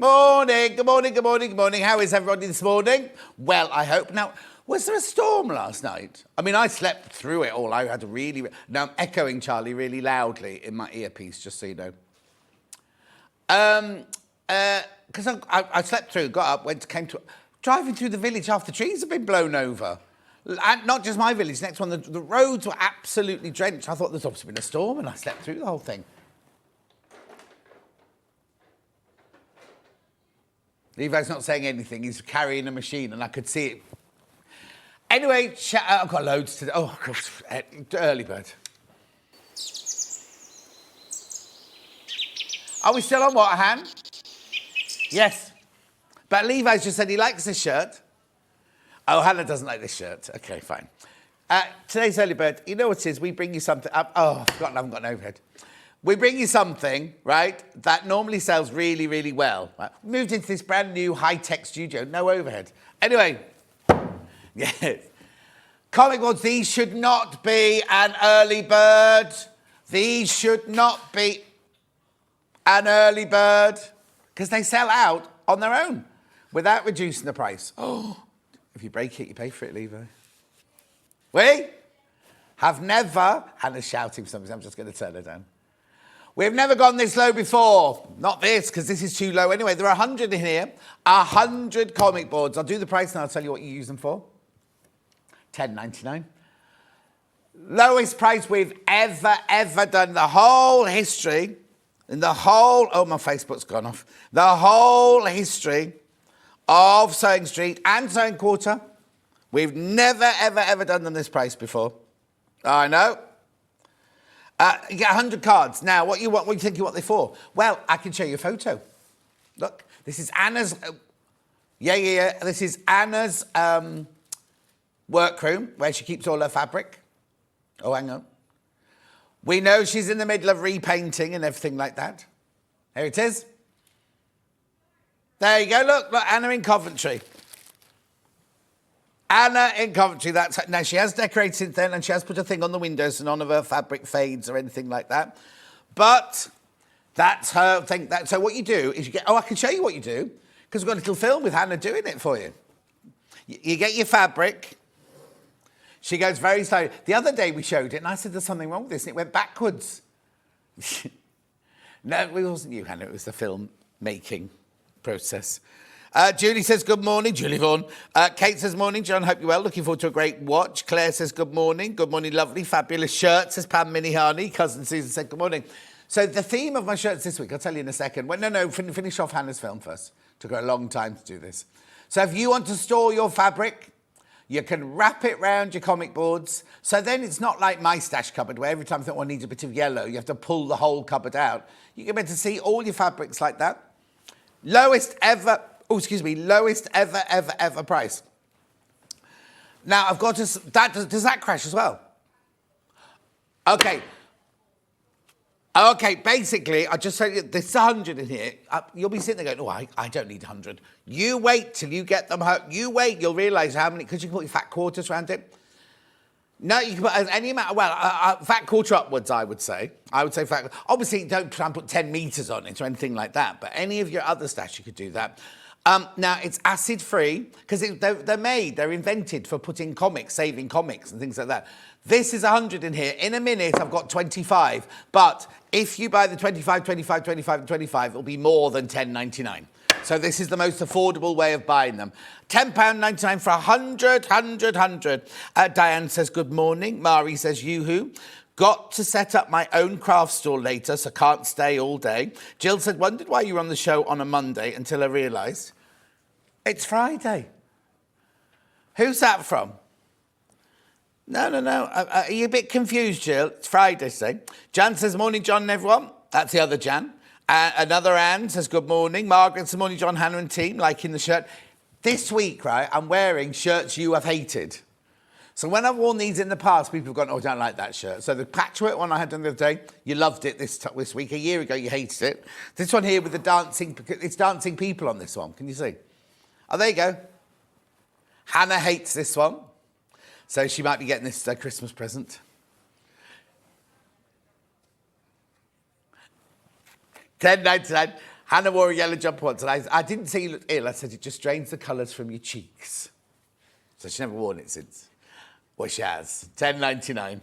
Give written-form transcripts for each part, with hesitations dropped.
Morning, good morning, good morning, good morning. How is everybody this morning? Well, I hope. Now, was there a storm last night? I mean, I slept through it all. I had a really... Now, I'm echoing Charlie really loudly in my earpiece, just so you know. Because I slept through, got up, came to... Driving through the village, half the trees have been blown over. And not just my village, next one, the roads were absolutely drenched. I thought there's obviously been a storm, and I slept through the whole thing. Levi's not saying anything. He's carrying a machine, and I could see it. Anyway, I've got loads to do. Oh, God, early bird. Are we still on what, Han? Yes. But Levi's just said he likes this shirt. Oh, Hannah doesn't like this shirt. Okay, fine. Today's early bird, you know what it is? We bring you something up. Oh, I've forgotten I haven't got an overhead. We bring you something, right, that normally sells really, really well. Right? We moved into this brand new high-tech studio, no overhead. Anyway, yes. Comic books, these should not be an early bird. These should not be an early bird because they sell out on their own without reducing the price. Oh, if you break it, you pay for it, Levi. We have never, Hannah's shouting something, I'm just going to turn her down. We've never gone this low before. Not this, because this is too low. Anyway, there are 100 in here. 100 comic boards. I'll do the price and I'll tell you what you use them for. $10.99. Lowest price we've ever done. The whole history, in the whole... Oh, my Facebook's gone off. The whole history of Sewing Street and Sewing Quarter. We've never, ever done them this price before. I know. You get 100 cards. Now, what you think you want they for? Well, I can show you a photo. Look, this is Anna's... Yeah. This is Anna's workroom, where she keeps all her fabric. Oh, hang on. We know she's in the middle of repainting and everything like that. Here it is. There you go. Look, Anna in Coventry. Anna in Coventry, now she has decorated since then and she has put a thing on the windows so none of her fabric fades or anything like that. But that's her thing. So what you do is you get, I can show you what you do because we've got a little film with Hannah doing it for you. You get your fabric. She goes very slowly. The other day we showed it and I said there's something wrong with this and it went backwards. No, it wasn't you, Hannah, it was the film making process. Julie says, good morning. Julie Vaughan. Kate says, morning, John. Hope you're well. Looking forward to a great watch. Claire says, good morning. Good morning, lovely. Fabulous shirt, says Pam Minihani. Cousin Susan said, good morning. So the theme of my shirts this week, I'll tell you in a second. Well, no, finish off Hannah's film first. Took her a long time to do this. So if you want to store your fabric, you can wrap it round your comic boards. So then it's not like my stash cupboard where every time I think one needs a bit of yellow, you have to pull the whole cupboard out. You can be able to see all your fabrics like that. Lowest ever price. Now, I've got to... Does that crash as well? Okay. Okay, basically, I just said there's 100 in here. You'll be sitting there going, oh, I don't need 100. You wait till you get them home. You wait, you'll realise how many... Because you can put your fat quarters around it. No, you can put any amount... Well, fat quarter upwards, I would say. I would say fat... Obviously, don't try and put 10 metres on it or anything like that. But any of your other stash, you could do that. Now, it's acid-free, because they're invented for putting comics, saving comics and things like that. This is 100 in here. In a minute, I've got 25. But if you buy the 25, 25, 25 and 25, it'll be more than $10.99. So this is the most affordable way of buying them. £10.99 for 100. Diane says, good morning. Mari says, yoo-hoo. Got to set up my own craft store later, so can't stay all day. Jill said, wondered why you were on the show on a Monday until I realised it's Friday. Who's that from? No. Are you a bit confused, Jill? It's Friday, say. Jan says, morning, John and everyone. That's the other Jan. Another Anne says, good morning. Margaret says, morning, John, Hannah and team, liking the shirt. This week, right, I'm wearing shirts you have hated. So when I've worn these in the past, people have gone, oh, I don't like that shirt. So the patchwork one I had done the other day, you loved it this week. A year ago, you hated it. This one here with the dancing, it's dancing people on this one. Can you see? Oh, there you go. Hannah hates this one. So she might be getting this as a Christmas present. $10.99. Hannah wore a yellow jumper once, and I didn't say you looked ill. I said it just drains the colours from your cheeks. So she's never worn it since. Well, she has. £10.99.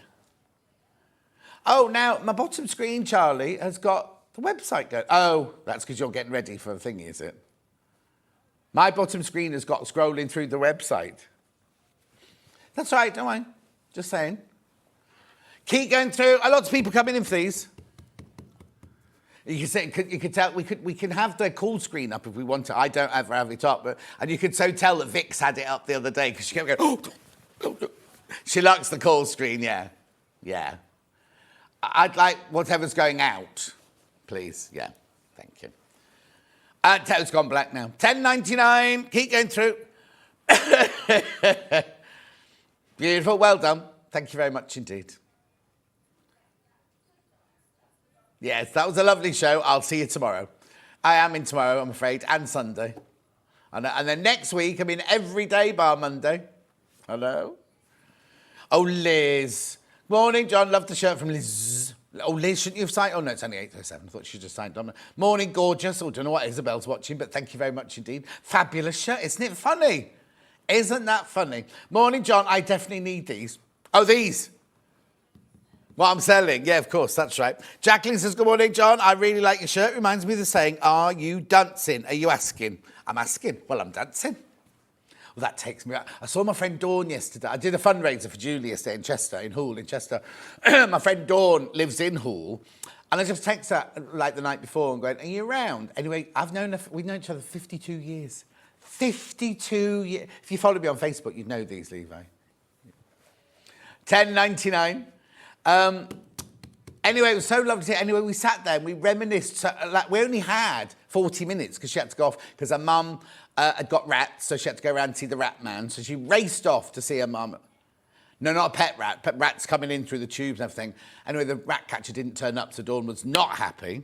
Oh, now my bottom screen, Charlie, has got the website going. Oh, that's because you're getting ready for the thing, is it? My bottom screen has got scrolling through the website. That's right, don't mind. Just saying. Keep going through. A lot of people coming in for these. You could tell we can have the call screen up if we want to. I don't ever have it up, and you could so tell that Vix had it up the other day because she kept going. Oh. She likes the call screen. Yeah. I'd like whatever's going out, please. Yeah, thank you. Toe's gone black now. £10.99. Keep going through. Beautiful. Well done. Thank you very much indeed. Yes, that was a lovely show. I'll see you tomorrow. I am in tomorrow, I'm afraid, and Sunday. And then next week, I'm in every day bar Monday. Hello? Oh, Liz. Morning, John. Love the shirt from Liz. Oh, Liz, shouldn't you have signed? Oh, no, it's only 8:07. I thought she just signed on. Morning, gorgeous. Oh, don't know what Isabel's watching, but thank you very much indeed. Fabulous shirt. Isn't it funny? Isn't that funny? Morning, John. I definitely need these. Oh, these. What I'm selling. Yeah, of course. That's right. Jacqueline says, good morning, John. I really like your shirt. Reminds me of the saying, are you dancing? Are you asking? I'm asking. Well, I'm dancing. Well, that takes me out. I saw my friend Dawn yesterday. I did a fundraiser for Julie yesterday in Chester, in Hull, in Chester. My friend Dawn lives in Hull. And I just text her, like, the night before and going, are you around? Anyway, we've known each other 52 years. 52 years. If you follow me on Facebook, you'd know these, Levi. £10.99. Anyway, it was so lovely. Anyway, we sat there and we reminisced. So, we only had 40 minutes because she had to go off because her mum had got rats, so she had to go around and see the rat man. So she raced off to see her mum. No, not a pet rat. Pet rats coming in through the tubes and everything. Anyway, the rat catcher didn't turn up, so Dawn was not happy.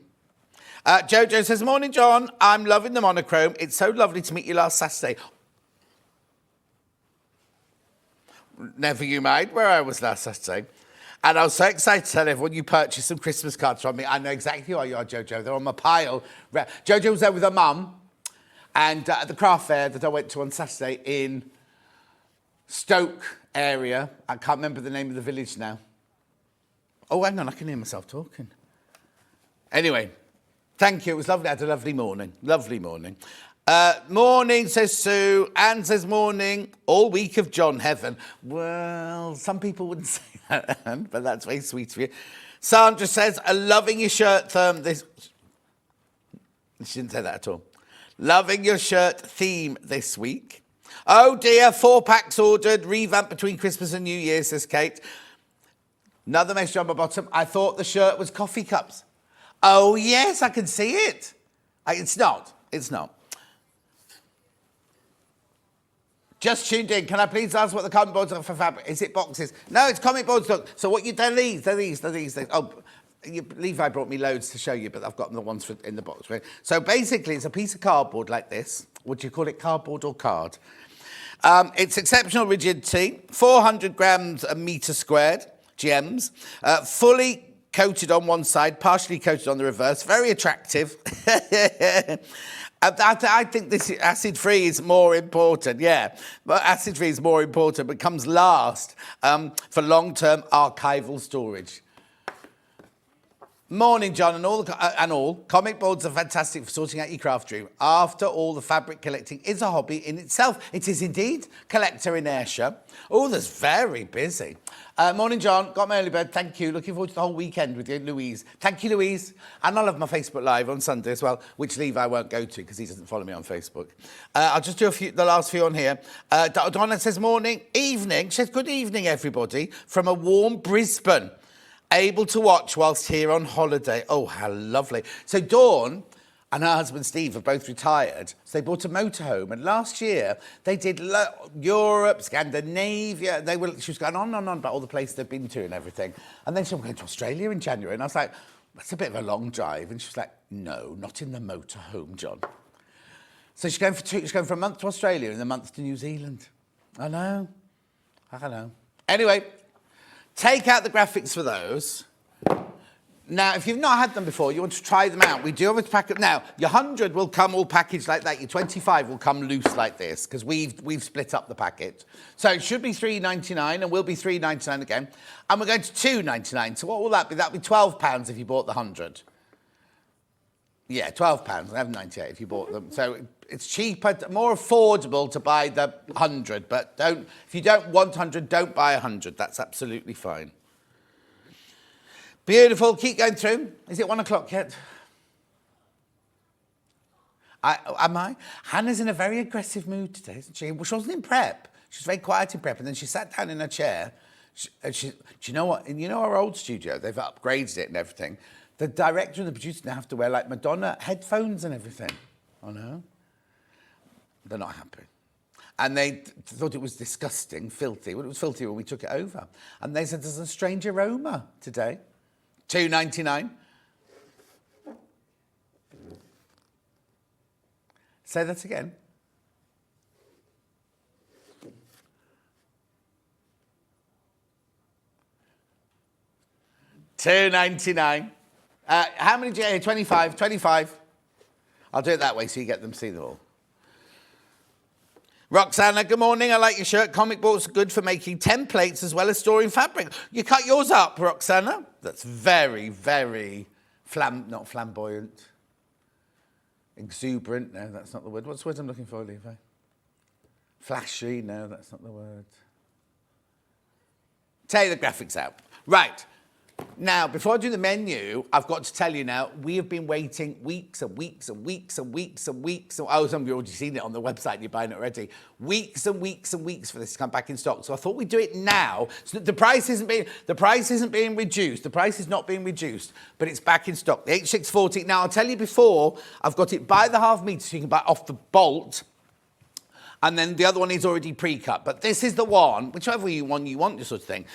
Jojo says, morning, John. I'm loving the monochrome. It's so lovely to meet you last Saturday. Never you mind where I was last Saturday. And I was so excited to tell everyone you purchased some Christmas cards from me. I know exactly who you are, Jojo. They're on my pile. Jojo was there with her mum and at the craft fair that I went to on Saturday in Stoke area. I can't remember the name of the village now. Oh, hang on, I can hear myself talking. Anyway, thank you. It was lovely. I had a lovely morning. Lovely morning. Morning, says Sue. Anne says morning. All week of John Heaven. Well, some people wouldn't say that, Anne, but that's very sweet of you. Sandra says, loving your shirt theme this... She didn't say that at all. Loving your shirt theme this week. Oh dear, 4 packs ordered. Revamp between Christmas and New Year, says Kate. Another message on my bottom. I thought the shirt was coffee cups. Oh yes, I can see it. It's not. It's not. Just tuned in. Can I please ask what the comic boards are for fabric? Is it boxes? No, it's comic boards. Look. So they're these. Oh, Levi brought me loads to show you, but I've got the ones in the box. Right? So basically, it's a piece of cardboard like this. Would you call it cardboard or card? It's exceptional rigidity, 400 grams a metre squared, GMs, fully coated on one side, partially coated on the reverse. Very attractive. I think this acid-free is more important, yeah. But acid-free is more important, but comes last for long-term archival storage. Morning, John, and all. Comic boards are fantastic for sorting out your craft room. After all, the fabric collecting is a hobby in itself. It is indeed. Collector in Ayrshire. Oh, that's very busy. Morning, John. Got my early bird. Thank you. Looking forward to the whole weekend with you, Louise. Thank you, Louise. And I'll have my Facebook Live on Sunday as well, which Levi won't go to because he doesn't follow me on Facebook. I'll just do the last few on here. Donna says morning, evening. She says good evening, everybody, from a warm Brisbane. Able to watch whilst here on holiday. Oh, how lovely. So Dawn and her husband Steve are both retired. So they bought a motorhome. And last year, they did Europe, Scandinavia. She was going on and on about all the places they've been to and everything. And then she went to Australia in January. And I was like, that's a bit of a long drive. And she was like, no, not in the motorhome, John. So she's going for a month to Australia and a month to New Zealand. I know. Anyway... Take out the graphics for those. Now, if you've not had them before, you want to try them out. We do have a packet. Now, your 100 will come all packaged like that. Your 25 will come loose like this because we've split up the packet. So it should be £3.99 and will be £3.99 again. And we're going to £2.99. So what will that be? That'll be £12 if you bought the 100. Yeah, £12, £11.98 if you bought them. So it's cheaper, more affordable to buy the 100. But if you don't want 100, don't buy 100. That's absolutely fine. Beautiful. Keep going through. Is it 1 o'clock yet? Am I? Hannah's in a very aggressive mood today, isn't she? Well, she wasn't in prep. She was very quiet in prep. And then she sat down in her chair. Do you know what? You know our old studio? They've upgraded it and everything. The director and the producer now have to wear, like, Madonna headphones and everything. Oh, no? They're not happy. And they thought it was disgusting, filthy. Well, it was filthy when we took it over. And they said there's a strange aroma today. £2.99. Say that again. £2.99. How many do you get? 25. 25. I'll do it that way so you get them, see them all. Roxana, good morning. I like your shirt. Comic books are good for making templates as well as storing fabric. You cut yours up, Roxana. That's very, very not flamboyant. Exuberant. No, that's not the word. What's the word I'm looking for, Levi? Flashy. No, that's not the word. Take the graphics out. Right. Now, before I do the menu, I've got to tell you now, we have been waiting weeks and weeks and weeks and weeks and weeks. Oh, some of you have already seen it on the website, you're buying it already. Weeks and weeks and weeks for this to come back in stock. So I thought we'd do it now. So the price isn't being reduced. The price is not being reduced, but it's back in stock. The H640. Now, I'll tell you before, I've got it by the half metre so you can buy it off the bolt. And then the other one is already pre-cut. But this is the one, whichever one you want, this sort of thing.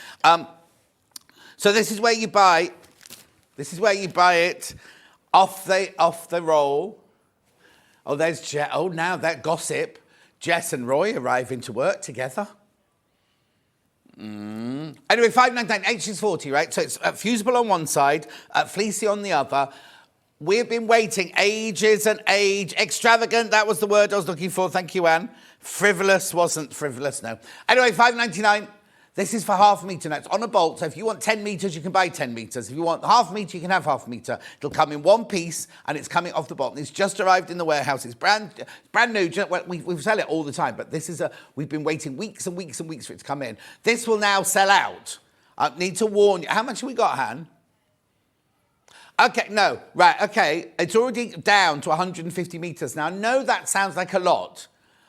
So this is where you buy. This is where you buy it off the roll. Oh, there's Jess. Oh, now that gossip. Jess and Roy arriving to work together. Anyway, £5.99 H640, right? So it's fusible on one side, fleecy on the other. We've been waiting ages and age. Extravagant, that was the word I was looking for. Thank you, Anne. Frivolous wasn't frivolous, no. Anyway, £5.99. This is for half a metre now. It's on a bolt, so if you want 10 metres, you can buy 10 metres. If you want half a metre, you can have half a metre. It'll come in one piece, and it's coming off the bolt. And it's just arrived in the warehouse. It's brand new. Well, we sell it all the time, but this is we've been waiting weeks and weeks and weeks for it to come in. This will now sell out. I need to warn you. How much have we got, Han? Okay, no, right, okay. It's already down to 150 metres. Now, I know that sounds like a lot,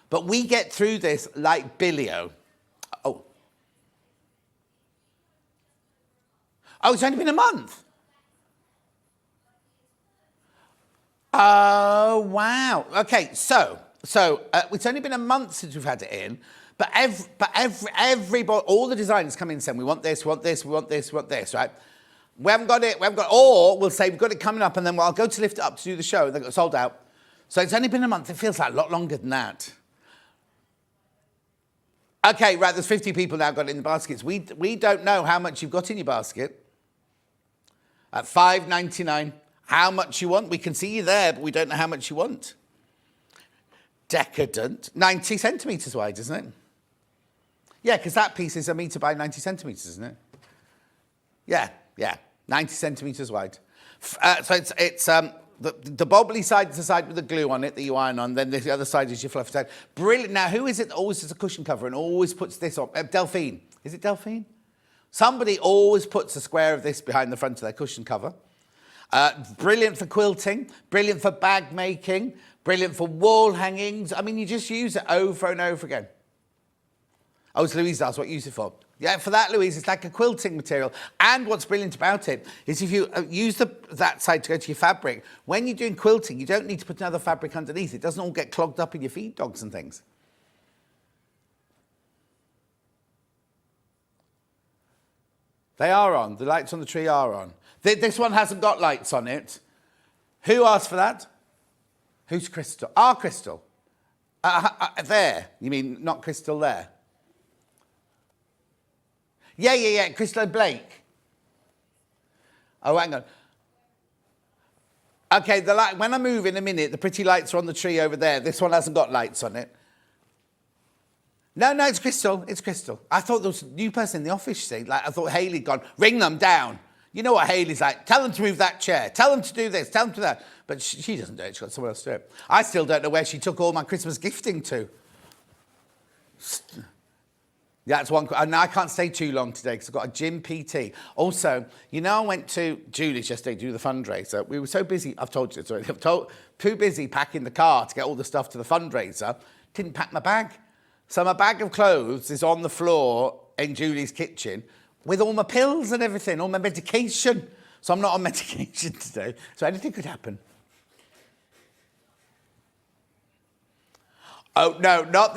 but we get through this like Billio. Oh, it's only been a month. Oh, wow. Okay, so it's only been a month since we've had it in, but everybody, all the designers come in and say, we want this, we want this, we want this, we want this, right? We haven't got it, or we'll say, we've got it coming up, and then I'll go to lift it up to do the show, and they got sold out. So it's only been a month. It feels like a lot longer than that. Okay, right, there's 50 people now got it in the baskets. We don't know how much you've got in your basket. At £5.99, how much you want? We can see you there, but we don't know how much you want. Decadent. 90 centimetres wide, isn't it? Yeah, because that piece is a metre by 90 centimetres, isn't it? Yeah, 90 centimetres wide. So it's the bobbly side is the side with the glue on it that you iron on, then the other side is your fluffy side. Brilliant. Now, who is it that always does a cushion cover and always puts this on? Delphine. Is it Delphine? Somebody always puts a square of this behind the front of their cushion cover. Brilliant for quilting, brilliant for bag making, brilliant for wall hangings. I mean, you just use it over and over again. Oh, it's Louise asks what you use it for. Yeah, for that, Louise, it's like a quilting material. And what's brilliant about it is if you use that side to go to your fabric, when you're doing quilting, you don't need to put another fabric underneath. It doesn't all get clogged up in your feed dogs and things. They are on. The lights on the tree are on. This one hasn't got lights on it. Who asked for that? Who's Crystal? Our Crystal. There. You mean not Crystal there? Yeah. Crystal Blake. Oh, hang on. Okay, the light, when I move in a minute, the pretty lights are on the tree over there. This one hasn't got lights on it. No, it's Crystal. It's Crystal. I thought there was a new person in the office, see. Like, I thought Hayley'd gone, ring them down. You know what Hayley's like. Tell them to move that chair. Tell them to do this. Tell them to do that. But she doesn't do it. She's got someone else to do it. I still don't know where she took all my Christmas gifting to. That's one. And I can't stay too long today because I've got a gym PT. Also, you know, I went to Julie's yesterday to do the fundraiser. We were so busy. I've told you this already. Too busy packing the car to get all the stuff to the fundraiser. Didn't pack my bag. So my bag of clothes is on the floor in Julie's kitchen with all my pills and everything, all my medication. So I'm not on medication today. So anything could happen. Oh, no, not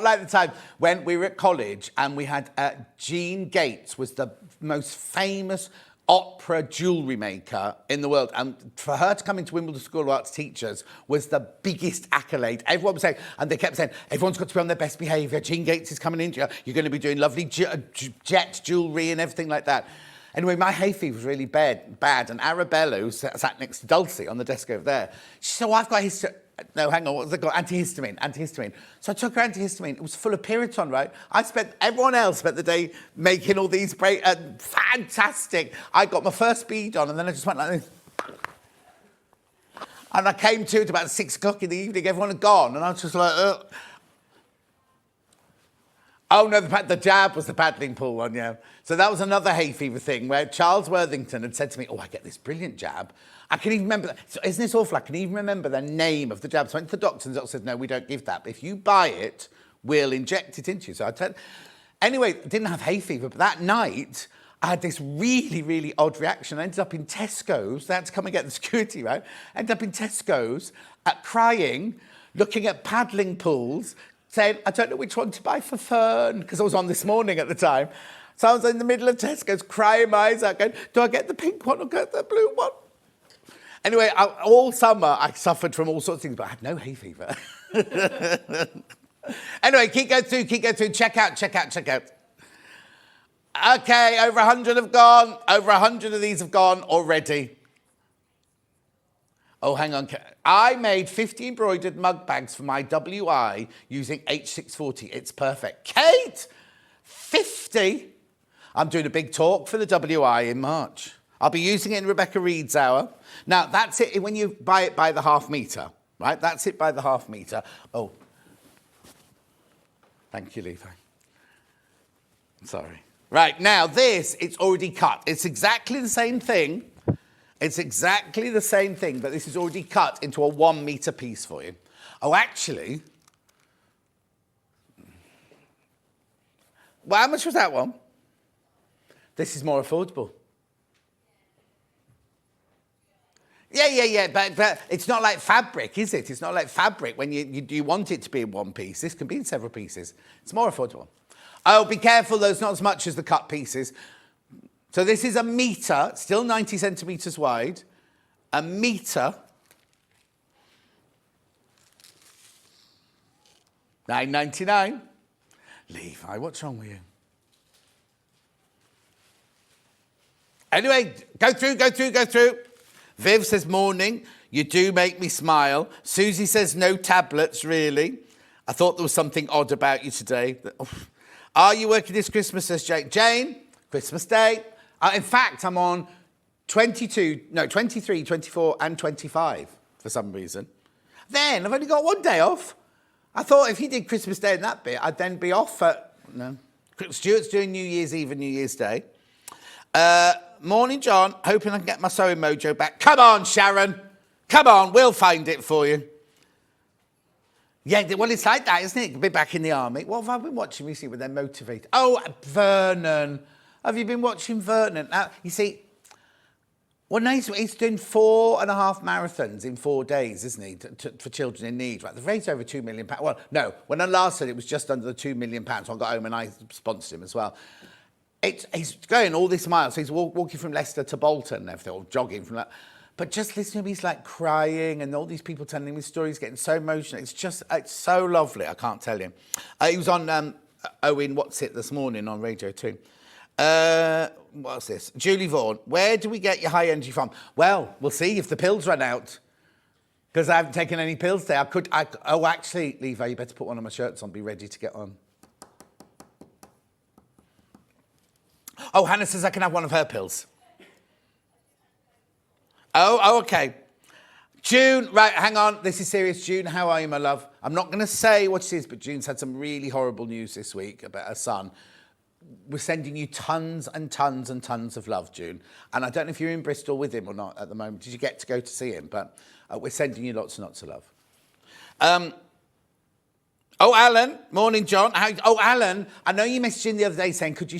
like the time when we were at college and we had Jean Gates was the most famous opera jewellery maker in the world. And for her to come into Wimbledon School of Arts Teachers was the biggest accolade. Everyone was saying, and they kept saying, everyone's got to be on their best behaviour. Jean Gates is coming in. You're going to be doing lovely jet jewellery and everything like that. Anyway, my hay fever was really bad. And Arabella, who sat next to Dulcie on the desk over there, she said, well, I've got no, hang on, what was it called? Antihistamine. So I took her antihistamine. It was full of Piriton, right? Everyone else spent the day making all these fantastic. I got my first speed on and then I just went like this. And I came to it about 6 o'clock in the evening. Everyone had gone. And I was just like, ugh. Oh, no, the jab was the paddling pool one, yeah. So that was another hay fever thing where Charles Worthington had said to me, oh, I get this brilliant jab. I can even remember, so isn't this awful? I can even remember the name of the jab. So I went to the doctor and the doctor said, no, we don't give that. But if you buy it, we'll inject it into you. So anyway, I didn't have hay fever, but that night I had this really, really odd reaction. I ended up in Tesco's. They had to come and get the security, right? I ended up in Tesco's crying, looking at paddling pools, saying, I don't know which one to buy for Fern, because I was on This Morning at the time. So I was in the middle of Tesco's crying my eyes out, going, do I get the pink one or get the blue one? Anyway, all summer I suffered from all sorts of things, but I had no hay fever. Anyway, keep going through. Check out. Okay, over 100 have gone. Over 100 of these have gone already. Oh, hang on. I made 50 embroidered mug bags for my WI using H640. It's perfect. Kate, 50? I'm doing a big talk for the WI in March. I'll be using it in Rebecca Reid's hour. Now, that's it when you buy it by the half metre, right? That's it by the half metre. Oh. Thank you, Levi. Sorry. Right, now this, it's already cut. It's exactly the same thing. It's exactly the same thing, but this is already cut into a 1 metre piece for you. Oh, actually... Well, how much was that one? This is more affordable. Yeah, but it's not like fabric, is it? It's not like fabric when you want it to be in one piece. This can be in several pieces. It's more affordable. Oh, be careful, though, it's not as much as the cut pieces. So this is a metre, still 90 centimetres wide. A metre. $9.99. Levi, what's wrong with you? Anyway, go through. Viv says, morning, you do make me smile. Susie says, no tablets, really. I thought there was something odd about you today. Are you working this Christmas, says Jane? Jane, Christmas Day. In fact, I'm on 23, 24 and 25 for some reason. Then I've only got 1 day off. I thought if he did Christmas Day and that bit, I'd then be off no. Stuart's doing New Year's Eve and New Year's Day. Morning, John. Hoping I can get my sewing mojo back. Come on, Sharon. Come on, we'll find it for you. Yeah, well, it's like that, isn't it? Be back in the army. What have I been watching recently when they're motivated? Oh, Vernon. Have you been watching Vernon? Now, you see, well, no, he's doing 4.5 marathons in 4 days, isn't he, for children in need? Right, they've raised over £2 million. Well, no, when I last said it was just under the £2 million, so I got home and I sponsored him as well. He's going all this miles, so he's walking from Leicester to Bolton and everything, or jogging from that. But just listening to him, he's like crying, and all these people telling him his stories, getting so emotional. It's so lovely, I can't tell you. He was on Owen What's It this morning on Radio 2. what's this? Julie Vaughan, where do we get your high energy from? Well, we'll see if the pills run out. Because I haven't taken any pills today. Actually, Levi, you better put one of my shirts on, be ready to get on. Oh, Hannah says I can have one of her pills. Oh, okay. June, right, hang on. This is serious. June, how are you, my love? I'm not going to say what it is, but June's had some really horrible news this week about her son. We're sending you tons and tons and tons of love, June. And I don't know if you're in Bristol with him or not at the moment. Did you get to go to see him? But we're sending you lots and lots of love. Alan. Morning, John. Alan, I know you messaged in the other day saying, could we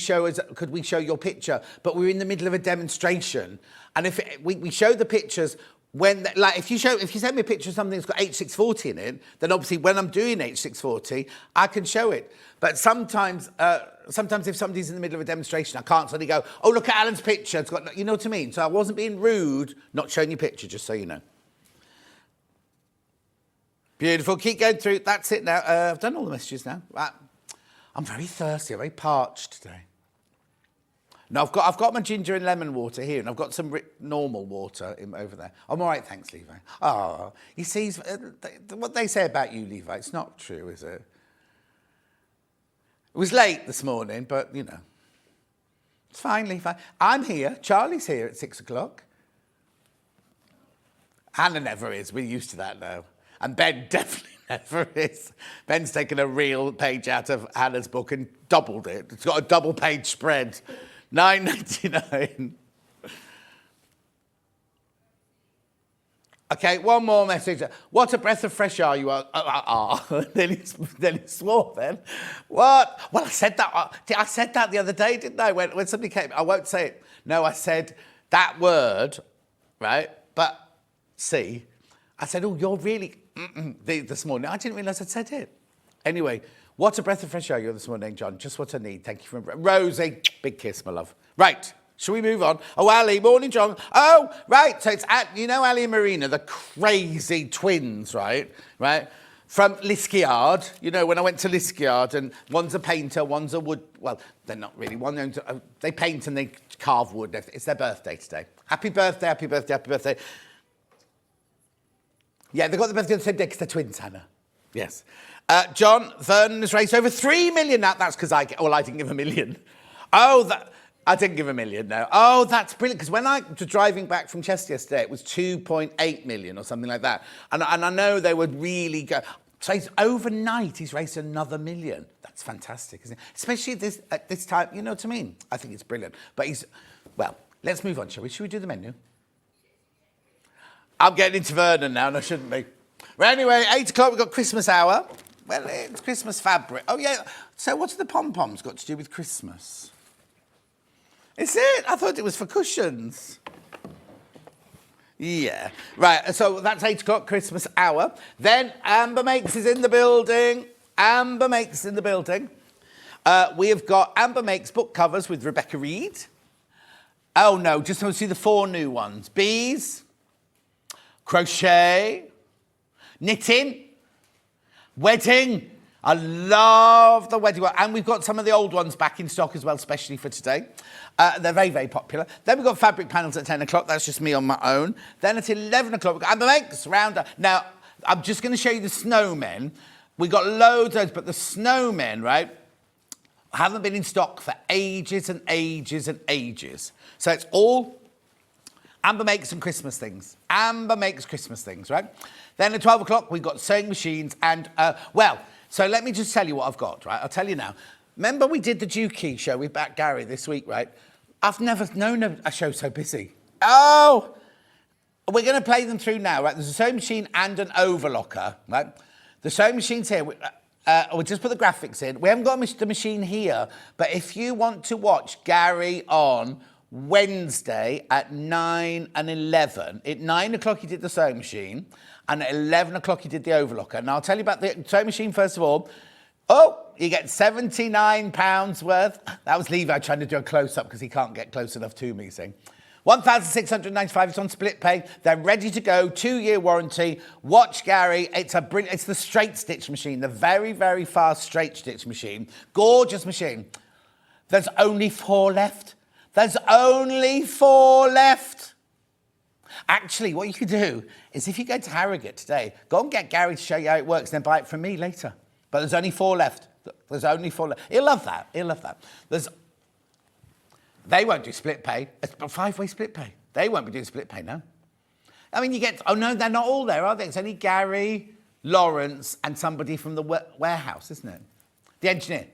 show your picture? But we're in the middle of a demonstration. And if we show the pictures, if you send me a picture of something that's got H640 in it, then obviously when I'm doing H640, I can show it. But sometimes if somebody's in the middle of a demonstration, I can't suddenly go, oh, look at Alan's picture. It's got, you know what I mean? So I wasn't being rude, not showing you picture, just so you know. Beautiful. Keep going through. That's it now. I've done all the messages now. I'm very thirsty. I'm very parched today. No, I've got my ginger and lemon water here, and I've got some normal water over there. I'm all right, thanks, Levi. Oh, you see, what they say about you, Levi, it's not true, is it? It was late this morning, but, you know. It's fine, Levi. I'm here. Charlie's here at 6 o'clock. Hannah never is. We're used to that now. And Ben definitely never is. Ben's taken a real page out of Hannah's book and doubled it. It's got a double-page spread. $9.99. Okay, one more message. What a breath of fresh air you are. Then he swore then. What? Well, I said that the other day, didn't I? When somebody came, I won't say it. No, I said that word, right? But see, I said, oh, you're really, this morning. I didn't realise I'd said it. Anyway, what a breath of fresh air you are this morning, John. Just what I need. Thank you for Rosie. Big kiss, my love. Right. Shall we move on? Oh, Ali, morning, John. Oh, right. So it's Ali and Marina, the crazy twins, right? Right? From Liskeard. You know, when I went to Liskeard, and one's a painter, one's a wood. Well, they're not really. They paint and they carve wood. It's their birthday today. Happy birthday, happy birthday, happy birthday. Yeah, they got the birthday on the same day because they're twins, Hannah. Yes. John Vernon has raised over 3 million now. That's because I didn't give a million. I didn't give a million, no. Oh, that's brilliant, because when I was driving back from Chester yesterday, it was 2.8 million or something like that. And I know they would really go. So overnight, he's raised another million. That's fantastic, isn't it? Especially at this time, you know what I mean? I think it's brilliant. But well, let's move on, shall we? Should we do the menu? I'm getting into Vernon now, and I shouldn't be. Well, anyway, 8 o'clock, we've got Christmas hour. Well, it's Christmas fabric. Oh, yeah. So what's the pom-poms got to do with Christmas? Is it? I thought it was for cushions. Yeah. Right, so that's 8 o'clock, Christmas hour. Then Amber Makes is in the building. Amber Makes in the building. We have got Amber Makes book covers with Rebecca Reid. Oh, no, just want to see the 4 new ones. Bees, crochet, knitting, wedding. I love the wedding one. And we've got some of the old ones back in stock as well, especially for today. They're very, very popular. Then we've got fabric panels at 10 o'clock. That's just me on my own. Then at 11 o'clock, we've got Amber Makes Rounder. Now, I'm just going to show you the snowmen. We've got loads, but the snowmen, right, haven't been in stock for ages and ages and ages. So it's all Amber Makes some Christmas things. Amber Makes Christmas things, right? Then at 12 o'clock, we've got sewing machines and, so let me just tell you what I've got, right? I'll tell you now. Remember we did the Dukey show with Bat Gary this week, right? I've never known a show so busy. Oh! We're going to play them through now, right? There's a sewing machine and an overlocker, right? The sewing machine's here. We'll just put the graphics in. We haven't got the machine here, but if you want to watch Gary on Wednesday at 9 and 11, at 9 o'clock he did the sewing machine, and at 11 o'clock he did the overlocker. Now, I'll tell you about the sewing machine first of all. Oh, you get £79 worth. That was Levi trying to do a close-up because he can't get close enough to me, saying. £1,695, it's on split pay. They're ready to go, 2-year warranty. Watch Gary, it's the straight stitch machine, the very, very fast straight stitch machine. Gorgeous machine. There's only 4 left. There's only 4 left. Actually, what you could do is if you go to Harrogate today, go and get Gary to show you how it works, then buy it from me later. But there's only 4 left. There's only 4 left. He'll love that. He'll love that. They won't do split pay. It's a 5-way split pay. They won't be doing split pay, no. I mean, oh no, they're not all there, are they? It's only Gary, Lawrence, and somebody from the warehouse, isn't it? The engineer.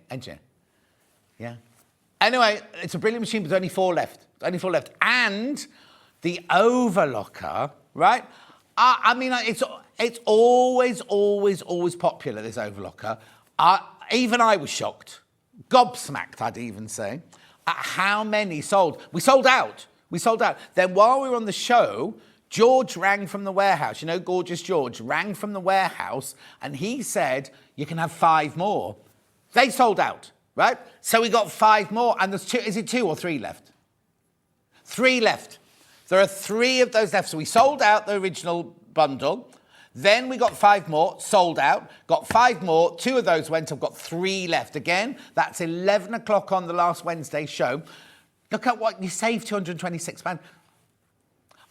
Yeah. Anyway, it's a brilliant machine, but there's only 4 left. And the overlocker, right? I mean, it's always popular, this overlocker. Even I was shocked, gobsmacked, I'd even say, at how many sold. We sold out. Then while we were on the show, George rang from the warehouse. You know, Gorgeous George rang from the warehouse, and he said, you can have 5 more. They sold out, right? So we got 5 more, and there's 2, is it 2 or 3 left? 3 left. There are 3 of those left. So we sold out the original bundle. Then we got 5 more, sold out. Got 5 more. 2 of those went. I've got 3 left. Again, that's 11 o'clock on the last Wednesday show. Look at what you saved, £226.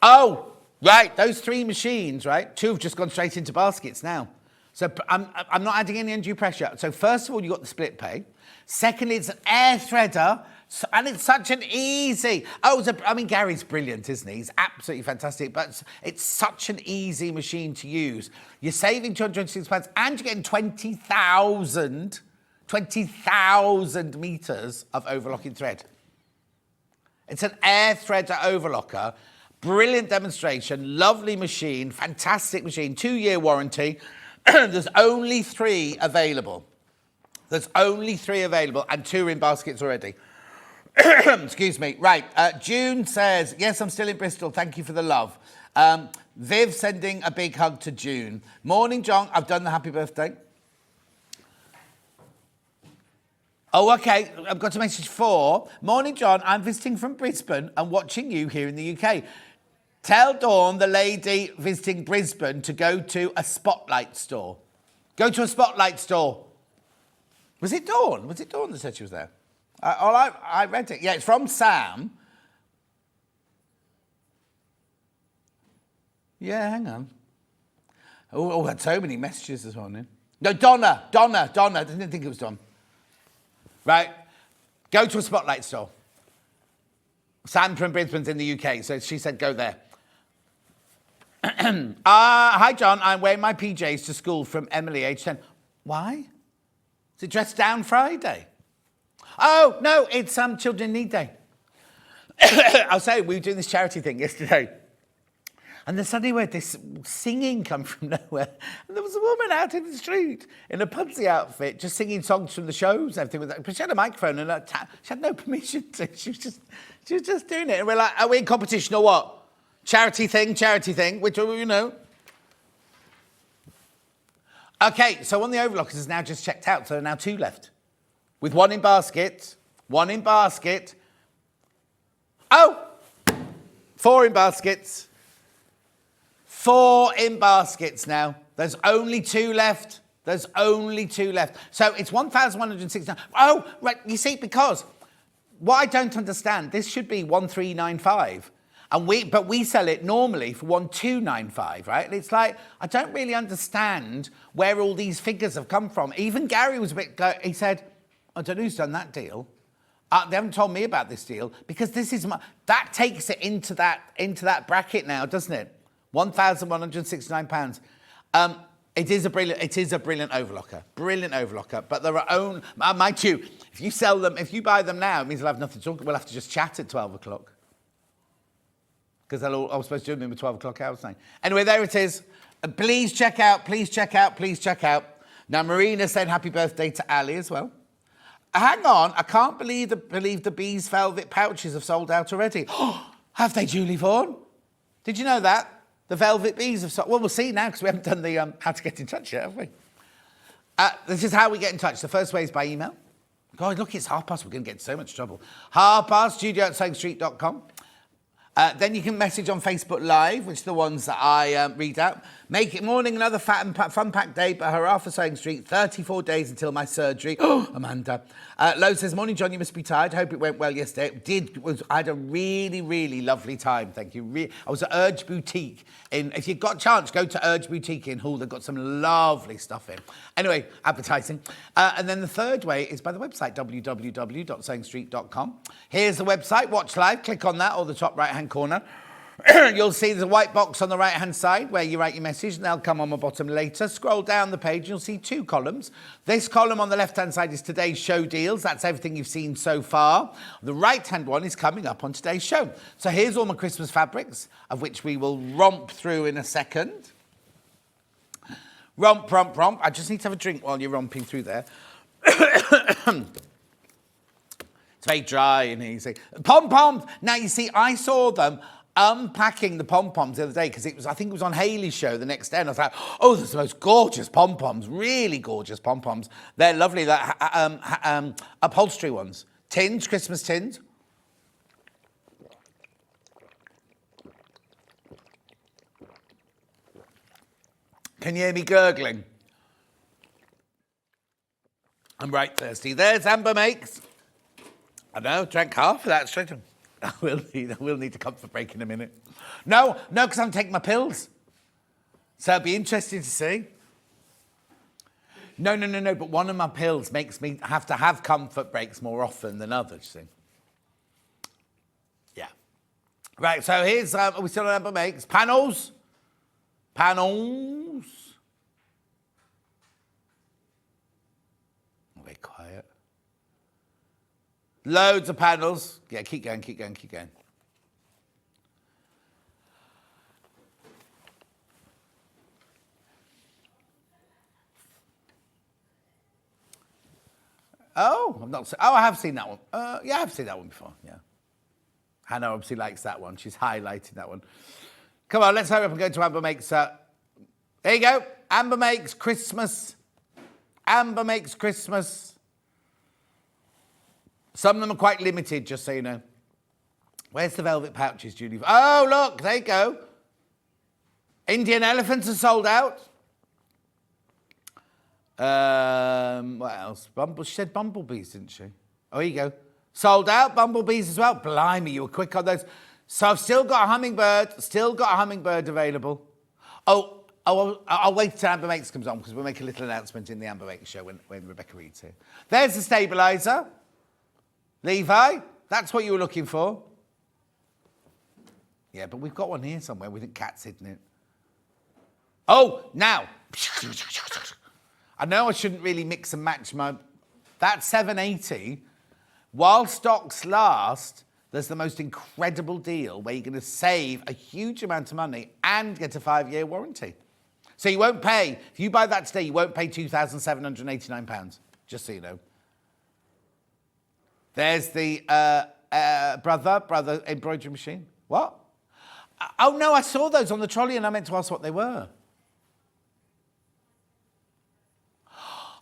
Oh, right. Those 3 machines, right? 2 have just gone straight into baskets now. So I'm not adding any undue pressure. So first of all, you got the split pay. Secondly, it's an air threader. And it's such an easy... Gary's brilliant, isn't he? He's absolutely fantastic. But it's such an easy machine to use. You're saving £206 and you're getting 20,000 metres of overlocking thread. It's an air threader overlocker. Brilliant demonstration. Lovely machine. Fantastic machine. 2-year warranty. There's only 3 available. And 2 are in baskets already. Excuse me. Right. June says, yes, I'm still in Bristol. Thank you for the love. Viv sending a big hug to June. Morning, John. I've done the happy birthday. Oh, okay. I've got a message 4. Morning, John. I'm visiting from Brisbane and watching you here in the UK. Tell Dawn, the lady visiting Brisbane, to go to a Spotlight store. Go to a Spotlight store. Was it Dawn? Was it Dawn that said she was there? I read it. Yeah, it's from Sam. Yeah, hang on. Oh, I had so many messages this morning. No, Donna. I didn't think it was Don. Right. Go to a Spotlight store. Sam from Brisbane's in the UK, so she said go there. Hi, John. I'm wearing my PJs to school from Emily, age 10. Why? Is it Dress Down Friday? Oh, no, it's Children Need Day. I'll say, we were doing this charity thing yesterday. And then suddenly we had this singing come from nowhere. And there was a woman out in the street in a pudsey outfit just singing songs from the shows and everything. But she had a microphone and she had no permission to. She was just doing it. And we're like, are we in competition or what? Charity thing, which, you know. OK, so one of the overlockers is now just checked out. So there are now 2 left. With 1 in basket. Oh! 4 in baskets. 4 in baskets now. There's only 2 left. So it's 1,169. Oh, right. You see, because what I don't understand, this should be 1,395. But we sell it normally for 1,295, right? And it's like, I don't really understand where all these figures have come from. Even Gary was a bit, he said, I don't know who's done that deal. They haven't told me about this deal because this is that takes it into that bracket now, doesn't it? £1,169. It is a brilliant overlocker. But there are only, mind you, if you buy them now, it means we'll have nothing to talk. We'll have to just chat at 12 o'clock. Because I was supposed to do them at 12 o'clock hours now. Anyway, there it is. Please check out. Now, Marina said happy birthday to Ali as well. Hang on, I can't believe the Bees Velvet pouches have sold out already. Have they, Julie Vaughan? Did you know that? The Velvet Bees have sold... Well, we'll see now because we haven't done the how to get in touch yet, have we? This is how we get in touch. The first way is by email. God, look, it's past. We're going to get in so much trouble. studio@sayingstreet.com. Then you can message on Facebook Live, which are the ones that I read out. Make it morning, another fat and fun-packed day, but hurrah for Sewing Street. 34 days until my surgery. Oh, Amanda. Lo says, morning, John, you must be tired. Hope it went well yesterday. I had a really, really lovely time, thank you. I was at Urge Boutique. If you've got a chance, go to Urge Boutique in Hull. They've got some lovely stuff in. Anyway, advertising. And then the third way is by the website, www.sewingstreet.com. Here's the website. Watch live. Click on that or the top right-hand corner. You'll see there's a white box on the right-hand side where you write your message, and they'll come on the bottom later. Scroll down the page, and you'll see two columns. This column on the left-hand side is today's show deals. That's everything you've seen so far. The right-hand one is coming up on today's show. So here's all my Christmas fabrics, of which we will romp through in a second. Romp, romp, romp. I just need to have a drink while you're romping through there. It's very dry in here, you see. Pom-poms. Now, you see, I saw them unpacking the pom-poms the other day because I think it was on Hayley's show the next day, and I was like, oh, there's the most gorgeous pom-poms, really gorgeous pom-poms. They're lovely, like upholstery ones. Tins, Christmas tins. Can you hear me gurgling? I'm right thirsty. There's Amber Makes. I know, drank half of that straight on. I will need a comfort break in a minute. No, because I'm taking my pills. So it'll be interesting to see. No, but one of my pills makes me have to have comfort breaks more often than others, see. Yeah. Right, so here's, are we still on Amber Makes? Panels. Panels. Very quiet. Loads of panels. Yeah, keep going. Oh, I have seen that one. Yeah, I've seen that one before, yeah. Hannah obviously likes that one. She's highlighting that one. Come on, let's hurry up and go to Amber Makes. There you go. Amber Makes Christmas. Amber Makes Christmas. Some of them are quite limited, just so you know. Where's the velvet pouches, Julie? Oh, look, there you go. Indian elephants are sold out. What else? She said bumblebees, didn't she? Oh, here you go. Sold out, bumblebees as well. Blimey, you were quick on those. So I've still got a hummingbird available. I'll wait till Amber Makes comes on because we'll make a little announcement in the Amber Makes show when Rebecca Reid's here. There's the stabiliser. Levi, that's what you were looking for. Yeah, but we've got one here somewhere with a cat's hidden it. Oh, now. I know I shouldn't really mix and match my... That's $7.80. While stocks last, there's the most incredible deal where you're going to save a huge amount of money and get a 5-year warranty. So you won't pay... If you buy that today, you won't pay £2,789, just so you know. There's the brother embroidery machine. What? Oh, no, I saw those on the trolley and I meant to ask what they were.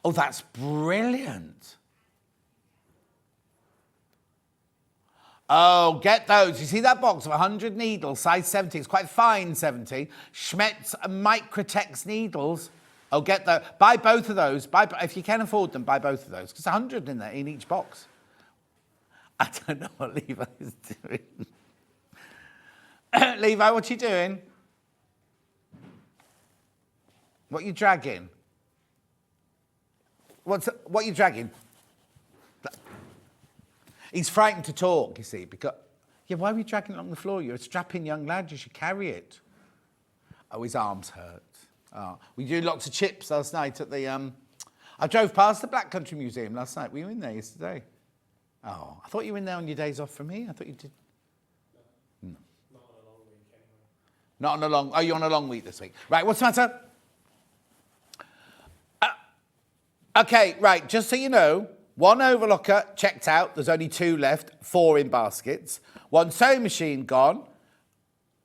Oh, that's brilliant. Oh, get those. You see that box of 100 needles, size 70. It's quite fine, 70. Schmetz Microtex needles. Oh, get those. Buy both of those. If you can afford them, buy both of those. Because 100 in there, in each box. I don't know what Levi is doing. Levi, what are you doing? What are you dragging? What are you dragging? He's frightened to talk, you see, because... Yeah, why are you dragging it along the floor? You're a strapping young lad, you should carry it. Oh, his arms hurt. Oh. We did lots of chips last night at the... I drove past the Black Country Museum last night. Were you in there yesterday? Oh, I thought you were in there on your days off from me. I thought you did. No. Not on a long week anyway. Not on a long... Oh, you're on a long week this week. Right, what's the matter? Okay, right, just so you know, one overlocker checked out. There's only 2 left, 4 in baskets. One sewing machine gone.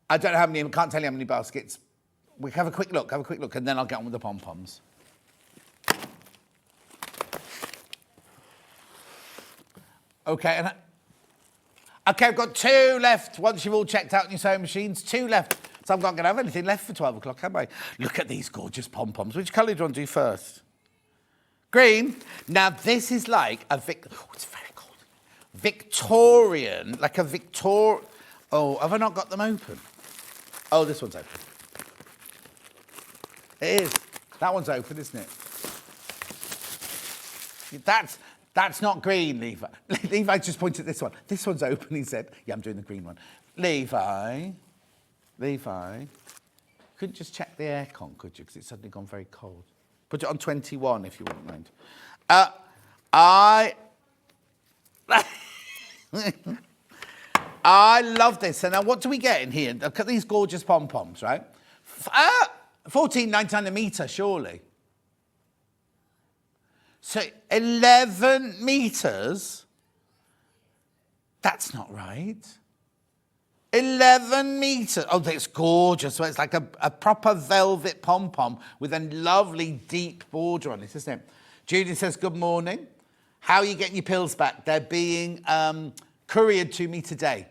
I don't know how many, I can't tell you how many baskets. We can have a quick look, and then I'll get on with the pom-poms. Okay, and Okay, I've got 2 left. Once you've all checked out your sewing machines, 2 left. So I'm not going to have anything left for 12 o'clock, am I? Look at these gorgeous pom-poms. Which colour do you want to do first? Green. Now, this is like a it's very cold. Victorian, like a Oh, have I not got them open? Oh, this one's open. It is. That one's open, isn't it? That's not green, Levi. Levi just pointed at this one. This one's open, he said. Yeah, I'm doing the green one. Levi. Couldn't just check the aircon, could you? Because it's suddenly gone very cold. Put it on 21 if you wouldn't mind. I love this. So now what do we get in here? Look at these gorgeous pom-poms, right? 14.99 a metre, surely. So 11 metres? That's not right. 11 metres. Oh, that's gorgeous. So it's like a proper velvet pom-pom with a lovely deep border on it, isn't it? Judy says, good morning. How are you getting your pills back? They're being couriered to me today.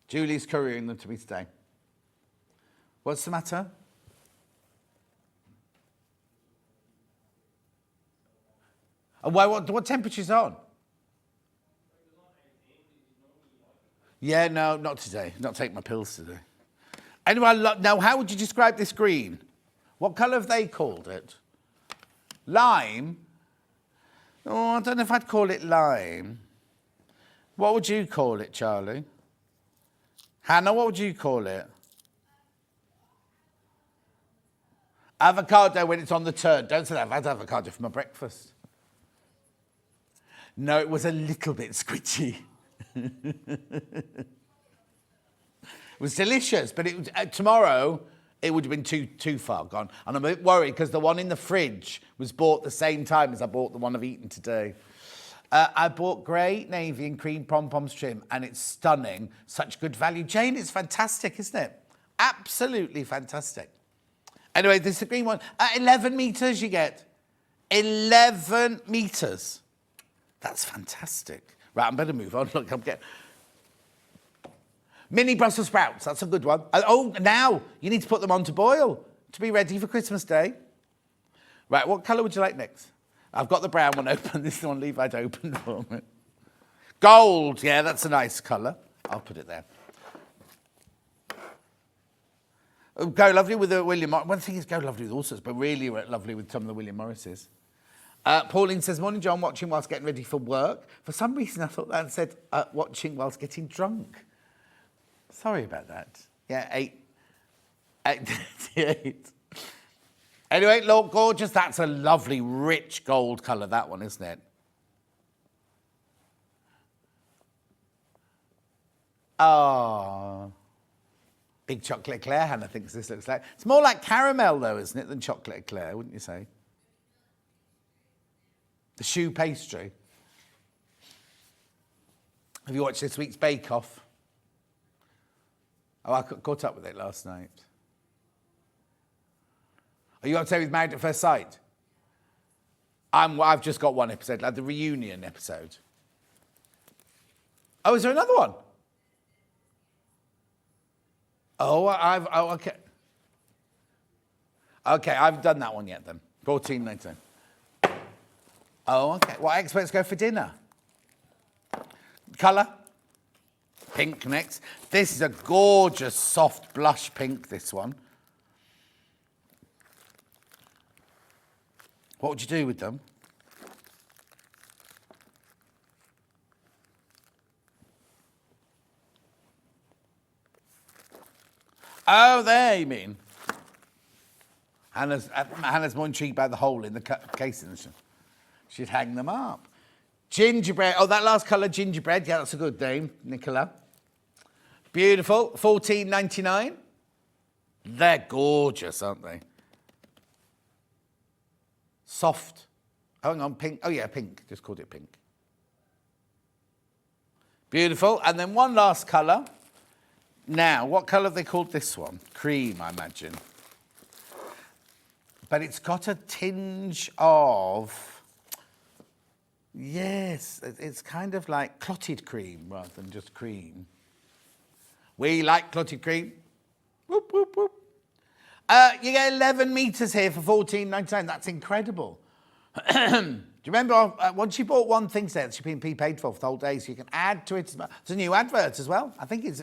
Julie's couriering them to me today. What's the matter? And what temperature's on? Yeah, no, not today. Not taking my pills today. Anyway, now, how would you describe this green? What colour have they called it? Lime? Oh, I don't know if I'd call it lime. What would you call it, Charlie? Hannah, what would you call it? Avocado when it's on the turn. Don't say that. I've had avocado for my breakfast. No, it was a little bit squidgy. It was delicious, but it was, tomorrow it would have been too far gone. And I'm a bit worried because the one in the fridge was bought the same time as I bought the one I've eaten today. I bought grey, navy and cream pom-poms trim, and it's stunning. Such good value. Jane, it's fantastic, isn't it? Absolutely fantastic. Anyway, this is the green one. 11 metres you get. 11 metres. That's fantastic. Right, I'm better move on. Look, I'm getting... Mini Brussels sprouts, that's a good one. Oh, now you need to put them on to boil to be ready for Christmas Day. Right, what colour would you like next? I've got the brown one open. This is the one Levi'd open for me. Gold, yeah, that's a nice colour. I'll put it there. Go lovely with the William Morris. One thing is go lovely with all sorts, but really lovely with some of the William Morrises. Pauline says, morning, John, watching whilst getting ready for work. For some reason, I thought that said watching whilst getting drunk. Sorry about that. Yeah, 8:38. Anyway, look, gorgeous. That's a lovely, rich gold colour, that one, isn't it? Oh. Big chocolate eclair, Hannah thinks this looks like. It's more like caramel, though, isn't it, than chocolate eclair, wouldn't you say? The choux pastry. Have you watched this week's Bake Off? Oh, I caught up with it last night. Are you up to date with Married at First Sight? I've just got one episode, like the reunion episode. Oh, is there another one? Oh, okay. Okay, I've done that one yet then. 14.99. Oh, okay. What experts go for dinner? Colour? Pink next. This is a gorgeous, soft blush pink, this one. What would you do with them? Oh, there you mean. Hannah's more intrigued by the hole in the casing. She'd hang them up. Gingerbread. Oh, that last colour, gingerbread. Yeah, that's a good name, Nicola. Beautiful. $14.99. They're gorgeous, aren't they? Soft. Oh, hang on, pink. Oh, yeah, pink. Just called it pink. Beautiful. And then one last colour. Now, what colour have they called this one? Cream, I imagine. But it's got a tinge of... Yes, it's kind of like clotted cream rather than just cream. We like clotted cream. Whoop, whoop, whoop. You get 11 metres here for $14.99. That's incredible. Do you remember, once you bought one thing set, it's been paid for the whole day, so you can add to it. It's a new advert as well. I think it's...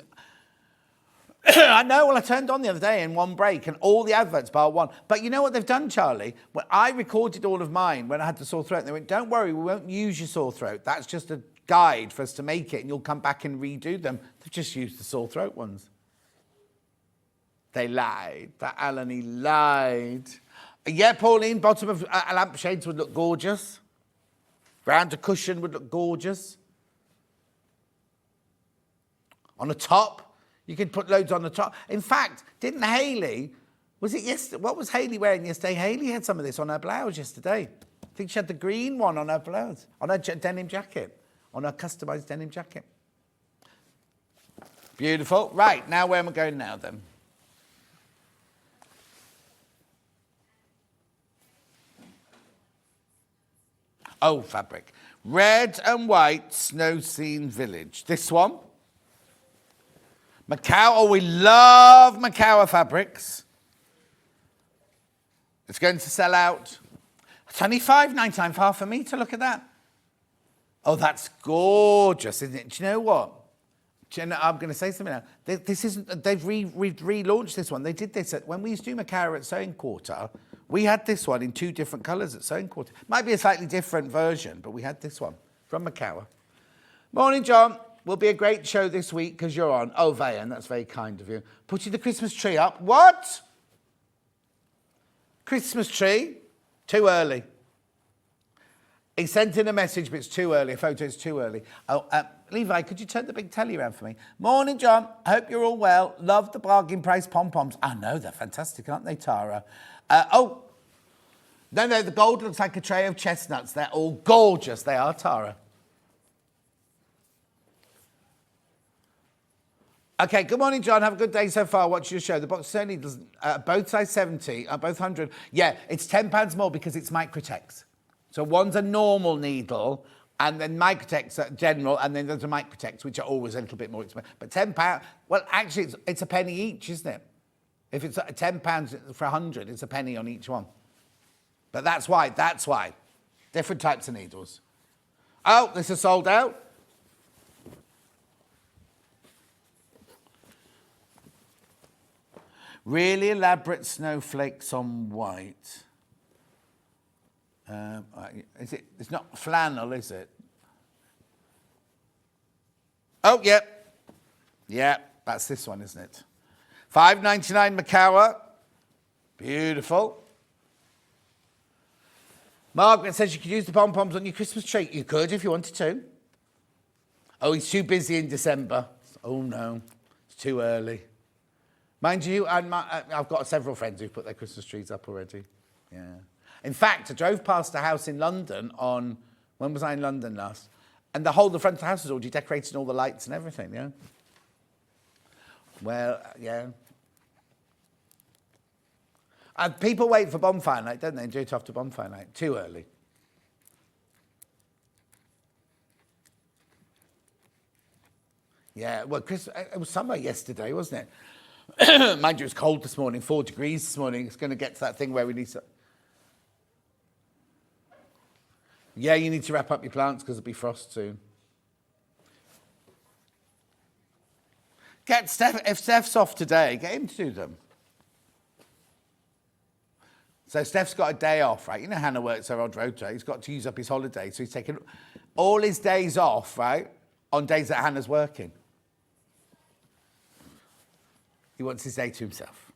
I know, well, I turned on the other day in one break and all the adverts bar one. But you know what they've done, Charlie? Well, I recorded all of mine when I had the sore throat. And they went, don't worry, we won't use your sore throat. That's just a guide for us to make it and you'll come back and redo them. They've just used the sore throat ones. They lied. That Alan, he lied. Yeah, Pauline, bottom of lampshades would look gorgeous. Round a cushion would look gorgeous. On a top. You could put loads on the top. In fact, didn't Hayley, was it yesterday? What was Hayley wearing yesterday? Hayley had some of this on her blouse yesterday. I think she had the green one on her blouse, on her denim jacket, on her customised denim jacket. Beautiful. Right, now where am I going now then? Oh, fabric. Red and white snow scene village. This one. Macau, oh, we love Macau fabrics. It's going to sell out. It's only $5.99 for half a metre, look at that. Oh, that's gorgeous, isn't it? Do you know what? I'm going to say something now. This isn't, they've relaunched this one. They did this, when we used to do Macau at Sewing Quarter, we had this one in 2 different colours at Sewing Quarter. Might be a slightly different version, but we had this one from Macau. Morning, John. Will be a great show this week because you're on. Oh, Vayan, that's very kind of you. Putting the Christmas tree up. What? Christmas tree? Too early. He sent in a message, but it's too early. A photo is too early. Oh, Levi, could you turn the big telly around for me? Morning, John. Hope you're all well. Love the bargain price pom-poms. I know, they're fantastic, aren't they, Tara? No, the gold looks like a tray of chestnuts. They're all gorgeous. They are, Tara. Okay, good morning, John. Have a good day so far. Watch your show. The box certainly doesn't. Both size 70, both 100. Yeah, it's £10 more because it's Microtex. So one's a normal needle, and then Microtex are general, and then there's a Microtex, which are always a little bit more expensive. But £10, well, actually, it's a penny each, isn't it? If it's £10 for 100, it's a penny on each one. But that's why. Different types of needles. Oh, this is sold out. Really elaborate snowflakes on white. It's not flannel, is it? Oh, yeah. Yeah, that's this one, isn't it? $5.99 Macau. Beautiful. Margaret says you could use the pom-poms on your Christmas tree. You could if you wanted to. Oh, he's too busy in December. Oh, no. It's too early. Mind you, I've got several friends who've put their Christmas trees up already. Yeah. In fact, I drove past a house in London on... When was I in London last? And the front of the house was already decorated, all the lights and everything, yeah? Well, yeah. People wait for bonfire night, don't they? And do it after bonfire night. Too early. Yeah, well, it was summer yesterday, wasn't it? Mind you, it was cold this morning, 4 degrees this morning. It's going to get to that thing where we need to... Yeah, you need to wrap up your plants because there'll be frost soon. Get Steph, if Steph's off today, get him to do them. So Steph's got a day off, right? You know Hannah works her odd rota. He's got to use up his holiday. So he's taking all his days off, right, on days that Hannah's working. He wants his day to himself.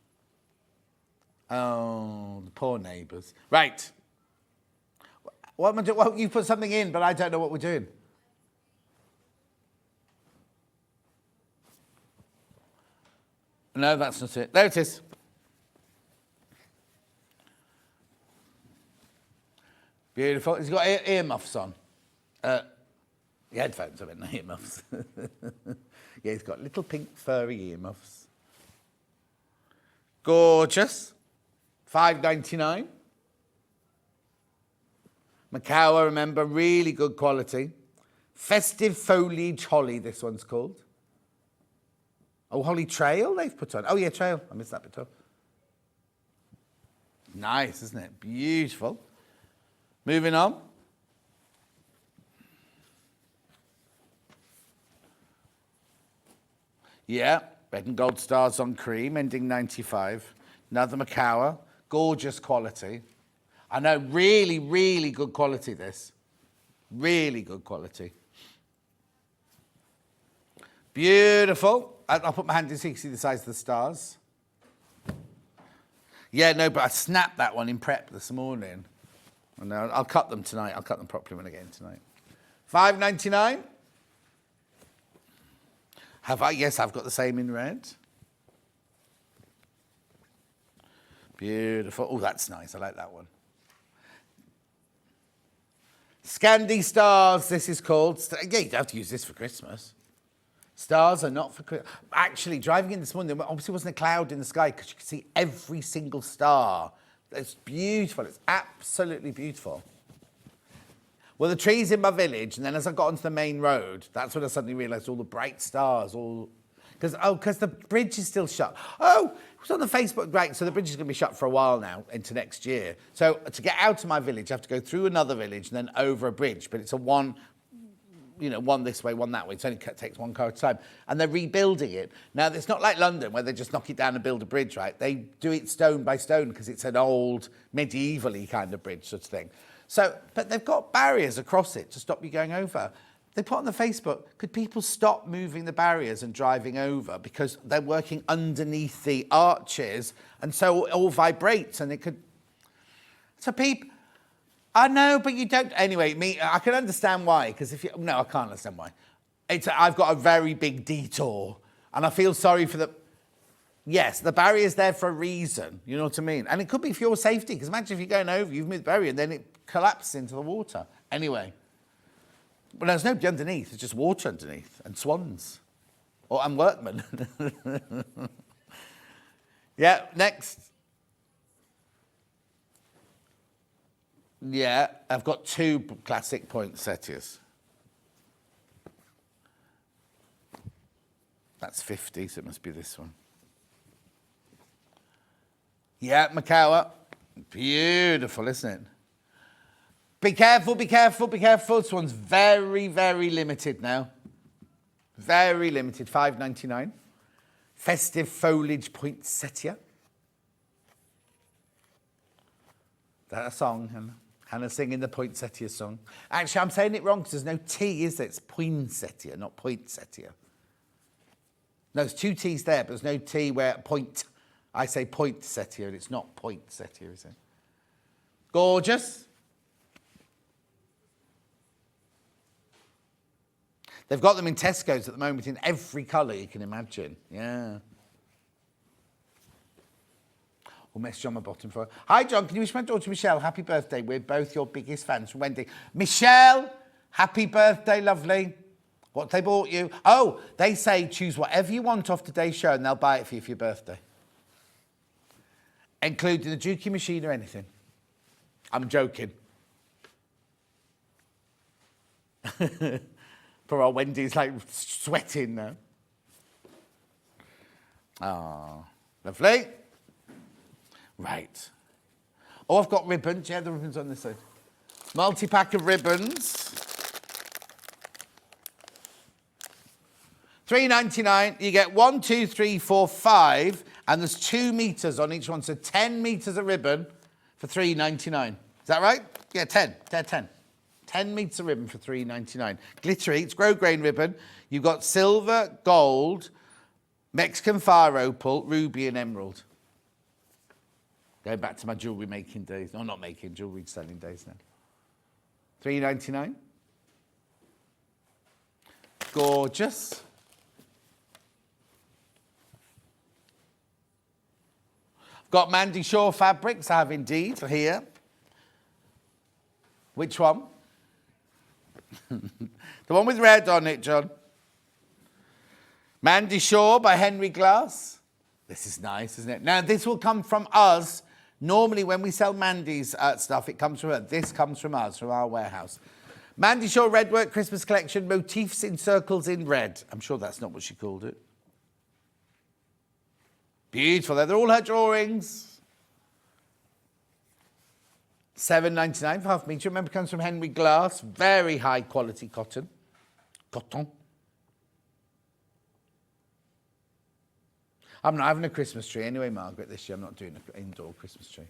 Oh, the poor neighbours. Right. What am I doing? Well, you put something in, but I don't know what we're doing. No, that's not it. There it is. Beautiful. He's got earmuffs on. The headphones, I mean, not earmuffs. Yeah, he's got little pink furry earmuffs. Gorgeous. $5.99. Macau, remember, really good quality. Festive Foliage Holly, this one's called. Oh, Holly Trail they've put on. Oh, yeah, Trail. I missed that bit too. Nice, isn't it? Beautiful. Moving on. Yeah, red and gold stars on cream, ending 95. Another Macau. Gorgeous quality. I know, really, really good quality, this. Really good quality. Beautiful. I'll put my hand in so you can see the size of the stars. Yeah, no, but I snapped that one in prep this morning. And I'll cut them tonight. I'll cut them properly when I get in tonight. $5.99. Have I? Yes, I've got the same in red. Beautiful. Oh, that's nice. I like that one. Scandi Stars, this is called. Yeah, you don't have to use this for Christmas. Stars are not for Christmas. Actually, driving in this morning, there obviously wasn't a cloud in the sky because you could see every single star. It's beautiful. It's absolutely beautiful. Well, the trees in my village, and then as I got onto the main road, that's when I suddenly realised all the bright stars, because the bridge is still shut. Oh, it was on the Facebook, right, so the bridge is going to be shut for a while now, into next year. So to get out of my village, I have to go through another village and then over a bridge, but it's a one this way, one that way. It only takes one car at a time. And they're rebuilding it. Now, it's not like London where they just knock it down and build a bridge, right? They do it stone by stone because it's an old, medieval-y kind of bridge sort of thing. So, but they've got barriers across it to stop you going over. They put on the Facebook, could people stop moving the barriers and driving over because they're working underneath the arches and so it all vibrates and it could... So people... I know, but you don't... Anyway, I can understand why, because if you... No, I can't understand why. I've got a very big detour and I feel sorry for the... Yes, the barrier's there for a reason, you know what I mean? And it could be for your safety, because imagine if you're going over, you've moved the barrier, and then it collapses into the water. Anyway. But there's nobody underneath, there's just water underneath, and swans. And workmen. Yeah, next. Yeah, I've got two classic poinsettias. That's 50, so it must be this one. Yeah, Macau. Beautiful, isn't it? Be careful, be careful, be careful. This one's very, very limited now. Very limited, $5.99. Festive Foliage Poinsettia. That a song, Hannah? Hannah singing the poinsettia song. Actually, I'm saying it wrong because there's no T, is there? It's poinsettia, not poinsettia. No, there's two T's there, but there's no T where point... I say poinsettia, and it's not poinsettia, is it? Gorgeous. They've got them in Tesco's at the moment in every colour you can imagine. Yeah. Or message on my bottom for. Hi, John. Can you wish my daughter Michelle happy birthday? We're both your biggest fans from Wendy. Michelle, happy birthday, lovely. What they bought you? Oh, they say choose whatever you want off today's show and they'll buy it for you for your birthday. Including the Dukey machine or anything. I'm joking. Poor old Wendy's like sweating now. Oh, lovely. Right. Oh, I've got ribbons. Yeah, the ribbons on this side. Multi-pack of ribbons. $3.99. You get 1, 2, 3, 4, 5, and there's 2 meters on each one. So 10 meters of ribbon for $3.99. Is that right? Yeah, 10. 10. 10 meters of ribbon for $3.99. Glittery. It's grosgrain ribbon. You've got silver, gold, Mexican fire opal, ruby, and emerald. Going back to my jewellery making days. No, not making, jewellery selling days now. $3.99. Gorgeous. Got Mandy Shaw fabrics, I have indeed, here. Which one? The one with red on it, John. Mandy Shaw by Henry Glass. This is nice, isn't it? Now, this will come from us Normally, when we sell Mandy's stuff, it comes from her. This comes from us, from our warehouse. Mandy Shaw Redwork Christmas Collection, motifs in circles in red. I'm sure that's not what she called it. Beautiful. They're all her drawings. $7.99 for half a metre. Remember, it comes from Henry Glass. Very high quality cotton. Coton. I'm not having a Christmas tree anyway, Margaret, this year. I'm not doing an indoor Christmas tree.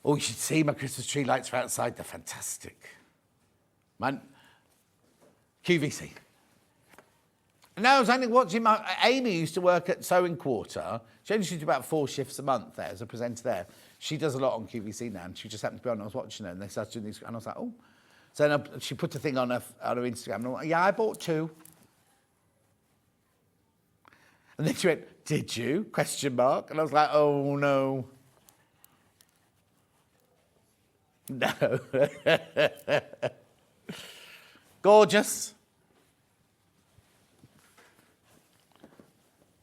Oh, you should see my Christmas tree lights from outside. They're fantastic. Man, QVC. No, I was only watching Amy used to work at Sewing Quarter. She only used to do about 4 shifts a month there as a presenter there. She does a lot on QVC now, and she just happened to be on. I was watching her, and they started doing these, and I was like, oh. So then she put a thing on her Instagram, and I'm like, yeah, I bought 2. And then she went, did you? Question mark. And I was like, oh, no. No. Gorgeous.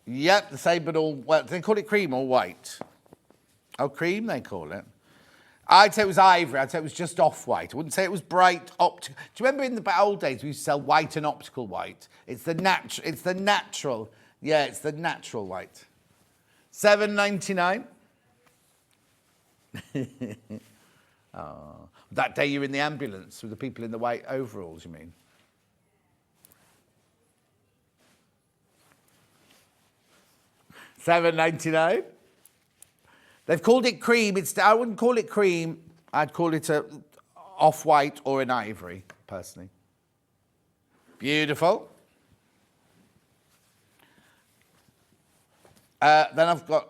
Yep, the same, but all, well, they call it cream or white? Oh, cream, they call it. I'd say it was ivory. I'd say it was just off-white. I wouldn't say it was bright optical. Do you remember in the old days we used to sell white and optical white? It's the natural. Yeah, it's the natural white. $7.99. Oh, that day you're in the ambulance with the people in the white overalls, you mean? $7.99. They've called it cream. I wouldn't call it cream. I'd call it a off-white or an ivory, personally. Beautiful. Then I've got,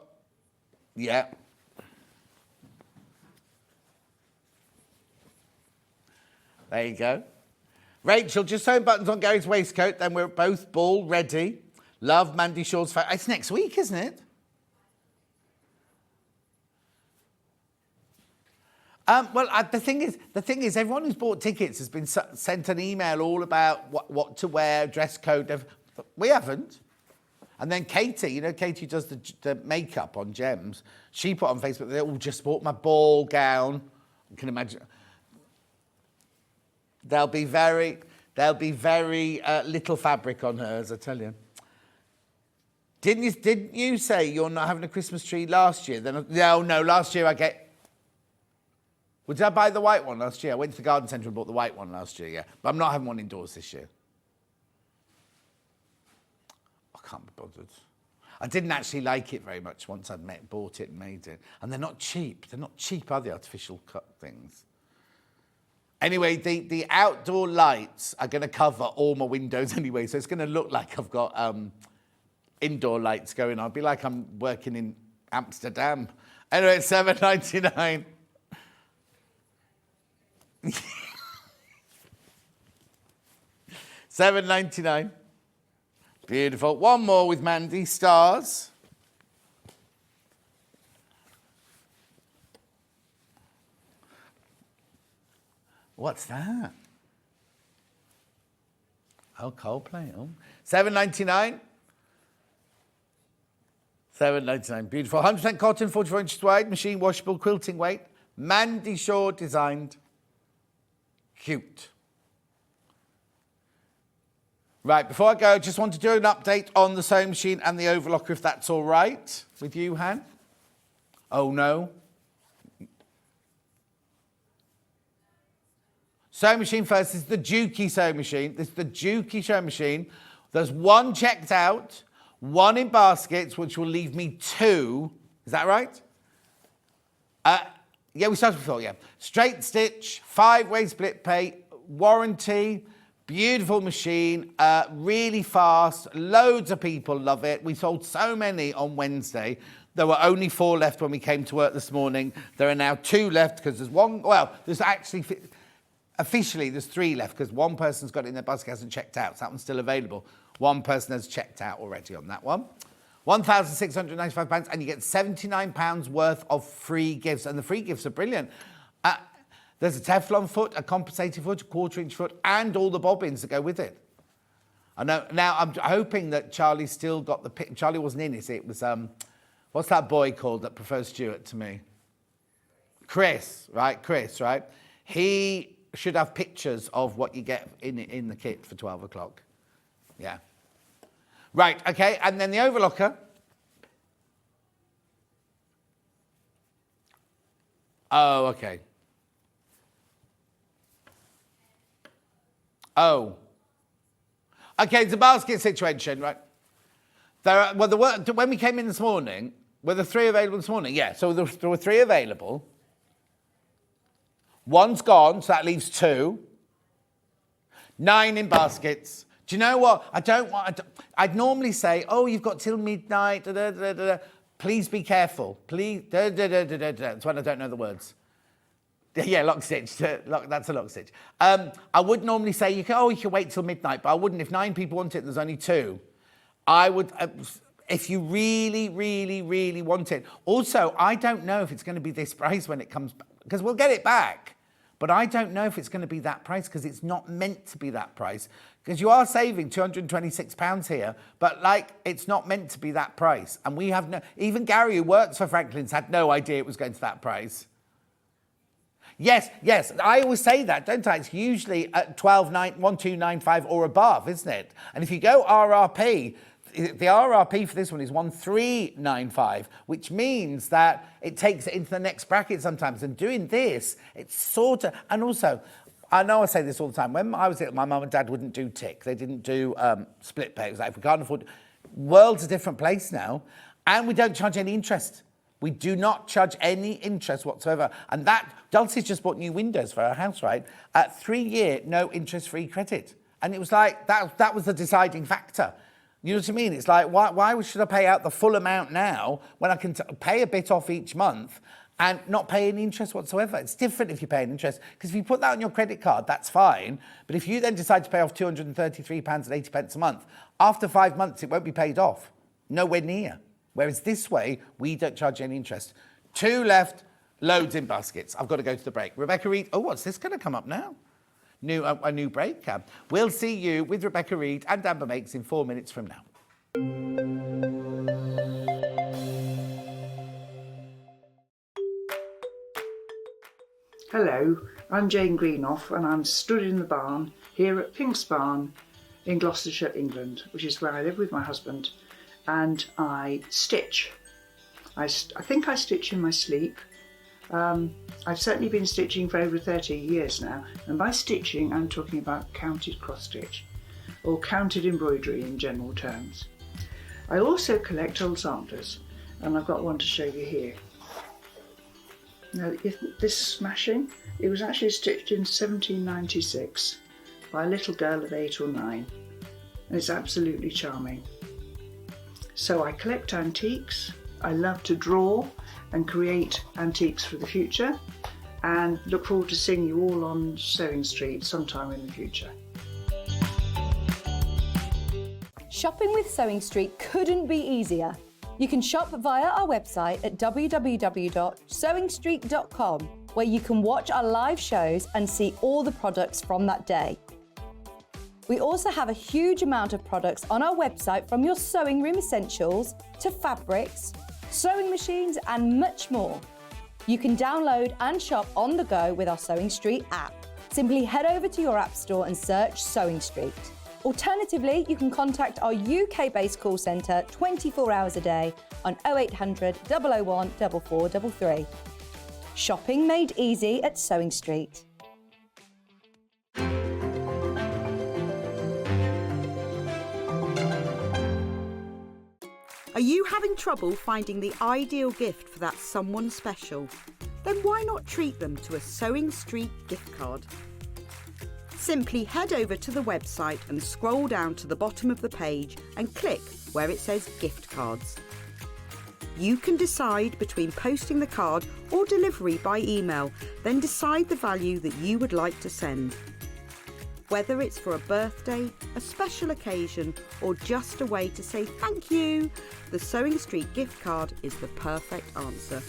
yeah. There you go. Rachel, just sewing buttons on Gary's waistcoat, then we're both ball ready. Love Mandy Shaw's. It's next week, isn't it? Well, the thing is, everyone who's bought tickets has been sent an email all about what to wear, dress code. We haven't. And then Katie, Katie does the makeup on Gems. She put on Facebook, they all just bought my ball gown. You can imagine. There'll be very little fabric on hers, I tell you. Didn't you say you're not having a Christmas tree last year? No, last year did I buy the white one last year? I went to the garden centre and bought the white one last year, yeah. But I'm not having one indoors this year. I can't be bothered. I didn't actually like it very much once I'd bought it and made it. And they're not cheap. They're not cheap, are they, artificial cut things? Anyway, the outdoor lights are going to cover all my windows anyway, so it's going to look like I've got indoor lights going on. It'll be like I'm working in Amsterdam. Anyway, it's $7.99. $7.99. Beautiful. One more with Mandy. Stars. What's that? Oh, Coldplay. Oh. $7.99. $7.99. Beautiful. 100% cotton, 44 inches wide, machine washable, quilting weight. Mandy Shaw designed. Cute. Right, before I go, I just want to do an update on the sewing machine and the overlocker, if that's all right with you, Han. Oh, no. Sewing machine first. This is the Juki sewing machine. This is the Juki sewing machine. There's one checked out, one in baskets, which will leave me 2. Is that right? Yeah, we started before, yeah. Straight stitch, 5-way split pay, warranty, beautiful machine, really fast. Loads of people love it. We sold so many on Wednesday. There were only 4 left when we came to work this morning. There are now 2 left because there's one, well, there's actually... Officially, there's 3 left because one person's got it in their basket, hasn't checked out. So that one's still available. One person has checked out already on that one. £1,695, and you get £79 worth of free gifts. And the free gifts are brilliant. There's a Teflon foot, a compensating foot, a 1/4-inch foot, and all the bobbins that go with it. I know. Now, I'm hoping that Charlie still got the... Charlie wasn't in it. It was... What's that boy called that prefers Stuart to me? Chris, right? He should have pictures of what you get in the kit for 12 o'clock. Yeah. Right, okay, and then the overlocker. Oh, okay. Oh. Okay, it's a basket situation, right? When we came in this morning, were there 3 available this morning? Yeah, so there were 3 available. One's gone, so that leaves 2. 9 in baskets. Do you know what? I'd normally say, oh, you've got till midnight, please be careful. Please, That's when I don't know the words. Yeah, lock stitch. That's a lock stitch. I would normally say, you can wait till midnight, but I wouldn't. If 9 people want it and there's only 2, I would, if you really, really, really want it. Also, I don't know if it's going to be this price when it comes back, because we'll get it back. But I don't know if it's going to be that price, because it's not meant to be that price. Because you are saving £226 here, but it's not meant to be that price. And we have even Gary, who works for Franklin's, had no idea it was going to that price. Yes, I always say that, don't I? It's usually at 1295 or above, isn't it? And if you go RRP, the RRP for this one is 1395, which means that it takes it into the next bracket sometimes. And doing this, it's sort of, and also, I know I say this all the time. When I was little, my mum and dad wouldn't do tick. They didn't do split pay. It was like, if we can't afford, world's a different place now, and we don't charge any interest. We do not charge any interest whatsoever. And that, Dulcie's just bought new windows for her house, right? At 3-year, no interest-free credit. And it was like, that was the deciding factor. You know what I mean? It's like, why should I pay out the full amount now when I can pay a bit off each month and not pay any interest whatsoever? It's different if you pay an interest, because if you put that on your credit card, that's fine. But if you then decide to pay off £233.80 a month, after 5 months, it won't be paid off. Nowhere near. Whereas this way, we don't charge any interest. 2 left, loads in baskets. I've got to go to the break. Rebecca Reid, what's this going to come up now? A new break. We'll see you with Rebecca Reid and Amber Makes in 4 minutes from now. Hello, I'm Jane Greenoff, and I'm stood in the barn here at Pink's Barn in Gloucestershire, England, which is where I live with my husband, and I stitch. I think I stitch in my sleep. I've certainly been stitching for over 30 years now, and by stitching I'm talking about counted cross stitch, or counted embroidery in general terms. I also collect old samplers, and I've got one to show you here. Now, this smashing, it was actually stitched in 1796 by a little girl of 8 or 9, and it's absolutely charming. So I collect antiques. I love to draw and create antiques for the future, and look forward to seeing you all on Sewing Street sometime in the future. Shopping with Sewing Street couldn't be easier. You can shop via our website at www.sewingstreet.com, where you can watch our live shows and see all the products from that day. We also have a huge amount of products on our website, from your sewing room essentials to fabrics, sewing machines and much more. You can download and shop on the go with our Sewing Street app. Simply head over to your app store and search Sewing Street. Alternatively, you can contact our UK-based call centre 24 hours a day on 0800 001 4433. Shopping made easy at Sewing Street. Are you having trouble finding the ideal gift for that someone special? Then why not treat them to a Sewing Street gift card? Simply head over to the website and scroll down to the bottom of the page and click where it says gift cards. You can decide between posting the card or delivery by email, then decide the value that you would like to send. Whether it's for a birthday, a special occasion, or just a way to say thank you, the Sewing Street gift card is the perfect answer.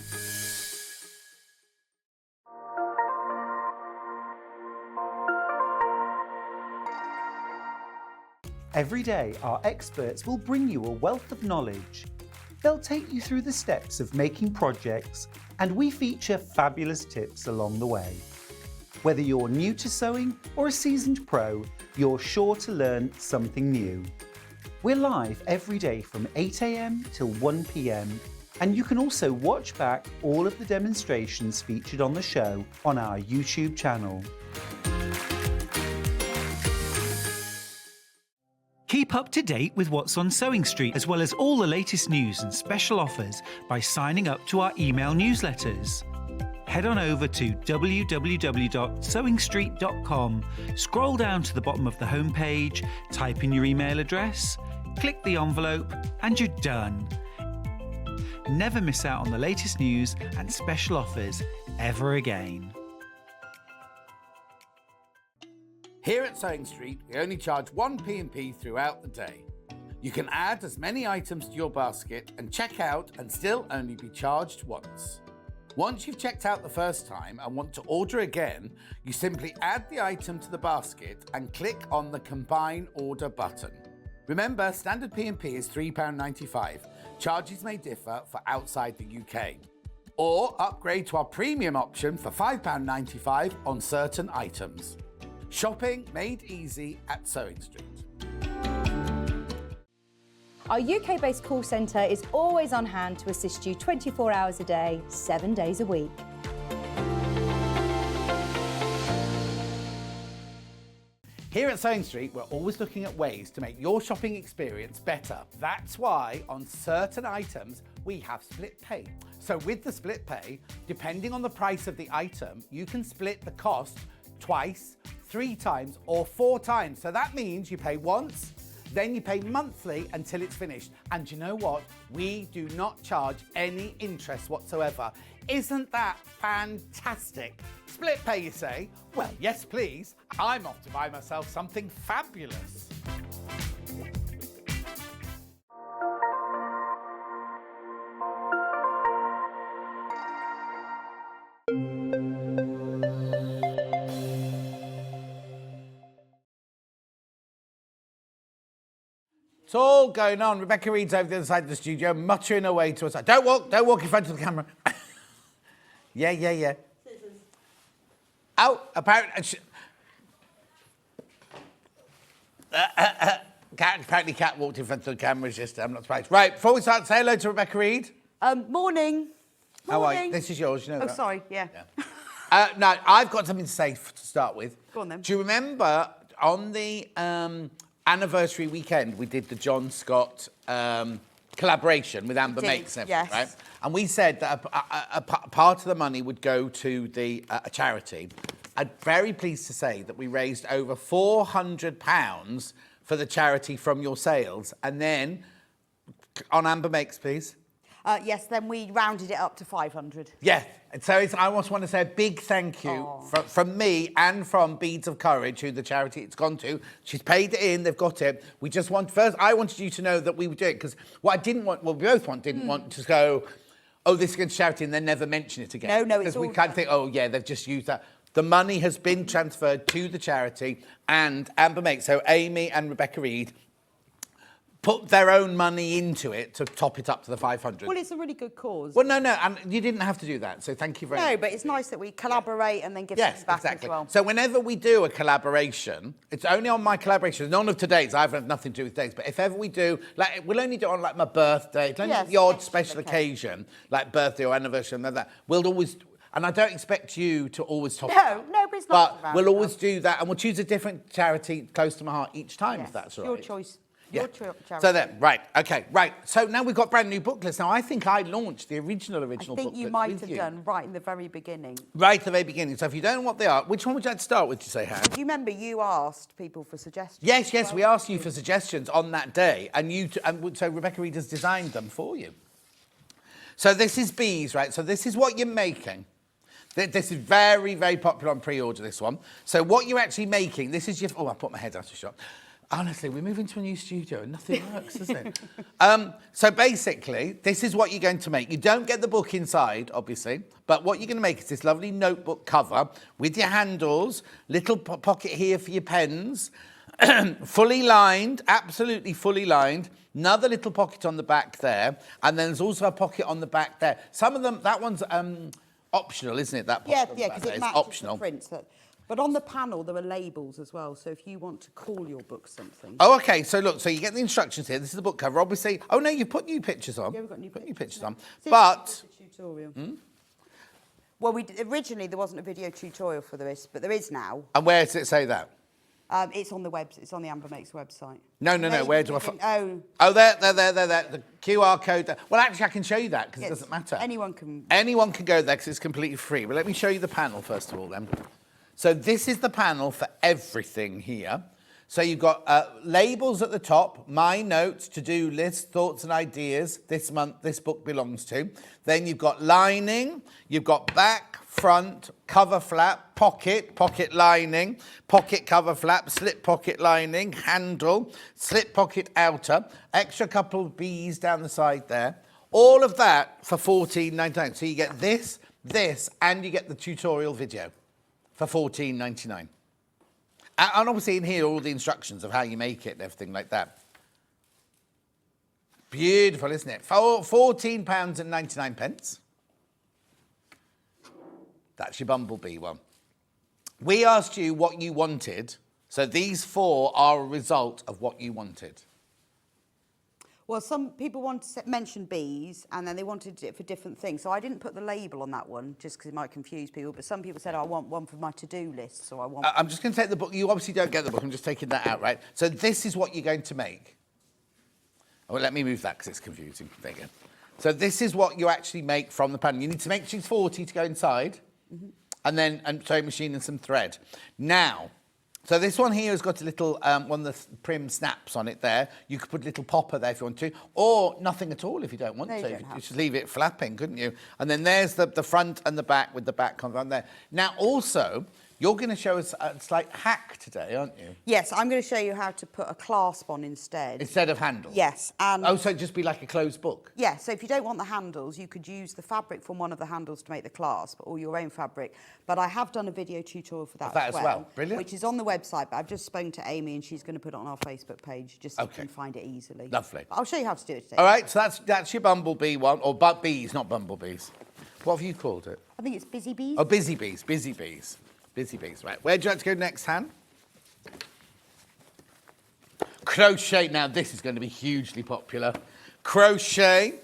Every day, our experts will bring you a wealth of knowledge. They'll take you through the steps of making projects, and we feature fabulous tips along the way. Whether you're new to sewing or a seasoned pro, you're sure to learn something new. We're live every day from 8 a.m. till 1 p.m. and you can also watch back all of the demonstrations featured on the show on our YouTube channel. Keep up to date with what's on Sewing Street, as well as all the latest news and special offers by signing up to our email newsletters. Head on over to www.sewingstreet.com, scroll down to the bottom of the homepage, type in your email address, click the envelope, and you're done. Never miss out on the latest news and special offers ever again. Here at Sewing Street, we only charge one P&P throughout the day. You can add as many items to your basket and check out and still only be charged once. Once you've checked out the first time and want to order again, you simply add the item to the basket and click on the Combine Order button. Remember, standard P&P is £3.95. Charges may differ for outside the UK. Or upgrade to our premium option for £5.95 on certain items. Shopping made easy at Sewing Street. Our UK-based call centre is always on hand to assist you 24 hours a day, 7 days a week. Here at Sewing Street, we're always looking at ways to make your shopping experience better. That's why on certain items, we have split pay. So with the split pay, depending on the price of the item, you can split the cost twice, 3 times, or 4 times. So that means you pay once, then you pay monthly until it's finished. And you know what? We do not charge any interest whatsoever. Isn't that fantastic? Split pay, you say? Well, yes, please. I'm off to buy myself something fabulous. It's all going on. Rebecca Reid's over the other side of the studio, muttering away to us. Don't walk in front of the camera. Yeah. Oh, apparently, Cat walked in front of the camera. Just, I'm not surprised. Right, before we start, say hello to Rebecca Reid. Morning. How are you? This is yours, you know that. Oh, sorry, yeah. Now, I've got something to say to start with. Go on then. Do you remember on the anniversary weekend, we did the John Scott collaboration with Amber Makes and everything, yes. right? And we said that a part of the money would go to the a charity. I'm very pleased to say that we raised over £400 for the charity from your sales. And then, on Amber Makes, please. Yes, then we rounded it up to 500. Yeah, and so I just want to say a big thank you from me and from Beads of Courage, who the charity it's gone to. She's paid it in, they've got it. We just want, first, I wanted you to know that we would do it, because what I didn't want, well, we both didn't want to go, oh, this is going to charity, and then never mention it again. No, it's because we kind of think, oh, yeah, they've just used that. The money has been transferred to the charity, and Amber Makes, so Amy and Rebecca Reid, put their own money into it to top it up to the 500. Well, it's a really good cause. Well, no, and you didn't have to do that, so thank you very much. No, but it's nice that we collaborate and then give things back as well. So whenever we do a collaboration, it's only on my collaborations, none of today's, I've had nothing to do with today's, but if ever we do, like, we'll only do it on, like, my birthday, it's only the odd special occasion, like birthday or anniversary and like that. We'll always, and I don't expect you to always top it up. No, but it's not. But we'll always do that, and we'll choose a different charity close to my heart each time, if that's all right. Your choice. Yeah. Your charity. So then, right. So now we've got brand new booklets. Now, I think I launched the original booklets. I think you might have done right in the very beginning. Right at the very beginning. So if you don't know what they are, which one would you like to start with, you say, Han? Do you remember you asked people for suggestions? Yes, we asked you for suggestions on that day, and so Rebecca Reid has designed them for you. So this is bees, right? So this is what you're making. This is very, very popular on pre-order, this one. So what you're actually making, this is your... Oh, I put my head out of shot. Honestly, we're moving to a new studio and nothing works, does it? So basically, this is what you're going to make. You don't get the book inside, obviously, but what you're going to make is this lovely notebook cover with your handles, little pocket here for your pens, Fully lined, absolutely fully lined. Another little pocket on the back there. And then there's also a pocket on the back there. Some of them, that one's optional, isn't it? That pocket on the back because there it is matches optional. the prints. But on the panel, there are labels as well. So if you want to call your book something. Oh, okay. So look, so you get the instructions here. This is the book cover. Obviously, oh no, you put new pictures on. Yeah, we've got new pictures on. So But it's a tutorial. Well, originally there wasn't a video tutorial for this, but there is now. and where does it say that? It's on the It's on the Amber Makes website. No. Maybe Where do I? we can- Oh, there. The QR code. There. Well, actually, I can show you that because it doesn't matter. Anyone can. Anyone can go there because it's completely free. But let me show you the panel first of all then. So this is the panel for everything here. So you've got labels at the top, my notes, to-do list, thoughts and ideas this month this book belongs to. Then you've got lining, you've got back, front, cover flap, pocket lining, pocket cover flap, slip pocket lining, handle, slip pocket outer, extra couple of B's down the side there. All of that for $14.99. So you get this, and you get the tutorial video for $14.99. And obviously in here, all the instructions of how you make it and everything like that. Beautiful, isn't it? £14.99. That's your Bumblebee one. We asked you what you wanted, so these 4 are a result of what you wanted. Well, some people want to mention bees, and then they wanted it for different things. So I didn't put the label on that one, just because it might confuse people. But some people said, I want one for my to-do list, so I want... I'm just going to take the book. You obviously don't get the book. I'm just taking that out, right? So this is what you're going to make. Oh, let me move that because it's confusing. There you go. So this is what you actually make from the panel. You need to make sheets 40 to go inside, and then a sewing machine and some thread. Now... So this one here has got a little, one of the prim snaps on it there. You could put a little popper there if you want to, or nothing at all if you don't want to. You don't You have just leave it flapping, couldn't you? And then there's the front and the back with the back on there. Now also, you're going to show us a slight hack today, aren't you? Yes, I'm going to show you how to put a clasp on instead. Instead of handles? Yes. And oh, so it'd just be like a closed book? Yeah, so if you don't want the handles, you could use the fabric from one of the handles to make the clasp, or your own fabric. But I have done a video tutorial for that, as well. Brilliant. Which is on the website, but I've just spoken to Amy and she's going to put it on our Facebook page just so you can find it easily. Lovely. But I'll show you how to do it today. All right, so that's your Bumblebee one, or bees, not bumblebees. What have you called it? I think it's Busy Bees. Oh, busy bees. Busy bees, right. Where do you like to go next, Han? Crochet. Now, this is going to be hugely popular. Crochet.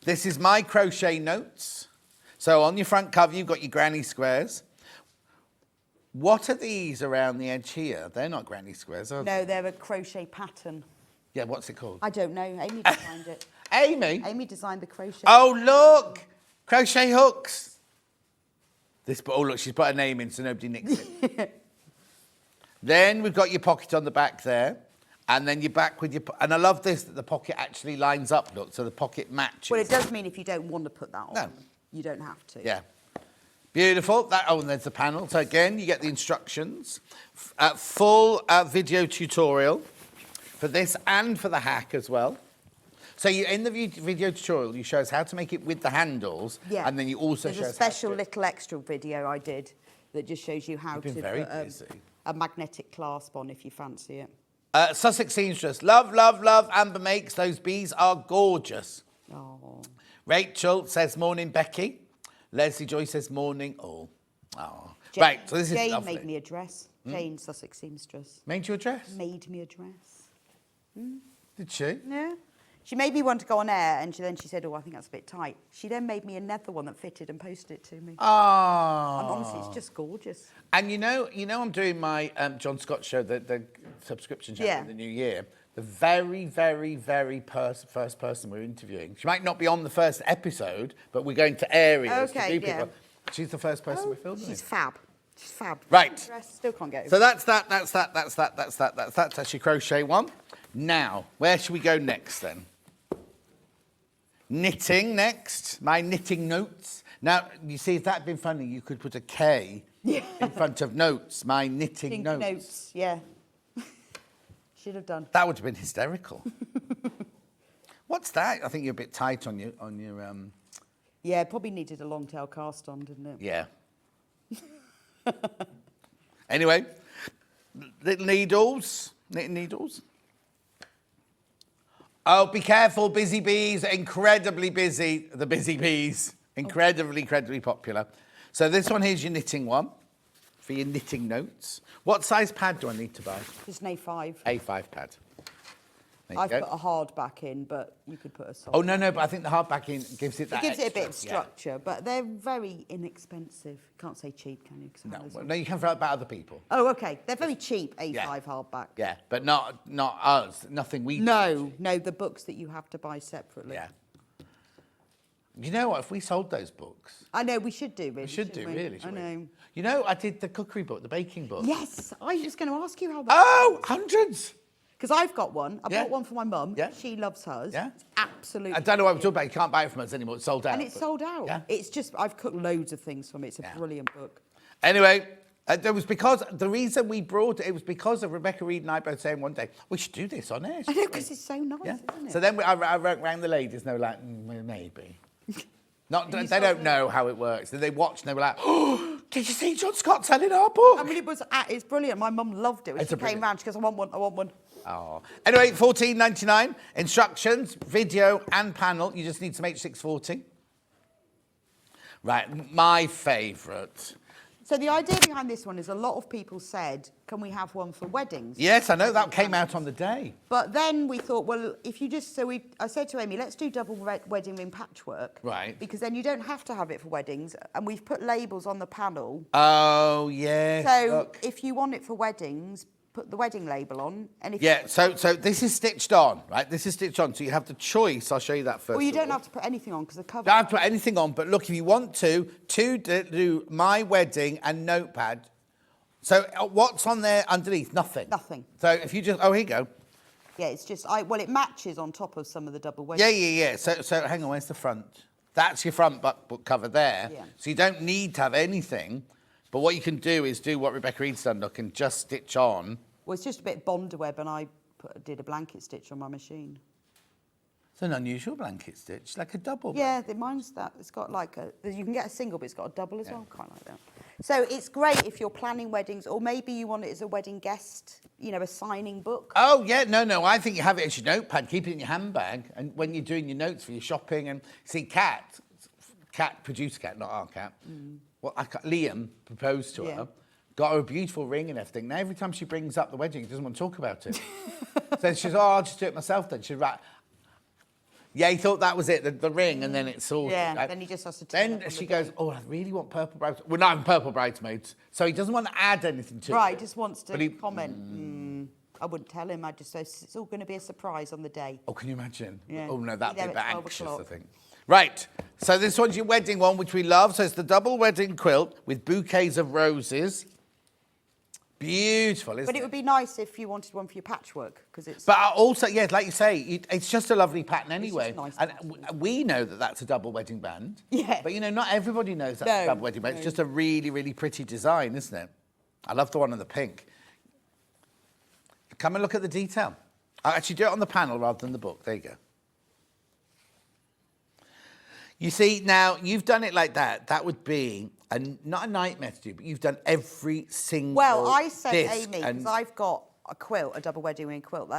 This is my crochet notes. So on your front cover, you've got your granny squares. What are these around the edge here? They're not granny squares, are they? No, they're a crochet pattern. Yeah, what's it called? I don't know. Amy designed it. Amy? Amy designed the crochet. Oh, look. Crochet hooks. Oh, look, she's put her name in so nobody nicks it. Then we've got your pocket on the back there. And then you're back with your... And I love this, that the pocket actually lines up, look, so the pocket matches. Well, it does mean if you don't want to put that on, No. you don't have to. Yeah. Beautiful. And there's the panel. So again, you get the instructions. Full video tutorial for this and for the hack as well. So in the video tutorial, you show us how to make it with the handles. Yeah. And then you also There's show a us how to special do it. little extra video I did that just shows you how to been very put busy. a magnetic clasp on if you fancy it. Sussex seamstress. Love, love, love. Amber Makes. Those bees are gorgeous. Oh. Rachel says, morning, Becky. Leslie Joy says, morning, all. Oh. Right, so this is Jane lovely. made me a dress. Jane, Sussex seamstress. Made you a dress? Made me a dress. Did she? Yeah. She made me one to go on air, and then she said, oh, I think that's a bit tight. She then made me another one that fitted and posted it to me. Oh. And honestly, it's just gorgeous. And you know, I'm doing my John Scott show, the subscription channel in the new year. The very, very, very first person we're interviewing. She might not be on the first episode, but we're going to areas to do people. She's the first person we're filming. She's fab. She's fab. Right. Dress, still can't get over. So that's that's actually crochet one. Now, where should we go next then? Knitting next. My knitting notes. Now, you see, if that had been funny, you could put a K in front of notes. My knitting Pink notes. notes, yeah. Should have done. That would have been hysterical. What's that? I think you're a bit tight on your. Yeah, it probably needed a long tail cast on, didn't it? Yeah. Anyway, little needles. knitting needles. Oh, be careful, busy bees, incredibly busy. The busy bees, incredibly popular. So this one here's your knitting one for your knitting notes. What size pad do I need to buy? Just an A5. A5 pad. There you I've go. put a hardback in, but you could put a soft. Oh, no, but I think the hardbacking gives it It that gives it a bit of extra, yeah. structure, but they're very inexpensive. Can't say cheap, can you? 'Cause No, Amazon- well, no, you can throw it about other people. Oh, okay. They're very cheap, A5 hardback. Yeah, but not us. Nothing we. No, the books that you have to buy separately. Yeah. You know what? If we sold those books, I know, we should do, really. we should do, shouldn't really. I Shouldn't we? know. You know, I did the cookery book, the baking book. Yes, I was going to ask you how that. Oh, hundreds. Because I've got one. I Yeah. bought one for my mum. Yeah. She loves hers. Yeah. It's absolutely. I don't know what I'm talking about. You can't buy it from us anymore. It's sold out. And it's but- sold out. Yeah. It's just, I've cooked loads of things from it. It's a Yeah. brilliant book. Anyway, there was because the reason we brought it was because of Rebecca Reid and I both saying one day we should do this on air. I know, because it's so nice, Yeah. isn't it? So then I rang the ladies and they were like, well, maybe. Not, you they saw don't them? know how it works. Then they watched and they were like, oh, did you see John Scott selling our book? I mean, it's brilliant. My mum loved it. When It's she a came brilliant- round, she goes, I want one. Oh. Anyway, $14.99. Instructions, video and panel. You just need some H640. Right, my favourite. So the idea behind this one is a lot of people said, can we have one for weddings? Yes, I know that came out on the day. But then we thought, well, if you just, I said to Amy, let's do double wedding ring patchwork. Right. Because then you don't have to have it for weddings. And we've put labels on the panel. Oh, yes. So look. if you want it for weddings, put the wedding label on. And if Yeah, so this is stitched on, right? This is stitched on, so you have the choice. I'll show you that first. Well, you of don't all. have to put anything on because the cover. Don't have to put anything on, but look, if you want to do my wedding and notepad. So what's on there underneath? Nothing. Nothing. So if you just, oh, here you go. Yeah, it's just, well, it matches on top of some of the double wedding. Yeah. So hang on, where's the front? That's your front book cover there. Yeah. So you don't need to have anything, but what you can do is do what Rebecca Reid's done, look, and just stitch on. Well, it's just a bit of Bonder web, and I did a blanket stitch on my machine. It's an unusual blanket stitch, like a double. Yeah, mine's that. It's got like you can get a single, but it's got a double as well. Quite like that. So it's great if you're planning weddings, or maybe you want it as a wedding guest, a signing book. Oh, yeah, no, I think you have it as your notepad, keep it in your handbag, and when you're doing your notes for your shopping, and see, producer Cat, not our Cat, well, Liam proposed to her, got her a beautiful ring and everything. Now, every time she brings up the wedding, she doesn't want to talk about it. So she says, I'll just do it myself then. She's right. Yeah, he thought that was it, the ring, and then it's all. Yeah, right? then he just has to turn Then up on she the day. goes, I really want purple bridesmaids. Well, not even purple bridesmaids. So he doesn't want to add anything to it. Right, just wants to But he- comment. I wouldn't tell him. I'd just say it's all going to be a surprise on the day. Oh, can you imagine? Yeah. Oh, no, that'd Be be a there bit at 12 anxious, o'clock. I think. Right, so this one's your wedding one, which we love. So it's the double wedding quilt with bouquets of roses. Beautiful, isn't But it would be nice if you wanted one for your patchwork, because it's. But also, yes, like you say, it's just a lovely pattern anyway. just nice and pattern. we know that that's a double wedding band. Yeah. But, not everybody knows that's a No, double wedding band. It's just a really, really pretty design, isn't it? I love the one in the pink. Come and look at the detail. I'll actually do it on the panel rather than the book. There you go. You see, now, you've done it like that. That would be not a nightmare to do, but you've done every single Well, I sent disc Amy, because I've got a quilt, a double wedding ring quilt,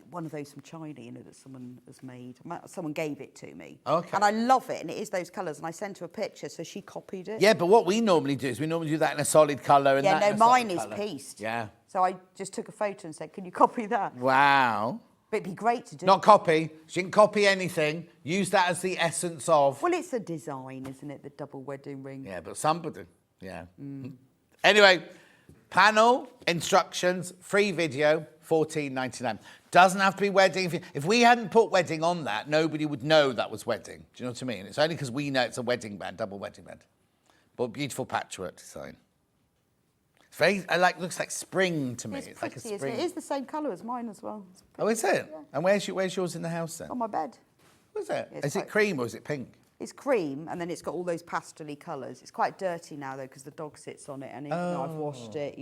one of those from China, that someone has made. Someone gave it to me. Okay. And I love it, and it is those colours, and I sent her a picture, so she copied it. Yeah, but what we normally do is we normally do that in a solid colour. And Yeah, that in no, a mine solid is colour. pieced. Yeah. So I just took a photo and said, can you copy that? Wow. But it'd be great to do. Not copy. She didn't copy anything. Use that as the essence of. Well, it's a design, isn't it? The double wedding ring. Yeah, but somebody. Yeah. Anyway, panel, instructions, free video, $14.99. Doesn't have to be wedding. If we hadn't put wedding on that, nobody would know that was wedding. Do you know what I mean? It's only because we know it's a wedding band, double wedding band. But beautiful patchwork design. It's very, looks like spring to me. It's like a pretty, isn't spring. it? It is the same colour as mine as well. It's Oh, is it? And where's yours in the house then? on my bed. What is it? It's Is it quite- cream or is it pink? It's cream, and then it's got all those pastel-y colours. It's quite dirty now, though, because the dog sits on it, and I've washed it,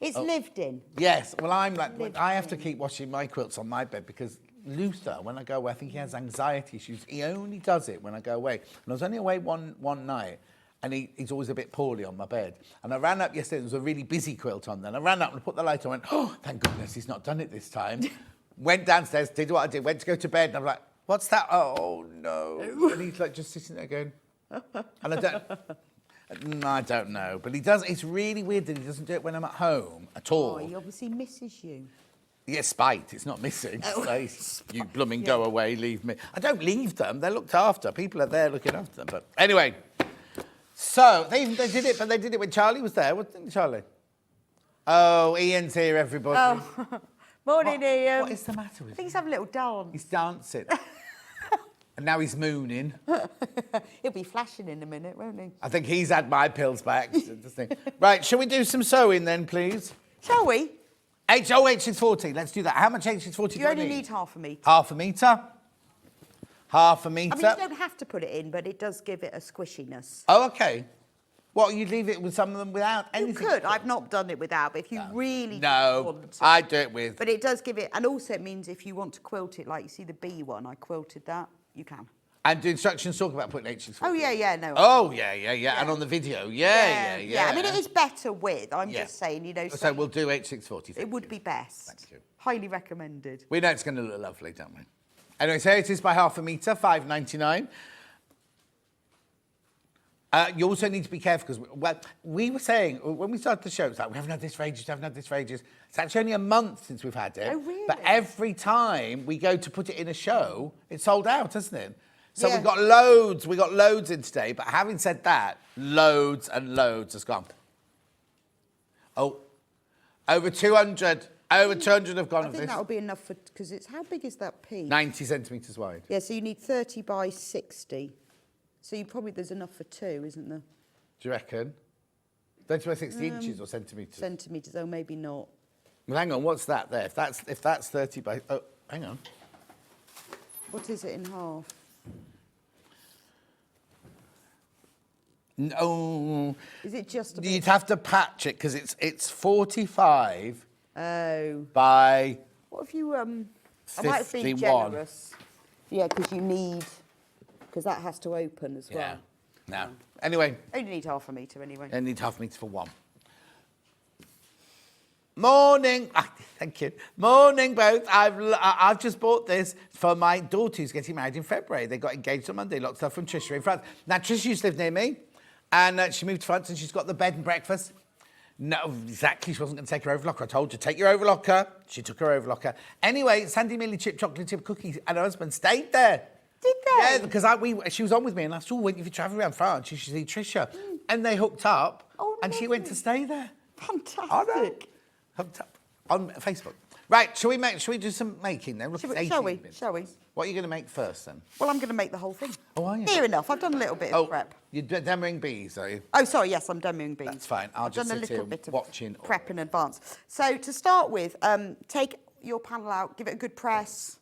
It's lived in. Yes. Well, I'm like, Lived I have to in. keep washing my quilts on my bed because Luther, when I go away, I think he has anxiety issues. He only does it when I go away. And I was only away one night, and he's always a bit poorly on my bed. And I ran up yesterday, there was a really busy quilt on then. I ran up and put the light on and went, oh, thank goodness he's not done it this time. Went downstairs, did what I did, went to go to bed, and I'm like, what's that? Oh, no. And he's like just sitting there going, and I don't know. But he does, it's really weird that he doesn't do it when I'm at home at all. Oh, he obviously misses you. Yeah, spite. It's not missing. You blooming go away, leave me. I don't leave them. They're looked after. People are there looking after them. But anyway, so they did it, but they did it when Charlie was there, wasn't it, Charlie? Oh, Ian's here, everybody. Oh, morning, Ian. What is the matter with him? I think he's having a little dance. He's dancing. And now he's mooning. He'll be flashing in a minute, won't he? I think he's had my pills back. Right, shall we do some sewing then, please? Shall we? H640. Let's do that. How much H640 do You I only need? need half a metre. Half a metre. Half a metre. I mean, you don't have to put it in, but it does give it a squishiness. Oh, okay. What, you'd leave it with some of them without You anything? could. I've not done it without, but if you really want to. I do it with. But it does give it, and also it means if you want to quilt it, like you see the bee one, I quilted that, you can. And do instructions talk about putting H640? Oh, yeah, no. Oh, yeah. And on the video, yeah. I mean, it is better with, I'm just saying, you know. So we'll do H640. It would be best. Thank you. Highly recommended. We know it's going to look lovely, don't we? Anyway, so it is by half a metre, £5.99. You also need to be careful because, we were saying when we started the show, it's like, we haven't had this for ages, It's actually only a month since we've had it. Oh, really? But every time we go to put it in a show, it's sold out, isn't it? So we've got loads in today. But having said that, loads and loads has gone. Oh, over 200 have gone I of think this. that'll be enough for, because it's, how big is that piece? 90 centimetres wide. Yeah, so you need 30 by 60. So you probably, there's enough for two, isn't there? Do you reckon? 30 by 60 inches or centimetres? Centimetres, oh, maybe not. Well, hang on, what's that there? If that's 30 by... Oh, hang on. What is it in half? No. Is it just a bit? You'd have to patch it because it's 45 Oh. by... What if you, I might have been 51. generous. Yeah, because you need, because that has to open as well. Yeah. No. Anyway, Only need half a metre anyway. I need half a metre for one. Morning. Thank you. Morning, both. I've just bought this for my daughter who's getting married in February. They got engaged on Monday. Lots of stuff from Trisha in France. Now, Trisha used to live near me, and she moved to France, and she's got the bed and breakfast. No, exactly. She wasn't going to take her overlocker. I told her, take your overlocker. She took her overlocker. Anyway, Sandy Millie chip chocolate chip cookies, and her husband stayed there. Did they? Yeah, because she was on with me, and I said, when if you travel around France, you should see Trisha. And they hooked up, and she went to stay there. Fantastic. I know. Hooked up on Facebook. Right, shall we do some making then? Look, Shall it's we? 18 Shall we? minutes. Shall we? What are you going to make first then? Well, I'm going to make the whole thing. Oh, are you? Near enough. I've done a little bit of prep. You're demoing bees, are you? Oh, sorry, yes, I'm demoing beans. That's fine. I'll I've just done a sit little here bit of watching. prep in advance. So to start with, take your panel out, give it a good press.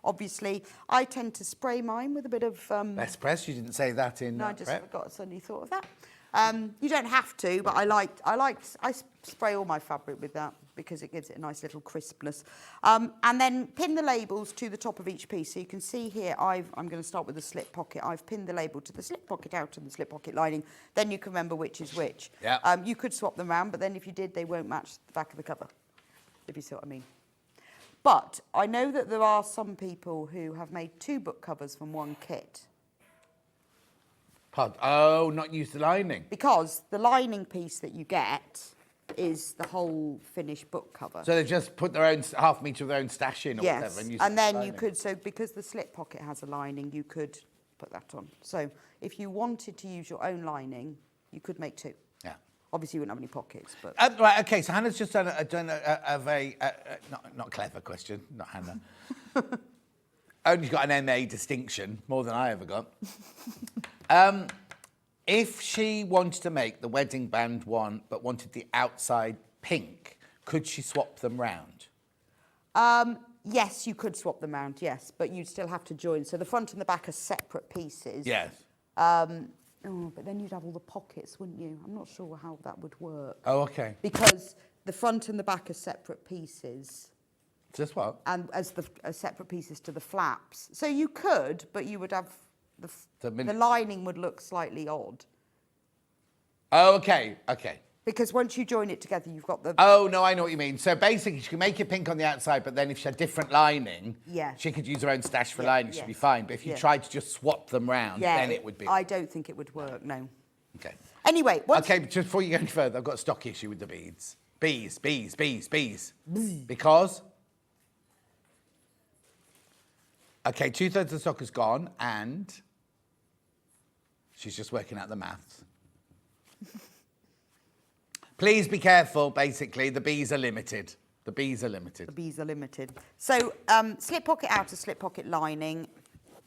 Obviously, I tend to spray mine with a bit of. Best press. You didn't say that in No, I just prep. forgot. Suddenly thought of that. You don't have to, but I spray all my fabric with that because it gives it a nice little crispness. And then pin the labels to the top of each piece. So you can see here, I'm going to start with the slip pocket. I've pinned the label to the slip pocket out and the slip pocket lining. Then you can remember which is which. Yeah. You could swap them around, but then if you did, they won't match the back of the cover, if you see what I mean. But I know that there are some people who have made 2 book covers from one kit. Oh, not use the lining. Because the lining piece that you get is the whole finished book cover. So they've just put their own half metre of their own stash in or yes, whatever. and then the you could, so because the slip pocket has a lining, you could put that on. So if you wanted to use your own lining, you could make 2. Yeah. Obviously, you wouldn't have any pockets, but... Right, OK, so Hannah's just done a very, not clever question, not Hannah. Only got an MA distinction, more than I ever got. If she wanted to make the wedding band one, but wanted the outside pink, could she swap them round? Yes, you could swap them around, yes, but you'd still have to join. So the front and the back are separate pieces. Yes. But then you'd have all the pockets, wouldn't you? I'm not sure how that would work. Oh, OK. Because the front and the back are separate pieces. Just what? And as separate pieces to the flaps. So you could, but you would have... The lining would look slightly odd. Oh, okay, okay. Because once you join it together, you've got the... Oh, no, I know what you mean. So basically, she can make it pink on the outside, but then if she had different lining, Yeah. she could use her own stash for Yeah, lining, she'd be yes. fine. But if you Yeah. tried to just swap them round, then it would be... I don't think it would work, no. Okay. Anyway, once... Okay, but just before you go any further, I've got a stock issue with the beads. Bees. Because... Okay, 2/3 of the stock is gone, and she's just working out the maths. Please be careful, basically. The bees are limited. The bees are limited. The bees are limited. So, slip pocket outer, slip pocket lining.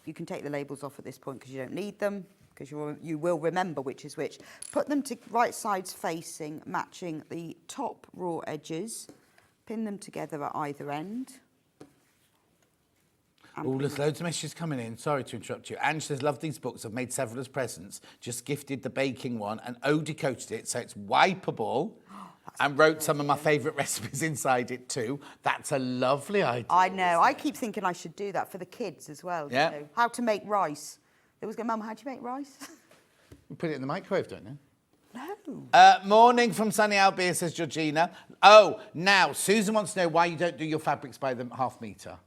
You can take the labels off at this point because you don't need them, because you will remember which is which. Put them to right sides facing, matching the top raw edges. Pin them together at either end. Oh, there's loads of messages coming in. Sorry to interrupt you. Ange says, love these books. I've made several as presents. Just gifted the baking one and decoded it so it's wipeable and wrote some of my favourite recipes inside it too. That's a lovely idea. I know. I keep thinking I should do that for the kids as well. Yeah. You know, how to make rice. They always go, Mum, how do you make rice? You put it in the microwave, don't you? No. Morning from Sunny Albia, says Georgina. Oh, now, Susan wants to know why you don't do your fabrics by the half metre.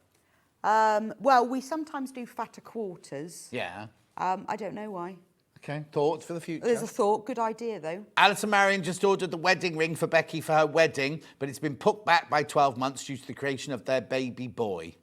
Well, we sometimes do fatter quarters. Yeah. I don't know why. Okay. Thoughts for the future? There's a thought. Good idea, though. Alison Marion just ordered the wedding ring for Becky for her wedding, but it's been put back by 12 months due to the creation of their baby boy.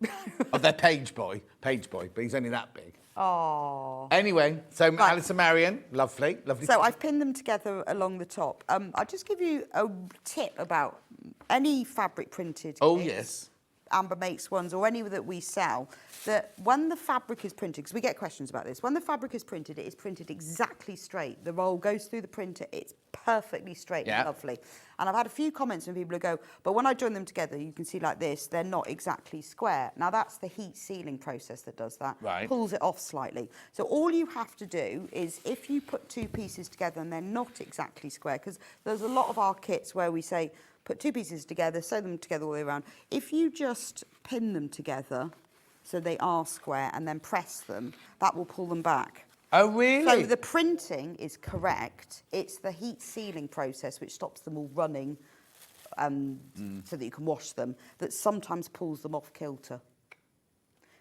Of their page boy, but he's only that big. Oh. Anyway, so Right. Alison Marion, lovely. So I've pinned them together along the top. I'll just give you a tip about any fabric printed Oh, kits, yes. Amber makes ones or any that we sell, that when the fabric is printed, because we get questions about this, when the fabric is printed, it is printed exactly straight. The roll goes through the printer, it's perfectly straight and lovely. And I've had a few comments from people who go, but when I join them together, you can see like this, they're not exactly square. Now that's the heat sealing process that does that, pulls it off slightly. So all you have to do is if you put two pieces together and they're not exactly square, because there's a lot of our kits where we say, put two pieces together, sew them together all the way around. If you just pin them together so they are square and then press them, that will pull them back. Oh, really? So the printing is correct. It's the heat sealing process which stops them all running so that you can wash them that sometimes pulls them off kilter.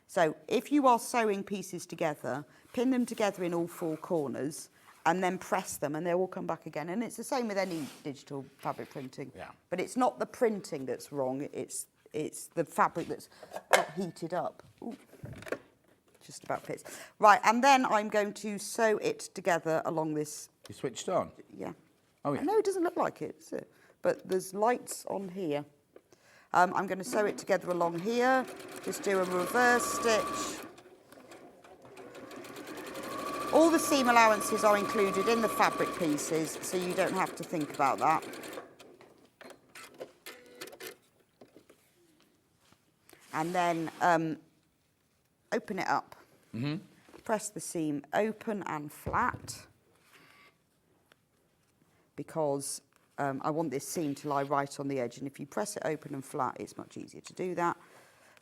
So if you are sewing pieces together, pin them together in all four corners and then press them and they will come back again. And it's the same with any digital fabric printing. Yeah. But it's not the printing that's wrong, it's the fabric that's not heated up. Ooh, just about fits. Right, and then I'm going to sew it together along this. You switched on? Yeah. Oh, yeah. I know it doesn't look like it, does it? But there's lights on here. I'm going to sew it together along here. Just do a reverse stitch. All the seam allowances are included in the fabric pieces, so you don't have to think about that. And then open it up. Mm-hmm. Press the seam open and flat because I want this seam to lie right on the edge, and if you press it open and flat, it's much easier to do that.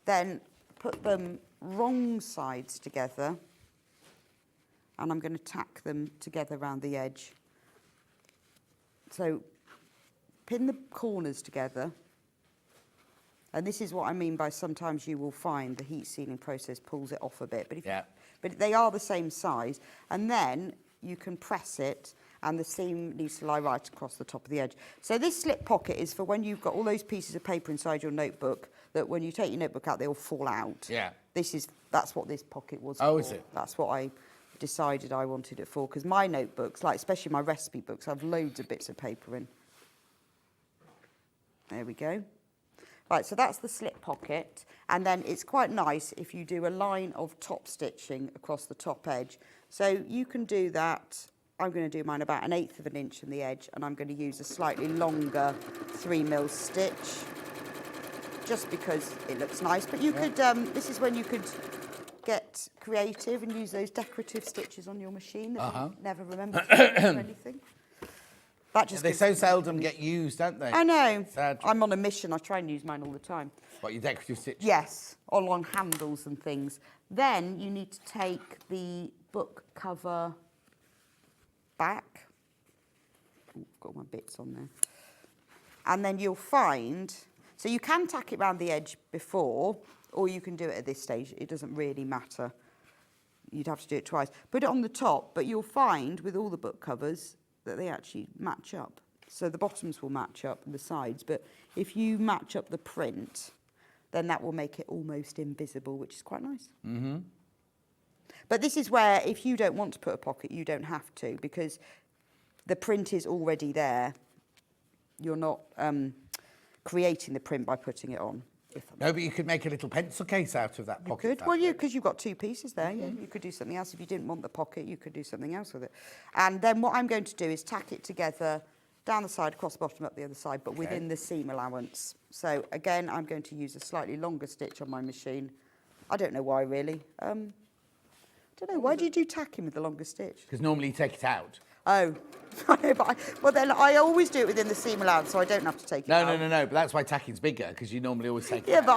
Then put them wrong sides together, and I'm going to tack them together around the edge. So pin the corners together, and this is what I mean by sometimes you will find the heat sealing process pulls it off a bit, but they are the same size, and then you can press it and the seam needs to lie right across the top of the edge. So this slip pocket is for when you've got all those pieces of paper inside your notebook that when you take your notebook out, they all fall out. Yeah. That's what this pocket was for. Oh, is it? That's what I decided I wanted it for, because my notebooks, like especially my recipe books, have loads of bits of paper in. There we go. Right, so that's the slip pocket, and then it's quite nice if you do a line of top stitching across the top edge. So you can do that. I'm going to do mine about 1/8 of an inch from the edge, and I'm going to use a slightly longer 3mm stitch, just because it looks nice. But you could, this is when you could get creative and use those decorative stitches on your machine that you never remember to use or anything. That just They so seldom get used, don't they? I know. Sad. I'm on a mission. I try and use mine all the time. What, your decorative stitches? Yes, along handles and things. Then you need to take the book cover back got all my bits on there. And then you'll find, so you can tack it around the edge before, or you can do it at this stage. It doesn't really matter. You'd have to do it twice. Put it on the top, but you'll find with all the book covers that they actually match up. So the bottoms will match up and the sides, but if you match up the print, then that will make it almost invisible, which is quite nice. Mm-hmm. But this is where, if you don't want to put a pocket, you don't have to, because the print is already there. You're not creating the print by putting it on. No, but you could make a little pencil case out of that pocket. You could. fabric. Well, yeah, because you've got two pieces there. Yeah, you could do something else. If you didn't want the pocket, you could do something else with it. And then what I'm going to do is tack it together down the side, across the bottom, up the other side, but within the seam allowance. So again, I'm going to use a slightly longer stitch on my machine. I don't know why, really. I don't know. Why do you do tacking with the longer stitch? Because normally you take it out. Oh, well then I always do it within the seam allowance, so I don't have to take it out. No. But that's why tacking's bigger, because you normally always take it Yeah, out. but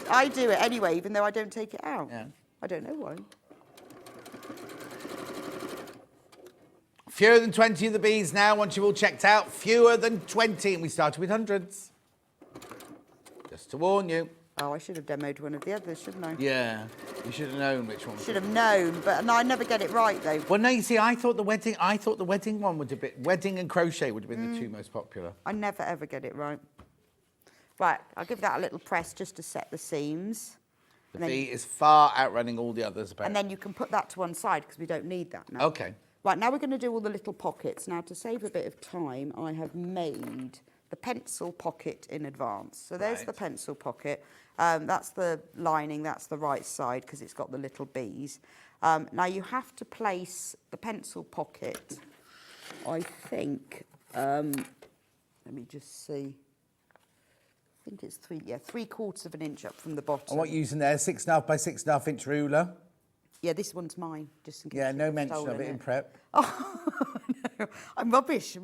I do it anyway, even though I don't take it out. Yeah. I don't know why. Fewer than 20 of the bees now, once you've all checked out. Fewer than 20, and we started with hundreds. Just to warn you. Oh, I should have demoed one of the others, shouldn't I? Yeah, you should have known which one. Should have known, but no, I never get it right though. Well, no, you see, I thought the wedding one would have been, wedding and crochet would have been the two most popular. I never ever get it right. Right, I'll give that a little press just to set the seams. The bee is far outrunning all the others. And then you can put that to one side because we don't need that now. Okay. Right, now we're going to do all the little pockets. Now, to save a bit of time, I have made the pencil pocket in advance. So there's the pencil pocket. That's the lining, that's the right side because it's got the little bees. Now, you have to place the pencil pocket, I think, let me just see. I think it's 3/4 of an inch up from the bottom. And what you're using there, 6.5 by 6.5 inch ruler. Yeah, this one's mine, just in case. Yeah, no you've mention stolen of it in prep. Oh, no, I'm rubbish.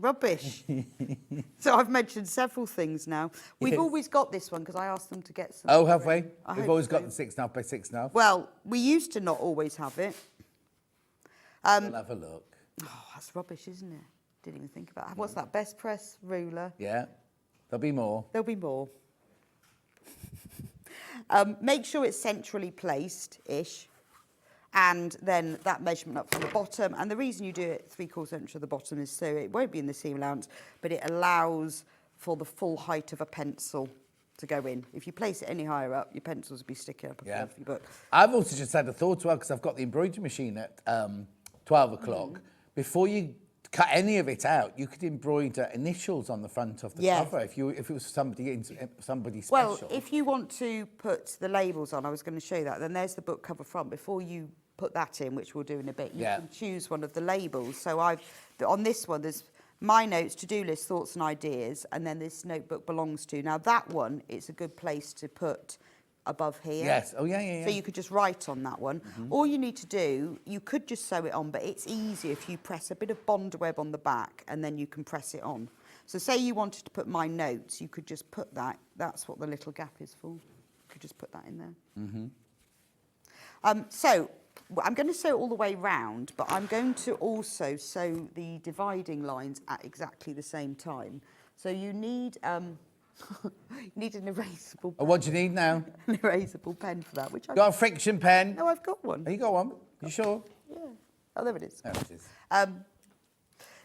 So I've mentioned several things now. We've Yes. always got this one because I asked them to get some. Oh, have we? I We've hope always so. got the 6.5 by 6.5. Well, we used to not always have it. We'll have a look. Oh, that's rubbish, isn't it? Didn't even think about it. What's that? Best press ruler. Yeah, there'll be more. There'll be more. Make sure it's centrally placed-ish. And then that measurement up from the bottom. And the reason you do it 3/4 inch at the bottom is so it won't be in the seam allowance, but it allows for the full height of a pencil to go in. If you place it any higher up, your pencils will be sticking up above your book. I've also just had a thought as well, because I've got the embroidery machine at 12 o'clock. Before you cut any of it out, you could embroider initials on the front of the cover if it was somebody special. Well, if you want to put the labels on, I was going to show you that, then there's the book cover front. Before you put that in, which we'll do in a bit, you can choose one of the labels. So on this one, there's my notes, to-do list, thoughts and ideas, and then this notebook belongs to. Now that one, it's a good place to put above here. Yes, oh yeah. So you could just write on that one. All you need to do, you could just sew it on, but it's easier if you press a bit of bond web on the back and then you can press it on. So say you wanted to put my notes, you could just put that. That's what the little gap is for. You could just put that in there. So I'm going to sew all the way round, but I'm going to also sew the dividing lines at exactly the same time. So you need you need an erasable pen. Oh, what do you need now? An erasable pen for that, which I've Got a friction pen? No, I've got one. Oh, you got one? You sure? Yeah. Oh, there it is. There it is.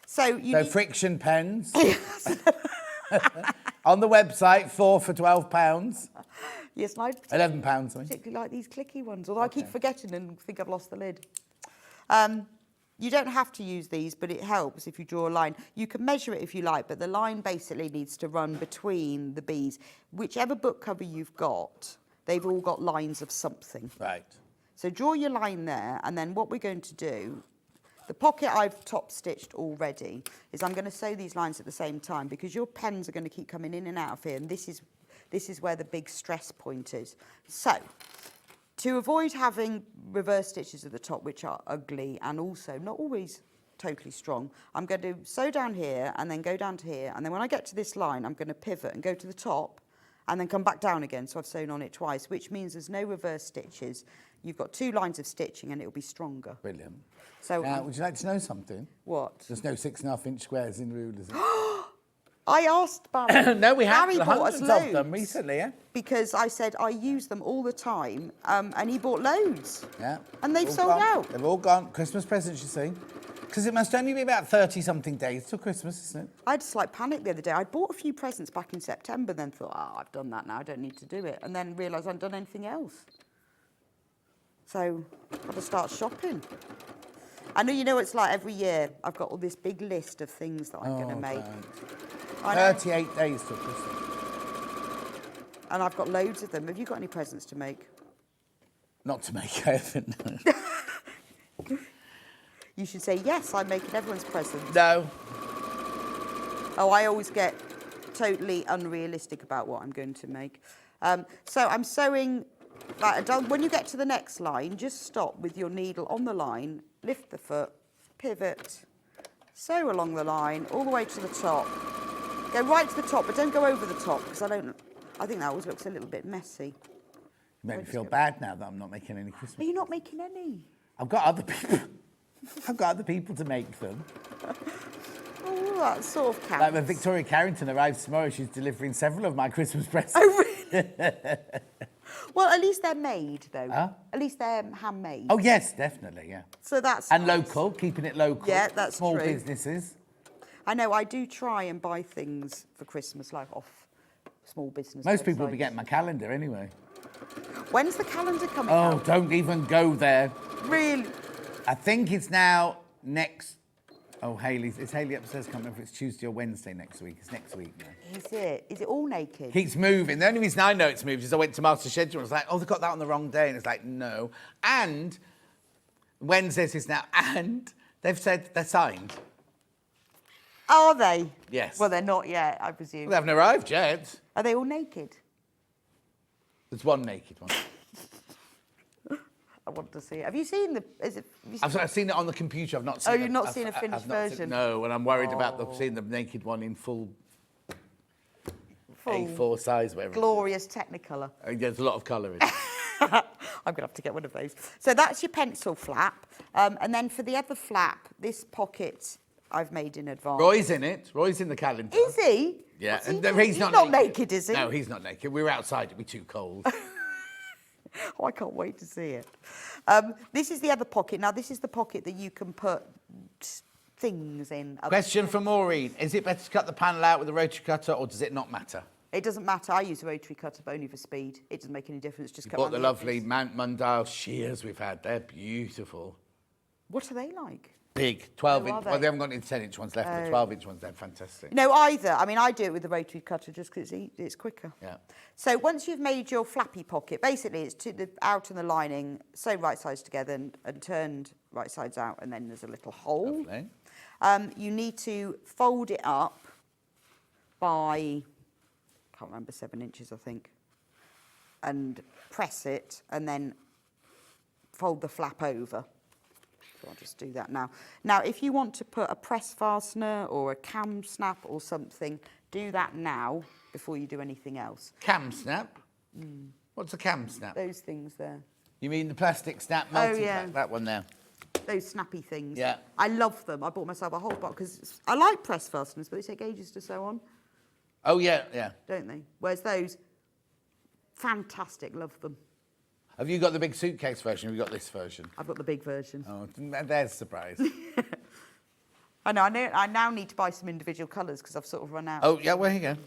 So you So need... friction pens. On the website, 4 for £12. Yes, and I £11, sorry. particularly like these clicky ones, although I keep forgetting and think I've lost the lid. You don't have to use these, but it helps if you draw a line. You can measure it if you like, but the line basically needs to run between the bees. Whichever book cover you've got, they've all got lines of something. Right. So draw your line there, and then what we're going to do, the pocket I've top stitched already, is I'm going to sew these lines at the same time because your pens are going to keep coming in and out of here, and this is where the big stress point is. So, to avoid having reverse stitches at the top, which are ugly and also not always totally strong, I'm going to sew down here and then go down to here, and then when I get to this line, I'm going to pivot and go to the top and then come back down again. So I've sewn on it twice, which means there's no reverse stitches. You've got 2 lines of stitching and it'll be stronger. Brilliant. So Now, would you like to know something? what? There's no 6.5 inch squares in rulers. I asked Barry. No, we have Barry bought us hundreds of them loads recently, yeah. because I said I use them all the time, and he bought loads. Yeah. And they've All sold gone. out. They've all gone. Christmas presents, you see. Because it must only be about 30-something days till Christmas, isn't it? I had a slight panic the other day. I bought a few presents back in September, then thought, I've done that now, I don't need to do it. And then realised I hadn't done anything else. So, got to start shopping. I know, you know, it's like every year, I've got all this big list of things that I'm going to make. I know. 38 days till Christmas. And I've got loads of them. Have you got any presents to make? Not to make, I haven't. You should say, yes, I'm making everyone's presents. No. Oh, I always get totally unrealistic about what I'm going to make. So I'm sewing, when you get to the next line, just stop with your needle on the line, lift the foot, pivot, sew along the line, all the way to the top. Go right to the top, but don't go over the top, because I think that always looks a little bit messy. You make me feel bad now that I'm not making any Christmas. Are you not making any? I've got other people. I've got other people to make them. Oh, that sort of counts. Like when Victoria Carrington arrives tomorrow, she's delivering several of my Christmas presents. Oh, really? Well, at least they're made, though. Huh? At least they're handmade. Oh, yes, definitely, yeah. So that's And nice. local, keeping it local. Yeah, that's Small true. businesses. I know, I do try and buy things for Christmas, like off small business Most people will be websites. getting my calendar anyway. When's the calendar coming Oh, out? don't even go there. Really? I think it's now next. Oh, it's Hayley upstairs. Can't remember if it's Tuesday or Wednesday next week. It's next week now. Is it? Is it all naked? Keeps moving. The only reason I know it's moved is I went to Master Schedule and was like, oh, they've got that on the wrong day. And it's like, no. And Wednesdays is now. And they've said they're signed. Are they? Yes. Well, they're not yet, I presume. Well, they haven't arrived yet. Are they all naked? There's one naked one. I want to see it. Have you seen the... I've seen it on the computer. I've not seen you've not seen a finished I've not seen- version? no, and I'm worried about seeing the naked one in full A4 size, whatever. glorious Technicolor. There's a lot of colour in it. I'm going to have to get one of those. So that's your pencil flap. And then for the other flap, this pocket I've made in advance. Roy's in it. Roy's in the calendar. Is he? Yeah, What's he and doing? he's not naked, is he? No, he's not naked. We were outside. It'd be too cold. Oh, I can't wait to see it. This is the other pocket. Now, this is the pocket that you can put things in. Question from Maureen. Is it better to cut the panel out with a rotary cutter or does it not matter? It doesn't matter. I use a rotary cutter, but only for speed. It doesn't make any difference. Just You cut bought around the the lovely edges. Mount Mundale shears we've had. They're beautiful. What are they like? Big. 12 Oh, inch. are Well, they? they haven't got any 10-inch ones left. The 12-inch ones, they're fantastic. No, either. I mean, I do it with the rotary cutter just because it's quicker. Yeah. So once you've made your flappy pocket, basically it's to the out and the lining, sewn right sides together and turned right sides out, and then there's a little hole. Lovely. You need to fold it up by, can't remember, 7 inches, I think, and press it, and then fold the flap over. So I'll just do that now. Now, if you want to put a press fastener or a cam snap or something, do that now before you do anything else. Cam snap? What's a cam snap? Those things there. You mean the plastic snap Oh, multi yeah. That one there. Those snappy things. Yeah. I love them. I bought myself a whole box because I like press fasteners, but they take ages to sew on, Oh, yeah, yeah. don't they? Whereas those, fantastic, love them. Have you got the big suitcase version? Have you got this version? I've got the big version. Oh, there's a surprise. I know. I now need to buy some individual colours because I've sort of run out. Oh, yeah, well, here you go.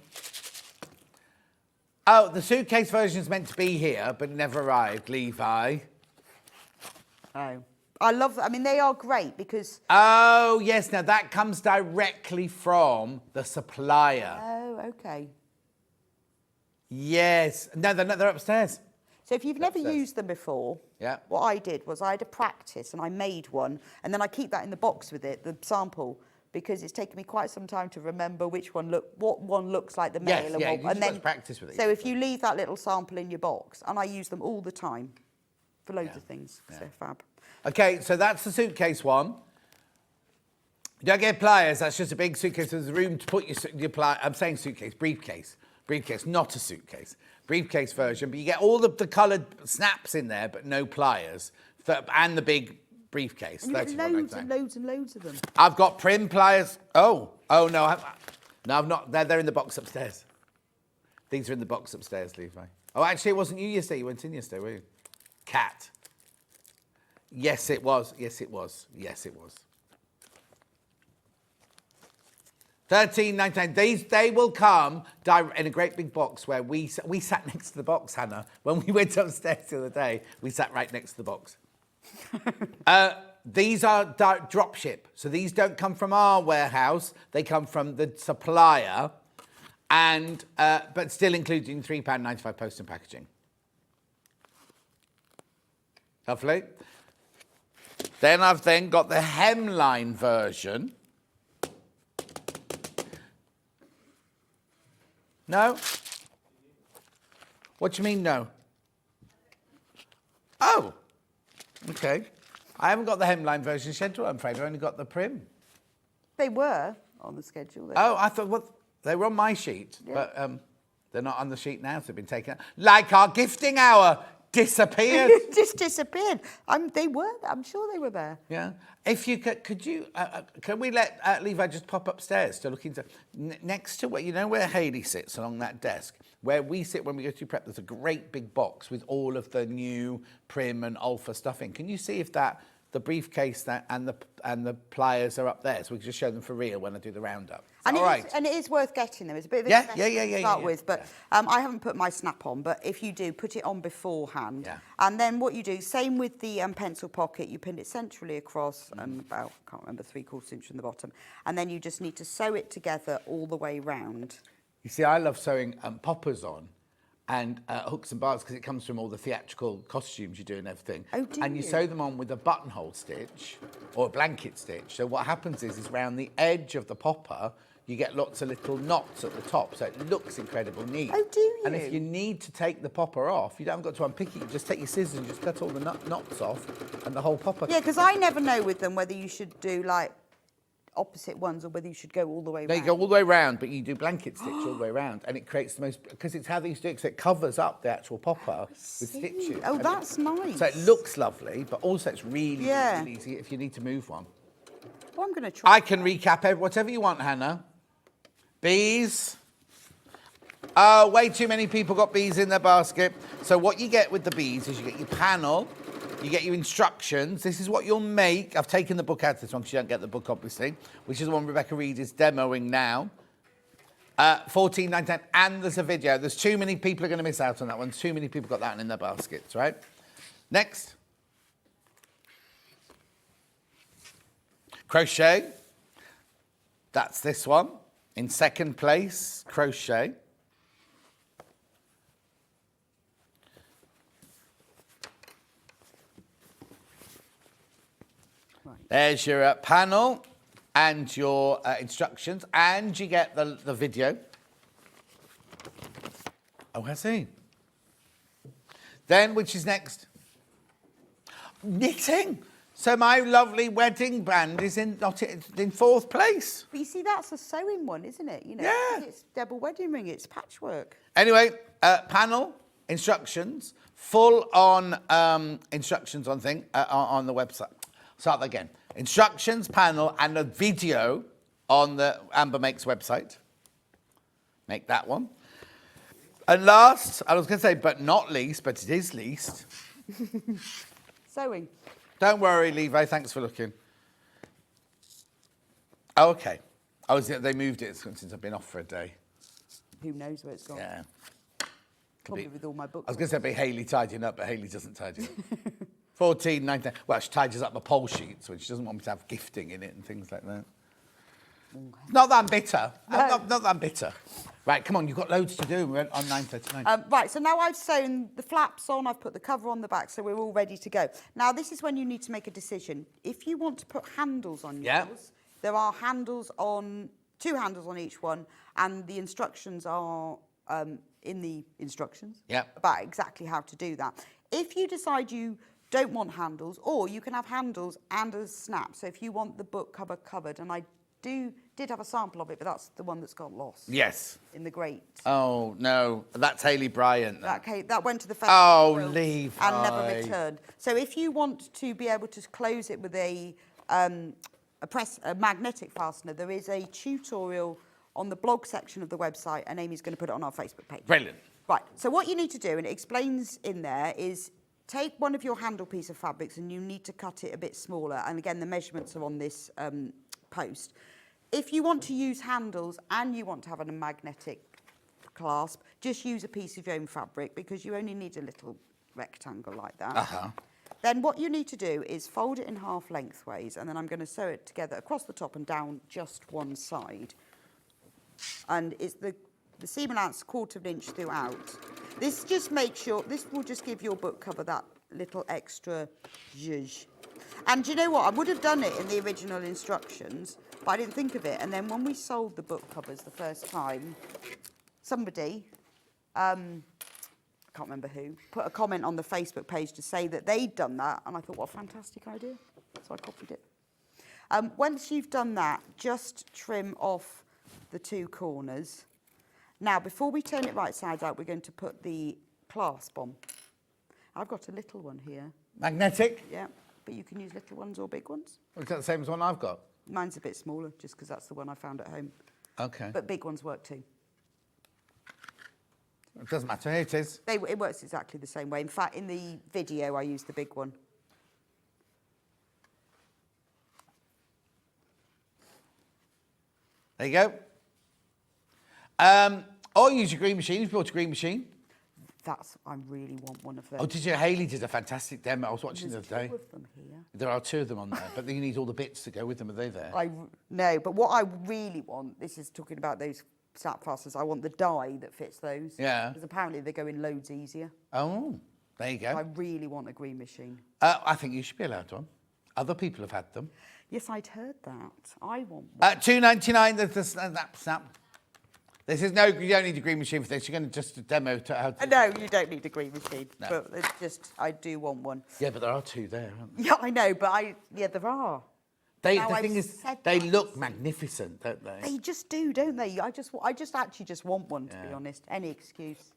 Oh, the suitcase version is meant to be here, but it never arrived, Levi. Oh. I love them. I mean, they are great because... Oh, yes, now that comes directly from the supplier. Oh, okay. Yes. No, they're upstairs. So if you've never Upstairs. used them before, Yeah. what I did was I had a practice and I made one, and then I keep that in the box with it, the sample, because it's taken me quite some time to remember what one looks like the male. Yes, and yeah, what, you and just got to practice with it. So if you leave that little sample in your box, and I use them all the time for loads of things, because they're fab. Okay, so that's the suitcase one. You don't get pliers, that's just a big suitcase. There's room to put your pliers. I'm saying suitcase, briefcase. Briefcase, not a suitcase. Briefcase version, but you get all of the coloured snaps in there, but no pliers. And the big briefcase. And you That's get what I'm loads saying. and loads and loads of them. I've got prim pliers. Oh no. No, I've not. They're in the box upstairs. These are in the box upstairs, Levi. Oh, actually, it wasn't you yesterday. You went in yesterday, were you? Cat. Yes, it was. Yes, it was. Yes, it was. $13.99. They will come in a great big box where we sat next to the box, Hannah. When we went upstairs the other day, we sat right next to the box. These are drop ship. So these don't come from our warehouse. They come from the supplier, and but still including £3.95 post and packaging. Lovely. Then I've got the hemline version. No? What do you mean, no? Oh, okay. I haven't got the hemline version schedule, I'm afraid. I've only got the prim. They were on the schedule. Oh, I thought, well, they were on my sheet, but they're not on the sheet now, so they've been taken out. Like our gifting hour disappeared. Just disappeared. They were. I'm sure they were there. Yeah. If you could you, can we let Levi just pop upstairs to look into, next to where Hayley sits along that desk, where we sit when we go to prep, there's a great big box with all of the new Prim and Alpha stuff in. Can you see if the briefcase and the pliers are up there, so we can just show them for real when I do the roundup? And all right. And it is worth getting them. It's a bit of Yeah, investment to start with, but I haven't put my snap on. But if you do, put it on beforehand. Yeah. And then what you do, same with the pencil pocket, you pin it centrally across and about, I can't remember, 3/4 inch from the bottom. And then you just need to sew it together all the way round. You see, I love sewing poppers on and hooks and bars because it comes from all the theatrical costumes you do and everything. Oh, do and you you? sew them on with a buttonhole stitch or a blanket stitch. So what happens is round the edge of the popper, you get lots of little knots at the top, so it looks incredibly neat. Oh, do you? And if you need to take the popper off, you haven't got to unpick it. You just take your scissors and just cut all the knots off, and the whole popper. Yeah, because I never know with them whether you should do like opposite ones or whether you should go all the way No, round. you go all the way round, but you do blanket stitch all the way round, and it creates the most, because it's how they used to do it, because it covers up the actual popper with stitches. Oh, And that's nice. So it looks lovely, but also it's really, Yeah. really easy if you need to move one. Well, I'm going to try. I can recap whatever you want, Hannah. Bees. Oh, way too many people got bees in their basket. So what you get with the bees is you get your panel, you get your instructions. This is what you'll make. I've taken the book out of this one because you don't get the book, obviously, which is the one Rebecca Reid is demoing now. $14.99, and there's a video. There's too many people are going to miss out on that one. Too many people got that one in their baskets, right? Next. Crochet. That's this one. In second place, crochet. Right. There's your panel and your instructions, and you get the video. Oh, I see. Then, which is next? Knitting. So my lovely wedding band is in fourth place. But you see, that's a sewing one, isn't it? You know, Yeah. It's double wedding ring, it's patchwork. Anyway, panel, instructions, full on instructions on on the website. Start that again. Instructions, panel, and a video on the Amber Makes website. Make that one. And last, I was going to say, but not least, but it is least. Sewing. Don't worry, Levi. Thanks for looking. Oh, okay. They moved it since I've been off for a day. Who knows where it's gone? Yeah. Probably with all my books. I was going to say it'd be Hayley tidying up, but Hayley doesn't tidy up. $14.99. Well, she tidies up my poll sheets, which she doesn't want me to have gifting in it and things like that. Not that I'm bitter. No. Not that I'm bitter. Right, come on, you've got loads to do. We're on 9:39. Right, so now I've sewn the flaps on, I've put the cover on the back, so we're all ready to go. Now, this is when you need to make a decision. If you want to put handles on Yeah. yours, there are two handles on each one, and the instructions are in the instructions Yep. about exactly how to do that. If you decide you don't want handles, or you can have handles and a snap. So if you want the book cover covered, and I did have a sample of it, but that's the one that's got lost. Yes. In the grate. Oh, no. That's Hayley Bryant. That went to the festival. Oh, Levi. And never returned. So if you want to be able to close it with a magnetic fastener, there is a tutorial on the blog section of the website, and Amy's going to put it on our Facebook page. Brilliant. Right, so what you need to do, and it explains in there, is take one of your handle piece of fabrics and you need to cut it a bit smaller. And again, the measurements are on this post. If you want to use handles and you want to have a magnetic clasp, just use a piece of your own fabric because you only need a little rectangle like that. Uh-huh. Then what you need to do is fold it in half lengthways, and then I'm going to sew it together across the top and down just one side. And it's the seam allowance 1/4 inch throughout. This just makes sure, this will just give your book cover that little extra zhuzh. And do you know what? I would have done it in the original instructions, but I didn't think of it. And then when we sold the book covers the first time, somebody, I can't remember who, put a comment on the Facebook page to say that they'd done that. And I thought, what a fantastic idea. So I copied it. Once you've done that, just trim off the 2 corners. Now, before we turn it right side out, we're going to put the clasp on. I've got a little one here. Magnetic? Yeah, but you can use little ones or big ones. Is that the same as one I've got? Mine's a bit smaller, just because that's the one I found at home. Okay. But big ones work too. It doesn't matter. Here it is. It works exactly the same way. In fact, in the video, I used the big one. There you go. Or use your green machine if you bought a green machine. I really want one of those. Oh, did you? Haley did a fantastic demo. I was watching the other day. There's 2 of them here. There are 2 of them on there, but you need all the bits to go with them. Are they there? No, but what I really want, this is talking about those snap fasteners, I want the die that fits those. Yeah. Because apparently they go in loads easier. Oh, there you go. I really want a green machine. I think you should be allowed one. Other people have had them. Yes, I'd heard that. I want one. $2.99. The snap. This is no. You don't need a green machine for this. You're going to just demo to how to. No, you don't need a green machine. No. But it's just, I do want one. Yeah, but there are 2 there, aren't there? Yeah, I know, but there are. The Now thing I've is, said they that. look magnificent, don't they? They just do, don't they? I just actually just want one, to be honest. Any excuse.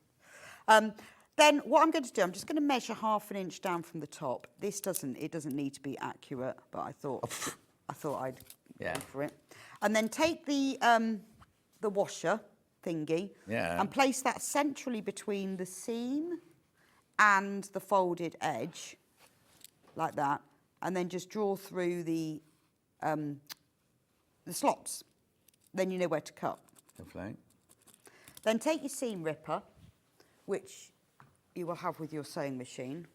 Then what I'm going to do, I'm just going to measure ½ inch down from the top. It doesn't need to be accurate, but I thought I'd go for it. And then take the washer thingy and place that centrally between the seam and the folded edge, like that, and then just draw through the slots. Then you know where to cut. Lovely. Then take your seam ripper, which you will have with your sewing machine,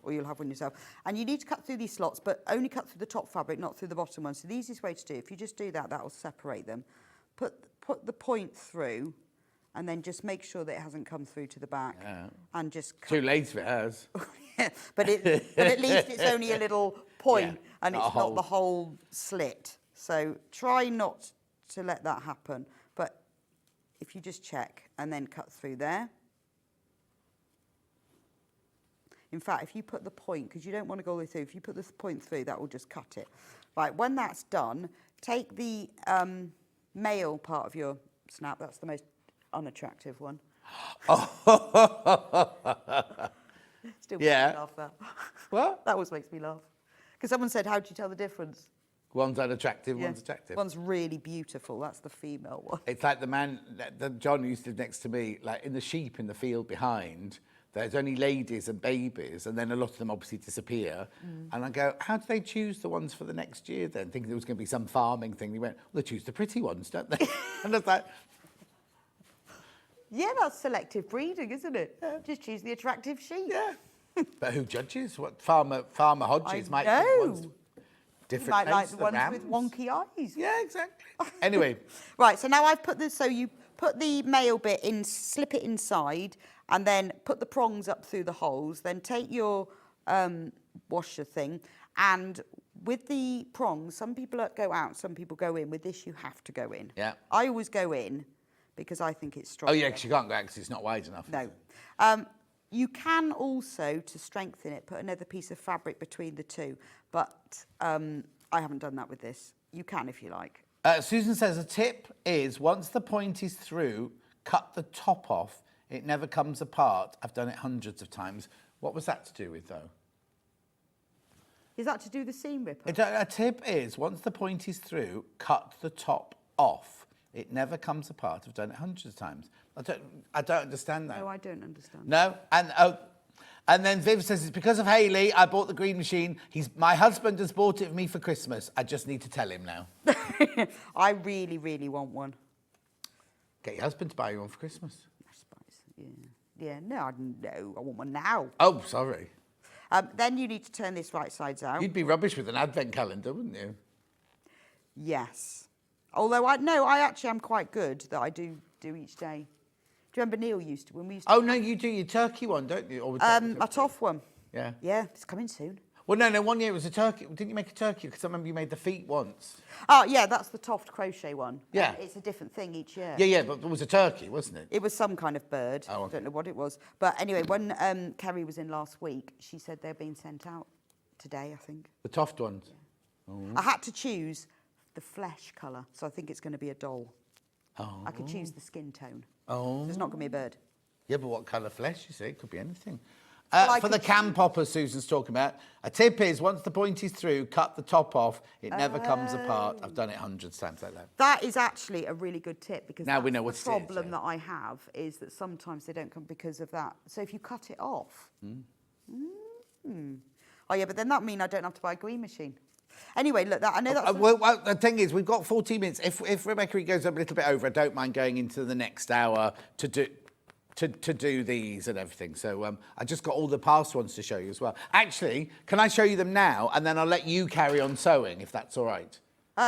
or you'll have one yourself. And you need to cut through these slots, but only cut through the top fabric, not through the bottom one. So the easiest way to do it, if you just do that, that will separate them. Put the point through, and then just make sure that it hasn't come through to the back. Yeah. And just cut. Too late if it has. but at least it's only a little point, and not it's a not the whole slit. So try not to let that happen. But if you just check and then cut through there. In fact, if you put the point, because you don't want to go all the way through, if you put this point through, that will just cut it. Right, when that's done, take the male part of your snap. That's the most unattractive one. Still makes me laugh, that. What? That always makes me laugh. Because someone said, how do you tell the difference? One's unattractive, Yeah. one's attractive. One's really beautiful. That's the female one. It's like the man that John used to live next to me, like in the sheep in the field behind, there's only ladies and babies, and then a lot of them obviously disappear. And I go, how do they choose the ones for the next year then? Thinking there was going to be some farming thing. He went, well, they choose the pretty ones, don't they? And I was like... Yeah, that's selective breeding, isn't it? Yeah. Just choose the attractive sheep. Yeah. But who judges? What Farmer Hodges might pick ones different You might like tastes, the ones rams. with wonky eyes. Yeah, exactly. Anyway. Right, so now I've put this, so you put the male bit in, slip it inside, and then put the prongs up through the holes. Then take your washer thing, and with the prongs, some people go out, some people go in. With this, you have to go in. Yeah. I always go in because I think it's strong. Oh, yeah, because you can't go out because it's not wide enough. No. You can also, to strengthen it, put another piece of fabric between the two, but I haven't done that with this. You can if you like. Susan says a tip is once the point is through, cut the top off. It never comes apart. I've done it hundreds of times. What was that to do with, though? Is that to do the seam ripper? A tip is once the point is through, cut the top off, it never comes apart. I've done it hundreds of times. I don't understand that. No, I don't understand. No, and then Viv says, it's because of Hayley I bought the green machine. My husband has bought it for me for Christmas. I just need to tell him now. I really, really want one. Get your husband to buy you one for Christmas. I suppose, yeah. Yeah, no, I want one now. Oh, sorry. Then you need to turn this right sides out. You'd be rubbish with an advent calendar, wouldn't you? Yes. Although I actually am quite good that I do each day. Do you remember Neil used to, when we used to... Oh, no, you do your turkey one, don't you? Or a tough one. Yeah. Yeah, it's coming soon. Well, no, one year it was a turkey. Didn't you make a turkey? Because I remember you made the feet once. Oh, yeah, that's the Toft crochet one. Yeah. It's a different thing each year. Yeah, but it was a turkey, wasn't it? It was some kind of bird. Oh, okay. I don't know what it was. But anyway, when Kerry was in last week, she said they're being sent out today, I think. The Toft ones? Yeah. I had to choose the flesh colour, so I think it's going to be a doll. Oh. I could choose the skin tone. Oh. So it's not going to be a bird. Yeah, but what colour flesh, you see? It could be anything. Well, For the cam popper Susan's talking about, a tip is once the point is through, cut the top off. It never comes apart. I've done it hundreds of times like that. That is actually a really good tip because Now we that's know what the it is, problem yeah. that I have is that sometimes they don't come because of that. So if you cut it off... Oh, yeah, but then that means I don't have to buy a green machine. Anyway, look, I know that's... Well, the thing is, we've got 14 minutes. If Rebecca goes a little bit over, I don't mind going into the next hour to do these and everything. So I just got all the past ones to show you as well. Actually, can I show you them now? And then I'll let you carry on sewing, if that's all right.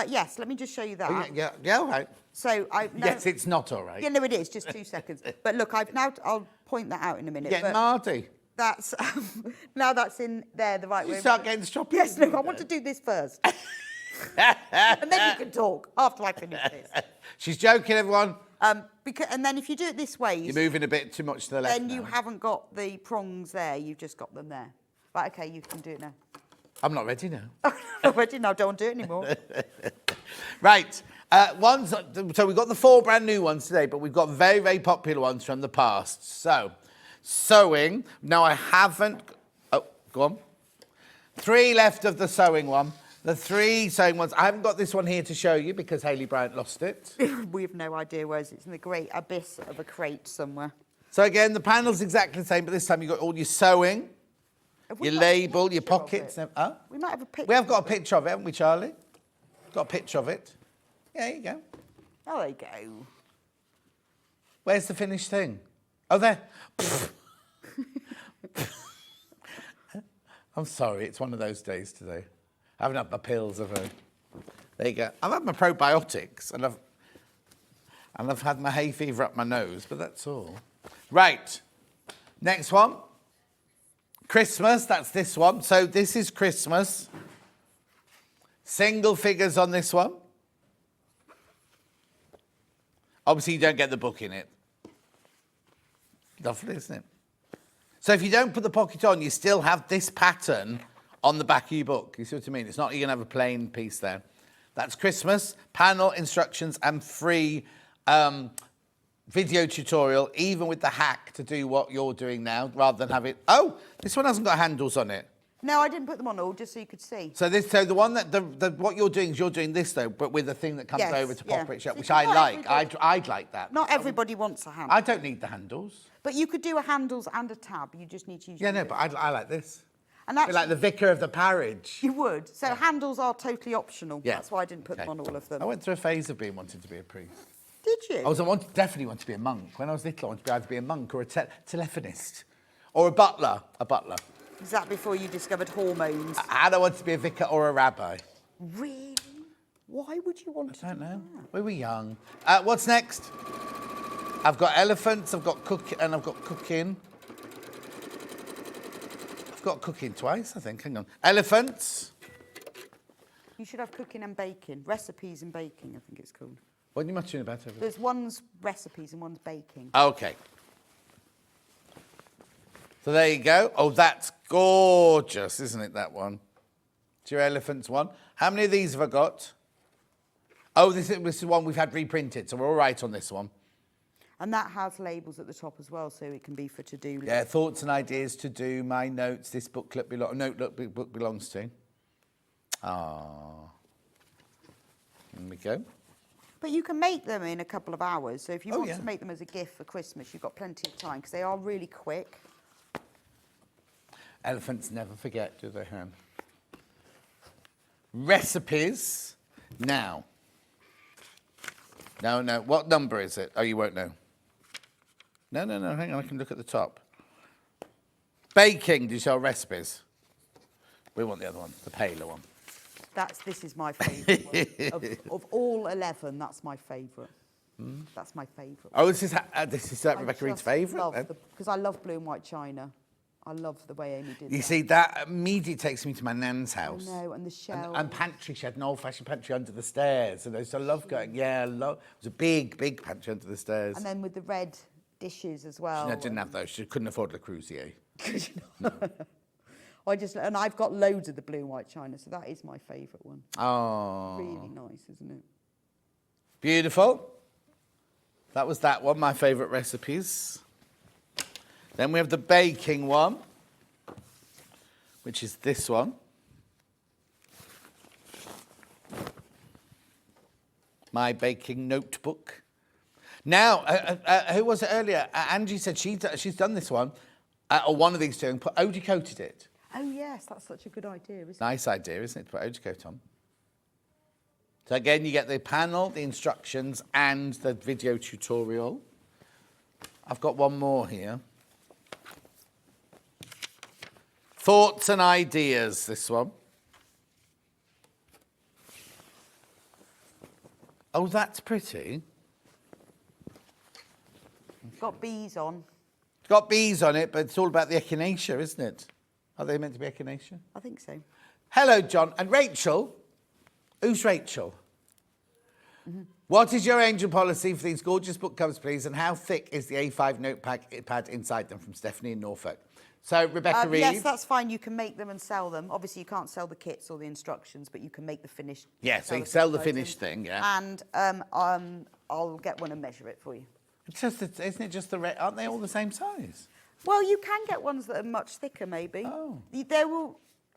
Yes, let me just show you that. Oh, yeah, all right. So I now, Yes, it's not all right. Yeah, no, it is. Just 2 seconds. But look, I'll point that out in a minute. Getting but Marty. that's now that's in there the right You way. start getting shopping. Yes, no, I want to do this first, and then you can talk after I finish this. She's joking, everyone. And then if you do it this way, You're moving a bit too much to the left then you now. haven't got the prongs there. You've just got them there. Right, okay, you can do it now. I'm not ready now. I'm ready now. Don't want to do it anymore. Right. So we've got the 4 brand new ones today, but we've got very, very popular ones from the past. So, sewing. Now, I haven't... Oh, go on. 3 left of the sewing one. The 3 sewing ones. I haven't got this one here to show you because Hayley Bryant lost it. We have no idea where it's in the great abyss of a crate somewhere. So, again, the panel's exactly the same, but this time you've got all your sewing, Have we your got a label, your picture of pockets. it? Huh? We might have a picture. We have got a picture of it, haven't we, Charlie? Got a picture of it. Yeah, there you go. Oh, there you go. Where's the finished thing? Oh, there. I'm sorry, it's one of those days today. I haven't had my pills, have I? There you go. I've had my probiotics and I've had my hay fever up my nose, but that's all. Right. Next one. Christmas, that's this one. So this is Christmas. Single figures on this one. Obviously, you don't get the book in it. Lovely, isn't it? So if you don't put the pocket on, you still have this pattern on the back of your book. You see what I mean? It's not you're going to have a plain piece there. That's Christmas, panel, instructions, and free video tutorial, even with the hack to do what you're doing now, rather than have it... Oh, this one hasn't got handles on it. No, I didn't put them on all, just so you could see. So the one that what you're doing is you're doing this though, but with the thing that comes Yes, over to pop yeah. it shut, So which not I like. everybody- I'd like that. Not everybody wants a handle. I don't need the handles. But you could do a handles and a tab. You just need to use Yeah, your no, wrist. but I like this. And Be actually, like the vicar of the parish. you would. So handles are totally optional. Yeah. That's why I didn't put Okay. them on all of them. I went through a phase of wanting to be a priest. Did you? Definitely want to be a monk. When I was little, I wanted to either be a monk or a telephonist. Or a butler. A butler. Is that before you discovered hormones? And I wanted to be a vicar or a rabbi. Really? Why would you want to I don't do know. that? We were young. What's next? I've got elephants, I've got cooking, and I've got cooking. I've got cooking twice, I think. Hang on. Elephants. You should have cooking and baking. Recipes and baking, I think it's called. What are you muttering about over there? There's one's recipes and one's baking. Okay. So there you go. Oh, that's gorgeous, isn't it, that one? It's your elephants one. How many of these have I got? Oh, this is one we've had reprinted, so we're all right on this one. And that has labels at the top as well, so it can be for to-do lists. Yeah, thoughts and ideas to do, my notes, this booklet book belongs to. Ah. Here we go. But you can make them in a couple of hours. So if you want yeah. to make them as a gift for Christmas, you've got plenty of time because they are really quick. Elephants never forget, do they, Helen? Recipes now. No, no. What number is it? Oh, you won't know. No, no, no. Hang on. I can look at the top. Baking. Do you sell recipes? We want the other one, the paler one. This is my favourite one. Of all 11, that's my favourite. That's my favourite. Oh, this is Rebecca Reid's favourite. Because I love blue and white china. I love the way Amy did that. You see, that immediately takes me to my nan's house. I know, and the shell. And pantry. She had an old-fashioned pantry under the stairs. And I used to love going, yeah, it was a big, big pantry under the stairs. And then with the red dishes as well. She didn't have those. She couldn't afford Le Creuset. And I've got loads of the blue and white china, so that is my favourite one. Oh. Really nice, isn't it? Beautiful. That was that one, my favourite recipes. Then we have the baking one, which is this one. My baking notebook. Now, who was it earlier? Angie said she's done this one, or one of these two, and put Oji coated it. Oh, yes, that's such a good idea, isn't it? Nice idea, isn't it, to put Oji coat on? So again, you get the panel, the instructions, and the video tutorial. I've got one more here. Thoughts and ideas, this one. Oh, that's pretty. It's got bees on. It's got bees on it, but it's all about the echinacea, isn't it? Are they meant to be echinacea? I think so. Hello, John. And Rachel. Who's Rachel? What is your angel policy for these gorgeous book covers, please? And how thick is the A5 notepad inside them? From Stephanie in Norfolk. So, Rebecca Reid. Yes, that's fine. You can make them and sell them. Obviously, you can't sell the kits or the instructions, but you can make the finished. Yeah, so you can sell the finished thing, yeah. And I'll get one and measure it for you. It's just, isn't it just aren't they all the same size? Well, you can get ones that are much thicker, maybe. Oh.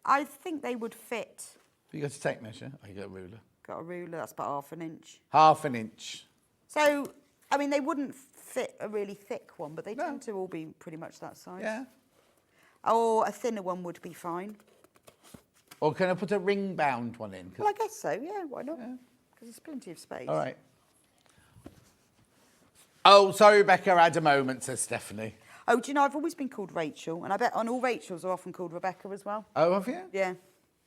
I think they would fit. You got a tape measure? Oh, you got a ruler. Got a ruler, that's about 1/2 inch. 1/2 inch. So, I mean, they wouldn't fit a really thick one, but they tend to all be pretty much that size. Yeah. Or a thinner one would be fine. Or can I put a ring-bound one in? Well, I guess so, yeah, why not? Because there's plenty of space. All right. Oh, sorry, Rebecca, I had a moment, says Stephanie. Oh, do you know, I've always been called Rachel, and I bet all Rachels are often called Rebecca as well. Oh, have you? Yeah.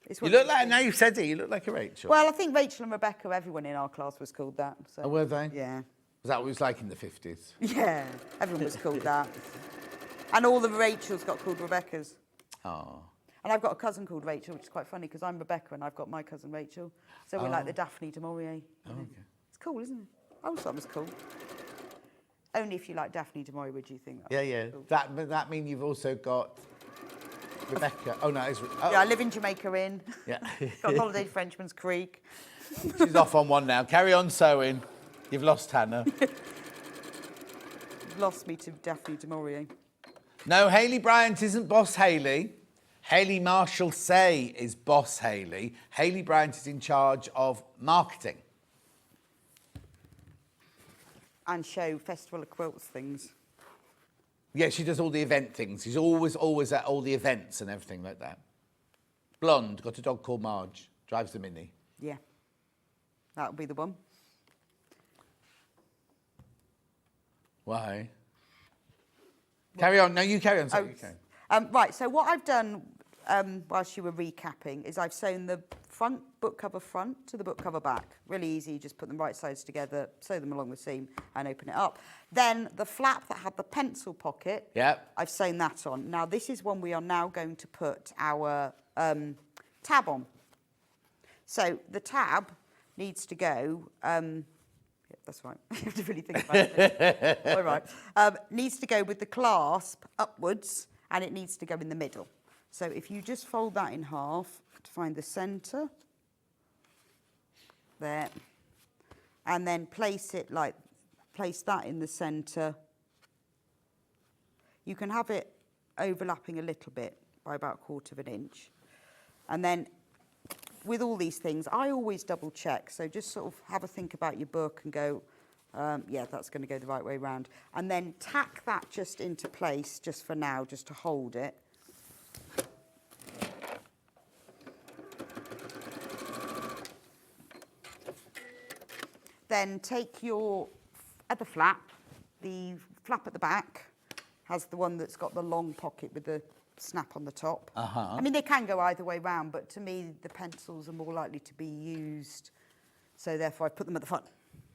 It's You what look it like, is. now you've said it, you look like a Rachel. Well, I think Rachel and Rebecca, everyone in our class was called that. So. Oh, were they? Yeah. Was that what it was like in the 50s? Yeah, everyone was called that. And all the Rachels got called Rebeccas. Oh. And I've got a cousin called Rachel, which is quite funny because I'm Rebecca and I've got my cousin Rachel. So we're like the Daphne du Maurier. Oh, okay. It's cool, isn't it? I always thought it was cool. Only if you like Daphne du Maurier would you think that. Yeah, yeah. Cool. But that mean you've also got Rebecca. Oh, no, it's... Oh. Yeah, I live in Jamaica Inn. Yeah. Got a holiday to Frenchman's Creek. She's off on one now. Carry on sewing. You've lost Hannah. Lost me to Daphne du Maurier. No, Hayley Bryant isn't Boss Hayley. Hayley Marshall Say is Boss Hayley. Hayley Bryant is in charge of marketing. And show Festival of Quilts things. Yeah, she does all the event things. She's always at all the events and everything like that. Blonde, got a dog called Marge. Drives the Mini. Yeah. That would be the one. Why? Carry on. No, you carry on. Sorry, you carry on. Right, so what I've done whilst you were recapping is I've sewn the book cover front to the book cover back. Really easy, just put them right sides together, sew them along the seam and open it up. Then the flap that had the pencil pocket, Yep. I've sewn that on. Now this is one we are now going to put our tab on. So the tab needs to go, yeah, that's right, you have to really think about it. All right. Needs to go with the clasp upwards and it needs to go in the middle. So if you just fold that in half to find the centre, there, and then place that in the centre. You can have it overlapping a little bit by about 1/4 inch. And then with all these things, I always double check. So just sort of have a think about your book and go, yeah, that's going to go the right way round. And then tack that just into place just for now, just to hold it. Then take your other flap, the flap at the back has the one that's got the long pocket with the snap on the top. I mean, they can go either way round, but to me, the pencils are more likely to be used. So therefore, I put them at the front.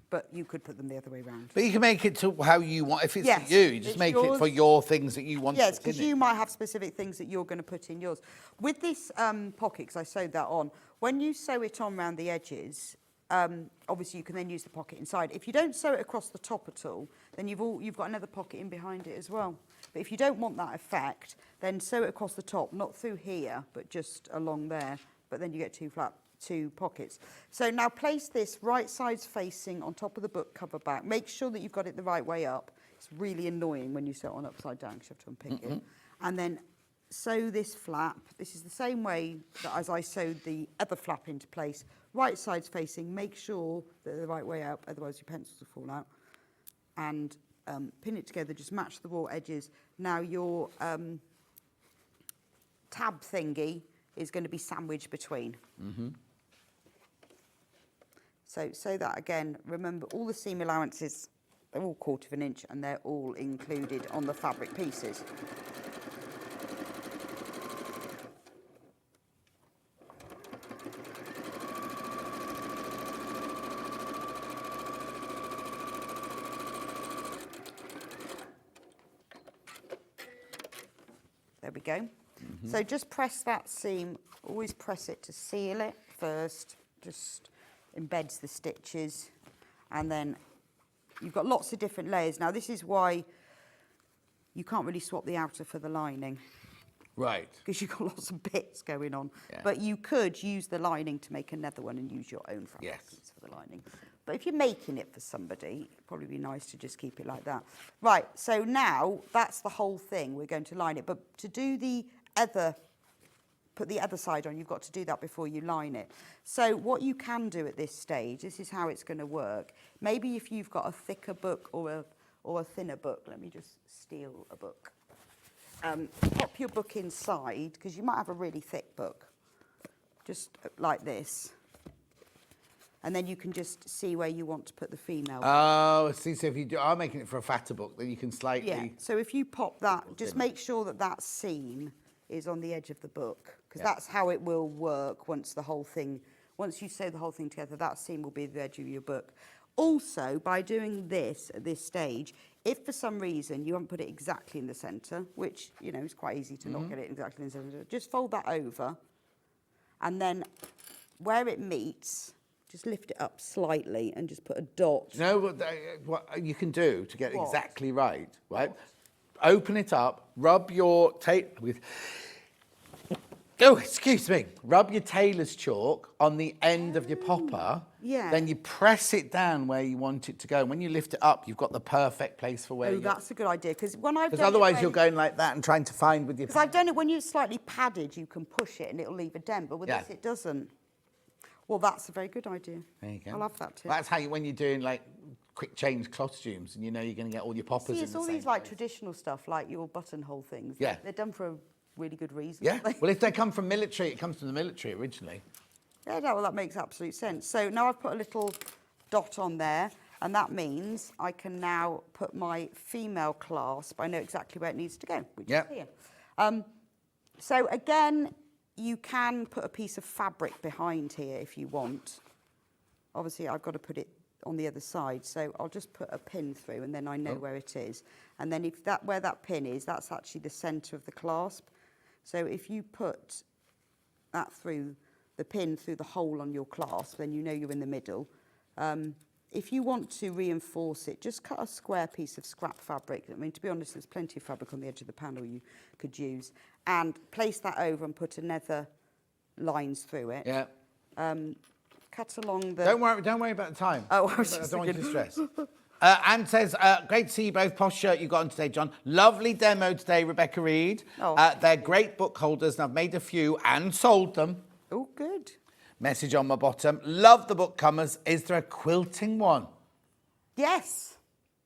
But you could put them the other way round. But you can make it to how you want. If it's Yes, for you, you just it's make yours. it for your things that you want. Yes, to put in because it. you might have specific things that you're going to put in yours. With this pocket, because I sewed that on, when you sew it on around the edges, obviously you can then use the pocket inside. If you don't sew it across the top at all, then you've got another pocket in behind it as well. But if you don't want that effect, then sew it across the top, not through here, but just along there. But then you get two pockets. So now place this right sides facing on top of the book cover back. Make sure that you've got it the right way up. It's really annoying when you sew it on upside down because you have to unpick it. And then sew this flap. This is the same way that as I sewed the other flap into place. Right sides facing. Make sure that they're the right way up, otherwise your pencils will fall out. And pin it together. Just match the raw edges. Now your tab thingy is going to be sandwiched between. So that again, remember all the seam allowances, they're all 1/4 inch and they're all included on the fabric pieces. There we go. So just press that seam, always press it to seal it first, just embeds the stitches, and then you've got lots of different layers. Now this is why you can't really swap the outer for the lining. Right. Because you've got lots of bits going on. Yeah. But you could use the lining to make another one and use your own fabric Yes. for the lining. But if you're making it for somebody, it'd probably be nice to just keep it like that. Right, so now that's the whole thing. We're going to line it. But to do the other, put the other side on, you've got to do that before you line it. So what you can do at this stage, this is how it's going to work. Maybe if you've got a thicker book or a thinner book, let me just steal a book. Pop your book inside, because you might have a really thick book, just like this. And then you can just see where you want to put the female. Oh, see, so if you are making it for a fatter book, then you can slightly... Yeah, so if you pop that, just make sure that that seam is on the edge of the book, because that's how it will work once you sew the whole thing together, that seam will be the edge of your book. Also, by doing this at this stage, if for some reason you haven't put it exactly in the centre, which, you know, is quite easy to not get it exactly in the centre, just fold that over, and then where it meets, just lift it up slightly and just put a dot. You know what you can do to get it What? exactly right, right? Open it up, rub your tape with... Oh, excuse me. Rub your tailor's chalk on the end of your popper. Yeah. Then you press it down where you want it to go. And when you lift it up, you've got the perfect place for where Oh, that's a good idea, because when I've done Because otherwise it you're going like that and trying to find with your... Because I've done it when you're slightly padded, you can push it and it'll leave a dent, but with Yeah. this it doesn't. Well, that's a very good idea. There you go. I love that tip. That's how you, when you're doing like quick change costumes and you know you're going to get all your poppers See, in it's the all same these like place. traditional stuff, like your buttonhole things. Yeah. They're done for a really good reason. Yeah. aren't they? Well, if they come from military, it comes from the military originally. Yeah, no, well, that makes absolute sense. So now I've put a little dot on there, and that means I can now put my female clasp. I know exactly where it needs to go, which Yep. is here. So again, you can put a piece of fabric behind here if you want. Obviously, I've got to put it on the other side, so I'll just put a pin through, and then I know where it is. And then if that where that pin is, that's actually the centre of the clasp. So if you put that through the pin through the hole on your clasp, then you know you're in the middle. If you want to reinforce it, just cut a square piece of scrap fabric. I mean, to be honest, there's plenty of fabric on the edge of the panel you could use, and place that over and put another lines through it. Yeah. Cut along the... Don't worry about the time. Oh, I was I just don't want you to thinking. stress. Anne says, great to see you both. Posh shirt you got on today, John. Lovely demo today, Rebecca Reid. Oh. They're great book holders, and I've made a few and sold them. Oh, good. Message on my bottom. Love the book covers. Is there a quilting one? Yes,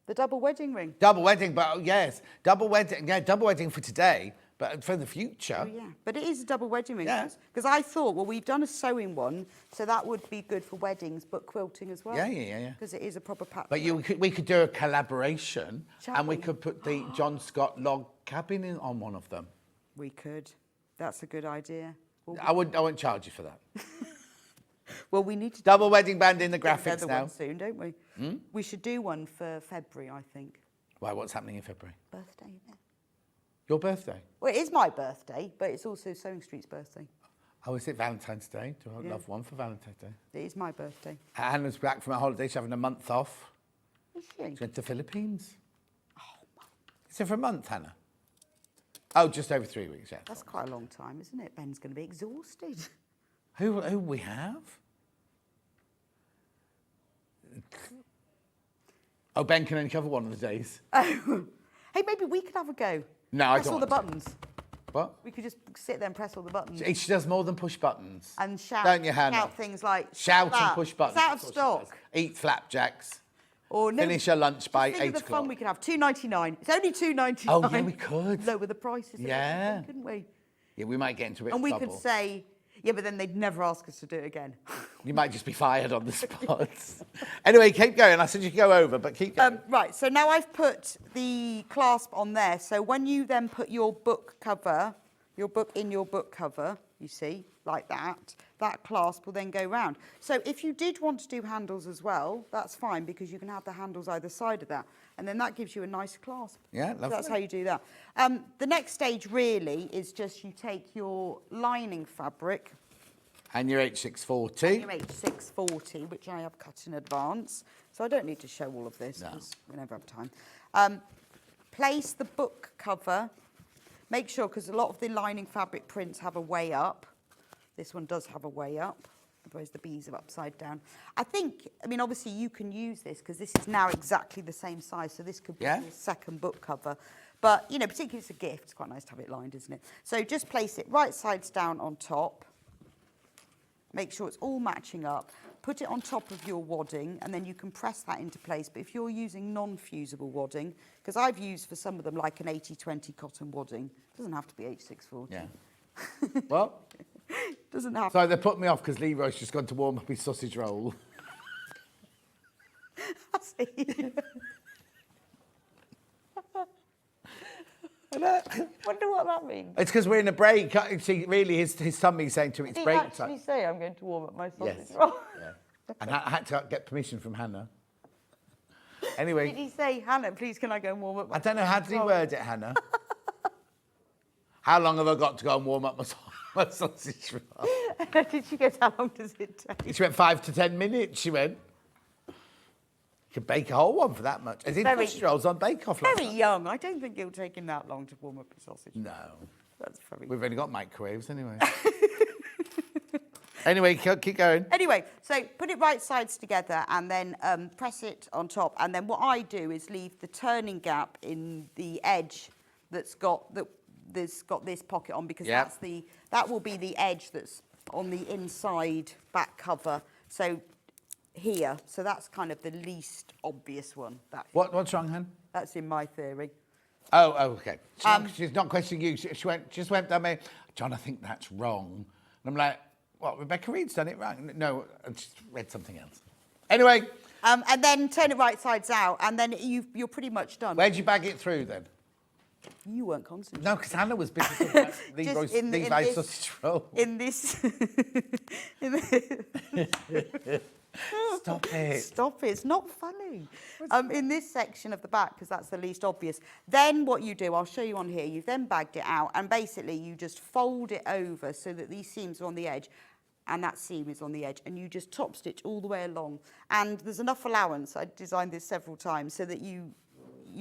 the double wedding ring. Double wedding, but yes, double wedding. Yeah, double wedding for today, but for the future. Oh, yeah, but it is a double wedding ring. Yeah. Because I thought, well, we've done a sewing one, so that would be good for weddings, but quilting as well. Yeah. Because it is a proper pattern. But we could do a collaboration, Shall and we we? could put the John Scott log cabin in on one of them. We could. That's a good idea. Well, I wouldn't charge you for that. well, we need to Double wedding band in the do graphics another now. one soon, don't we? We should do one for February, I think. Why? What's happening in February? Birthday, isn't it? Your birthday? Well, it is my birthday, but it's also Sewing Street's birthday. Oh, is it Valentine's Day? Do I Yeah. love one for Valentine's Day? It is my birthday. Hannah's back from her holiday. She's having a month off. Is she? She went to the Philippines. Is it for a month, Hannah? Oh, just over 3 weeks, yeah. That's quite a long time, isn't it? Ben's going to be exhausted. Who we have? Oh, Ben can only cover one of the days. Hey, maybe we could have a go. No, I Press don't all the want buttons. What? We could just sit there and press all the buttons. She does more than push buttons. And shout, Don't you, Hannah? shout things like... Shout that. and push buttons. It's out of That's what she stock. does. Eat flapjacks. Or no, Finish her lunch by think 8 of the o'clock. fun we could have. $2.99. It's only $2.99. Oh, yeah, we could. Lower the prices. Yeah. Couldn't we? Yeah, we might get into a bit And of we trouble. could say, yeah, but then they'd never ask us to do it again. You might just be fired on the spot. Anyway, keep going. I said you could go over, but keep going. Right, so now I've put the clasp on there. So when you then put your book cover, your book in your book cover, you see, like that, that clasp will then go round. So if you did want to do handles as well, that's fine because you can have the handles either side of that. And then that gives you a nice clasp. Yeah, So lovely. that's how you do that. The next stage really is just you take your lining fabric, And your H640. your H640, which I have cut in advance. So I don't need to show all of this No. because we never have time. Place the book cover. Make sure, because a lot of the lining fabric prints have a way up. This one does have a way up. Otherwise the bees are upside down. I mean, obviously you can use this because this is now exactly the same size. So this could be Yeah. your second book cover. But, you know, particularly it's a gift. It's quite nice to have it lined, isn't it? So just place it right sides down on top. Make sure it's all matching up. Put it on top of your wadding and then you can press that into place. But if you're using non-fusible wadding, because I've used for some of them like an 80-20 cotton wadding, it doesn't have to be H640. Yeah. Well, Doesn't have so they put me off because Leroy's just gone to warm up his sausage roll. to. Wonder what that means. It's because we're in a break. See, really, his tummy's saying to him, it's Did he break actually time. say I'm going to warm up my sausage Yes. roll? Yeah. And I had to get permission from Hannah. Did Anyway, he say, Hannah, please can I go and warm up my I don't know, how did he word it, Hannah? How long have I got to go and warm up my sausage roll? Did she go, how long does it take? She went 5 to 10 minutes, she went. You could bake a whole one for that much. I did Very- sausage rolls on Bake Off last Very night. young. I don't think it'll take him that long to warm up a sausage. No. That's very We've only got microwaves anyway. Anyway, keep going. Anyway, so put it right sides together and then press it on top. And then what I do is leave the turning gap in the edge that's got this pocket on because Yep. that will be the edge that's on the inside back cover. So here, so that's kind of the least obvious one. What's wrong, Han? That's in my theory. Oh, okay. She's not questioning you. She went down me, John, I think that's wrong. And I'm like, what, Rebecca Reid's done it wrong? No, I just read something else. Anyway, And then turn it right sides out, and then you're pretty much done. where'd you bag it through then? You weren't concentrating. No, because Hannah was busy talking about Just in Levi's this- sausage roll. In this... Stop it. Stop it, it's not funny. In this section of the back, because that's the least obvious. Then what you do, I'll show you on here, you've then bagged it out, and basically you just fold it over so that these seams are on the edge, and that seam is on the edge, and you just top stitch all the way along. And there's enough allowance, I designed this several times, so that you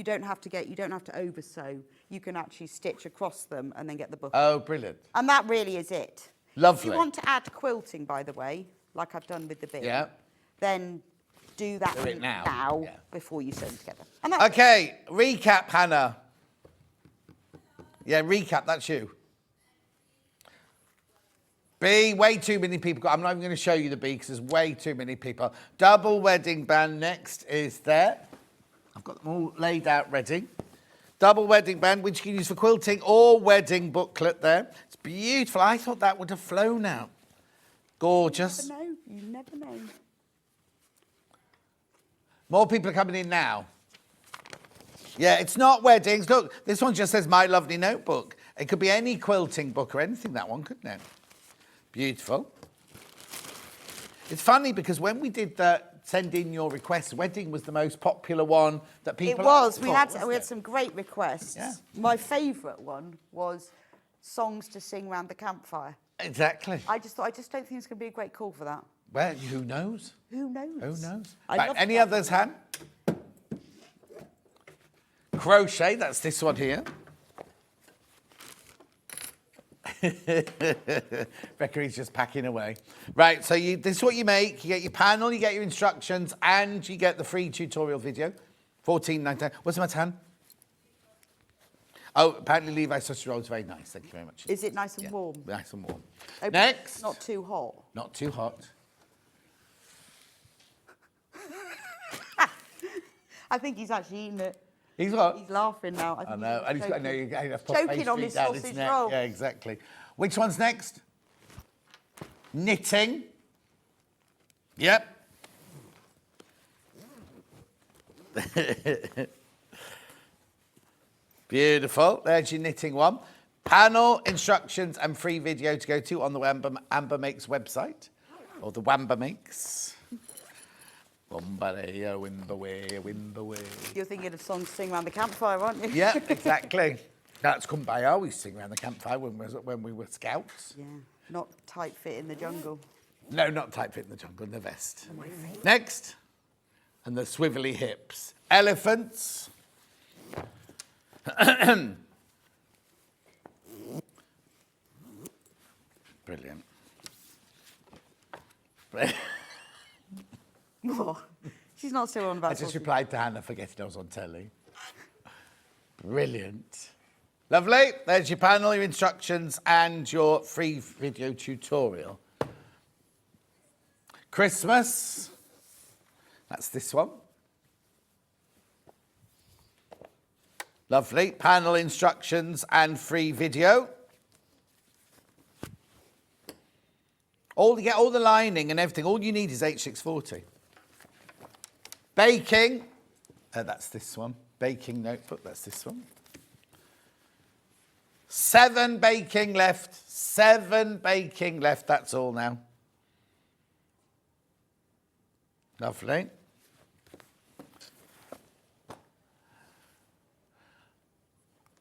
don't have to over sew. You can actually stitch across them and then get the book. Oh, brilliant. And that really is it. Lovely. If you want to add quilting, by the way, like I've done with the bib, Yeah. then do that Do it now. Yeah. before you sew them together. And that's Okay, recap, Hannah. Yeah, recap, that's you. B, way too many people. I'm not even going to show you the B because there's way too many people. Double wedding band next is there. I've got them all laid out ready. Double wedding band, which you can use for quilting, or wedding booklet there. It's beautiful. I thought that would have flown out. Gorgeous. You never know. More people are coming in now. Yeah, it's not weddings. Look, this one just says My Lovely Notebook. It could be any quilting book or anything, that one, couldn't it? Beautiful. It's funny because when we did the send in your requests, wedding was the most popular one that people... It was. We We had some great requests. Yeah. My favourite one was songs to sing around the campfire. Exactly. I just don't think it's going to be a great call for that. Well, who knows? Who knows? Who knows? I Right, love any that others, one. Han? Crochet, that's this one here. Becca's just packing away. Right, so this is what you make. You get your panel, you get your instructions, and you get the free tutorial video. $14.99. What's my tan? Oh, apparently Levi's sausage roll is very nice. Thank you very much. Is it nice and warm? Nice and warm. Oh, Next. Not too hot. Not too hot. I think he's actually eating it. He's what? He's laughing now. I know. And he's got, no, you have to put Choking pastry on his down sausage neck. roll. Yeah, exactly. Which one's next? Knitting. Yep. Beautiful. There's your knitting one. Panel, instructions, and free video to go to on the Amber Makes website, or the Wamba Makes. You're thinking of songs to sing around the campfire, aren't you? Yeah, exactly. That's come by. I always sing around the campfire when we were scouts. Yeah. Not tight fit in the jungle. No, not tight fit in the jungle, in the vest. Next. And the swivelly hips. Elephants. Brilliant. What? She's not still on about I just sausage. replied to Hannah, forgetting I was on telly. Brilliant. Lovely. There's your panel, your instructions, and your free video tutorial. Christmas. That's this one. Lovely. Panel, instructions, and free video. You get all the lining and everything. All you need is H640. Baking. That's this one. Baking notebook. That's this one. 7 baking left. 7 baking left. That's all now. Lovely.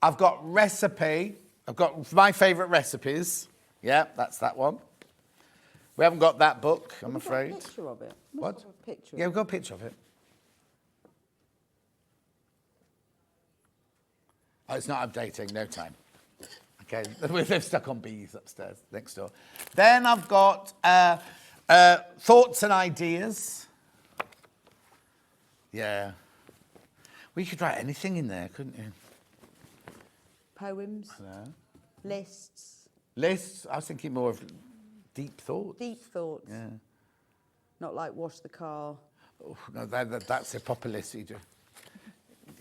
I've got recipe. I've got my favourite recipes. Yeah, that's that one. We haven't got that book, I'm afraid. Got a picture of it. Must What? have a picture. Yeah, we've got a picture of it. Oh, it's not updating, no time. Okay, they've stuck on bees upstairs, next door. Then I've got thoughts and ideas. Yeah. Well, you could write anything in there, couldn't you? Poems. No. Lists. Lists, I was thinking more of deep thoughts. Deep thoughts. Yeah. Not like wash the car. Oh, no, that's a proper list you do.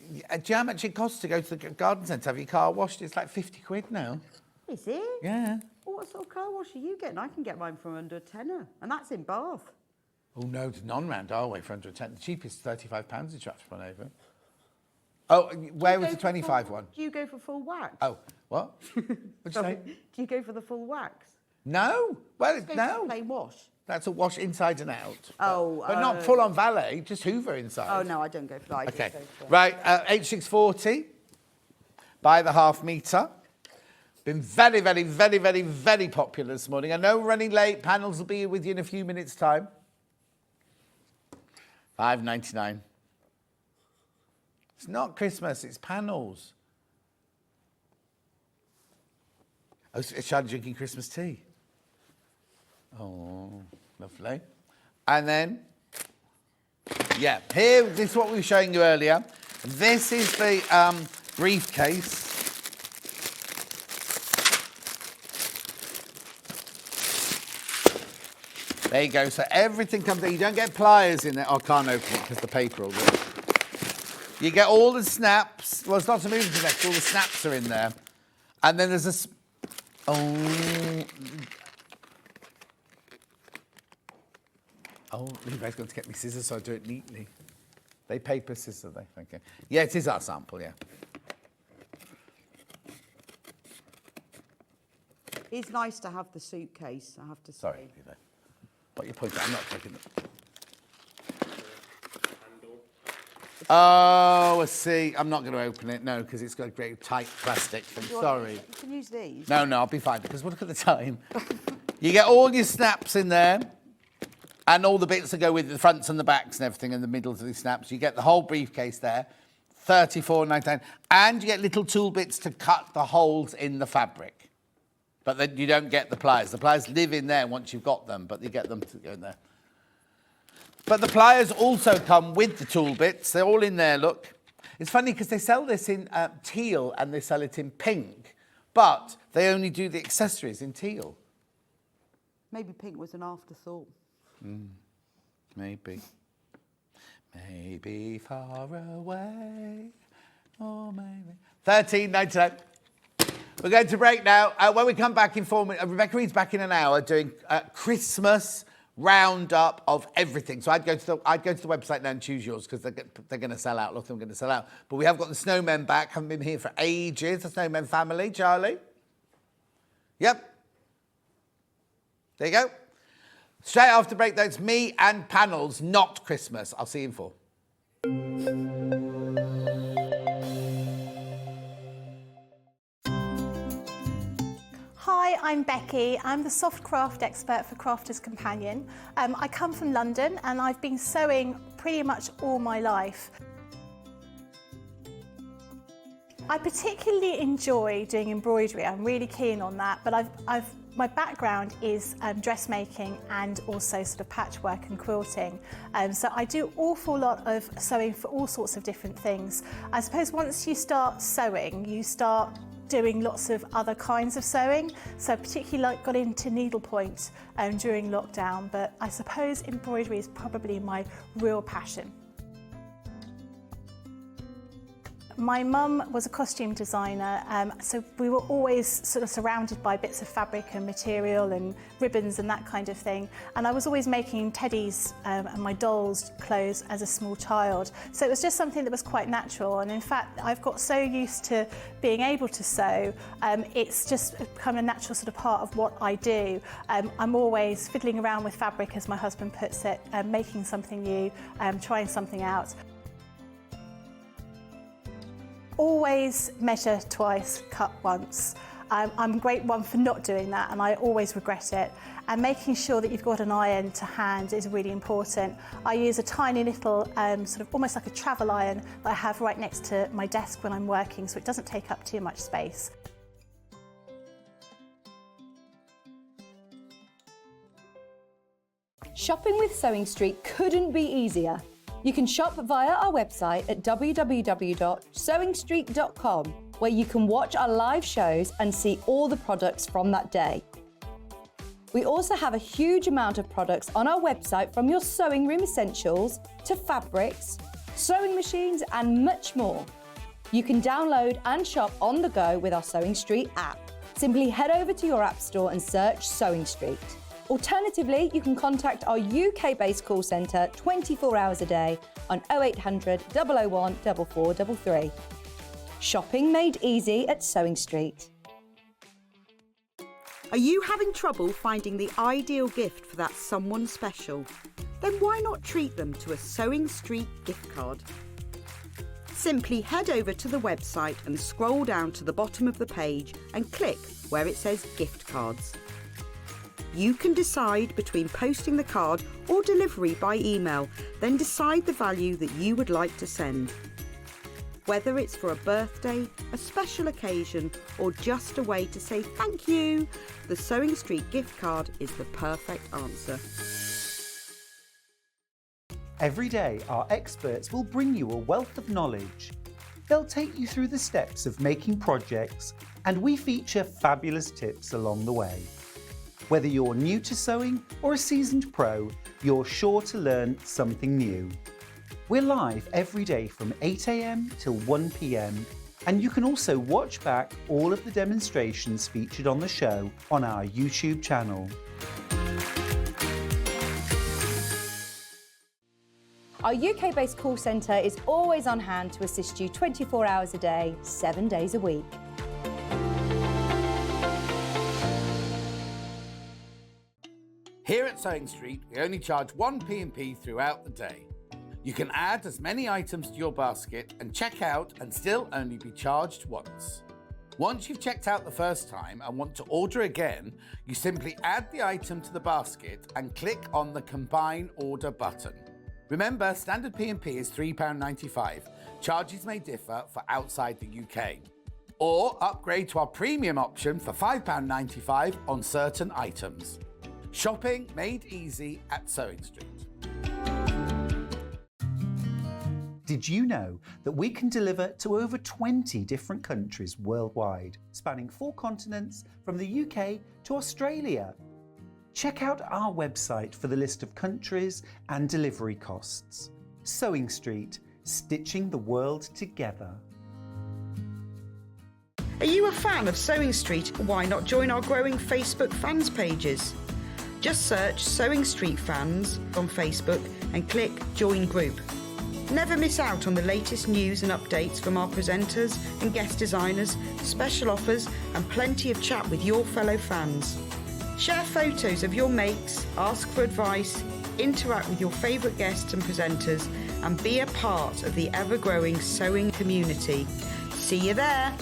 Do you know how much it costs to go to the garden centre, have your car washed? It's like 50 quid now. Is it? Yeah. Well, what sort of car wash are you getting? I can get mine from under a tenner. And that's in Bath. Oh, no, there's none round our way for 110. The cheapest £35 in Stratford on over. Oh, where was the 25 one? Do you go for full wax? Oh, what? What'd you say? Do you go for the full wax? No. Well, Go for no. plain wash. That's a wash inside and out. Oh, But not full on valet, just Hoover inside. Oh, no, I don't go for that. I Okay. just go for Right, H640 by the half metre. Been very, very, very, very, very popular this morning. I know we're running late. Panels will be with you in a few minutes' time. $5.99. It's not Christmas, it's panels. Oh, it's Charlie drinking Christmas tea. Oh, lovely. And then, yeah, here, this is what we were showing you earlier. This is the briefcase. There you go. So everything comes in. You don't get pliers in there. Oh, I can't open it because the paper will do it. You get all the snaps. Well, it's not a moving protector. All the snaps are in there. And then there's a... Oh, Levi's going to get me scissors so I do it neatly. They paper scissors, are they? Okay. Yeah, it is our sample, yeah. It's nice to have the suitcase, I have to say. Sorry, Levi. What you pointing at? I'm not taking it. Oh, I see. I'm not going to open it, no, because it's got a great tight plastic thing. Sorry. You can use these. No, I'll be fine, because look at the time. You get all your snaps in there, and all the bits that go with the fronts and the backs and everything in the middle of these snaps. You get the whole briefcase there, $34.99, and you get little tool bits to cut the holes in the fabric. But then you don't get the pliers. The pliers live in there once you've got them, but you get them to go in there. But the pliers also come with the tool bits. They're all in there, look. It's funny because they sell this in teal and they sell it in pink, but they only do the accessories in teal. Maybe pink was an afterthought. Maybe. Maybe far away, or maybe... $13.99. We're going to break now. When we come back in 4 minutes, Rebecca Reid's back in an hour doing Christmas roundup of everything. So I'd go to the website now and choose yours because they're going to sell out. Look, of them are going to sell out. But we have got the snowmen back. Haven't been here for ages. The snowmen family, Charlie. Yep. There you go. Straight after break, though, it's me and panels, not Christmas. I'll see you in 4. Hi, I'm Becky. I'm the soft craft expert for Crafter's Companion. I come from London and I've been sewing pretty much all my life. I particularly enjoy doing embroidery. I'm really keen on that, but my background is dressmaking and also sort of patchwork and quilting. So I do an awful lot of sewing for all sorts of different things. I suppose once you start sewing, you start doing lots of other kinds of sewing. So I particularly got into needlepoint during lockdown, but I suppose embroidery is probably my real passion. My mum was a costume designer, so we were always sort of surrounded by bits of fabric and material and ribbons and that kind of thing. And I was always making teddies and my dolls' clothes as a small child. So it was just something that was quite natural. And in fact, I've got so used to being able to sew, it's just become a natural sort of part of what I do. I'm always fiddling around with fabric, as my husband puts it, making something new, trying something out. Always measure twice, cut once. I'm a great one for not doing that, and I always regret it. And making sure that you've got an iron to hand is really important. I use a tiny little, sort of almost like a travel iron that I have right next to my desk when I'm working, so it doesn't take up too much space. Shopping with Sewing Street couldn't be easier. You can shop via our website at www.sewingstreet.com, where you can watch our live shows and see all the products from that day. We also have a huge amount of products on our website, from your sewing room essentials to fabrics, sewing machines and much more. You can download and shop on the go with our Sewing Street app. Simply head over to your app store and search Sewing Street. Alternatively, you can contact our UK-based call centre 24 hours a day on 0800 001 4433. Shopping made easy at Sewing Street. Are you having trouble finding the ideal gift for that someone special? Then why not treat them to a Sewing Street gift card? Simply head over to the website and scroll down to the bottom of the page and click where it says gift cards. You can decide between posting the card or delivery by email, then decide the value that you would like to send. Whether it's for a birthday, a special occasion, or just a way to say thank you, the Sewing Street gift card is the perfect answer. Every day, our experts will bring you a wealth of knowledge. They'll take you through the steps of making projects, and we feature fabulous tips along the way. Whether you're new to sewing or a seasoned pro, you're sure to learn something new. We're live every day from 8 a.m. till 1 p.m. and you can also watch back all of the demonstrations featured on the show on our YouTube channel. Our UK-based call centre is always on hand to assist you 24 hours a day, 7 days a week. Here at Sewing Street, we only charge one P&P throughout the day. You can add as many items to your basket and check out and still only be charged once. Once you've checked out the first time and want to order again, you simply add the item to the basket and click on the Combine Order button. Remember, standard P&P is £3.95. Charges may differ for outside the UK. Or upgrade to our premium option for £5.95 on certain items. Shopping made easy at Sewing Street. Did you know that we can deliver to over 20 different countries worldwide, spanning 4 continents from the UK to Australia? Check out our website for the list of countries and delivery costs. Sewing Street, stitching the world together. Are you a fan of Sewing Street? Why not join our growing Facebook fans pages? Just search Sewing Street Fans on Facebook and click Join Group. Never miss out on the latest news and updates from our presenters and guest designers, special offers and plenty of chat with your fellow fans. Share photos of your makes, ask for advice, interact with your favourite guests and presenters and be a part of the ever-growing sewing community. See you there!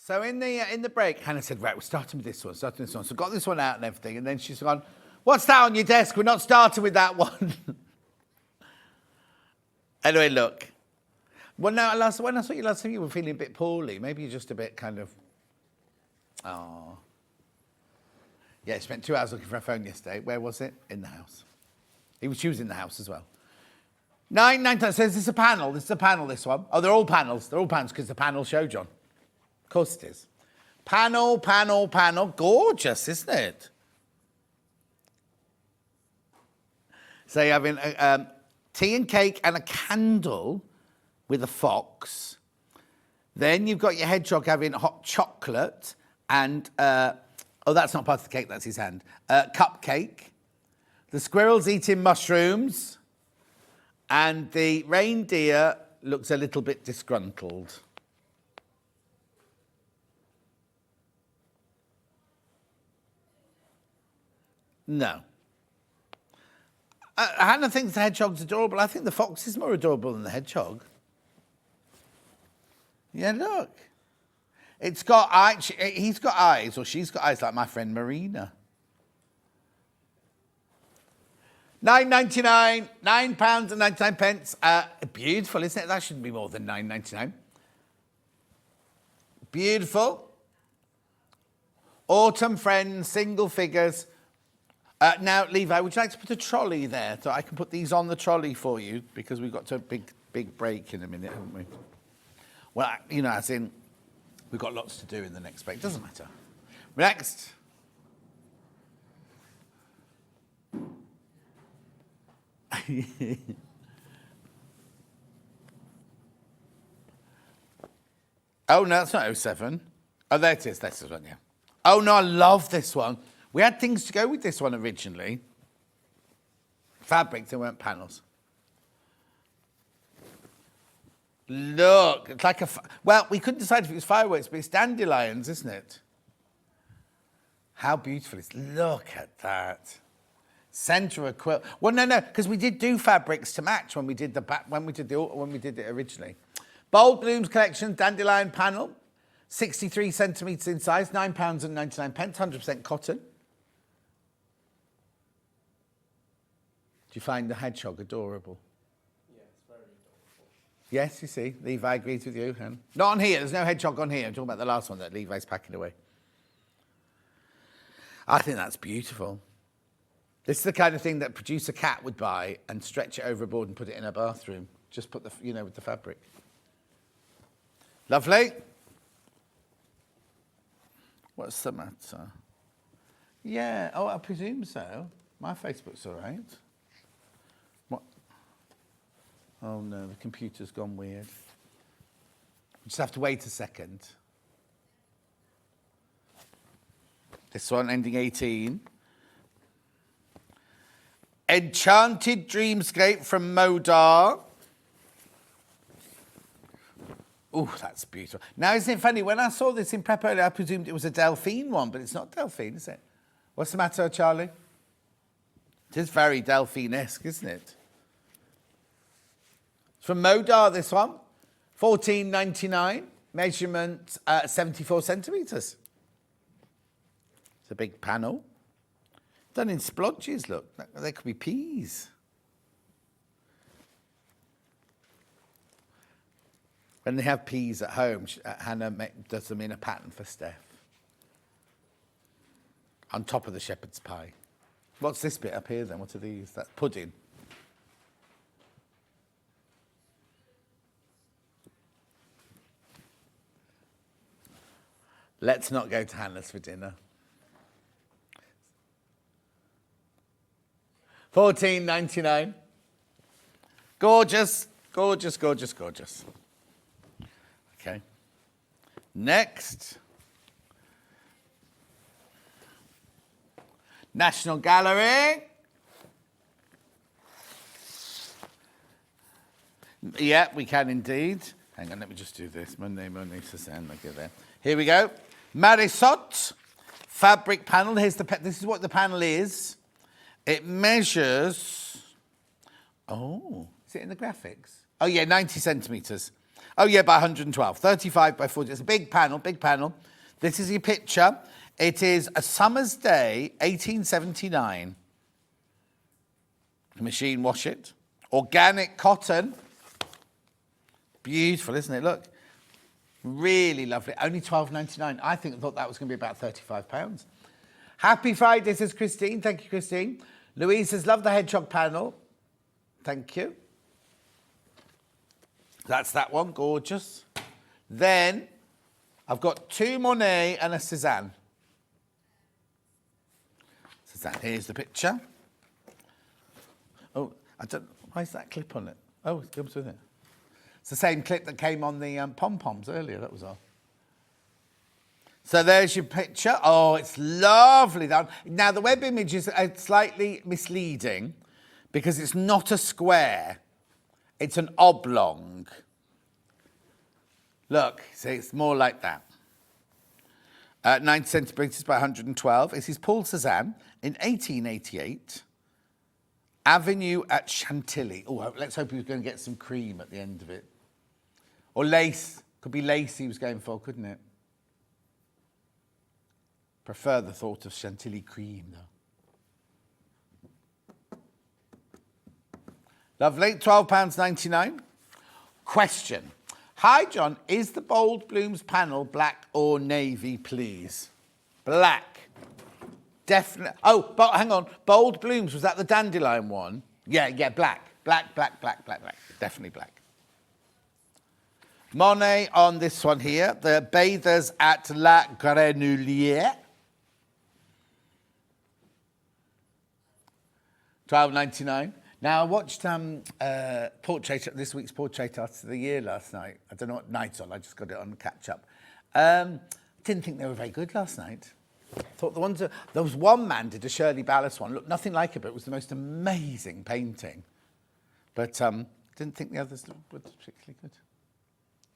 So in the break, Hannah said, right, we're starting with this one, starting with this one. So got this one out and everything, and then she's gone, what's that on your desk? We're not starting with that one. Anyway, look. Well, no, when I saw you last time, you were feeling a bit poorly. Maybe you're just a bit kind of, oh. Yeah, he spent 2 hours looking for a phone yesterday. Where was it? In the house. She was in the house as well. 9 says, this is a panel. This is a panel, this one. Oh, they're all panels. They're all panels because the panel show, John. Of course it is. Panel, panel, panel. Gorgeous, isn't it? So you're having tea and cake and a candle with a fox. Then you've got your hedgehog having hot chocolate and, oh, that's not part of the cake, that's his hand. Cupcake. The squirrel's eating mushrooms. And the reindeer looks a little bit disgruntled. No. Hannah thinks the hedgehog's adorable. I think the fox is more adorable than the hedgehog. Yeah, look. It's got eyes. He's got eyes, or she's got eyes like my friend Marina. £9.99, £9.99. Beautiful, isn't it? That shouldn't be more than £9.99. Beautiful. Autumn Friends, single figures. Now, Levi, would you like to put a trolley there so I can put these on the trolley for you because we've got to a big break in a minute, haven't we? Well, you know, as in, we've got lots to do in the next break. Doesn't matter. Next. Oh, no, that's not 07. Oh, there it is. That's this one, yeah. Oh, no, I love this one. We had things to go with this one originally. Fabrics, they weren't panels. Look, it's like a... Well, we couldn't decide if it was fireworks, but it's dandelions, isn't it? How beautiful it is. Look at that. Centre of a quilt. Well, no, because we did do fabrics to match when we did it originally. Bold Blooms collection, dandelion panel, 63 centimetres in size, £9.99, 100% cotton. Do you find the hedgehog adorable? Yeah, it's very adorable. Yes, you see, Levi agrees with you. Not on here, there's no hedgehog on here. I'm talking about the last one that Levi's packing away. I think that's beautiful. This is the kind of thing that producer Cat would buy and stretch it over a board and put it in her bathroom. Just put the, with the fabric. Lovely. What's the matter? Yeah, oh, I presume so. My Facebook's all right. What? Oh no, the computer's gone weird. Just have to wait a second. This one ending 18. Enchanted Dreamscape from Modar. Oh, that's beautiful. Now, isn't it funny? When I saw this in prep earlier, I presumed it was a Delphine one, but it's not Delphine, is it? What's the matter, Charlie? It is very Delphine-esque, isn't it? It's from Modar, this one. $14.99. Measurement 74 centimetres. It's a big panel. Done in splodges, look. They could be peas. When they have peas at home, Hannah does them in a pattern for Steph. On top of the shepherd's pie. What's this bit up here then? What are these? That's pudding. Let's not go to Hannah's for dinner. $14.99. Gorgeous, gorgeous, gorgeous, gorgeous. Okay. Next. National Gallery. Yeah, we can indeed. Hang on, let me just do this. Monday, Suzanne, look at there. Here we go. Marisot fabric panel. Here's this is what the panel is. It measures, is it in the graphics? Oh yeah, 90 centimetres. Oh yeah, by 112, 35 by 40. It's a big panel, big panel. This is your picture. It is a summer's day, 1879. Machine wash it. Organic cotton. Beautiful, isn't it? Look. Really lovely. Only $12.99. I thought that was going to be about £35. Happy Friday, says Christine. Thank you, Christine. Louise says, love the hedgehog panel. Thank you. That's that one. Gorgeous. Then I've got two Monet and a Cézanne. Cézanne, here's the picture. Oh, why is that clip on it? Oh, it comes with it. It's the same clip that came on the pom-poms earlier, that was all. So there's your picture. Oh, it's lovely. Now, the web image is slightly misleading because it's not a square. It's an oblong. Look, see, it's more like that. 90 centimetres by 112. This is Paul Cézanne in 1888. Avenue at Chantilly. Oh, let's hope he was going to get some cream at the end of it. Or lace. Could be lace he was going for, couldn't it? Prefer the thought of Chantilly cream, though. Lovely. £12.99. Question. Hi, John. Is the Bold Blooms panel black or navy, please? Black. Definitely. Oh, but hang on. Bold Blooms, was that the dandelion one? Yeah, black. Black. Definitely black. Monet on this one here. The Bathers at La Grenouillère. $12.99. Now, I watched this week's Portrait Artist of the Year last night. I don't know what night's on. I just got it on catch-up. Didn't think they were very good last night. Thought there was one man did a Shirley Ballas one. Looked nothing like it, but it was the most amazing painting. But didn't think the others were particularly good.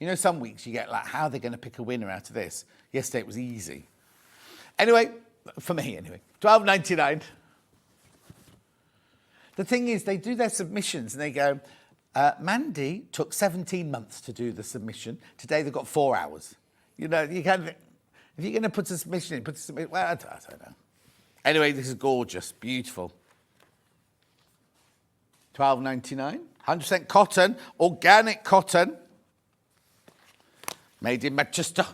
You know, some weeks you get like, how are they going to pick a winner out of this? Yesterday it was easy. Anyway, for me anyway, $12.99. The thing is, they do their submissions and they go, Mandy took 17 months to do the submission. Today they've got 4 hours. You know, you kind of, if you're going to put a submission in, well, I don't know. Anyway, this is gorgeous, beautiful. $12.99, 100% cotton, organic cotton, made in Manchester.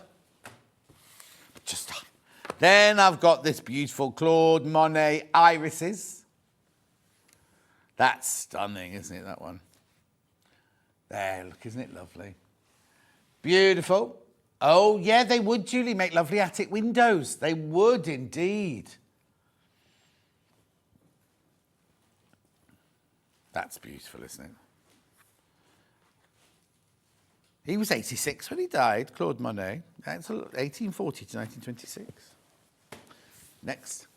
Then I've got this beautiful Claude Monet irises. That's stunning, isn't it, that one? There, look, isn't it lovely? Beautiful. Oh, yeah, they would, Julie, make lovely attic windows. They would indeed. That's beautiful, isn't it? He was 86 when he died, Claude Monet. That's 1840 to 1926. Next.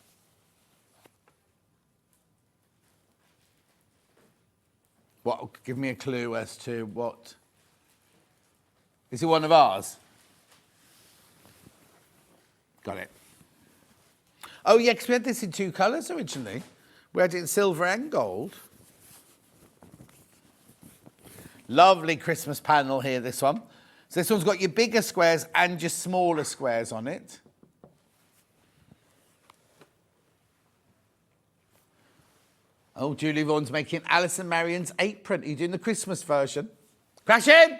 What? Give me a clue as to what. Is it one of ours? Got it. Oh, yeah, because we had this in two colours originally. We had it in silver and gold. Lovely Christmas panel here, this one. So this one's got your bigger squares and your smaller squares on it. Oh, Julie Vaughan's making Alison Marion's apron. Are you doing the Christmas version? Crash in!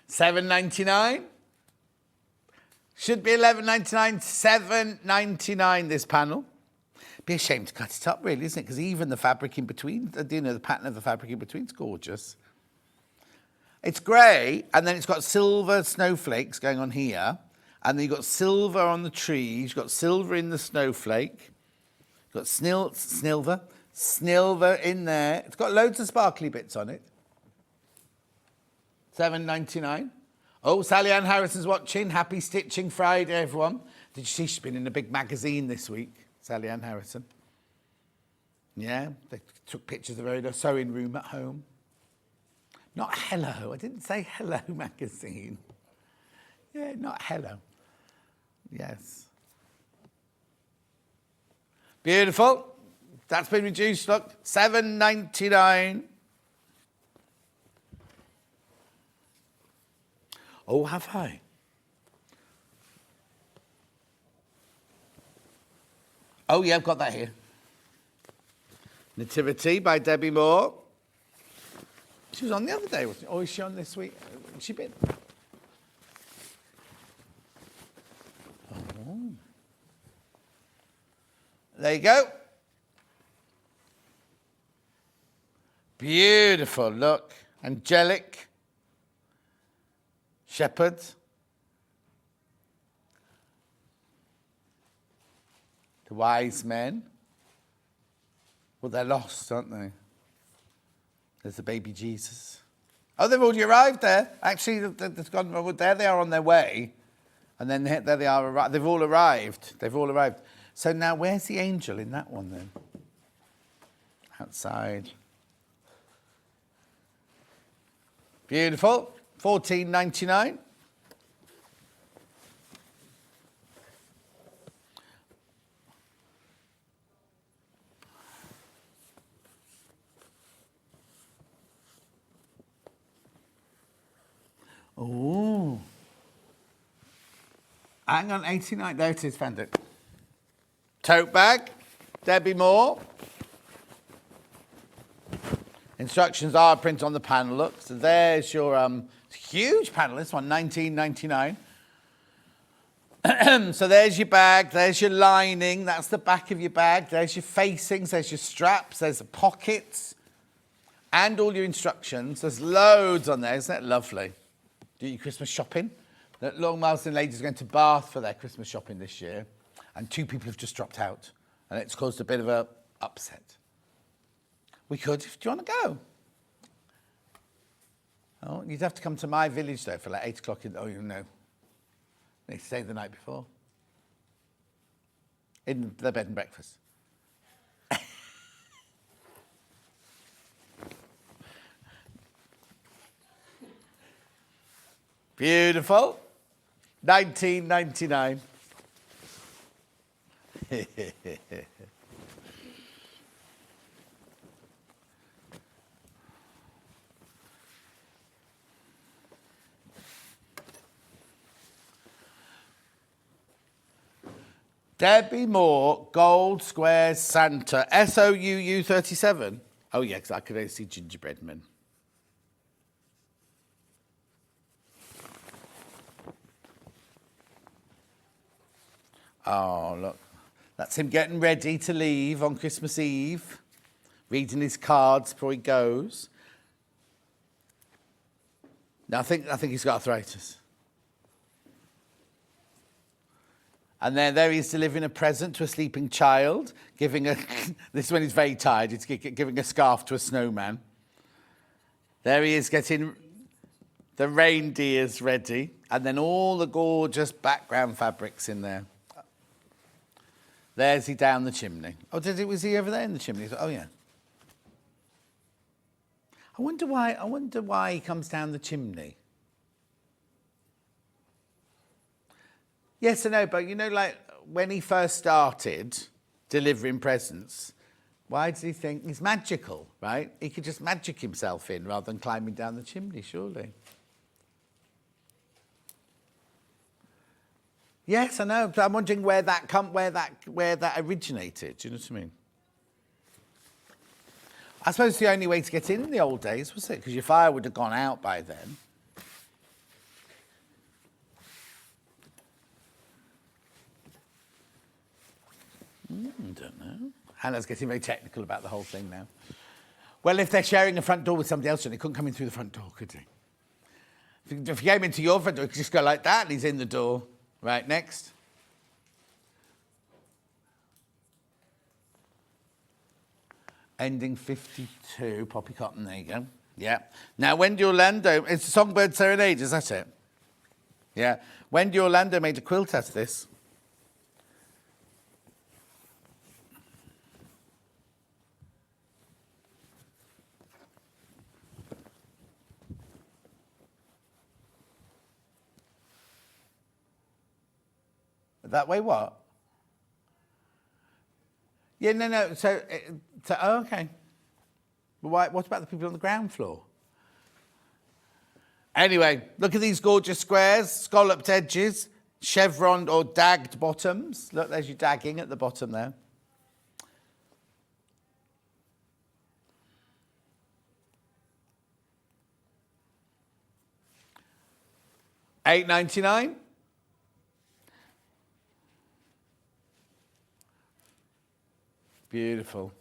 $7.99. Should be $11.99. $7.99 this panel. Be a shame to cut it up, really, isn't it? Because even the fabric in between, you know, the pattern of the fabric in between is gorgeous. It's grey, and then it's got silver snowflakes going on here, and then you've got silver on the trees, you've got silver in the snowflake, you've got snilver in there. It's got loads of sparkly bits on it. $7.99. Oh, Sally Ann Harrison's watching. Happy Stitching Friday, everyone. Did you see she's been in a big magazine this week? Sally Ann Harrison. Yeah, they took pictures of her in her sewing room at home. Not Hello, I didn't say Hello magazine. Yeah, not Hello. Yes. Beautiful. That's been reduced, look, $7.99. Oh, have I? Oh, yeah, I've got that here. Nativity by Debbie Moore. She was on the other day, wasn't she? Or is she on this week? Has she been? Oh. There you go. Beautiful, look. Angelic. Shepherd. The wise men. Well, they're lost, aren't they? There's the baby Jesus. Oh, they've already arrived there. Actually, they've gone, there they are on their way. And then there they are. They've all arrived. They've all arrived. So now where's the angel in that one then? Outside. Beautiful. $14.99. Oh. Hang on, 89. There it is, found it. Tote bag, Debbie Moore. Instructions are printed on the panel. Look, so there's your huge panel. This one, $19.99. So there's your bag, there's your lining, that's the back of your bag, there's your facings, there's your straps, there's the pockets, and all your instructions. There's loads on there, isn't that lovely? Do your Christmas shopping. The Long Marsden ladies are going to Bath for their Christmas shopping this year, and 2 people have just dropped out, and it's caused a bit of a upset. We could, do you want to go? Oh, you'd have to come to my village though for like 8 o'clock. Oh, you know. They stay the night before. In the bed and breakfast. Beautiful. $19.99. Debbie Moore, Gold Square Santa, SOUU 37. Oh, yeah, because I could only see gingerbread men. Oh, look. That's him getting ready to leave on Christmas Eve, reading his cards before he goes. Now, I think he's got arthritis. And then there he is delivering a present to a sleeping child, giving a, this is when he's very tired, he's giving a scarf to a snowman. There he is getting the reindeers ready, and then all the gorgeous background fabrics in there. There's he down the chimney. Oh, was he over there in the chimney? Oh, yeah. I wonder why he comes down the chimney. Yes, I know, but you know, like when he first started delivering presents, why does he think he's magical, right? He could just magic himself in rather than climbing down the chimney, surely. Yes, I know. But I'm wondering where that originated. Do you know what I mean? I suppose the only way to get in the old days was it, because your fire would have gone out by then. I don't know. Hannah's getting very technical about the whole thing now. Well, if they're sharing the front door with somebody else, they couldn't come in through the front door, could he? If he came into your front door, he could just go like that, and he's in the door. Right, next. Ending 52, Poppy Cotton, there you go. Yeah. Now, Wendy Orlando, it's Songbird Serenade, is that it? Yeah. Wendy Orlando made a quilt out of this. That way what? Yeah, no. So oh, okay. What about the people on the ground floor? Anyway, look at these gorgeous squares, scalloped edges, chevron or dagged bottoms. Look, there's your dagging at the bottom there. $8.99. Beautiful.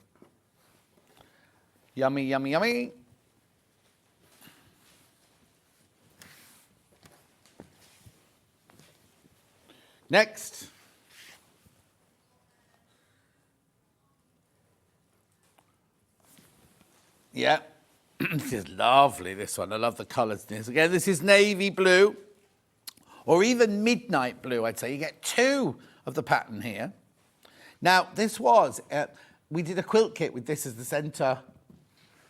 Yummy, yummy, yummy. Next. Yeah. This is lovely, this one. I love the colours in this. Again, this is navy blue or even midnight blue, I'd say. You get two of the pattern here. Now, this was, we did a quilt kit with this as the centre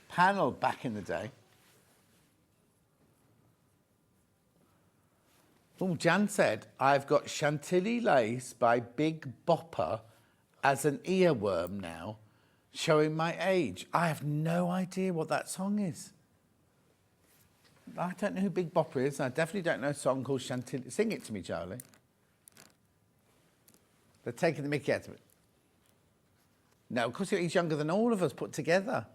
panel back in the day. Oh, Jan said, I've got Chantilly lace by Big Bopper as an earworm now, showing my age. I have no idea what that song is. I don't know who Big Bopper is. I definitely don't know a song called Chantilly. Sing it to me, Charlie. They're taking the mickey out of it. No, of course he's younger than all of us put together.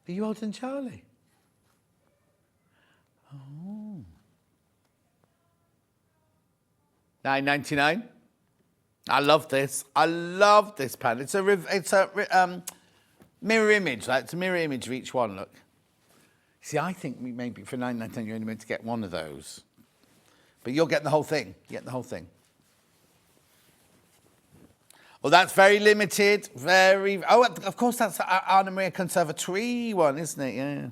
Are you older than Charlie? Oh. $9.99. I love this. I love this pan. It's a mirror image. Like it's a mirror image of each one. Look. See, I think maybe for $9.99 you're only meant to get one of those, but you're getting the whole thing. You get the whole thing. Well, that's very limited. Very. Oh, of course, that's Anna Maria Conservatory one, isn't it? Yeah.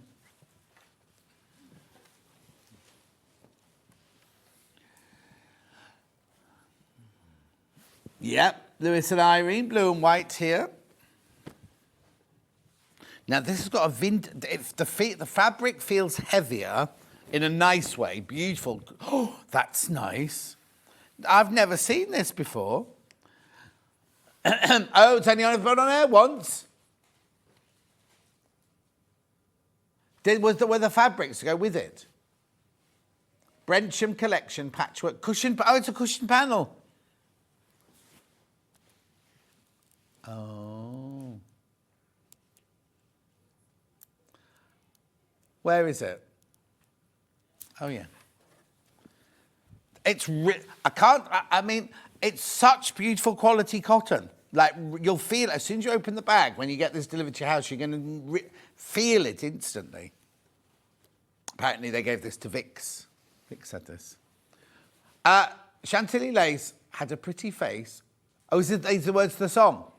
Yep, Lewis and Irene, blue and white here. Now this has got the fabric feels heavier in a nice way, beautiful. Oh, that's nice. I've never seen this before. Oh, it's only on air once. Were the fabrics to go with it? Brensham Collection patchwork cushion. Oh, it's a cushion panel. Oh. Where is it? Oh, yeah. I mean, it's such beautiful quality cotton. Like, you'll feel it as soon as you open the bag, when you get this delivered to your house, you're going to feel it instantly. Apparently, they gave this to Vix. Vix said this. Chantilly lace had a pretty face. Oh, these are the words to the song.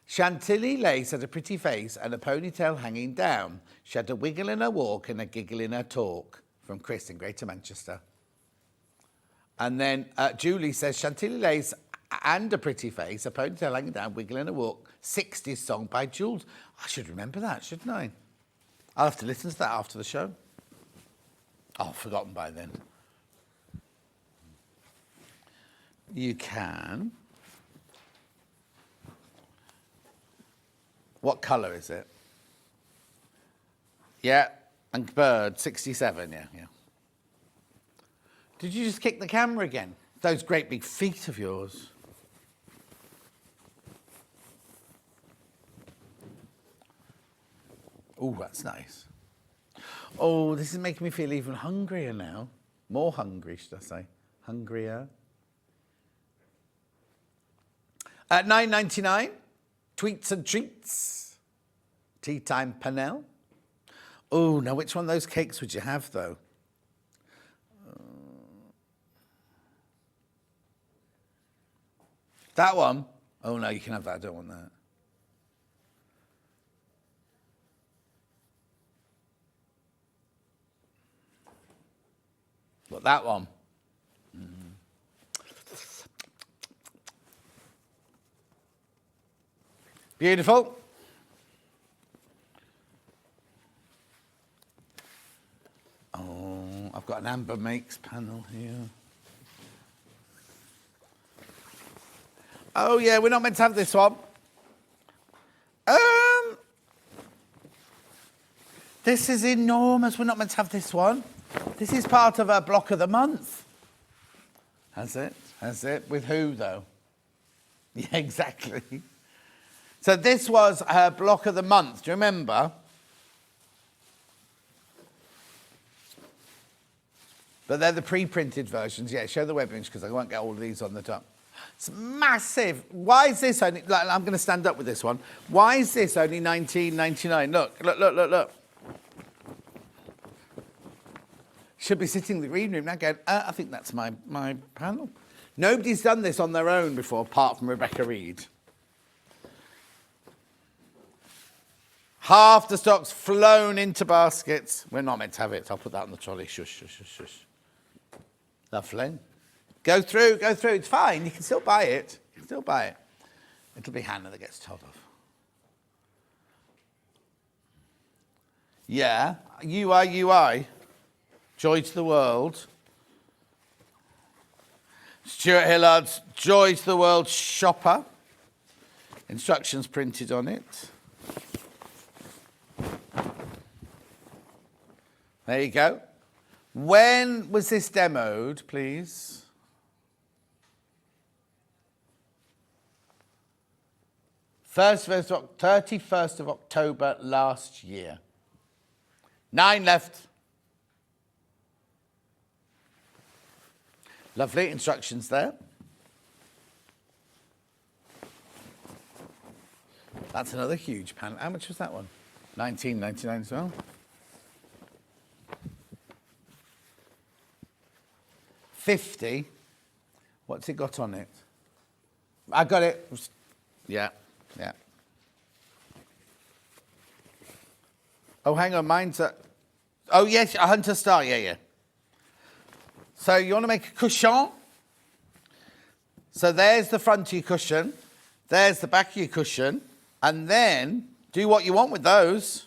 Chantilly lace had a pretty face and a ponytail hanging down. She had a wiggle in her walk and a giggle in her talk. From Chris in Greater Manchester. And then Julie says, Chantilly lace and a pretty face, a ponytail hanging down, wiggle in her walk. 60s song by Jules. I should remember that, shouldn't I? I'll have to listen to that after the show. Oh, forgotten by then. You can. What colour is it? Yeah, and bird, 67, yeah. Did you just kick the camera again? Those great big feet of yours. Oh, that's nice. Oh, this is making me feel even hungrier now. More hungry, should I say. Hungrier. At $9.99, Tweets and Treats. Tea Time Panel. Oh, now which one of those cakes would you have, though? That one? Oh, no, you can have that. I don't want that. But that one. Beautiful. Oh, I've got an Amber Makes panel here. Oh, yeah, we're not meant to have this one. This is enormous. We're not meant to have this one. This is part of our block of the month. Has it? Has it? With who, though? Yeah, exactly. So this was her block of the month. Do you remember? But they're the pre-printed versions. Yeah, show the web image because I won't get all of these on the top. It's massive. Why is this only... Like, I'm going to stand up with this one. Why is this only $19.99? Look. Should be sitting in the green room now going, I think that's my panel. Nobody's done this on their own before, apart from Rebecca Reid. Half the stock's flown into baskets. We're not meant to have it. I'll put that on the trolley. Shush. Lovely. Go through. It's fine. You can still buy it. It'll be Hannah that gets told off. Yeah. UI. Joy to the world. Stuart Hillard's Joy to the World shopper. Instructions printed on it. There you go. When was this demoed, please? First 31st of October last year. 9 left. Lovely instructions there. That's another huge panel. How much was that one? $19.99 as well. 50. What's it got on it? I got it. Yeah. Oh, hang on. Mine's a... Oh, yes, a Hunter Star. Yeah. So you want to make a cushion. So there's the front of your cushion. There's the back of your cushion. And then do what you want with those.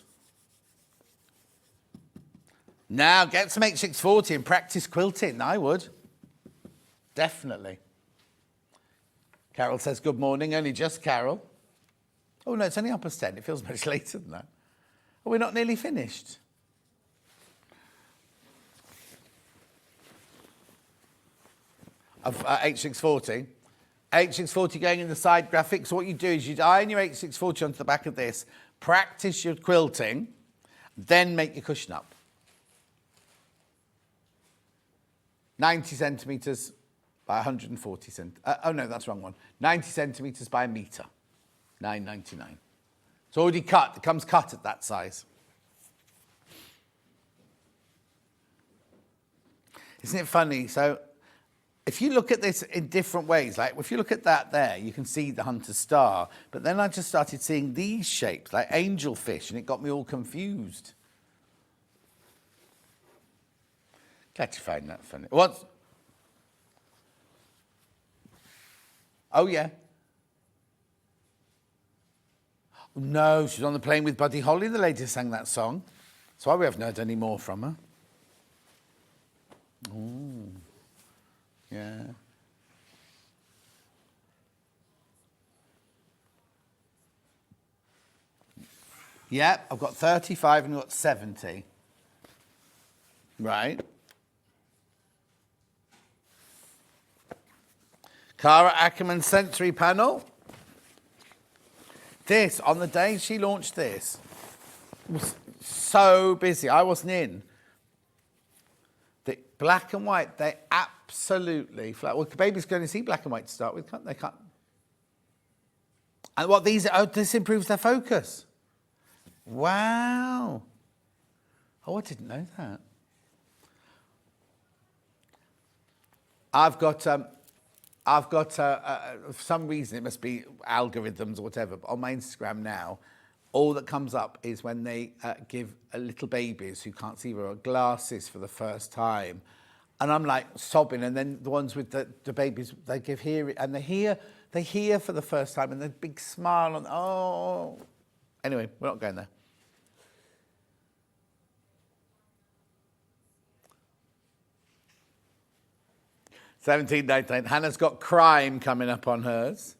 Now get some H640 and practice quilting. I would. Definitely. Carol says, good morning. Only just Carol. Oh, no, it's only 10:30. It feels much later than that. Are we not nearly finished? Of H640. H640 going in the side graphics. So what you do is you iron your H640 onto the back of this, practice your quilting, then make your cushion up. 90 centimetres by 140 oh no, that's the wrong one. 90 centimetres by a metre, £9.99. It's already cut, it comes cut at that size. Isn't it funny? So if you look at this in different ways, like if you look at that there, you can see the hunter's star, but then I just started seeing these shapes, like angelfish, and it got me all confused. Glad you find that funny. What? Oh, yeah. No, she's on the plane with Buddy Holly, the lady who sang that song. That's why we haven't heard any more from her. Oh, yeah. Yeah, I've got 35 and you've got 70. Right. Cara Ackerman sensory panel. This, on the day she launched this, was so busy. I wasn't in. The black and white, they absolutely flat. Well, baby's going to see black and white to start with, can't they? Can't. And what these, oh, this improves their focus. Wow. Oh, I didn't know that. I've got, for some reason, it must be algorithms or whatever, but on my Instagram now, all that comes up is when they give little babies who can't see very well glasses for the first time. And I'm like sobbing, and then the ones with the babies, they give hear, and they hear for the first time, and the big smile on, oh. Anyway, we're not going there. £17.99. Hannah's got crime coming up on hers.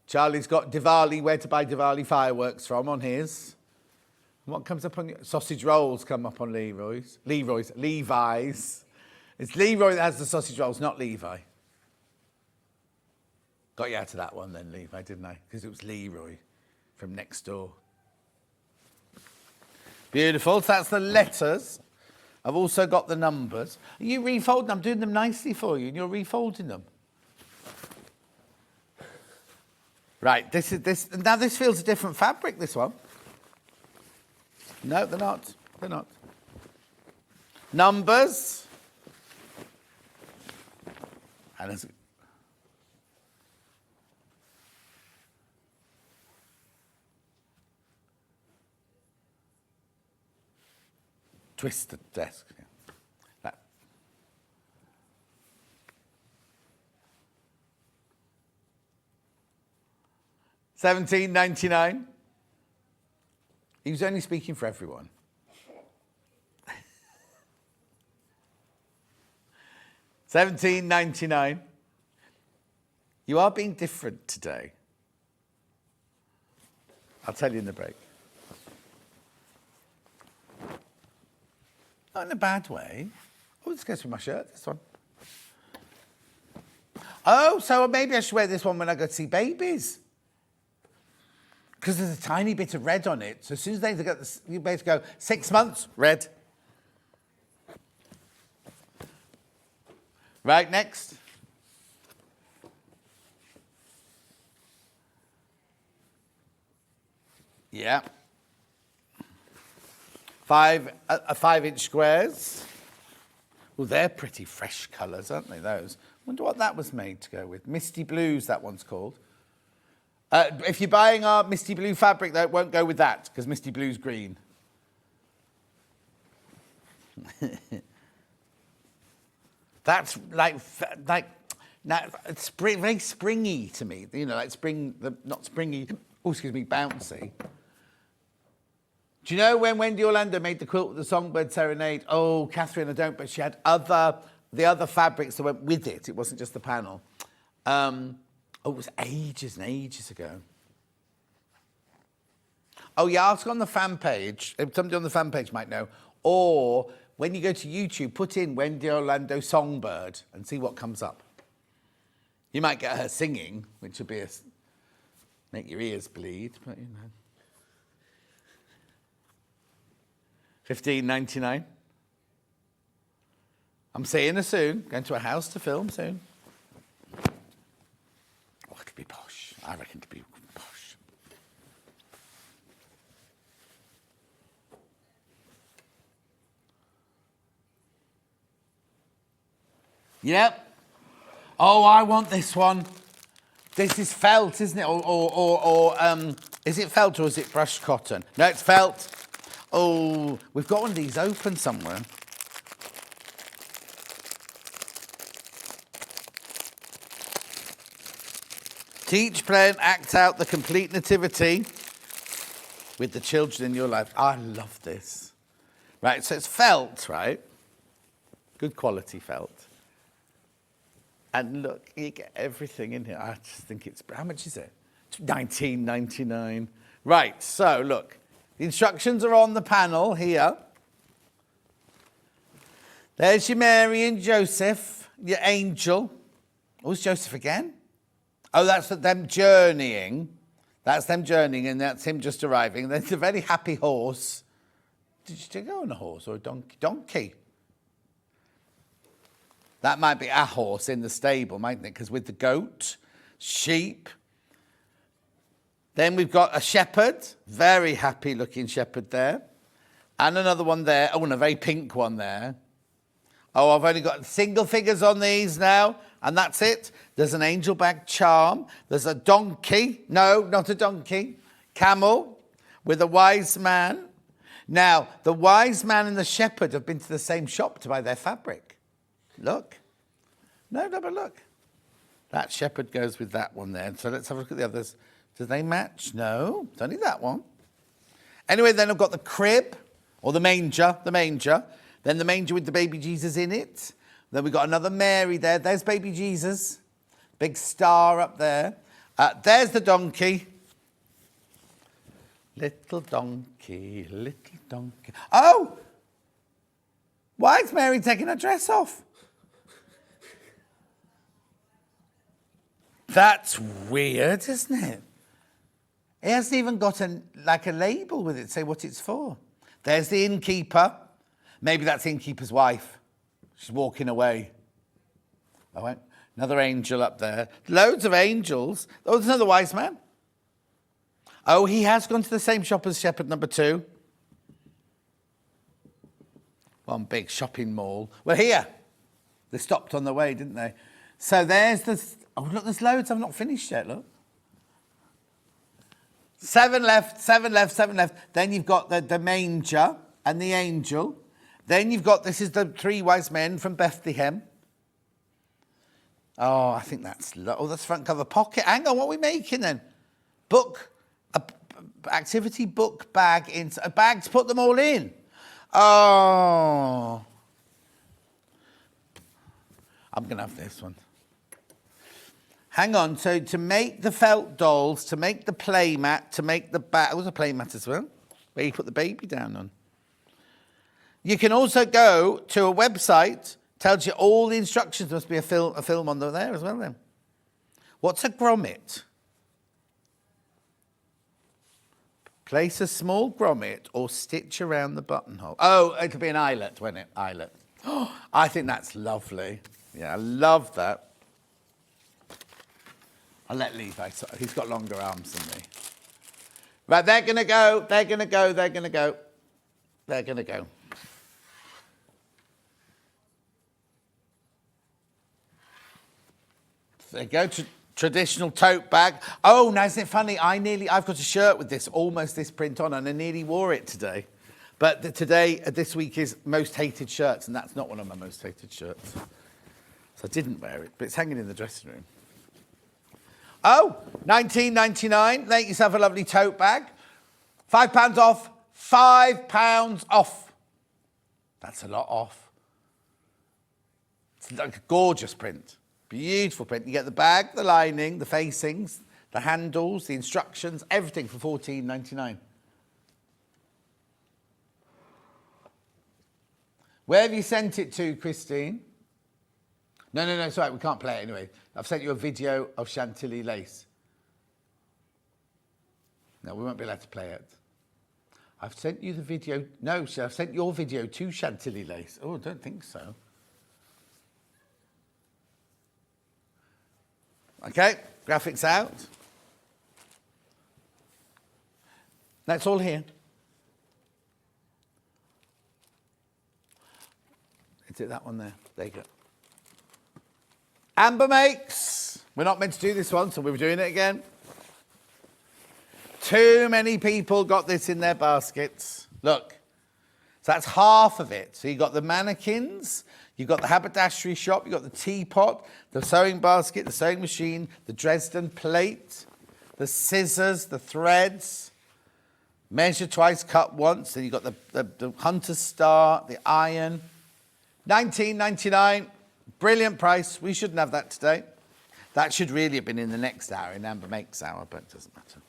Charlie's got Diwali, where to buy Diwali fireworks from on his. And what comes up on your sausage rolls come up on Levi's. It's Leroy that has the sausage rolls, not Levi. Got you out of that one then, Levi, didn't I? Because it was Leroy from next door. Beautiful. So that's the letters. I've also got the numbers. You refolding them. I'm doing them nicely for you, and you're refolding them. Right, this. Now this feels a different fabric, this one. No, they're not. They're not. Numbers. And it's twisted desk. Yeah. That. £17.99. He was only speaking for everyone. £17.99. You are being different today. I'll tell you in the break. Not in a bad way. Oh, this goes with my shirt, this one. Oh, so maybe I should wear this one when I go to see babies. Because there's a tiny bit of red on it. So as soon as they get this, you basically go, 6 months, red. Right, next. Yeah. 5-inch squares. Well, they're pretty fresh colours, aren't they, those? Wonder what that was made to go with. Misty Blues, that one's called. If you're buying our Misty Blue fabric, though, it won't go with that, because Misty Blue's green. That's now it's very springy to me. You know, like not springy. Oh, excuse me, bouncy. Do you know when Wendy Orlando made the quilt with the Songbird Serenade? Oh, Catherine, I don't, but she had the other fabrics that went with it. It wasn't just the panel. It was ages and ages ago. Oh, yeah, ask on the fan page. Somebody on the fan page might know. Or when you go to YouTube, put in Wendy Orlando Songbird and see what comes up. You might get her singing, which would be make your ears bleed, but you know. £15.99. I'm seeing her soon. Going to a house to film soon. Oh, it'll be posh. I reckon it'll be posh. Yep. Oh, I want this one. This is felt, isn't it? Or is it felt or is it brushed cotton? No, it's felt. Oh, we've got one of these open somewhere. Teach, play and act out the complete nativity with the children in your life. I love this. Right, so it's felt, right? Good quality felt. And look, you get everything in here. I just think it's... How much is it? $19.99. Right, so look. The instructions are on the panel here. There's your Mary and Joseph, your angel. Oh, it's Joseph again? Oh, that's them journeying. That's them journeying, and that's him just arriving. There's a very happy horse. Did you go on a horse or a donkey? Donkey. That might be a horse in the stable, mightn't it? Because with the goat, sheep. Then we've got a shepherd, very happy looking shepherd there. And another one there. Oh, and a very pink one there. Oh, I've only got single figures on these now, and that's it. There's an angel bag charm. There's a donkey. No, not a donkey. Camel with a wise man. Now, the wise man and the shepherd have been to the same shop to buy their fabric. Look. No, but look. That shepherd goes with that one there. So let's have a look at the others. Do they match? No, it's only that one. Anyway, then I've got the crib, or the manger. Then the manger with the baby Jesus in it. Then we've got another Mary there. There's baby Jesus. Big star up there. There's the donkey. Little donkey, little donkey. Oh! Why is Mary taking her dress off? That's weird, isn't it? It hasn't even got a label with it, say what it's for. There's the innkeeper. Maybe that's the innkeeper's wife. She's walking away. I went. Another angel up there. Loads of angels. Oh, there's another wise man. Oh, he has gone to the same shop as shepherd number 2. One big shopping mall. Well, here. They stopped on the way, didn't they? So there's the... Oh, look, there's loads. I've not finished yet, look. 7 left. Then you've got the manger and the angel. Then you've got, this is the 3 wise men from Bethlehem. Oh, I think that's... Oh, that's front cover pocket. Hang on, what are we making then? Activity book bag. A bag to put them all in. Oh. I'm going to have this one. Hang on, so to make the felt dolls, to make the play mat, to make the bag... Oh, there's a play mat as well, where you put the baby down on. You can also go to a website, tells you all the instructions. There must be a film on there as well then. What's a grommet? Place a small grommet or stitch around the buttonhole. Oh, it'll be an eyelet, won't it? Eyelet. Oh, I think that's lovely. Yeah, I love that. I'll let Levi, he's got longer arms than me. Right, they're going to go. So they go to traditional tote bag. Oh, now isn't it funny? I've got a shirt with almost this print on, and I nearly wore it today. But this week is most hated shirts, and that's not one of my most hated shirts. So I didn't wear it, but it's hanging in the dressing room. Oh, $19.99. Make yourself a lovely tote bag. £5 off. £5 off. That's a lot off. It's like a gorgeous print. Beautiful print. You get the bag, the lining, the facings, the handles, the instructions, everything for $14.99. Where have you sent it to, Christine? No, it's all right, we can't play it anyway. I've sent you a video of Chantilly lace. No, we won't be allowed to play it. I've sent you the video. No, I've sent your video to Chantilly lace. Oh, I don't think so. Okay, graphics out. That's all here. Is it that one there? There you go. Amber makes. We're not meant to do this one, so we're doing it again. Too many people got this in their baskets. Look. So that's half of it. So you've got the mannequins, you've got the haberdashery shop, you've got the teapot, the sewing basket, the sewing machine, the Dresden plate, the scissors, the threads, measure twice, cut once. Then you've got the hunter's star, the iron. $19.99, brilliant price. We shouldn't have that today. That should really have been in the next hour, in Amber Makes hour, but it doesn't matter.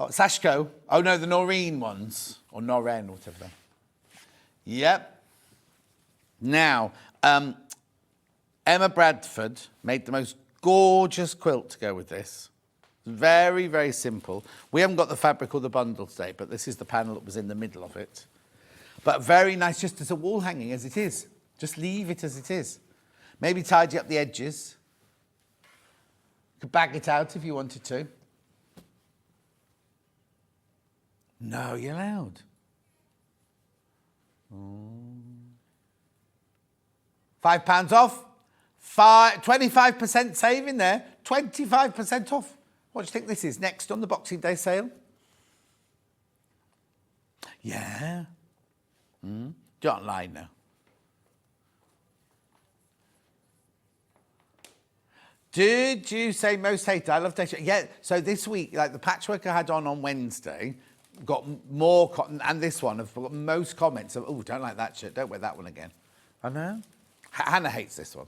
Sashko. Oh, no, the Noreen ones. Or Noren, or whatever they. Yep. Now, Emma Bradford made the most gorgeous quilt to go with this. Very, very simple. We haven't got the fabric or the bundle today, but this is the panel that was in the middle of it. But very nice, just as a wall hanging as it is. Just leave it as it is. Maybe tidy up the edges. You could bag it out if you wanted to. No, you're allowed. 5 pounds off. 25% saving there. 25% off. What do you think this is? Next on the Boxing Day sale? Yeah. Don't lie now. Did you say most hated? I love texture. Yeah, so this week, like the patchwork I had on Wednesday, got more cotton, and this one, I've got most comments of, oh, don't like that shirt, don't wear that one again. I know. Hannah hates this one.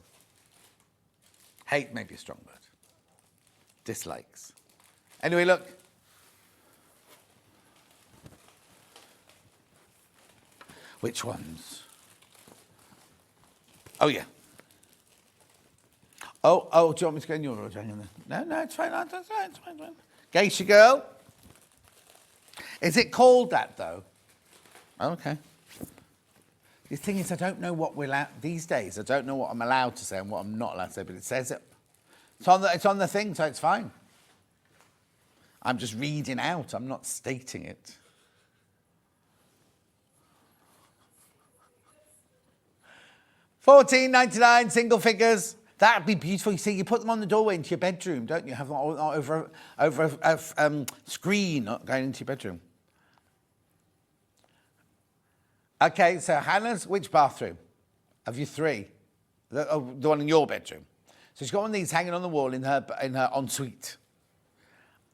Hate may be a strong word. Dislikes. Anyway, look. Which ones? Oh, yeah. Oh, do you want me to go in your order? Hang on there. No, it's fine. It's fine. Geisha girl. Is it called that, though? Okay. The thing is, I don't know what we're allowed... These days, I don't know what I'm allowed to say and what I'm not allowed to say, but it says it. It's on the thing, so it's fine. I'm just reading out. I'm not stating it. $14.99, single figures. That'd be beautiful. You see, you put them on the doorway into your bedroom, don't you? Have them over a screen going into your bedroom. Okay, so Hannah's, which bathroom? Of you three? The one in your bedroom. So she's got one of these hanging on the wall in her ensuite.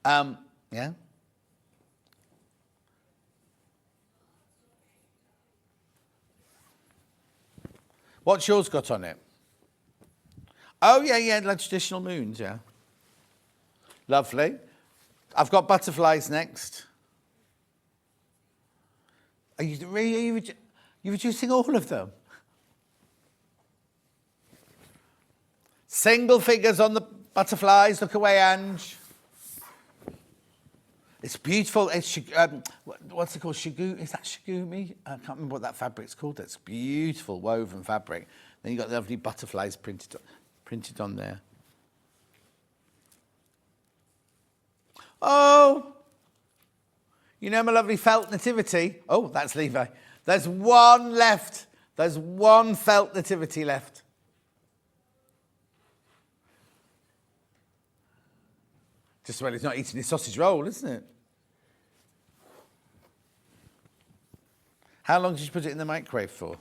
Yeah? What's yours got on it? Oh, yeah, like traditional moons, yeah. Lovely. I've got butterflies next. Are you reducing all of them? Single figures on the butterflies. Look away, Ange. It's beautiful. It's what's it called? Is that shigumi? I can't remember what that fabric's called. It's beautiful woven fabric. Then you've got the lovely butterflies printed on there. Oh, you know my lovely felt nativity? Oh, that's Levi. There's one left. There's one felt nativity left. Just well, he's not eating his sausage roll, isn't it? How long did you put it in the microwave for?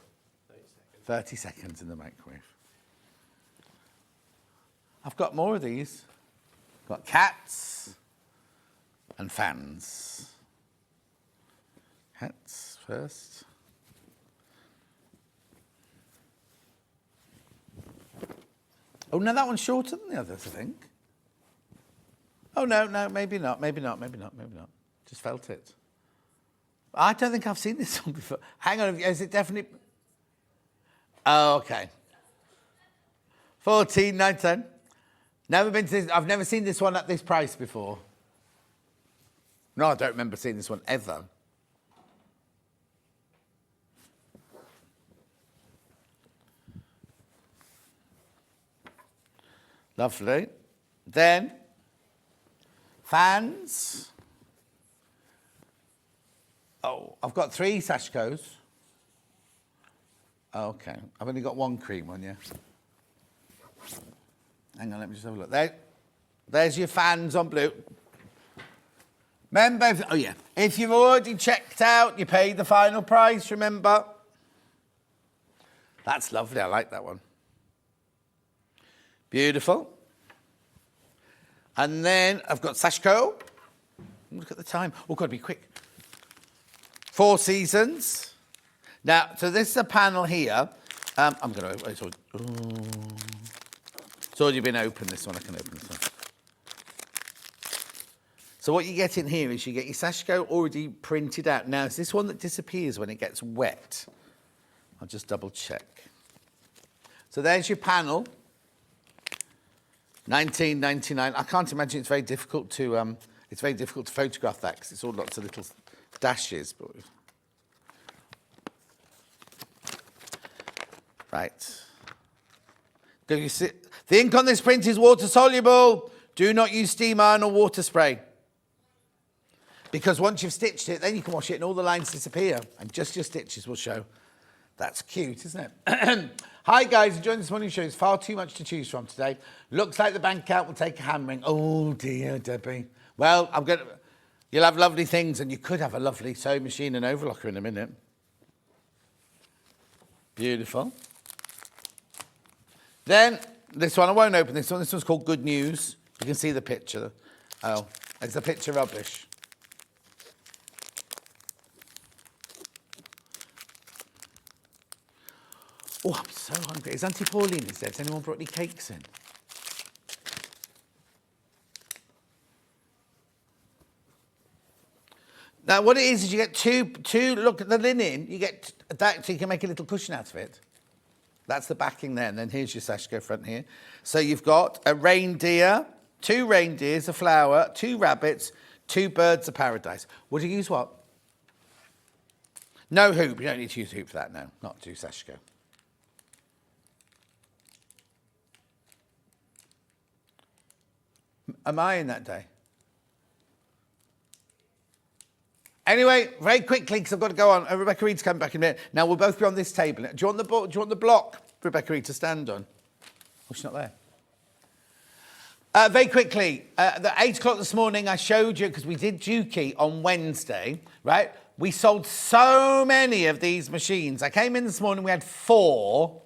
30 seconds in the microwave. I've got more of these. Got cats and fans. Cats first. Oh, no, that one's shorter than the others, I think. Oh, no, maybe not. Just felt it. I don't think I've seen this one before. Hang on, is it definitely... Oh, okay. $14.99. Never been to this. I've never seen this one at this price before. No, I don't remember seeing this one ever. Lovely. Then, fans. Oh, I've got 3 Sashkos. Okay, I've only got 1 cream one, yeah. Hang on, let me just have a look. There's your fans on blue. Remember, if you've already checked out, you pay the final price, remember? That's lovely, I like that one. Beautiful. And then I've got Sashko. Look at the time. Oh, got to be quick. 4 Seasons. Now, so this is a panel here. I'm going to... It's already been opened, this one. I can open this one. So what you get in here is you get your Sashko already printed out. Now, it's this one that disappears when it gets wet. I'll just double check. So there's your panel. $19.99. I can't imagine it's very difficult to photograph that because it's all lots of little dashes. But... Right. Do you see? The ink on this print is water soluble. Do not use steam iron or water spray. Because once you've stitched it, then you can wash it and all the lines disappear and just your stitches will show. That's cute, isn't it? Hi guys, enjoying this morning's show. It's far too much to choose from today. Looks like the bank account will take a hammering. Oh dear, Debbie. Well, you'll have lovely things and you could have a lovely sewing machine and overlocker in a minute. Beautiful. Then, this one, I won't open this one. This one's called Good News. You can see the picture. Oh, it's the picture rubbish. Oh, I'm so hungry. Is Auntie Pauline is there? Has anyone brought any cakes in? Now, what it is you get two, look at the linen, you get that so you can make a little cushion out of it. That's the backing there, and then here's your Sashko front here. So you've got a reindeer, 2 reindeers, a flower, 2 rabbits, 2 birds of paradise. Would you use what? No hoop. You don't need to use hoop for that, no. Not to Sashko. Am I in that day? Anyway, very quickly, because I've got to go on. Rebecca Reid's coming back in a minute. Now, we'll both be on this table. Do you want the block, Rebecca Reid, to stand on? Oh, she's not there. Very quickly, at 8 o'clock this morning, I showed you, because we did Dukey on Wednesday, right? We sold so many of these machines. I came in this morning, we had 4.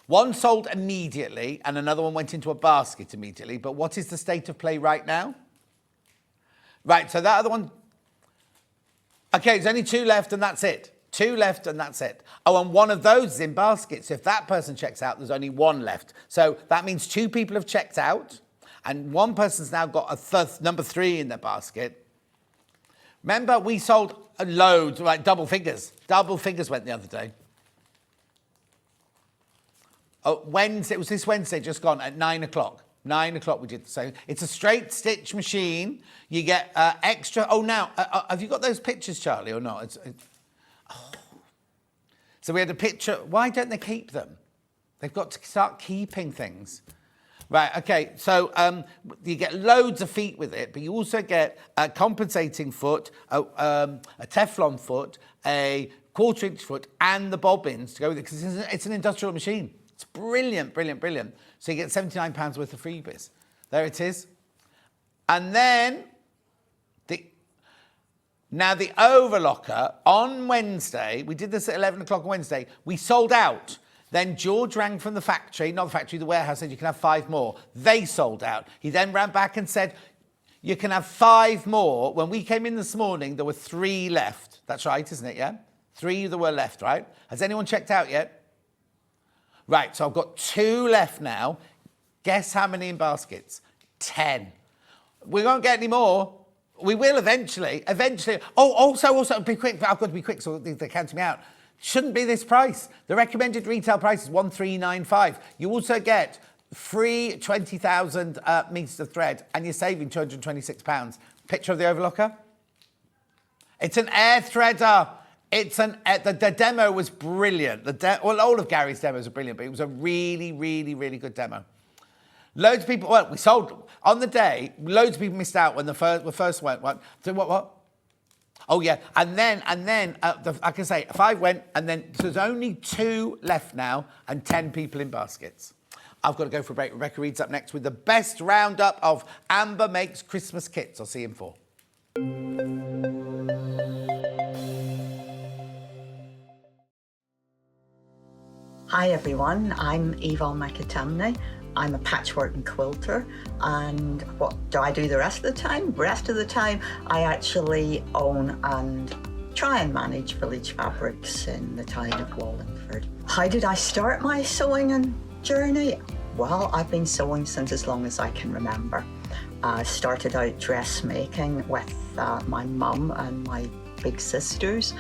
1 sold immediately, and another one went into a basket immediately. But what is the state of play right now? Right, so that other one... Okay, there's only 2 left and that's it. 2 left and that's it. Oh, and one of those is in baskets. So if that person checks out, there's only 1 left. So that means 2 people have checked out and 1 person's now got a number 3 in their basket. Remember, we sold loads, like double figures. Double figures went the other day. Oh, Wednesday, it was this Wednesday just gone at 9 o'clock. 9 o'clock we did. So it's a straight stitch machine. You get extra. Oh, now, have you got those pictures, Charlie, or not? Oh. So we had a picture. Why don't they keep them? They've got to start keeping things. Right, okay. So you get loads of feet with it, but you also get a compensating foot, a Teflon foot, a 1/4 inch foot, and the bobbins to go with it, because it's an industrial machine. It's brilliant, brilliant, brilliant. So you get £79 worth of freebies. There it is. And then, the overlocker, on Wednesday, we did this at 11 o'clock on Wednesday, we sold out. Then George rang from the factory, not the factory, the warehouse, said you can have 5 more. They sold out. He then ran back and said, you can have 5 more. When we came in this morning, there were 3 left. That's right, isn't it, yeah? 3 there were left, right? Has anyone checked out yet? Right, so I've got 2 left now. Guess how many in baskets? 10. We won't get any more. We will eventually. Oh, also, be quick. I've got to be quick, so they're counting me out. Shouldn't be this price. The recommended retail price is $1,395. You also get free 20,000 metres of thread, and you're saving £226. Picture of the overlocker? It's an air threader. The demo was brilliant. All of Gary's demos are brilliant, but it was a really, really, really good demo. Loads of people, well, we sold, on the day, loads of people missed out when the first went. So what? Oh, yeah. And then I can say 5 went, and then so there's only 2 left now and 10 people in baskets. I've got to go for a break. Rebecca Reid's up next with the best roundup of Amber Makes Christmas Kits. I'll see you in 4. Hi everyone, I'm Yvonne McAtamney. I'm a patchwork and quilter, and what do I do the rest of the time? The rest of the time I actually own and try and manage Village Fabrics in the town of Wallingford. How did I start my sewing and journey? Well, I've been sewing since as long as I can remember. I started out dressmaking with my mum and my big sisters.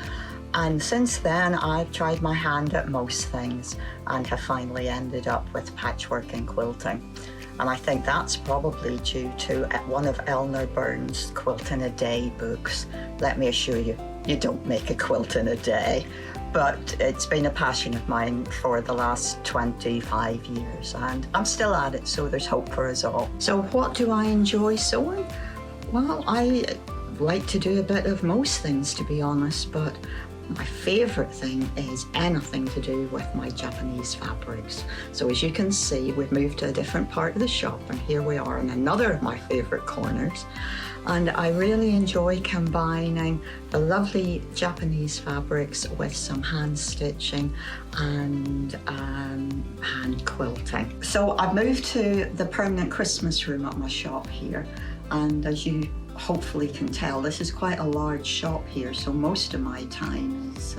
And since then, I've tried my hand at most things and have finally ended up with patchwork and quilting. And I think that's probably due to one of Eleanor Burns' Quilt in a Day books. Let me assure you, you don't make a quilt in a day. But it's been a passion of mine for the last 25 years, and I'm still at it, so there's hope for us all. So what do I enjoy sewing? Well, I like to do a bit of most things, to be honest, but my favourite thing is anything to do with my Japanese fabrics. So as you can see, we've moved to a different part of the shop, and here we are in another of my favourite corners. And I really enjoy combining the lovely Japanese fabrics with some hand stitching and hand quilting. So I've moved to the permanent Christmas room at my shop here, and as you hopefully can tell, this is quite a large shop here, so most of my time is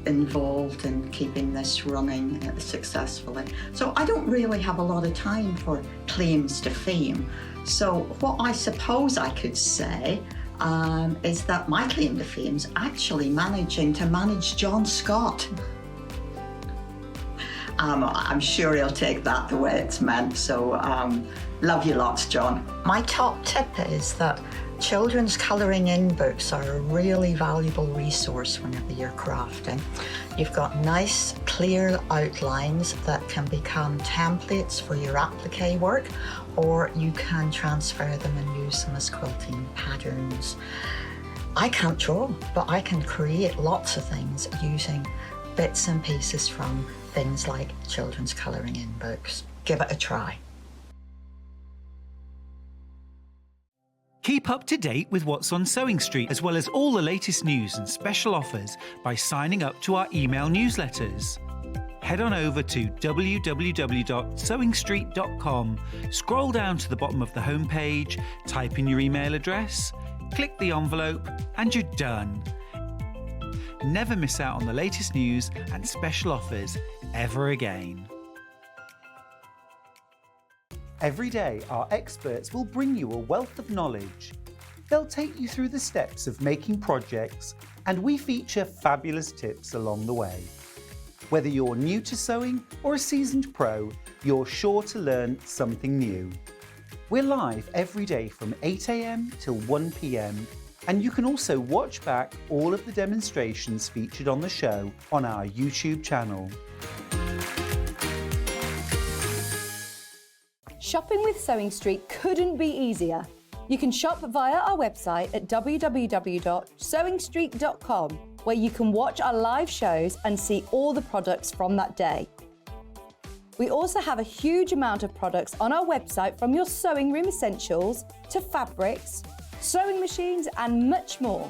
involved in keeping this running successfully. So I don't really have a lot of time for claims to fame. So what I suppose I could say is that my claim to fame is actually managing to manage John Scott. I'm sure he'll take that the way it's meant, so love you lots, John. My top tip is that children's colouring in books are a really valuable resource whenever you're crafting. You've got nice, clear outlines that can become templates for your applique work, or you can transfer them and use them as quilting patterns. I can't draw, but I can create lots of things using bits and pieces from things like children's colouring in books. Give it a try. Keep up to date with what's on Sewing Street, as well as all the latest news and special offers by signing up to our email newsletters. Head on over to www.sewingstreet.com, scroll down to the bottom of the homepage, type in your email address, click the envelope, and you're done. Never miss out on the latest news and special offers ever again. Every day, our experts will bring you a wealth of knowledge. They'll take you through the steps of making projects, and we feature fabulous tips along the way. Whether you're new to sewing or a seasoned pro, you're sure to learn something new. We're live every day from 8 a.m. till 1 p.m, and you can also watch back all of the demonstrations featured on the show on our YouTube channel. Shopping with Sewing Street couldn't be easier. You can shop via our website at www.sewingstreet.com, where you can watch our live shows and see all the products from that day. We also have a huge amount of products on our website, from your sewing room essentials to fabrics, sewing machines and much more.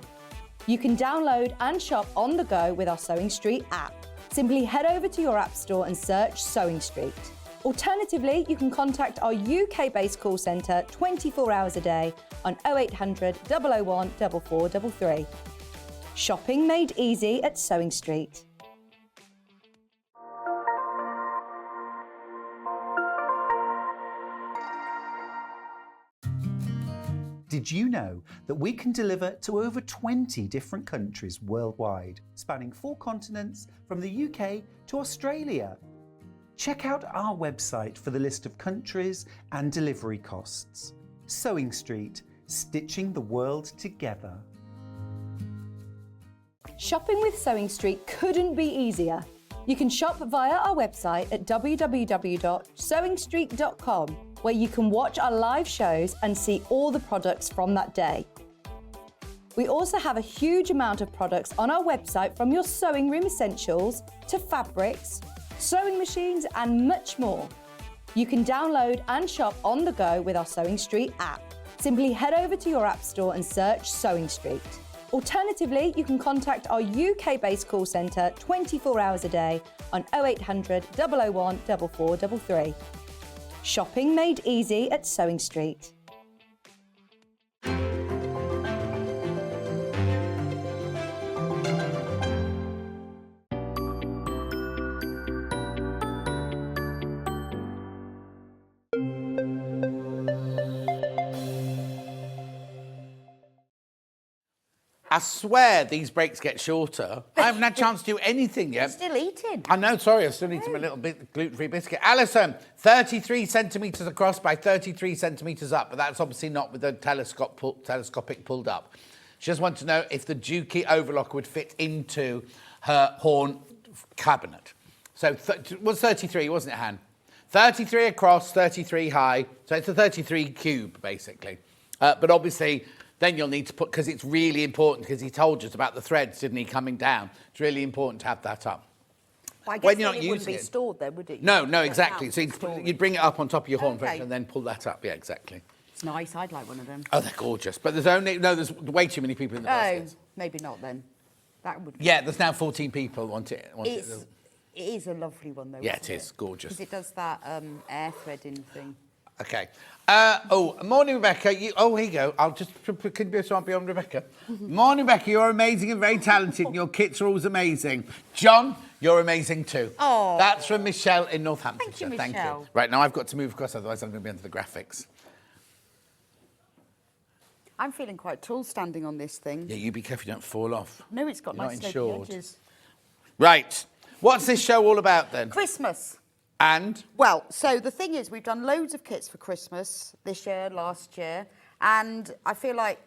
You can download and shop on the go with our Sewing Street app. Simply head over to your app store and search Sewing Street. Alternatively, you can contact our UK-based call centre 24 hours a day on 0800 001 4433. Shopping made easy at Sewing Street. Did you know that we can deliver to over 20 different countries worldwide, spanning 4 continents from the UK to Australia? Check out our website for the list of countries and delivery costs. Sewing Street, stitching the world together. Shopping with Sewing Street couldn't be easier. You can shop via our website at www.sewingstreet.com, where you can watch our live shows and see all the products from that day. We also have a huge amount of products on our website, from your sewing room essentials to fabrics, sewing machines and much more. You can download and shop on the go with our Sewing Street app. Simply head over to your app store and search Sewing Street. Alternatively, you can contact our UK-based call centre 24 hours a day on 0800 001 4433. Shopping made easy at Sewing Street. I swear these breaks get shorter. I haven't had a chance to do anything yet. Still eating. I know, sorry, I still eating my little bit gluten-free biscuit. Alison, 33 centimetres across by 33 centimetres up, but that's obviously not with the telescopic pulled up. She just wants to know if the Dukey overlock would fit into her horn cabinet. So it was 33, wasn't it, Han? 33 across, 33 high. So it's a 33 cube, basically. But obviously, then you'll need to put, because it's really important, because he told us about the threads, didn't he, coming down. It's really important to have that up. Well, I guess When you're not it wouldn't using be it. stored there, would it? No, You'd no, put it exactly. out So and you'd bring it up on top of your horn Okay. and then pull that up. Yeah, exactly. It's nice. I'd like one of them. Oh, they're gorgeous. But there's way too many people in the Oh, baskets. maybe not then. That would. Yeah, there's now 14 people want it. It is a lovely one though. Yeah, isn't it is. Gorgeous. Because it does that air threading thing. Okay. Morning, Rebecca. Here you go. I'll just could be on Rebecca. Morning, Rebecca. You're amazing and very talented, and your kits are always amazing. John, you're amazing too. Oh. That's from Michelle in Northamptonshire. Thank you, Michelle. Right, now I've got to move across, otherwise I'm going to be under the graphics. I'm feeling quite tall standing on this thing. Yeah, you be careful you don't fall off. No, it's got You're nice not slopey insured. edges. Right. What's this show all about then? Christmas. And? Well, so the thing is, we've done loads of kits for Christmas this year, last year, and I feel like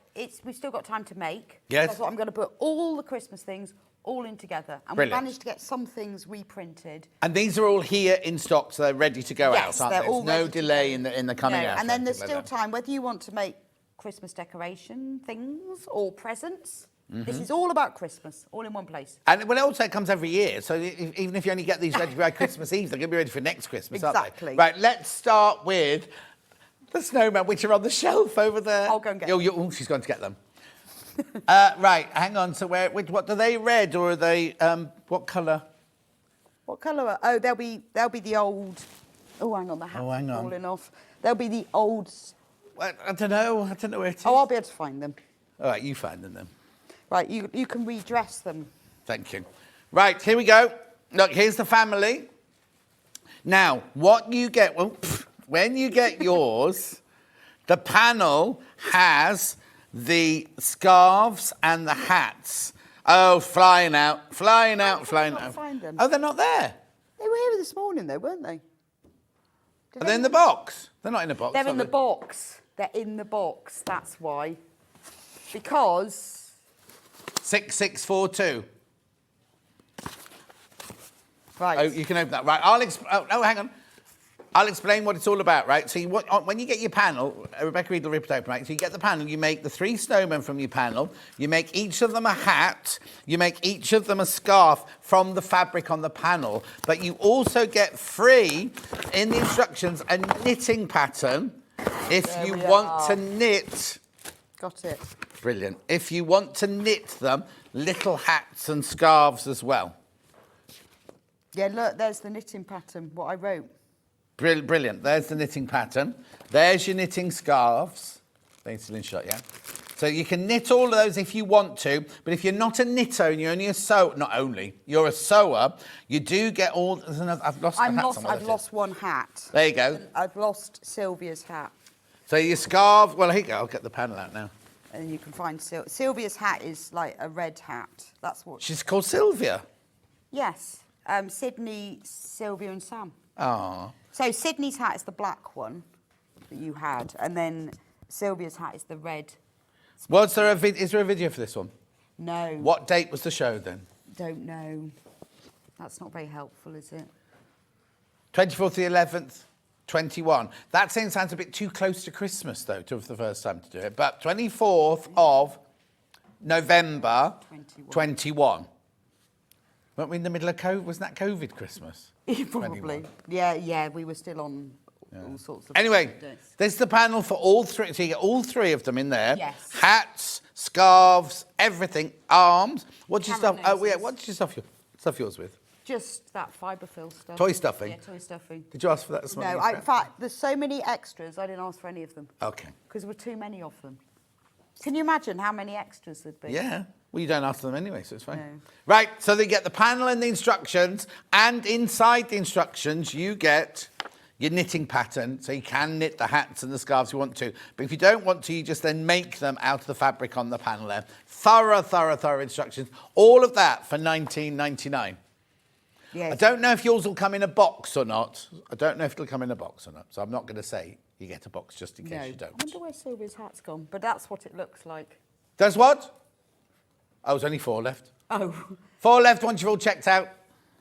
we've still got time to make. Yes. That's what I'm going to put all the Christmas things all in together, and Brilliant. we managed to get some things reprinted. And these are all here in stock, so they're ready to go Yes, out, aren't they're they? all There's no ready to delay go. in the coming No, out. and then or there's anything still like that. time, whether you want to make Christmas decoration things or presents. Mm-hmm. This is all about Christmas, all in one place. And well, it also comes every year, so even if you only get these ready by Christmas Eve, they're going to be ready for next Christmas, aren't Exactly. they? Right, let's start with the snowman, which are on the shelf over there. I'll go and get them. Oh, she's going to get them. Right, hang on. So what are they, red or are they, what colour? What colour? Oh, they'll be the old. Oh, hang on, the hat's Oh, hang on. falling off. They'll be the old. Well, I don't know where it is. Oh, I'll be able to find them. All right, you find them then. Right, you can redress them. Thank you. Right, here we go. Look, here's the family. Now, what you get, when you get yours, the panel has the scarves and the hats. Oh, flying out, flying out. Find them. Oh, they're not there. They were here this morning, though, weren't they? Are they in the box? They're not in the box. They're are in the they? box. They're in the box. That's why. Because 6642. right. Oh, you can open that. Right, hang on. I'll explain what it's all about, right? So when you get your panel, Rebecca Reid will rip it open, right? So you get the panel, you make the 3 snowmen from your panel, you make each of them a hat, you make each of them a scarf from the fabric on the panel, but you also get free, in the instructions, a knitting pattern if There you we want are. to knit. Got it. Brilliant. If you want to knit them, little hats and scarves as well. Yeah, look, there's the knitting pattern, what I wrote. Brilliant. There's the knitting pattern. There's your knitting scarves. They're still in shot, yeah? So you can knit all of those if you want to, but if you're not a knitter and you're only a sewer, you're a sewer, you do get all... I've lost the hat somewhere. I've lost one hat. There you go. I've lost Sylvia's hat. So your scarf... Well, here you go. I'll get the panel out now. And you can find Sylvia's hat is like a red hat. That's what... She's called Sylvia. Yes. Sydney, Sylvia and Sam. Oh. So Sydney's hat is the black one that you had, and then Sylvia's hat is the red. Is there a video for this one? No. What date was the show then? Don't know. That's not very helpful, is it? 24th to the 11th, 21. That sounds a bit too close to Christmas, though, for the first time to do it. But 24th of November, 21. Weren't we in the middle of COVID? Wasn't that COVID Christmas? Probably. 21. Yeah, we were still on all sorts of... Anyway, days. there's the panel for all three. So you get all three of them in there. Yes. Hats, scarves, everything, arms. What did you Carrot stuff? Oh, yeah. noses. What did you stuff yours with? Just that fiberfill stuff. Toy stuffing? Yeah, toy stuffing. Did you ask for that this morning? No, in fact, there's so many extras, I didn't ask for any of them. Okay. Because there were too many of them. Can you imagine how many extras there'd be? Yeah. Well, you don't ask them anyway, so it's fine. No. Right, so they get the panel and the instructions, and inside the instructions, you get your knitting pattern, so you can knit the hats and the scarves you want to. But if you don't want to, you just then make them out of the fabric on the panel there. Thorough instructions. All of that for $19.99. Yes. I don't know if yours will come in a box or not. So I'm not going to say you get a box just in case you don't. I wonder where Sylvia's hat's gone, but that's what it looks like. There's what? Oh, there's only 4 left. Oh. 4 left once you've all checked out.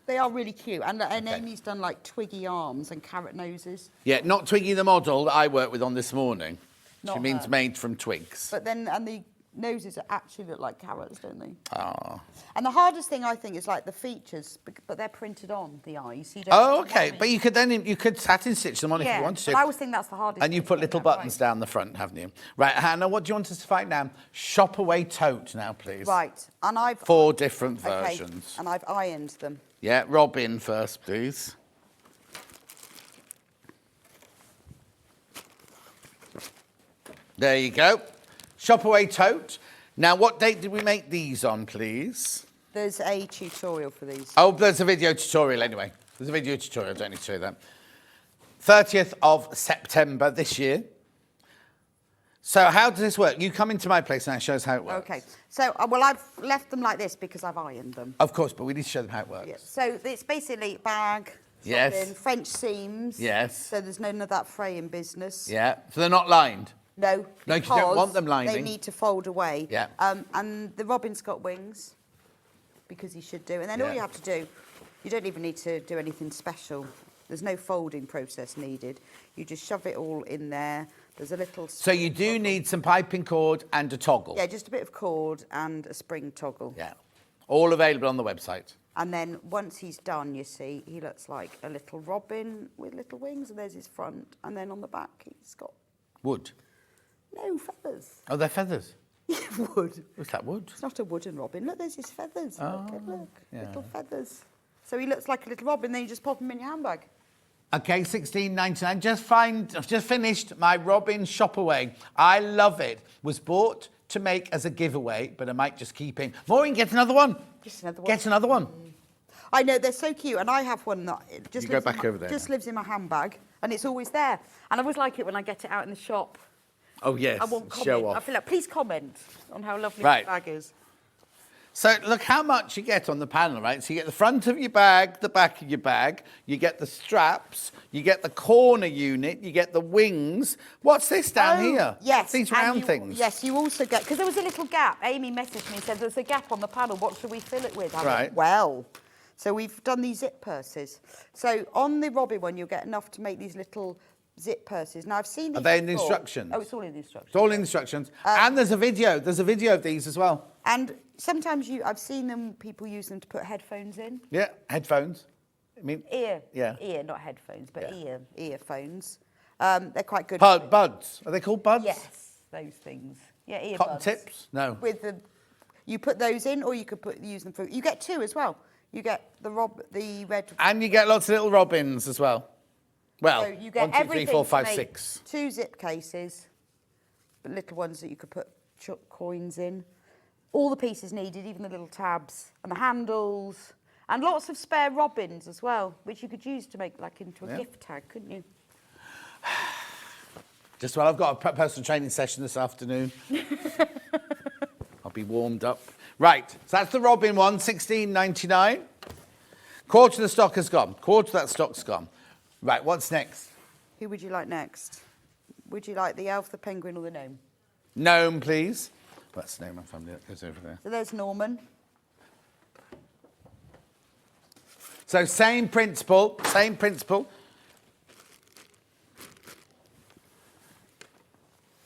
They are really cute. And Amy's done like twiggy arms and carrot noses. Yeah, not Twiggy the model that I worked with on this morning. Not She means her. made from twigs. But then, and the noses actually look like carrots, don't they? Ah. And the hardest thing, I think, is like the features, but they're printed on the eyes. So you don't Oh, have to okay. worry. But you could satin stitch them on if you wanted to. but I always think that's the hardest. And you thing put to little get that buttons right. down the front, haven't you? Right, Hannah, what do you want us to find now? Shop away tote now, please. Right, and I've 4 different okay, versions. and I've ironed them. Yeah, Robin first, please. There you go. Shop away tote. Now, what date did we make these on, please? There's a tutorial for these. Oh, there's a video tutorial anyway. There's a video tutorial, don't need to show that. 30th of September this year. So how does this work? You come into my place and show us how it works. Okay, so, well, I've left them like this because I've ironed them. Of course, but we need to show them how it works. Yeah. So it's basically bag, Yes. something, French seams. Yes. So there's none of that fraying business. Yeah, so they're not lined. No, No, 'cause you don't want them They lining. need to fold away. Yeah. And the robin's got wings, because he should do. And then all Yeah. you have to do, you don't even need to do anything special. There's no folding process needed. You just shove it all in there. There's a little... So you do need some piping cord and a toggle. Yeah, just a bit of cord and a spring toggle. Yeah. All available on the website. And then once he's done, you see, he looks like a little robin with little wings, and there's his front. And then on the back, he's got Wood. no feathers. Oh, they're feathers. Wood. What's that, wood? It's not a wooden robin. Look, there's his feathers. Look, yeah. little feathers. So he looks like a little robin, then you just pop him in your handbag. Okay, $16.99. Just finished my Robin Shop Away. I love it. Was bought to make as a giveaway, but I might just keep in. Maureen, get another one. Just another one. Get another one. I know, they're so cute, and I have one that it just, You go lives, back in my, over there just now. lives in my handbag, and it's always there. And I always like it when I get it out in the shop. Oh, yes. I won't comment. Show I off. feel like, please comment on how lovely Right. the bag is. So look how much you get on the panel, right? So you get the front of your bag, the back of your bag, you get the straps, you get the corner unit, you get the wings. What's this down here? Yes. These and round you- things. Yes, you also get, because there was a little gap. Amy messaged me and said, there's a gap on the panel. What should we fill it with? I Right. went, well, so we've done these zip purses. So on the Robin one, you'll get enough to make these little zip purses. Now, I've seen these Are they in the before. instructions? Oh, it's all in the instructions. It's all in the instructions. And there's a video. There's a video of these as well. And sometimes I've seen them, people use them to put headphones in. Yeah, headphones. I mean, Ear, not headphones, but earphones. They're quite good. buds. Are they called buds? Yes, those things. Yeah, earbuds. Cotton tips? No. You put those in, or you could use them for. You get 2 as well. You get the red. And you get lots of little robins as well. Well, So you get 1, 2, 3, everything 4, to 5, make 6. 2 zip cases, the little ones that you could put coins in. All the pieces needed, even the little tabs and the handles, and lots of spare robins as well, which you could use to make like into a gift tag, couldn't you? Just well, I've got a personal training session this afternoon. I'll be warmed up. Right, so that's the Robin one, $16.99. Quarter of the stock has gone. Quarter of that stock's gone. Right, what's next? Who would you like next? Would you like the elf, the penguin, or the gnome? Gnome, please. That's the name of my family that goes over there. So there's Norman. So same principle, same principle.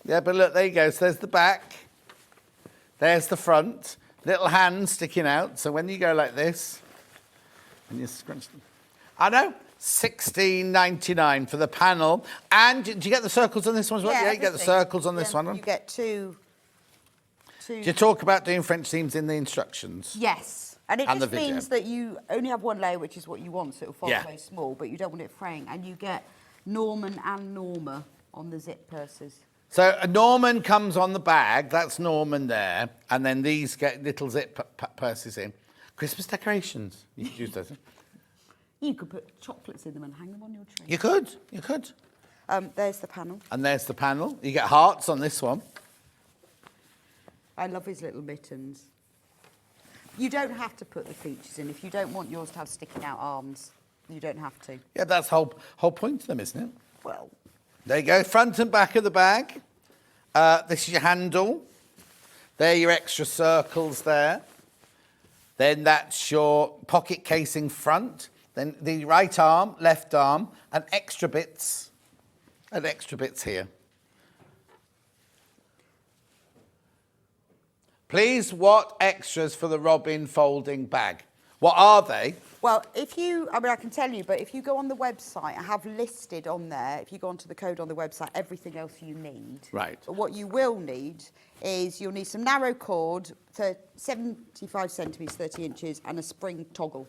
Yeah, but look, there you go. So there's the back. There's the front. Little hands sticking out. So when you go like this, and you scrunch them. I know. $16.99 for the panel. And do you get the circles on this one as well? Yeah, You get the everything. circles on this Yeah, one. You get two. Do you talk about doing French seams in the instructions? Yes. And it And just the video. means that you only have one layer, which is what you want, so it'll fall Yeah. very small, but you don't want it fraying. And you get Norman and Norma on the zip purses. So a Norman comes on the bag. That's Norman there. And then these get little zip purses in. Christmas decorations. You could use those. You could put chocolates in them and hang them on your tree. You could. You could. There's the panel. And there's the panel. You get hearts on this one. I love his little mittens. You don't have to put the features in. If you don't want yours to have sticking out arms, you don't have to. Yeah, that's the whole point of them, isn't it? Well, There you go. Front and back of the bag. This is your handle. There are your extra circles there. Then that's your pocket casing front. Then the right arm, left arm, and extra bits. And extra bits here. Please, what extras for the Robin folding bag? What are they? well, I can tell you, but if you go on the website, I have listed on there, if you go onto the code on the website, everything else you need. Right. But what you will need is you'll need some narrow cord, 75 centimetres, 30 inches, and a spring toggle.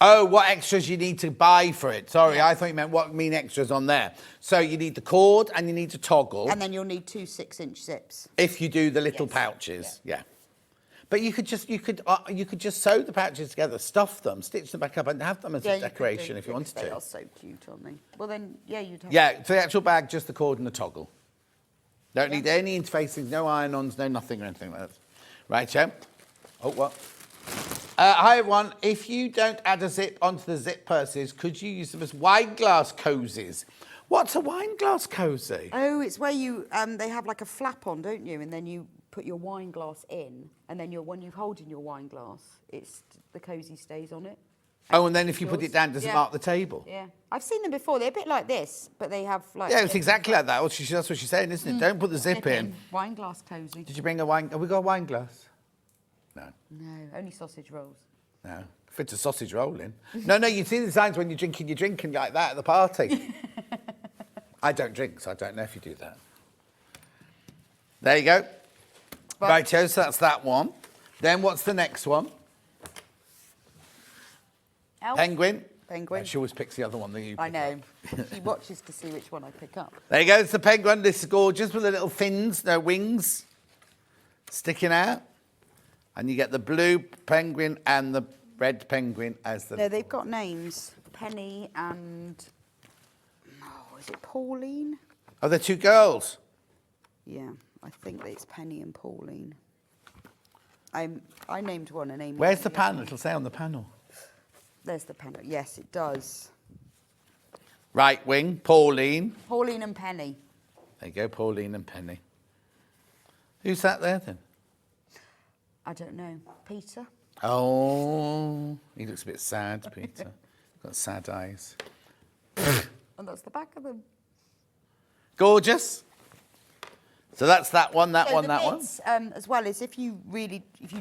Oh, what extras you need to buy for it. Sorry, I thought you meant what mean extras on there. So you need the cord and you need to toggle. And then you'll need 2 6-inch zips. If you do the little Yes. pouches, yeah. But you could just sew the pouches together, stuff them, stitch them back up, and have them as a you could decoration do, if you because wanted They to. are so cute, aren't they? Well then, yeah, you'd have. Yeah, for the actual bag, just the cord and the toggle. Don't need any interfacings, no iron-ons, no nothing or anything like that. Right, yeah. Oh, what? Hi everyone. If you don't add a zip onto the zip purses, could you use them as wine glass cozies? What's a wine glass cozy? Oh, it's where you they have like a flap on, don't you? And then you put your wine glass in, and then when you hold in your wine glass, the cosy stays on it. Oh, and then if you put it down, does it mark the table? Yeah, I've seen them before. They're a bit like this, but they have like. Yeah, it's exactly like that. That's what she's saying, isn't it? Don't put the zip in. Wine glass cozy. Did you bring a wine? Have we got a wine glass? No. No, only sausage rolls. No. Fits a sausage roll in. No, you see the signs when you're drinking like that at the party. I don't drink, so I don't know if you do that. There you go. Right, so that's that one. Then what's the next one? Elf. Penguin. Penguin. She always picks the other one that you I pick know. She watches to see which one I pick up. There you go, it's the penguin. This is gorgeous with the little fins, no wings sticking out. And you get the blue penguin and the red penguin as the... No, they've got names. Penny and... Oh, is it Pauline? Oh, they're two girls. Yeah, I think that it's Penny and Pauline. I named one and named Where's the other. panel? It'll say on the panel. There's the panel. Yes, it does. Right wing, Pauline. Pauline and Penny. There you go, Pauline and Penny. Who's that there then? I don't know. Peter? Oh, he looks a bit sad, Peter. Got sad eyes. And that's the back of them. Gorgeous. So that's that one, that So one, the that one. bits, as well as if you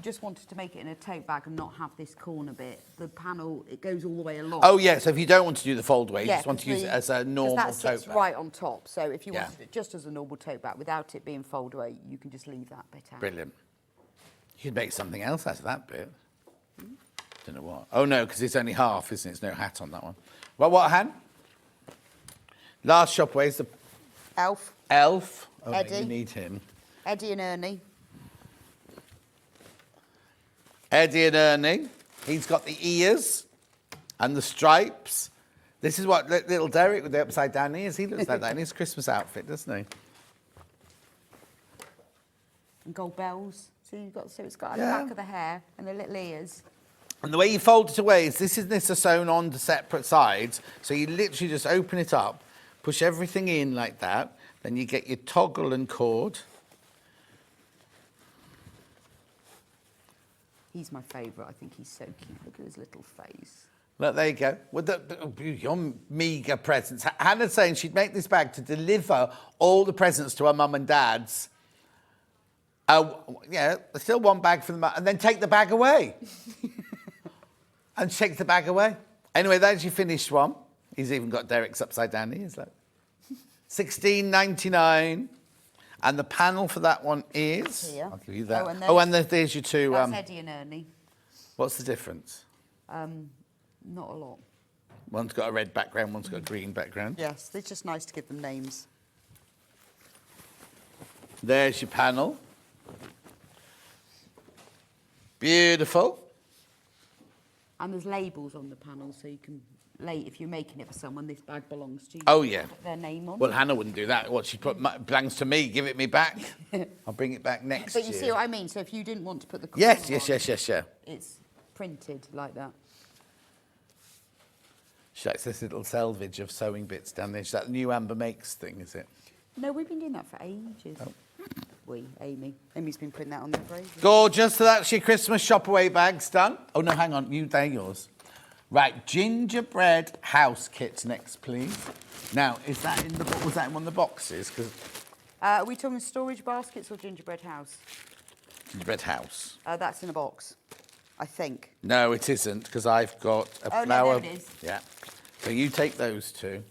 just wanted to make it in a tote bag and not have this corner bit, the panel, it goes all the way along. Oh, yeah, so if you don't want to do the fold away, you Yeah, just want to 'cause use it as a normal that sits tote bag. right on top. So if you Yeah. wanted it just as a normal tote bag without it being fold away, you can just leave that bit out. Brilliant. You could make something else out of that bit. Don't know what. Oh, no, because it's only half, isn't it? There's no hat on that one. Well, what, Han? Last shop away is the Elf, elf. Oh, no, Eddie. you need him. Eddie and Ernie. Eddie and Ernie. He's got the ears and the stripes. This is what little Derek with the upside down ears. He looks like that in his Christmas outfit, doesn't he? And gold bells. So it's got Yeah. the back of the hair and the little ears. And the way you fold it away is this are sewn on to separate sides. So you literally just open it up, push everything in like that. Then you get your toggle and cord. He's my favourite. I think he's so cute. Look at his little face. Look, there you go. With your meagre presents. Hannah's saying she'd make this bag to deliver all the presents to her mum and dad's. Yeah, there's still one bag for them, and then take the bag away. And take the bag away. Anyway, that's your finished one. He's even got Derek's upside down here. It's like $16.99. And the panel for that one is... Here. I'll give you that. Oh, and there's your two... That's Eddie and Ernie. What's the difference? Not a lot. One's got a red background, one's got a green background. Yes, it's just nice to give them names. There's your panel. Beautiful. And there's labels on the panel, so you can if you're making it for someone, this bag belongs to you. Oh, yeah. Put their name on. Well, Hannah wouldn't do that. What, she'd put, belongs to me, give it me back. I'll bring it back next year. But you see what I mean? So if you didn't want to put the Yes, corner yes. it's printed like that. She likes this little selvage of sewing bits down there. Is that the new Amber Makes thing, is it? No, we've been doing that for ages. Oh. Amy. Amy's been putting that on there for ages. Gorgeous. So that's your Christmas shop away bags done. Oh, no, hang on. They're yours. Right, gingerbread house kits next, please. Now, is that was that in one of the boxes? 'Cause Are we talking storage baskets or gingerbread house? gingerbread house. That's in a box, I think. No, it isn't, because I've got a Oh, no, flower. there it is. Yeah. So you take those two.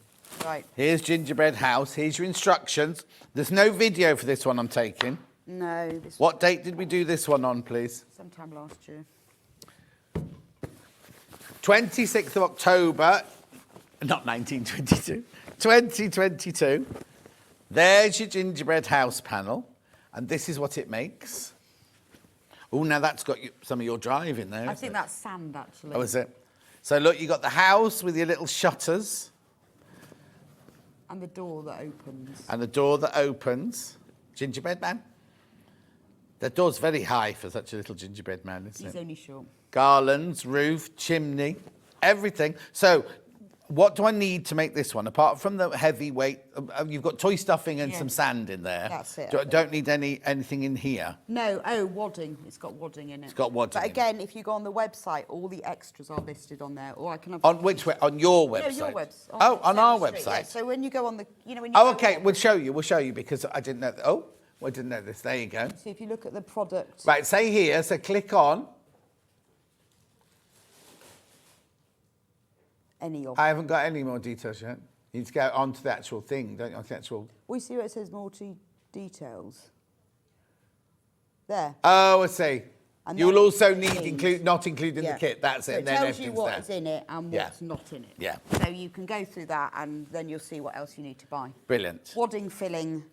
Right. Here's gingerbread house. Here's your instructions. There's no video for this one I'm taking. No. What date did we do this one on, please? Sometime last year. 26th of October, not 1922, 2022. There's your gingerbread house panel, and this is what it makes. Oh, now that's got some of your drive in there. I think that's sand, actually. Oh, is it? So look, you got the house with your little shutters. And the door that opens. And the door that opens. Gingerbread man. The door's very high for such a little gingerbread man, isn't He's it? only short. Garlands, roof, chimney, everything. So what do I need to make this one? Apart from the heavy weight, you've got toy stuffing and some sand in there. That's it, Don't need anything in here. No, wadding. It's got wadding in it. It's got wadding But in it. again, if you go on the website, all the extras are listed on there. Or I can have... On which way? On your website? No, your website. Oh, on our Sewing Street, website. yeah. So when you go on the... when you Oh, go okay. on- We'll show you because I didn't know. Oh, I didn't know this. There you go. So if you look at the product... Right, say here. So click on. Any of... I haven't got any more details yet. You need to go on to the actual thing, don't you? On to the actual... We see where it says multi-details. There. Oh, I see. And You will then also things. need not including Yeah. the kit. That's So it. it And then tells you everything's what's there. in it and Yeah. what's not in it. Yeah. So you can go through that and then you'll see what else you need to buy. Brilliant. Wadding, filling,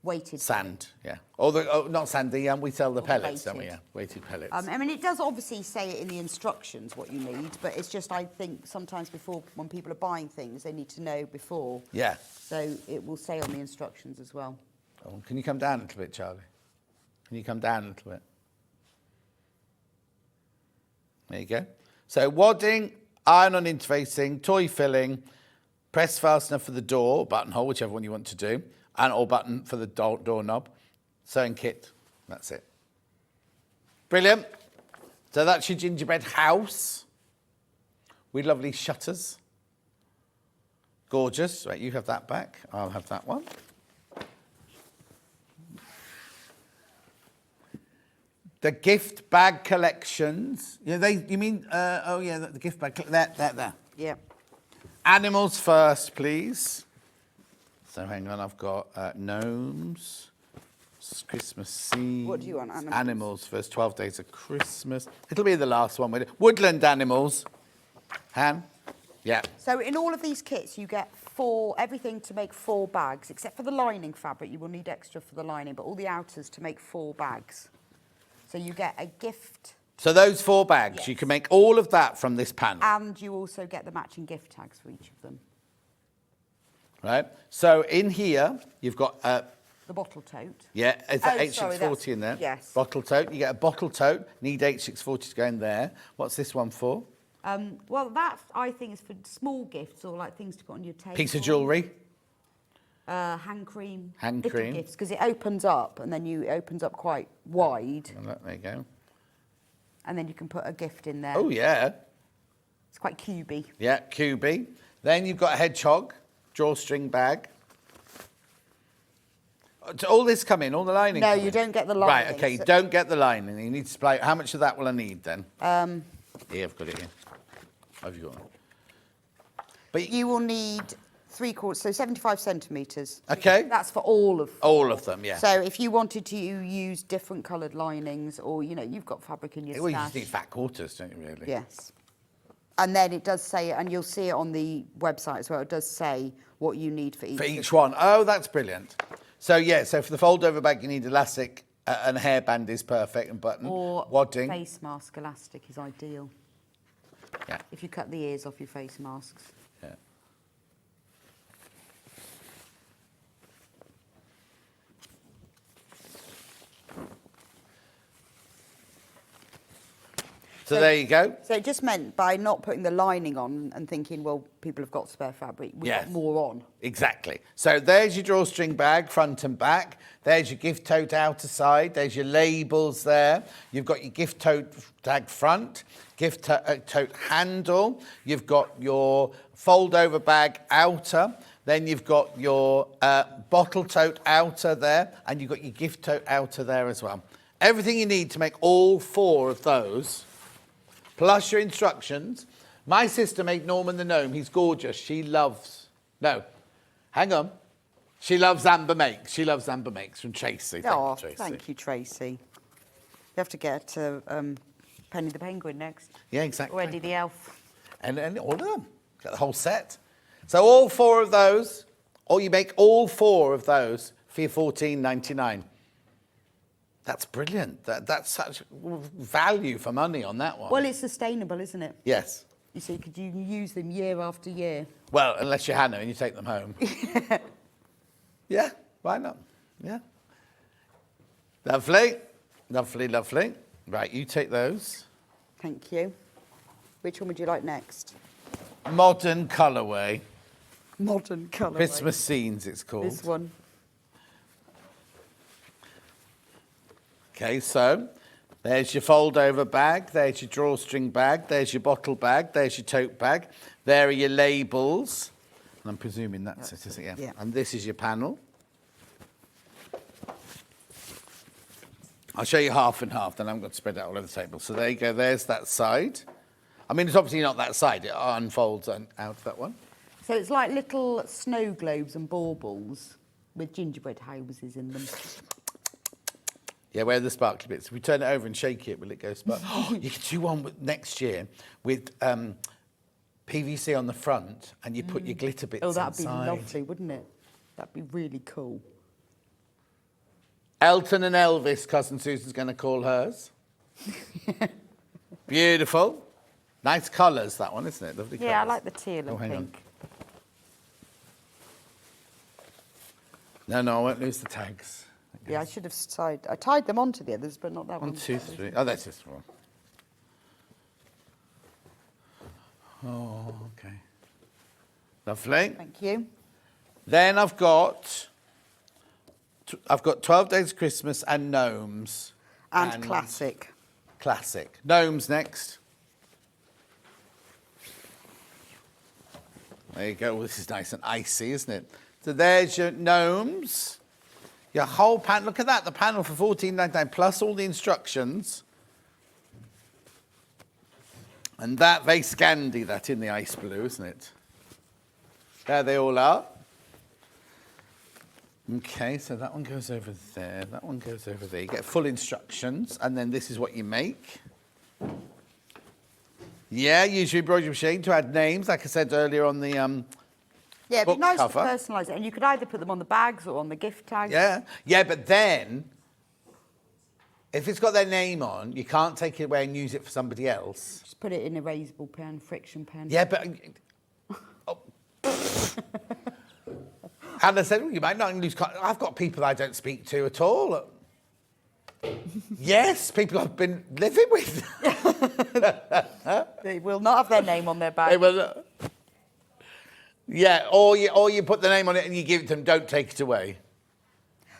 weighted. Sand, yeah. Not sand, we sell the pellets, don't we? Yeah, weighted pellets. I mean, it does obviously say it in the instructions what you need, but it's just, I think, sometimes when people are buying things, they need to know before. Yeah. So it will say on the instructions as well. Oh, can you come down a little bit, Charlie? Can you come down a little bit? There you go. So wadding, iron-on interfacing, toy filling, press fastener for the door, buttonhole, whichever one you want to do, or button for the doorknob, sewing kit. That's it. Brilliant. So that's your gingerbread house with lovely shutters. Gorgeous. Right, you have that back. I'll have that one. The gift bag collections. Yeah, you mean? The gift bag. There. Yeah. Animals first, please. So hang on, I've got gnomes. It's Christmas seeds. What do you want, animals? Animals first. 12 days of Christmas. It'll be the last one with it. Woodland animals. Han. Yeah. So in all of these kits, you get everything to make 4 bags, except for the lining fabric. You will need extra for the lining, but all the outers to make 4 bags. So you get a gift. So those 4 bags, Yes. you can make all of that from this panel. And you also get the matching gift tags for each of them. Right? So in here, you've got... The bottle tote. yeah, is that Oh, sorry, H640 in there? yes. Bottle tote. You get a bottle tote. Need H640 to go in there. What's this one for? Well, that, I think, is for small gifts or like things to put on your table. Piece of jewellery. Hand cream. Hand little cream. gifts, because it opens up and then it opens up quite wide. There you go. And then you can put a gift in there. Oh, yeah. It's quite cubey. Yeah, cubey. Then you've got a hedgehog, drawstring bag. Does all this come in, all the lining? No, come you in? don't get the lining. Right, okay, you don't get the lining. You need to supply. How much of that will I need then? Here, I've got it here. Have you got it? But You will need 3/4, so 75 centimetres. okay, That's for all of them. all of them, yeah. So if you wanted to use different coloured linings, or, you know, you've got fabric in your Well, you stash. just need fat quarters, don't you, really? Yes. And then it does say, and you'll see it on the website as well, it does say what you need for each. For each one. Oh, that's brilliant. So, yeah, so for the fold-over bag, you need elastic, and a hairband is perfect, and button. Or wadding. face mask elastic is ideal. Yeah. If you cut the ears off your face masks. Yeah. So there you go. So it just meant by not putting the lining on and thinking, well, people have got spare fabric, we've Yes. got more on. Exactly. So there's your drawstring bag, front and back. There's your gift tote outer side. There's your labels there. You've got your gift tote tag front, gift tote handle. You've got your fold-over bag outer. Then you've got your bottle tote outer there, and you've got your gift tote outer there as well. Everything you need to make all 4 of those, plus your instructions. My sister made Norman the Gnome. He's gorgeous. She loves... No, hang on. She loves Amber Makes. She loves Amber Makes from Tracy. Oh, Tracy. thank you, Tracy. You have to get Penny the Penguin next. Yeah, exactly. Or Eddie the Elf. And all of them. Get the whole set. So all 4 of those, or you make all 4 of those for your $14.99. That's brilliant. That's such value for money on that one. Well, it's sustainable, isn't it? Yes. You see, because you can use them year after year. Well, unless you're Hannah and you take them home. Yeah, why not? Yeah. Lovely. Lovely, lovely. Right, you take those. Thank you. Which one would you like next? Modern colourway. Modern colour. Christmas scenes, it's called. This one. Okay, so there's your fold-over bag, there's your drawstring bag, there's your bottle bag, there's your tote bag. There are your labels. And I'm presuming that's it, is it? Yeah. Yeah. And this is your panel. I'll show you half and half, then I'm going to spread it out all over the table. So there you go, there's that side. I mean, it's obviously not that side, it unfolds out that one. So it's like little snow globes and baubles with gingerbread houses in them. Yeah, where are the sparkly bits? If we turn it over and shake it, will it go sparkly? You could do one next year with PVC on the front, and you put your glitter bits Oh, that'd inside. be lovely, wouldn't it? That'd be really cool. Elton and Elvis, Cousin Susan's going to call hers. Beautiful. Nice colours, that one, isn't it? Lovely colours. Yeah, I like the teal and hang on. pink. No, I won't lose the tags. Yeah, I should have I tied them onto the others, but not that one. 1, 2, 3. Oh, that's just one. Oh, okay. Lovely. Thank you. Then I've got 12 Days of Christmas and Gnomes. And classic. Classic. Gnomes next. There you go. Well, this is nice and icy, isn't it? So there's your Gnomes. Your whole panel. Look at that. The panel for $14.99 plus all the instructions. And that, very Scandi, that in the ice blue, isn't it? There they all are. Okay, so that one goes over there. That one goes over there. You get full instructions, and then this is what you make. Yeah, use your embroidery machine to add names, like I said earlier on the Yeah, it'd book be nice cover. to personalise it. And you could either put them on the bags or on the gift tags. Yeah, but then, if it's got their name on, you can't take it away and use it for somebody else. Just put it in a erasable pen, friction pen. Yeah, but... Oh. Hannah said, well, you might not lose... I've got people I don't speak to at all. Yes, people I've been living with. They will not have their name on their bag. They will... Yeah, or you put the name on it and you give it to them, don't take it away.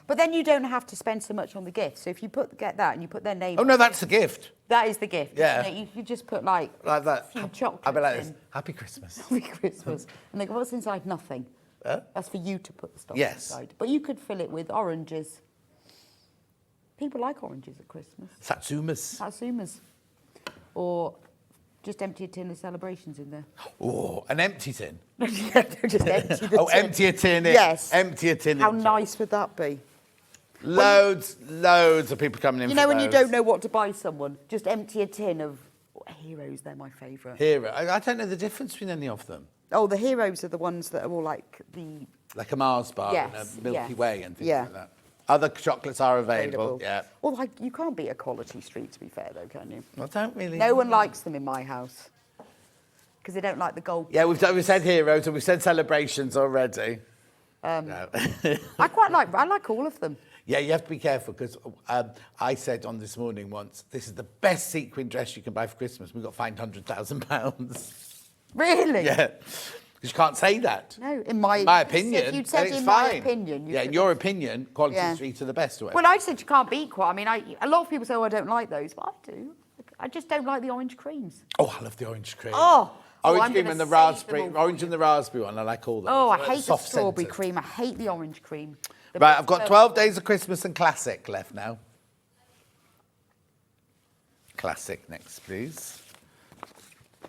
But then you don't have to spend so much on the gift. So if you get that and you put their name Oh, on no, it, that's the gift. that is the gift. Yeah. Isn't it? You could just put like Like that. a few chocolates I'll be like in. this. Happy Christmas. Happy Christmas. And they go, what's inside? Nothing. That's for you to put the stuff Yes. inside. But you could fill it with oranges. People like oranges at Christmas. Satsumas. Satsumas. Or just empty a tin of celebrations in there. Oh, an empty tin. Yeah, just empty the tin. Empty a tin. Yes. Empty a tin. How nice would that be? Loads of people coming in. You for know when you those. don't know what to buy someone, just empty a tin of heroes. They're my favourite. Hero. I don't know the difference between any of them. Oh, the heroes are the ones that are all like the Like a Mars bar Yes, and a Milky yes. Way and things Yeah. like that. Other chocolates are available. Yeah. Well, like you can't beat a quality street, to be fair, though, can you? I don't really. No one likes them in my house because they don't like the gold. Yeah, we've said heroes and we've said celebrations already. No. I like all of them. Yeah, you have to be careful because I said on This Morning once, this is the best sequin dress you can buy for Christmas. We got fined £100,000. Really? Yeah. Because you can't say that. No, in my opinion, if you'd said then it's in fine. my opinion, in your opinion, quality streets are the best way. Well, I said you can't beat quality. I mean, a lot of people say, "Oh, I don't like those," but I do. I just don't like the orange creams. Oh, I love the orange cream. Oh, orange I'm cream gonna and the save raspberry, them all orange and the raspberry one. I like all those. Oh, I like hate the soft strawberry scented. cream. I hate the orange cream. Right, I've got 12 Days of Christmas and Classic left now. Classic next, please.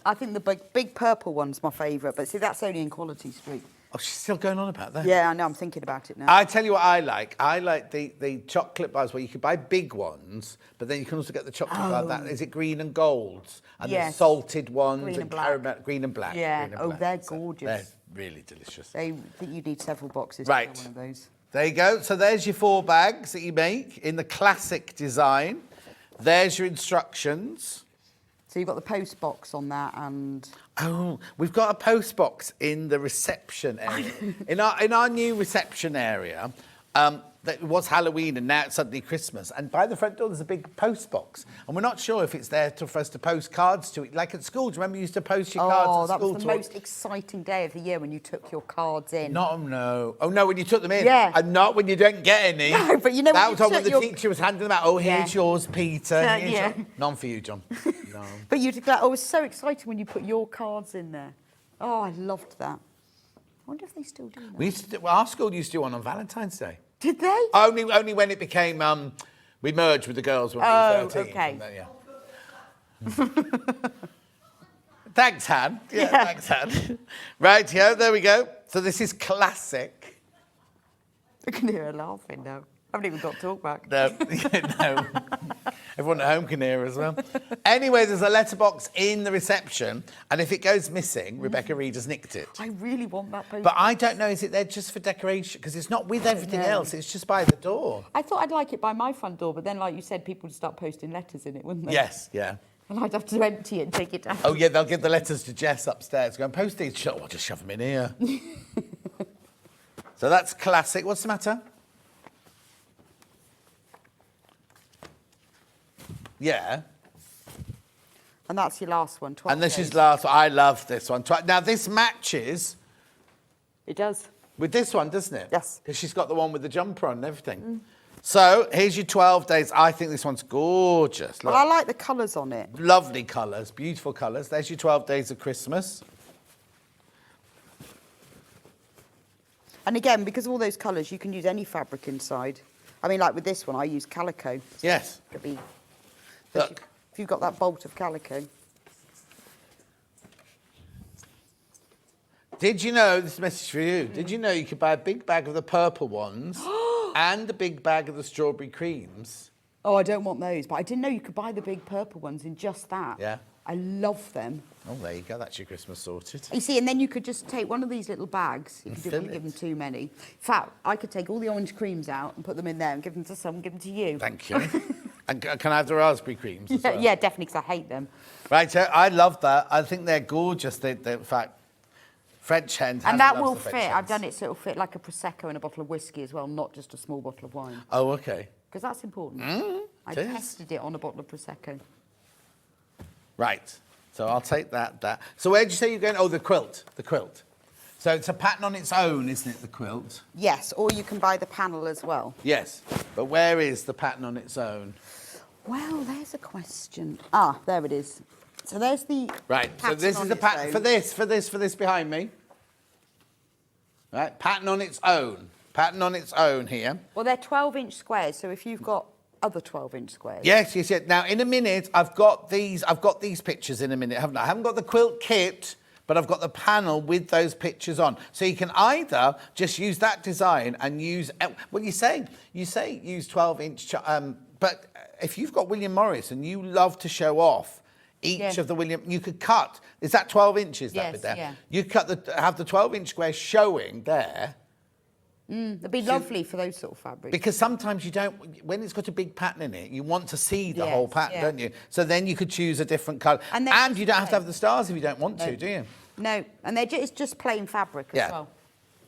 I think the big purple one's my favourite, but see, that's only in Quality Street. Oh, she's still going on about that. Yeah, I know. I'm thinking about it now. I tell you what I like. I like the chocolate bars where you can buy big ones, but then you can also get the chocolate bar that is it green and golds and the Yes. salted ones Green and and black. caramel, green and black. Yeah. green and Oh, black. they're So gorgeous. They're really delicious. I think you need several boxes Right. to get one of those. There you go. So there's your 4 bags that you make in the classic design. There's your instructions. So you've got the post box on that, and Oh, we've got a post box in the reception area. in our new reception area, that was Halloween and now it's suddenly Christmas. And by the front door, there's a big post box. And we're not sure if it's there for us to post cards to it. Like at school, do you remember you used to post your cards oh, at that school? was the most exciting day of the year when you took your cards in. No. Oh, no, when you took them in. Yeah. And not when you don't get any. No, but you know that when was you on when took the your- teacher was handing them out. Oh, here's Yeah. yours, Peter. Here's yeah. None for you, John. No. But you declare, oh, it was so exciting when you put your cards in there. Oh, I loved that. I wonder if they still do that. We used to our school used to do one on Valentine's Day. Did they? Only when it became, we merged with the girls when we were 13. okay. And then, yeah. Thanks, Han. Yeah, thanks, Han. Right, there we go. So this is classic. I can hear her laughing now. I haven't even got talk back. No, no. Everyone at home can hear as well. Anyway, there's a letterbox in the reception, and if it goes missing, Rebecca Reid has nicked it. I really want that poster. But I don't know, is it there just for decoration? Because it's not with everything know. else, it's just by the door. I thought I'd like it by my front door, but then, like you said, people would start posting letters in it, wouldn't they? Yes, yeah. And I'd have to empty it and take it out. Oh, yeah, they'll give the letters to Jess upstairs. Go and post these. Oh, I'll just shove them in here. So that's classic. What's the matter? Yeah. And that's your last one, 12 And this days. is last one. I love this one. Now, this matches It does. with this one, doesn't it? Yes. Because she's got the one with the jumper on and everything. So here's your 12 days. I think this one's gorgeous. Look. Well, I like the colours on it. Lovely colours, beautiful colours. There's your 12 days of Christmas. And again, because of all those colours, you can use any fabric inside. I mean, like with this one, I use calico. Yes. Could be. Look. If you've got that bolt of calico. Did you know, this is a message for you, did you know you could buy a big bag of the purple ones and a big bag of the strawberry creams? Oh, I don't want those, but I didn't know you could buy the big purple ones in just that. Yeah. I love them. Oh, there you go. That's your Christmas sorted. You see, and then you could just take one of these little bags, if And you fill didn't want to give them too many. In fact, I could take all the orange creams out and put them in there and give them to someone, give them to you. Thank you. And can I have the raspberry creams as well? Yeah, definitely, because I hate them. Right, so I love that. I think they're gorgeous. In fact, French hens. And Hannah that loves will the French fit. hens. I've done it so it'll fit like a Prosecco and a bottle of whiskey as well, not just a small bottle of wine. Oh, okay. Because that's important. I it is. tested it on a bottle of Prosecco. Right. So I'll take that. So where did you say you're going? Oh, the quilt. The quilt. So it's a pattern on its own, isn't it, the quilt? Yes, or you can buy the panel as well. Yes. But where is the pattern on its own? Well, there's a question. Ah, there it is. So there's the Right, so pattern this on is the its pattern own. for this behind me. Right, pattern on its own. Pattern on its own here. Well, they're 12-inch squares, so if you've got other 12-inch squares. Yes, yes, yes. Now, in a minute, I've got these pictures in a minute, haven't I? I haven't got the quilt kit, but I've got the panel with those pictures on. So you can either just use that design and use, well, you say use 12-inch, but if you've got William Morris and you love to show off each of the William, you could cut, is that 12 inches, that bit there? Yeah. You have the 12-inch square showing there. It'd be lovely for those sort of fabrics. Because sometimes you don't, when it's got a big pattern in it, you want to see the whole pattern, don't you? So then you could choose a different colour. And you don't have to have the stars if you don't want to, do you? No, and it's just plain fabric as well.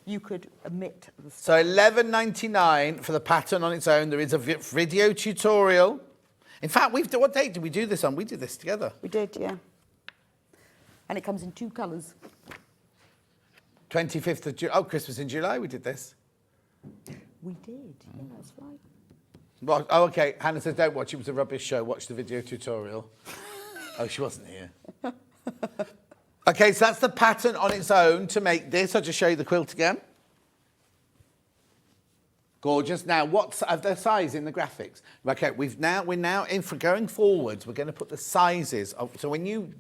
You could omit the stars. So $11.99 for the pattern on its own. There is a video tutorial. In fact, what date did we do this on? We did this together. We did, yeah. And it comes in 2 colours. 25th of July. Oh, Christmas in July we did this. We did, yeah, that's right. Well, oh, okay. Hannah says, don't watch. It was a rubbish show. Watch the video tutorial. Oh, she wasn't here. Okay, so that's the pattern on its own to make this. I'll just show you the quilt again. Gorgeous. Now, what's the size in the graphics? Okay, we're now in for going forwards. We're going to put the sizes of. So when you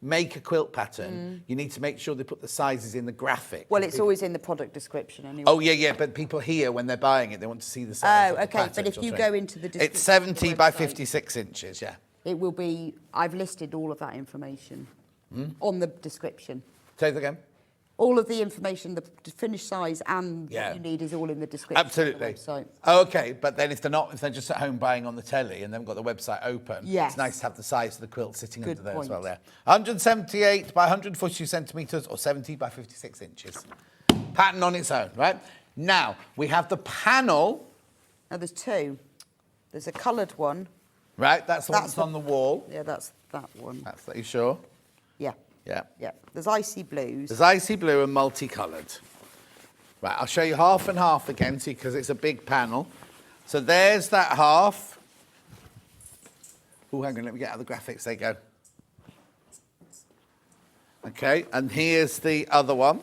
make a quilt pattern, you need to make sure they put the sizes in the graphic. Well, it's always in the product description anyway. Oh, yeah, but people here, when they're buying it, they want to see the size. Oh, okay, but if you go into the description... It's 70 by 56 inches, yeah. It will be... I've listed all of that information on the description. Say that again. All of the information, the finished size and what you need is all in the description. Absolutely. On the website. Oh, okay, but then if they're just at home buying on the telly and they've got the website open, it's nice to have the size of the quilt sitting under there as well there. 178 by 142 centimetres or 70 by 56 inches. Pattern on its own, right? Now, we have the panel. Now, there's 2. There's a coloured one. Right, that's the one that's on the wall. Yeah, that's that one. That's that, you sure? Yeah. Yeah. Yeah. There's icy blues. There's icy blue and multicoloured. Right, I'll show you half and half again, see, because it's a big panel. So there's that half. Oh, hang on, let me get out the graphics. There you go. Okay, and here's the other one.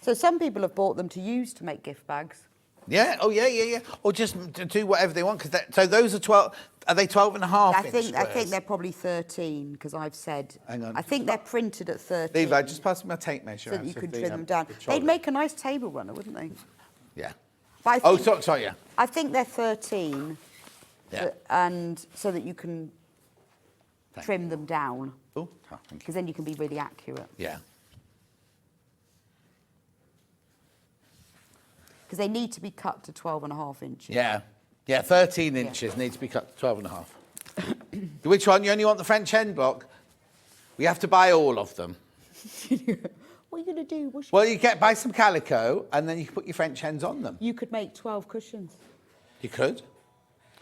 So some people have bought them to use to make gift bags. Yeah, oh, yeah. Or just to do whatever they want. So those are 12... Are they 12 and a half inch squares? I think they're probably 13, because I've said... Hang on. I think they're printed at 13. Levi, just pass me my tape measure. So that you could trim them down. They'd make a nice table runner, wouldn't they? Yeah. But sorry, yeah. I think they're 13. Yeah. And so that you can trim them down. Oh, thank you. Because then you can be really accurate. Yeah. Because they need to be cut to 12 and a half inches. Yeah. Yeah, 13 inches need to be cut to 12 and a half. Which one? You only want the French end block? We have to buy all of them. What are you going to do? Well, you buy some calico and then you can put your French hens on them. You could make 12 cushions. You could. You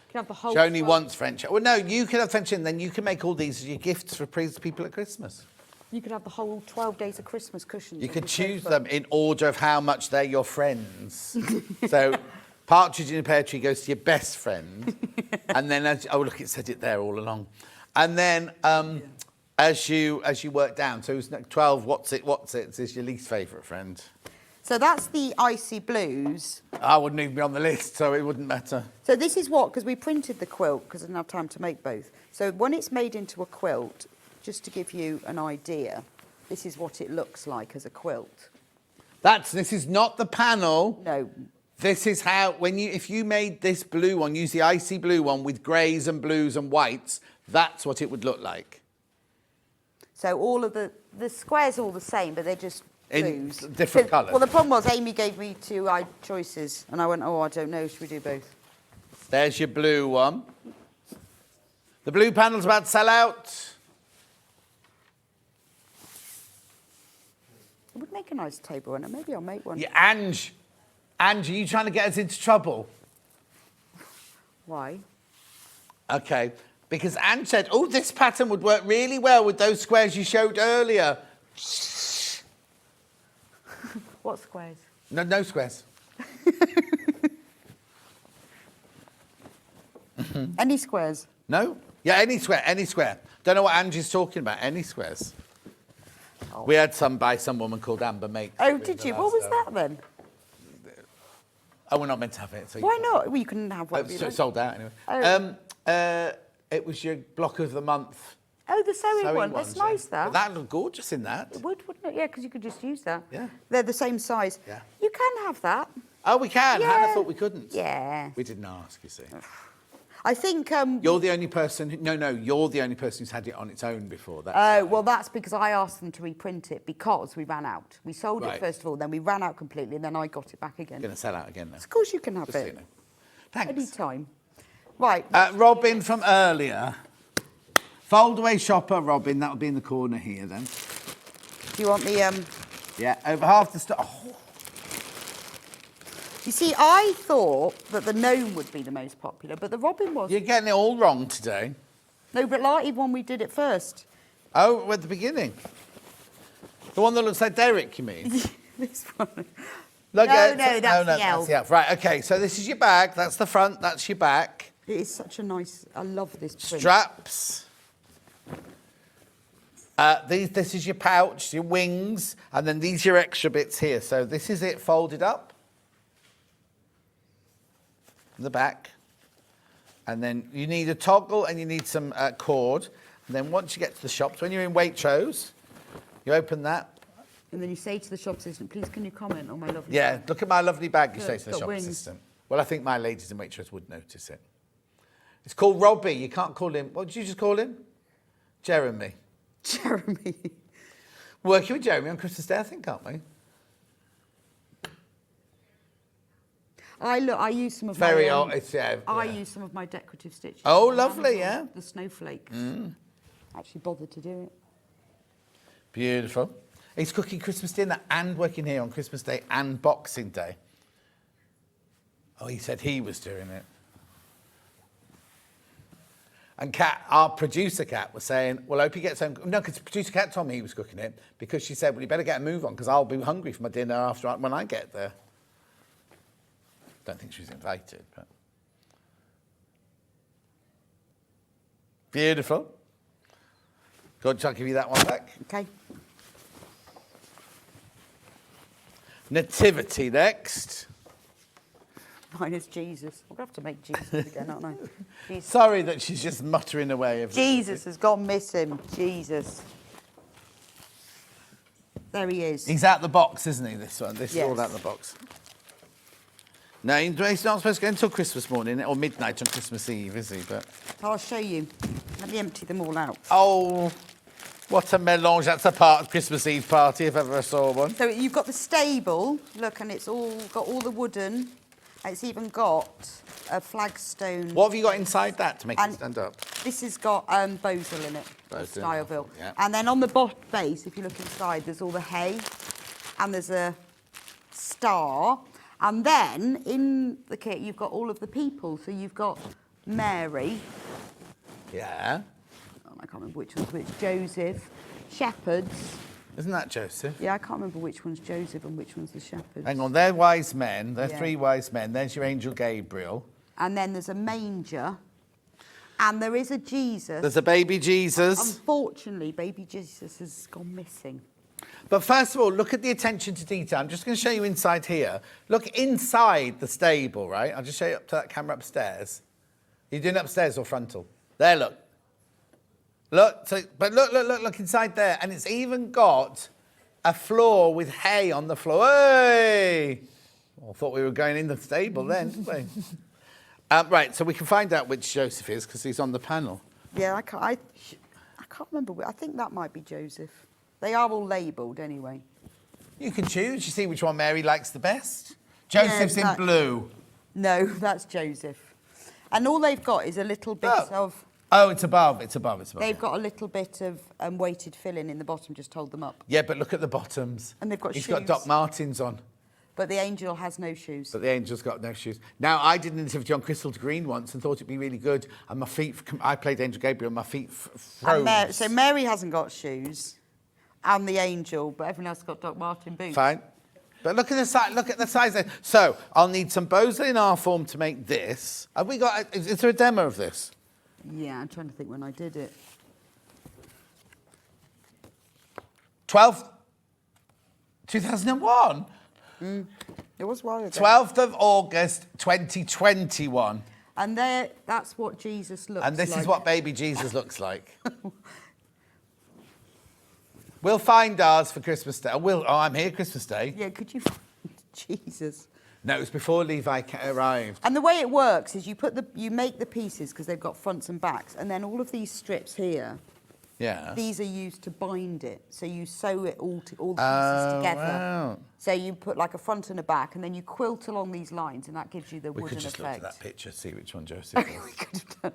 could have the whole... She only wants French. Well, no, you could have French hen, then you can make all these as your gifts for people at Christmas. You could have the whole 12 days of Christmas cushions. You could choose them in order of how much they're your friends. So... Partridge in a Pear Tree goes to your best friend, and then oh look, it said it there all along, and then as you work down, so it's 12. What's it is your least favourite friend. So that's the icy blues. I wouldn't even be on the list, so it wouldn't matter. So this is what, because we printed the quilt because I didn't have time to make both. So when it's made into a quilt, just to give you an idea, this is what it looks like as a quilt. This is not the panel. No. This is how, if you made this blue one, use the icy blue one with greys and blues and whites, that's what it would look like. So all of the squares are all the same, but they're just blues. In different colours. Well, the problem was Amy gave me 2 choices, and I went, oh, I don't know, should we do both? There's your blue one. The blue panel's about to sell out. It would make a nice table runner. Maybe I'll make one. Yeah, Ange, are you trying to get us into trouble? Why? Okay, because Ange said, oh, this pattern would work really well with those squares you showed earlier. What What squares? No squares. Any squares? No? Yeah, any square. Don't know what Angie's talking about. Any squares. Oh. We had some by some woman called Amber Makes. Oh, did you? What was that then? Oh, we're not meant to have it. So Why not? Well, you can have whatever you It's like. sold out anyway. Oh. It was your block of the month. Oh, the sewing one. ones, That's nice, yeah. that. But that looked gorgeous in that. It would, wouldn't it? Yeah, because you could just use that. Yeah. They're the same size. Yeah. You can have that. Oh, we can. Yeah. Hannah thought we couldn't. Yeah. We didn't ask, you see. I think... You're the only person... you're the only person who's had it on its own before. Oh, well, that's because I asked them to reprint it because we ran out. We sold Right. it first of all, then we ran out completely, and then I got it back again. Going to sell out again now. Of course you can have Just so it. you know. Thanks. Any time. Right. Robin from earlier. Fold away shopper, Robin. That'll be in the corner here then. Do you want the... Yeah, over half the stock. Oh. You see, I thought that the gnome would be the most popular, but the robin was. You're getting it all wrong today. No, but like even when we did it first. Oh, at the beginning. The one that looks like Derek, you mean? This one. Look No, at- no, that's the elf. the elf. Right, okay, so this is your bag. That's the front, that's your back. It is such a nice... I love this print. Straps. This is your pouch, your wings, and then these are your extra bits here. So this is it folded up. The back. And then you need a toggle and you need some cord. And then once you get to the shops, when you're in Waitrose, you open that. And then you say to the shop assistant, please can you comment on my lovely Yeah, bag? look at my lovely bag, you Look, say it's to the got shop wings. assistant. Well, I think my ladies in Waitrose would notice it. It's called Robbie. You can't call him... What did you just call him? Jeremy. Jeremy. Working with Jeremy on Christmas Day, I think, aren't we? I use some of Very my... old. It's, yeah, I yeah. use some of my decorative stitches. Oh, on lovely, Amazon, yeah. The snowflakes. Actually bothered to do it. Beautiful. He's cooking Christmas dinner and working here on Christmas Day and Boxing Day. Oh, he said he was doing it. And Kat, our producer Kat, was saying, well, I hope he gets home. No, because producer Kat told me he was cooking it because she said, well, you better get a move on because I'll be hungry for my dinner after when I get there. Don't think she was invited, but... Beautiful. Good, I'll give you that one back. Okay. Nativity next. Mine is Jesus. I'm going to have to make Jesus again, aren't I? Jesus. Sorry that she's just muttering away. Jesus has gone missing. Jesus. There he is. He's out the box, isn't he, this one? This is all Yes. out the box. No, he's not supposed to go until Christmas morning or midnight on Christmas Eve, is he? But I'll show you. Let me empty them all out. oh, what a melange. That's a part of Christmas Eve party, if ever I saw one. So you've got the stable. Look, and it's all got all the wooden. It's even got a flagstone. What have you got inside that to make it And- stand up? This has got Bozel in it, Bozel, Styleville. yeah. And then on the base, if you look inside, there's all the hay, and there's a star. And then in the kit, you've got all of the people. So you've got Mary. Yeah. Oh, I can't remember which one's which. Joseph. Shepherds. Isn't that Joseph? Yeah, I can't remember which one's Joseph and which one's the shepherds. Hang on, they're wise men. They're Yeah. 3 wise men. There's your angel Gabriel. And then there's a manger. And there is a Jesus. There's a baby Jesus. Unfortunately, baby Jesus has gone missing. But first of all, look at the attention to detail. I'm just going to show you inside here. Look inside the stable, right? I'll just show you up to that camera upstairs. Are you doing it upstairs or frontal? There, look. Look, look inside there. And it's even got a floor with hay on the floor. Hey! Well, I thought we were going in the stable then, didn't we? Right, so we can find out which Joseph is because he's on the panel. Yeah, I can't remember. I think that might be Joseph. They are all labelled anyway. You can choose. You see which one Mary likes the best. Joseph's in blue. No, that's Joseph. And all they've got is a little bit of... Oh, it's above. It's above. It's above. They've got a little bit of weighted filling in the bottom, just hold them up. Yeah, but look at the bottoms. And they've got He's shoes. got Doc Martens on. But the angel has no shoes. But the angel's got no shoes. Now, I did an interview with John Crystal to Green once and thought it'd be really good. And my feet... I played Angel Gabriel and my feet froze. So Mary hasn't got shoes and the angel, but everyone else has got Doc Marten boots. Fine. But look at the size. Look at the size. There. So I'll need some bows in R form to make this. Have we got? Is there a demo of this? Yeah, I'm trying to think when I did it. 2001. It was a while ago. 12th of August, 2021. And that's what Jesus looks like. And this is what baby Jesus looks like. We'll find ours for Christmas Day. I'm here Christmas Day. Yeah, could you find Jesus? No, it was before Levi arrived. And the way it works is you make the pieces because they've got fronts and backs, and then all of these strips here, Yeah. these are used to bind it. So you sew it all the pieces together. Wow. So you put like a front and a back, and then you quilt along these lines, and that gives you the We wooden could just effect. look at that picture, see which one Joseph We was. could have done.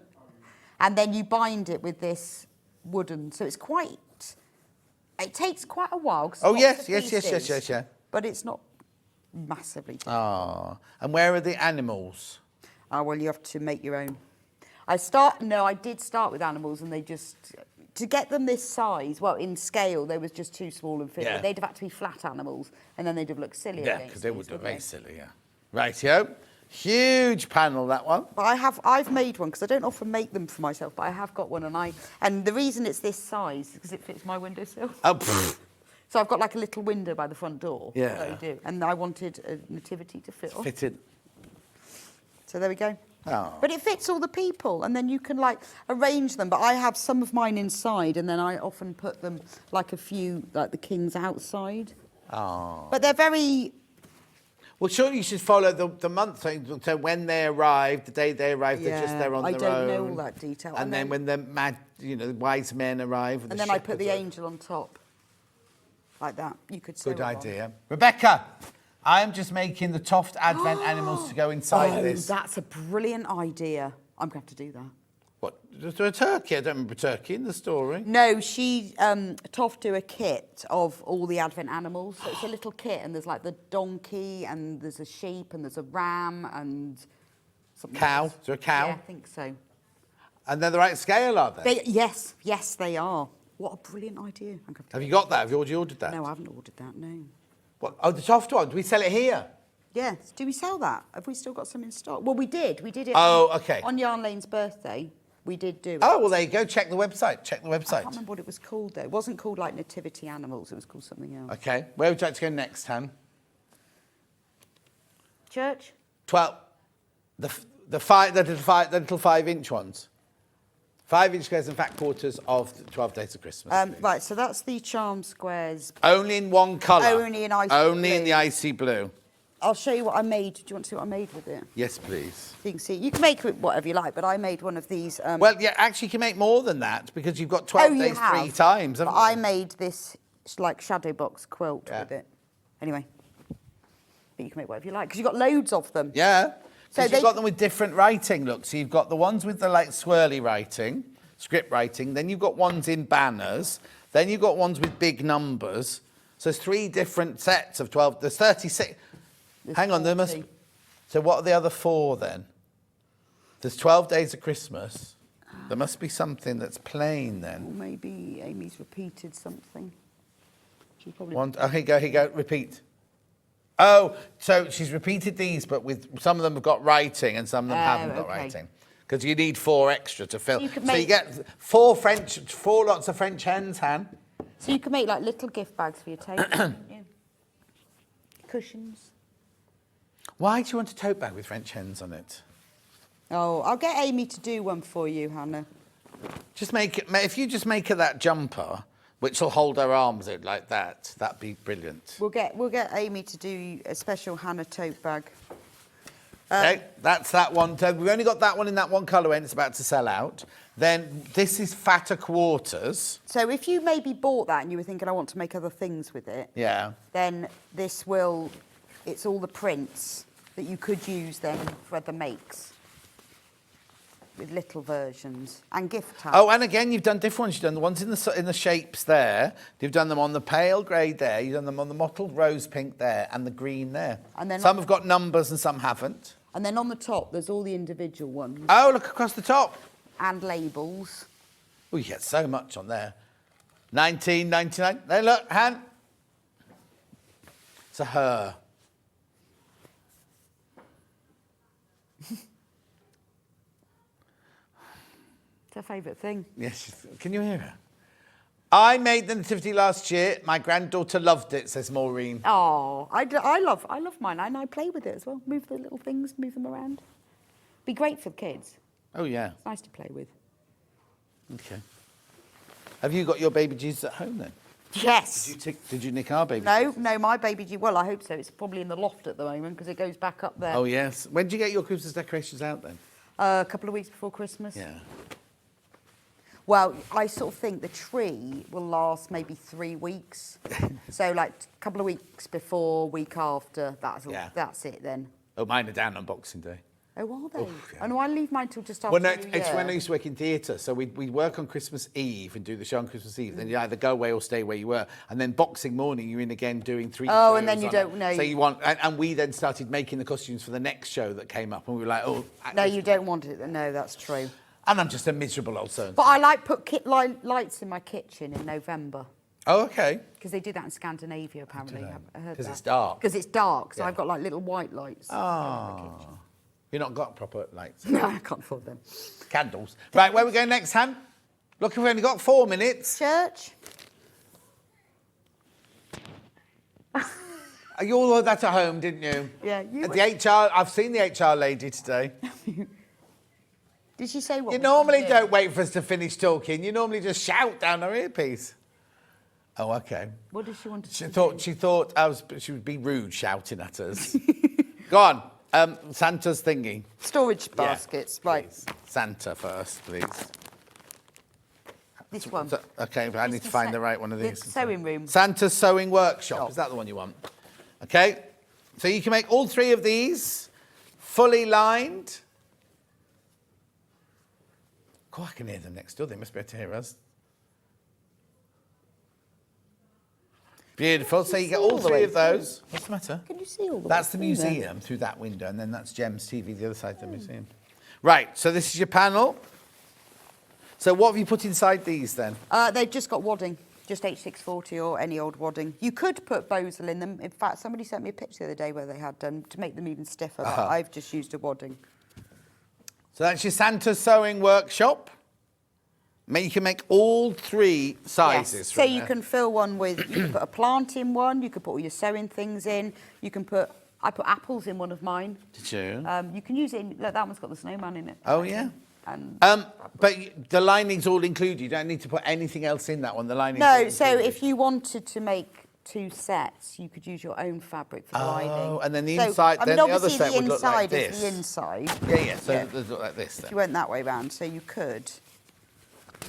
And then you bind it with this wooden. So it's quite. It takes quite a while. 'Cause Oh, lots yes, of yes. pieces, But it's not massively difficult. Oh, and where are the animals? Oh, well, you have to make your own. I did start with animals, and they just, to get them this size, well, in scale, they was just too small and fit. Yeah. They'd have had to be flat animals, and then they'd have looked silly Yeah, against because they these, would look wouldn't very they? silly, yeah. Rightio. Huge panel, that one. But I've made one, because I don't often make them for myself, but I have got one, and the reason it's this size is because it fits my windowsill. Oh, pfft. So I've got like a little window by the front door. Yeah. That I do. And I wanted a nativity to fit on. Fitted. So there we go. Oh. But it fits all the people, and then you can like arrange them. But I have some of mine inside, and then I often put them like a few, like the kings outside. Oh. But they're very. Well, surely you should follow the month thing. So when they arrive, the day they arrive, they're just there on I their own. don't know all that detail. And then when the wise men arrive, with and the then I put the shepherds angel on top, like that. You could sew Good it on. idea. Rebecca, I'm just making the Toft Advent animals to go inside this. That's a brilliant idea. I'm going to have to do that. What? Is there a turkey? I don't remember turkey in the story. No, Toft do a kit of all the Advent animals. So it's a little kit, and there's like the donkey, and there's a sheep, and there's a ram, and something Cow? else. Is there a cow? Yeah, I think so. And they're the right scale, are they? Yes, they are. What a brilliant idea. I'm gonna Have you got that? Have you already ordered that? No, I haven't ordered that, no. What? Oh, the Toft one. Do we sell it here? Yes, do we sell that? Have we still got some in stock? Well, we did. We did it Okay. on Yarn Lane's birthday. We did do it. Oh, well, there you go. Check the website. I can't remember what it was called, though. It wasn't called, like, Nativity Animals. It was called something else. Okay. Where would you like to go next, Han? Church? 12. The little 5-inch ones. 5-inch squares and fat quarters of the 12 Days of Christmas. Right, so that's the charm squares. Only in one colour. Only in icy Only in blue. the icy blue. I'll show you what I made. Do you want to see what I made with it? Yes, please. So you can see. You can make it whatever you like, but I made one of these. Well, yeah, actually, you can make more than that because you've got 12 days 3 times, haven't But I you? made this like shadow box quilt Yeah. with it. Anyway, but you can make whatever you like because you've got loads of them. Yeah. So So you've got them with different writing. Look, so you've got the ones with the like swirly writing, script writing. Then you've got ones in banners. Then you've got ones with big numbers. So there's 3 different sets of 12. There's 36. There's Hang on, there must. 40. So what are the other 4 then? There's 12 days of Christmas. There must be something that's plain Or then. maybe Amy's repeated something. She's probably. Here you go. Repeat. Oh, so she's repeated these, but with some of them have got writing and some of them haven't got okay. writing. Because you need 4 extra to fill. You could So you make- get 4 lots of French hens, Han. So you can make like little gift bags for your table. couldn't you? Cushions. Why do you want a tote bag with French hens on it? Oh, I'll get Amy to do one for you, Hannah. Just make it. If you just make her that jumper, which will hold her arms in like that, that'd be brilliant. We'll get Amy to do a special Hannah tote bag. Okay, that's that one. So we've only got that one in that one colour and it's about to sell out. Then this is fatter quarters. So if you maybe bought that and you were thinking, I want to make other things with it, Yeah. then this will, it's all the prints that you could use then for other makes. With little versions and gift tags. Oh, and again, you've done different ones. You've done the ones in the shapes there. You've done them on the pale grey there. You've done them on the mottled rose pink there and the green there. And then some have got numbers and some haven't. And then on the top, there's all the individual ones Oh, look across the top. and labels. Oh, you get so much on there. 19.99. There, look, Han. It's a her. It's her favourite thing. Yes, can you hear her? I made the nativity last year. My granddaughter loved it, says Maureen. Oh, I love mine, and I play with it as well. Move the little things, move them around. Be great for the kids. Oh, yeah. It's nice to play with. Okay. Have you got your baby Jesus at home then? Yes. Did you nick our baby? No, my baby G. Well, I hope so. It's probably in the loft at the moment because it goes back up there. Oh, yes. When did you get your Christmas decorations out then? A couple of weeks before Christmas. Yeah. Well, I sort of think the tree will last maybe 3 weeks. So, like, a couple of weeks before, week after, that's it then. Oh, mine are down on Boxing Day. Oh, are they? Oof, yeah. Oh, no, I leave mine till just after Well, no, New it's Year. when I used to work in theatre. So we'd work on Christmas Eve and do the show on Christmas Eve. Then you either go away or stay where you were. And then Boxing morning, you're in again doing 3 shows. Oh, and then you on don't it. know. So you want... And we then started making the costumes for the next show that came up. And we were like, oh... No, you don't want it. No, that's true. And I'm just a miserable old son. But I like put lights in my kitchen in November. Oh, OK. Because they do that in Scandinavia, apparently. I heard Because that. it's dark. Because it's dark, so Yeah. I've got like little white lights in my kitchen. You've not got proper lights. No, I can't afford them. Candles. Right, where are we going next, Han? Look, we've only got 4 minutes. Church. You all heard that at home, didn't you? Yeah, you The HR... I've seen the HR lady today. Did she say what? You we normally should do? don't wait for us to finish talking. You normally just shout down our earpiece. Oh, okay. What did she want to She do? thought she would be rude shouting at us. Go on. Santa's thingy. Storage Yeah, baskets, right. please. Santa first, please. This one. Okay, but I need to find the right one of these. The sewing room. Santa's Sewing Workshop. Is that the one you want? Okay. So you can make all 3 of these fully lined. Oh, I can hear them next door. They must be able to hear us. Beautiful. So you get all 3 of those. What's the matter? Can you see all the That's the way through there? museum through that window, and then that's Gem's TV, the other side of the museum. Right, so this is your panel. So what have you put inside these then? They've just got wadding, just H640 or any old wadding. You could put bosal in them. In fact, somebody sent me a picture the other day where they had done to make them even stiffer, but I've just used a wadding. So that's your Santa Sewing Workshop. You can make all 3 sizes. Yes. So you can fill one with, you can put a plant in one, you could put all your sewing things in, you can put, I put apples in one of mine. Did you? You can use it in, look, that one's got the snowman in it. Oh, yeah. And But the lining's all included. You don't need to put anything else in that one. The lining's all no, included. so if you wanted to make 2 sets, you could use your own fabric for the lining. Oh, and then the So, inside, I mean, then the other obviously set would look like the inside this. is the inside. Yeah. So Yeah. it does look like this then. If you went that way round, so you could,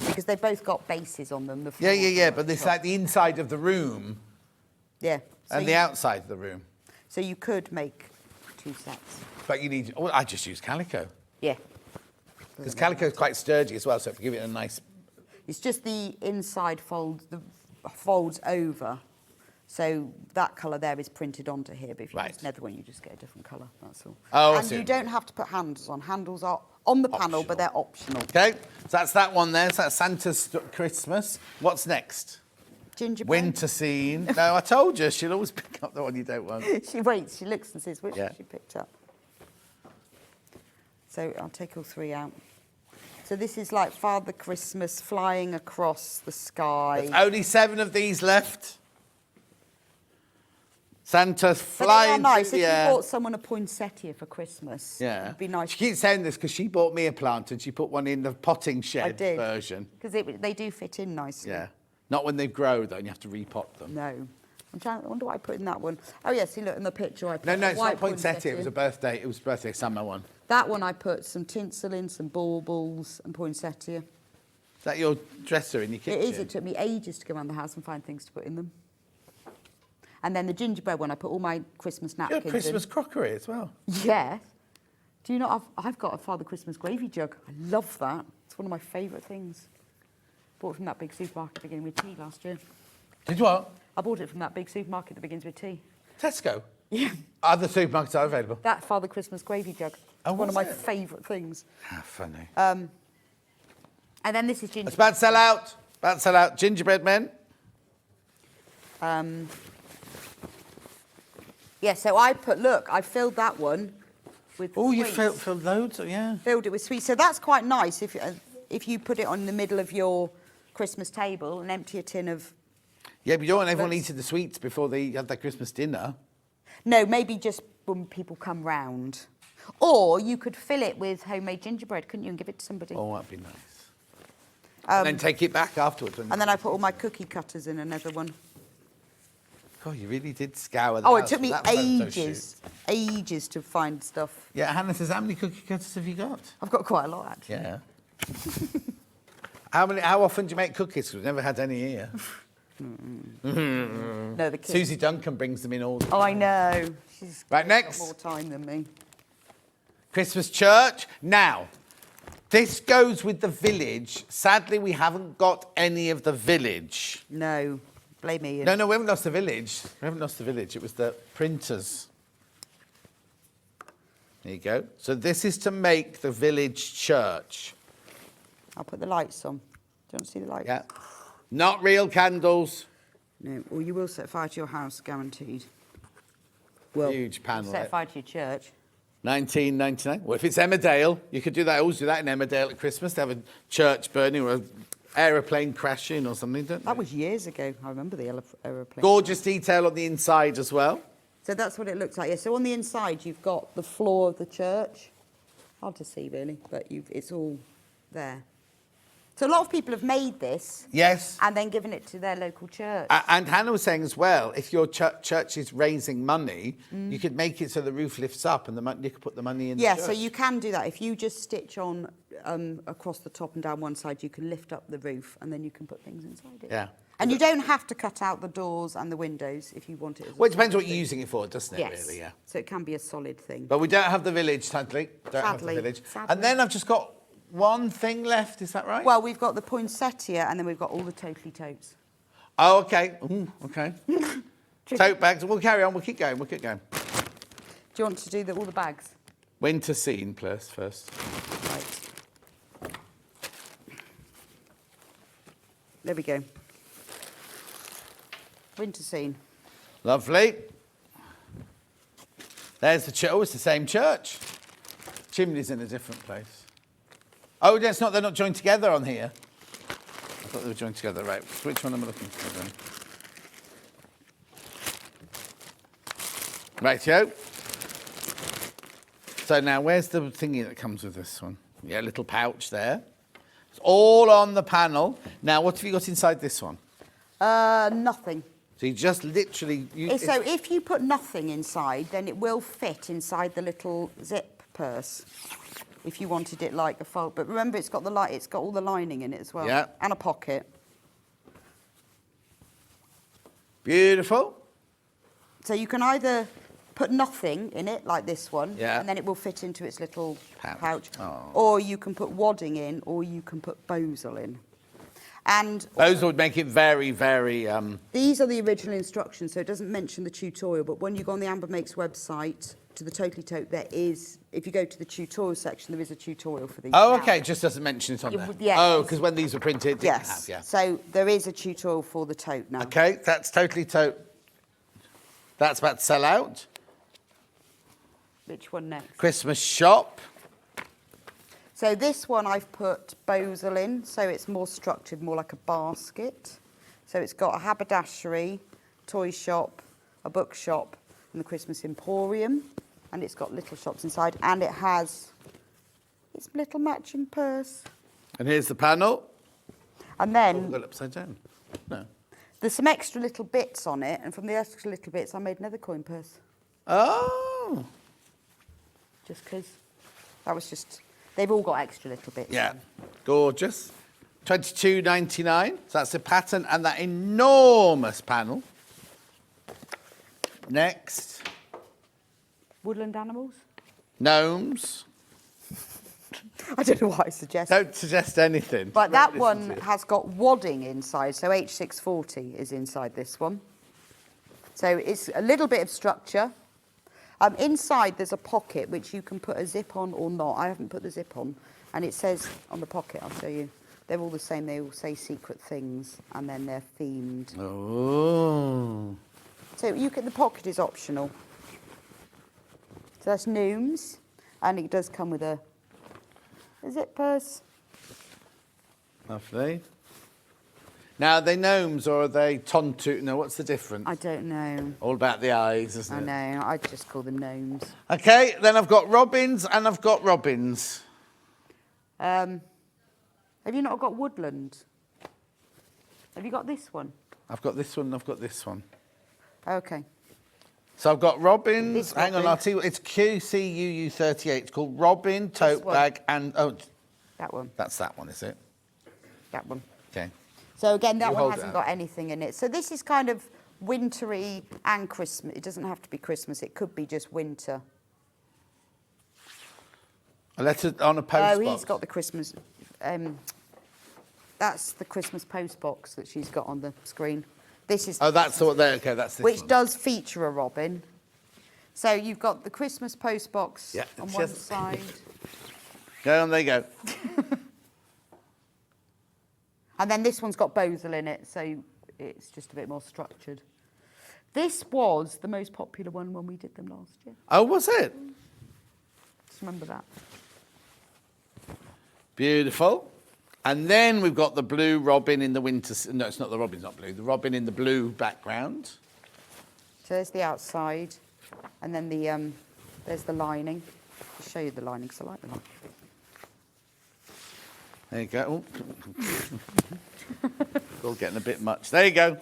because they both got bases on them. The Yeah. floor- But it's like the inside of the room Yeah. So and the outside of the room. So you could make 2 sets. But you need... Oh, I just use calico. Yeah. Because calico is quite sturdy as well, so if you give it a nice... It's just the inside folds over. So that colour there is printed onto here, but if you use another one, you just get a different colour, that's all. Oh, I and see. you don't have to put handles on. Handles are on the panel, but they're optional. Okay, so that's that one there. So that's Santa's Christmas. What's next? Gingerbread. Winter scene. No, I told you, she'll always pick up the one you don't want. She waits, she looks and says, which Yeah. one she picked up. So I'll take all 3 out. So this is like Father Christmas flying across the sky. There's only 7 of these left. Santa's But flying they are nice. through If the you air. bought someone a poinsettia for Christmas, Yeah. it'd be nice. She keeps saying this because she bought me a plant and she put one in the potting I shed did. version. Because they do fit in nicely. Yeah. Not when they grow, though, and you have to repot them. No. I wonder what I put in that one. Oh, yes, see, look, in the picture I put No, a it's white not poinsettia. It was a birthday. It was birthday summer one. That one I put some tinsel in, some baubles and poinsettia. Is that your dresser in your kitchen? It is. It took me ages to go around the house and find things to put in them. And then the gingerbread one, I put all my Christmas You napkins have Christmas in. crockery as well. Yeah. Do you know, I've got a Father Christmas gravy jug. I love that. It's one of my favourite things. Bought it from that big supermarket beginning with tea last year. Did you what? I bought it from that big supermarket that begins with T. Tesco? Yeah. Other supermarkets are available. That Father Christmas gravy jug. Oh, One of was my it? favourite things. How funny. And then this is It's gingerbread. about to sell out. About to sell out. Gingerbread men. Yeah, so I filled that one with Oh, you sweets. filled loads, yeah. Filled it with sweets. So that's quite nice if you put it on the middle of your Christmas table and empty a tin of... Yeah, but you don't want everyone eating the sweets before they have their Christmas dinner. No, maybe just when people come round. Or you could fill it with homemade gingerbread, couldn't you, and give it to somebody? Oh, that'd be nice. And then take it back afterwards. And then I put all my cookie cutters in another one. God, you really did scour the Oh, house it took for me that photo shoot. ages to find stuff. Yeah, Hannah says, how many cookie cutters have you got? I've got quite a lot, actually. Yeah. How often do you make cookies? 'Cause we've never had any here. No, the kids. Susie Duncan brings them in all the Oh, I know. She's Right, next. got more time than me. Christmas church. Now, this goes with the village. Sadly, we haven't got any of the village. No, blame me. No, we haven't lost the village. We haven't lost the village. It was the printers. There you go. So this is to make the village church. I'll put the lights on. Do you want to see the lights? Yeah. Not real candles. No, well, you will set fire to your house, guaranteed. Well, Huge panel. set fire to your church. 1999. Well, if it's Emmerdale, you could do that. I always do that in Emmerdale at Christmas. They have a church burning or an aeroplane crashing or something, don't they? That was years ago. I remember the aeroplane. Gorgeous detail on the inside as well. So that's what it looks like. Yeah. So on the inside, you've got the floor of the church. Hard to see, really, but it's all there. So a lot of people have made this. Yes. And then given it to their local church. And Hannah was saying as well, if your church is raising money, you could make it so the roof lifts up and you could put the money in the church. So you can do that. If you just stitch on across the top and down one side, you can lift up the roof and then you can put things inside it. Yeah. And you don't have to cut out the doors and the windows if you want it. Well, it depends what you're using it for, doesn't it, Yes. really? Yeah. So it can be a solid thing. But we don't have the village, sadly. Don't have the Sadly, village. sadly. And then I've just got one thing left, is that right? Well, we've got the poinsettia and then we've got all the totally totes. Oh, okay. Ooh, okay. Tote bags. We'll carry on. We'll keep going. We'll keep going. Do you want to do all the bags? Winter scene first. Right. There we go. Winter scene. Lovely. There's the church. Oh, it's the same church. Chimney's in a different place. Oh, that's not. They're not joined together on here. I thought they were joined together. Right. So which one am I looking for then? Rightio. So now, where's the thingy that comes with this one? Yeah, little pouch there. It's all on the panel. Now, what have you got inside this one? Nothing. So you just literally... So if you put nothing inside, then it will fit inside the little zip purse. If you wanted it like a fold, but remember it's got all the lining in it as well. Yeah. And a pocket. Beautiful. So you can either put nothing in it, like this one, Yeah. and then it will fit into its little pouch. Oh. Or you can put wadding in, or you can put bosal in. And Those would make it very, very... these are the original instructions, so it doesn't mention the tutorial, but when you go on the Amber Makes website to the Totally Tote, there is, if you go to the tutorial section, there is a tutorial for these. Oh, now. okay, it just doesn't mention it on there. Yes. Oh, because when these were printed, it didn't Yes. have, yeah. So there is a tutorial for the tote now. Okay, that's Totally Tote. That's about to sell out. Which one next? Christmas shop. So this one I've put bosal in, so it's more structured, more like a basket. So it's got a haberdashery, toy shop, a bookshop, and the Christmas Emporium. And it's got little shops inside, and it has its little matching purse. And here's the panel. And Oh, then got it upside down. No. there's some extra little bits on it, and from the extra little bits I made another coin purse. Oh. Just because that was just... They've all got extra little bits. Yeah, gorgeous. $22.99. So that's the pattern and that enormous panel. Next, Woodland animals? gnomes. I don't know what I suggest. Don't suggest anything. But that Don't listen one to it. has got wadding inside, so H640 is inside this one. So it's a little bit of structure. Inside there's a pocket which you can put a zip on or not. I haven't put the zip on. And it says on the pocket, I'll show you, they're all the same. They all say secret things and then they're themed. Oh. So the pocket is optional. So that's Nooms, and it does come with a zip purse. Lovely. Now, are they gnomes or are they tontu? No, what's the difference? I don't know. All about the eyes, isn't it? I know. I just call them gnomes. Okay, then I've got robins and I've got robins. Have you not got woodland? Have you got this one? I've got this one and I've got this one. Okay. So I've got robins. This Hang on, robin. I'll tell you. It's QCUU38. It's called robin, tote one. bag, and That one. that's that one, is it? That one. Okay. So again, that You one hold hasn't it got anything in it. So this is kind of wintry and Christmas. It doesn't have to be Christmas. It could be just winter. A letter on a post Oh, box. he's got the Christmas. That's the Christmas post box that she's got on the screen. This is. Oh, that's the one there. Okay, that's this which one. does feature a robin. So you've got the Christmas post box Yeah, on it's one just- side. Go on, there you go. And then this one's got Bozel in it, so it's just a bit more structured. This was the most popular one when we did them last year. Oh, was it? Just remember that. Beautiful. And then we've got the blue robin in the winter. No, it's not the robin's not blue. The robin in the blue background. So there's the outside, and then the there's the lining. I'll show you the lining because I like the lining. There you go. It's all getting a bit much. There you go.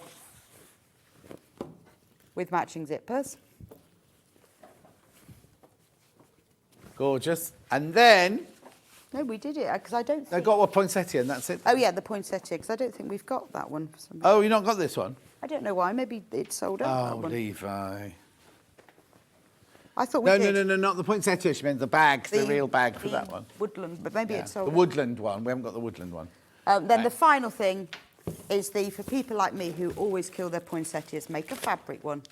With matching zippers. Gorgeous. And then No, we did it because I don't. they Think... got a poinsettia, and that's it. Oh yeah, the poinsettia because I don't think we've got that one. For some reason. Oh, you not got this one? I don't know why. Maybe it's sold out. Oh, that one. Levi. I thought we No, did. no, not the poinsettia. She meant the bag, the real bag for the that one. Woodland, but maybe Yeah. it's sold The out. woodland one. We haven't got the woodland one. Then Right. the final thing is for people like me who always kill their poinsettias, make a fabric one.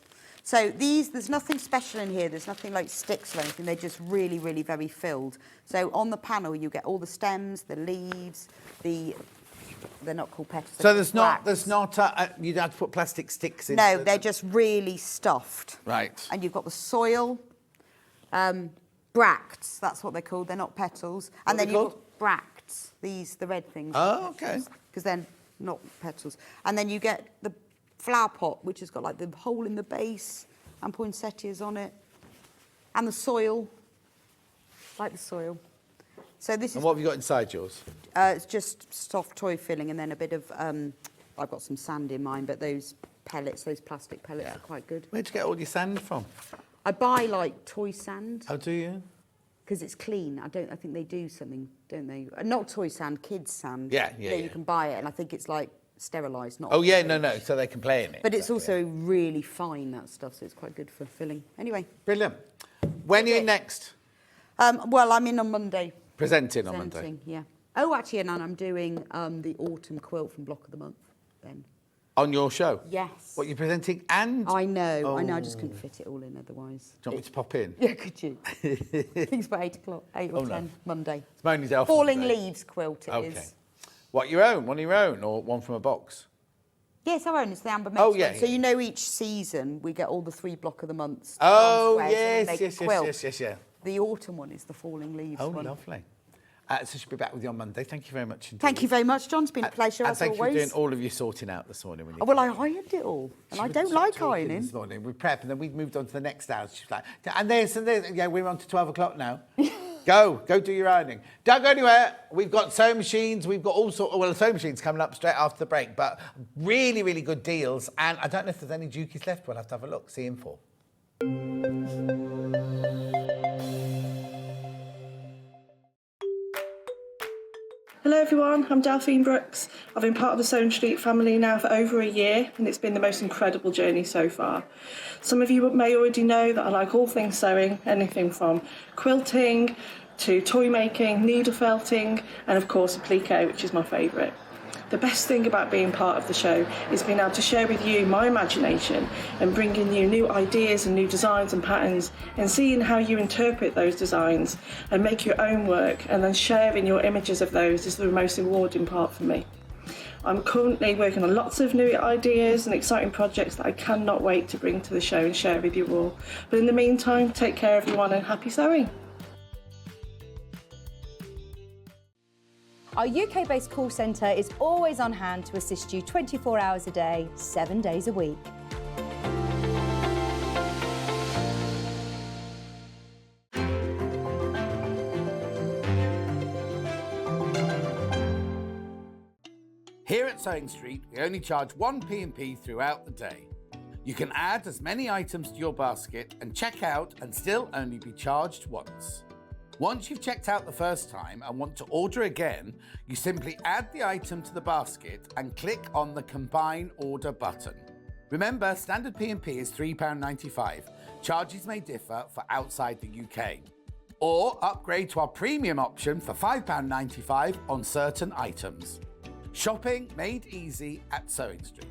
So these, there's nothing special in here. There's nothing like sticks or anything. They're just really, really very filled. So on the panel, you get all the stems, the leaves, they're not called petals. So they're called there's bracts. not, you'd have to put plastic sticks in. No, they're just really stuffed. Right. And you've got the soil, bracts, that's what they're called. They're not petals. And What are then they you've called? got bracts, the red things. Oh, okay. Because they're not petals. And then you get the flower pot, which has got like the hole in the base and poinsettias on it. And the soil, like the soil. So this And is, what have you got inside yours? it's just soft toy filling and then a bit of, I've got some sand in mine, but those pellets, those plastic pellets are quite good. Where'd you get all your sand from? I buy like toy sand Oh, do you? because it's clean. I think they do something, don't they? Not toy sand, kids sand. Yeah. You can buy it, and I think it's like sterilised, not. Oh, yeah, no, so they can play in it. But it's Exactly. also really fine, that stuff, so it's quite good for filling. Anyway, Brilliant. When are you Okay. next? well, I'm in on Monday. Presenting on Monday. Presenting, yeah. Oh, actually, and I'm doing the autumn quilt from Block of the Month then. On your show? Yes. What, you're presenting and... I know, I just couldn't fit it all in otherwise. Do you want me to pop in? Yeah, could you? I think it's about 8 o'clock, 8 or Oh, no. 10, Monday. It's my only day off. Falling Monday. Leaves quilt it is. Okay. What, your own? One of your own or one from a box? Yes, our own. It's the Amber Mix Oh, one. yeah, So yeah. you know each season we get all the 3 Block of the Months. Oh, squares, and we make a yes, quilt. yeah. The autumn one is the Falling Leaves Oh, one. lovely. So she'll be back with you on Monday. Thank you very much indeed. Thank you very much, John. It's been a pleasure, And as thank always. you for doing all of your sorting out this morning. When you Oh, well, I came. ironed it all, and She I was don't like talking ironing. This morning, we prep, and then we moved on to the next house. She's like, and this, yeah, we're on to 12 o'clock now. Go do your ironing. Don't go anywhere. We've got sewing machines. We've got all sorts. Well, sewing machines coming up straight after the break, but really, really good deals. And I don't know if there's any Jukies left. We'll have to have a look. See you in 4. Hello everyone, I'm Delphine Brooks. I've been part of the Sewing Street family now for over a year and it's been the most incredible journey so far. Some of you may already know that I like all things sewing, anything from quilting to toy making, needle felting and of course applique, which is my favourite. The best thing about being part of the show is being able to share with you my imagination and bringing you new ideas and new designs and patterns and seeing how you interpret those designs and make your own work and then sharing your images of those is the most rewarding part for me. I'm currently working on lots of new ideas and exciting projects that I cannot wait to bring to the show and share with you all. But in the meantime, take care everyone and happy sewing. Our UK-based call centre is always on hand to assist you 24 hours a day, 7 days a week. Here at Sewing Street, we only charge one P&P throughout the day. You can add as many items to your basket and check out and still only be charged once. Once you've checked out the first time and want to order again, you simply add the item to the basket and click on the Combine Order button. Remember, standard P&P is £3.95. Charges may differ for outside the UK. Or upgrade to our premium option for £5.95 on certain items. Shopping made easy at Sewing Street.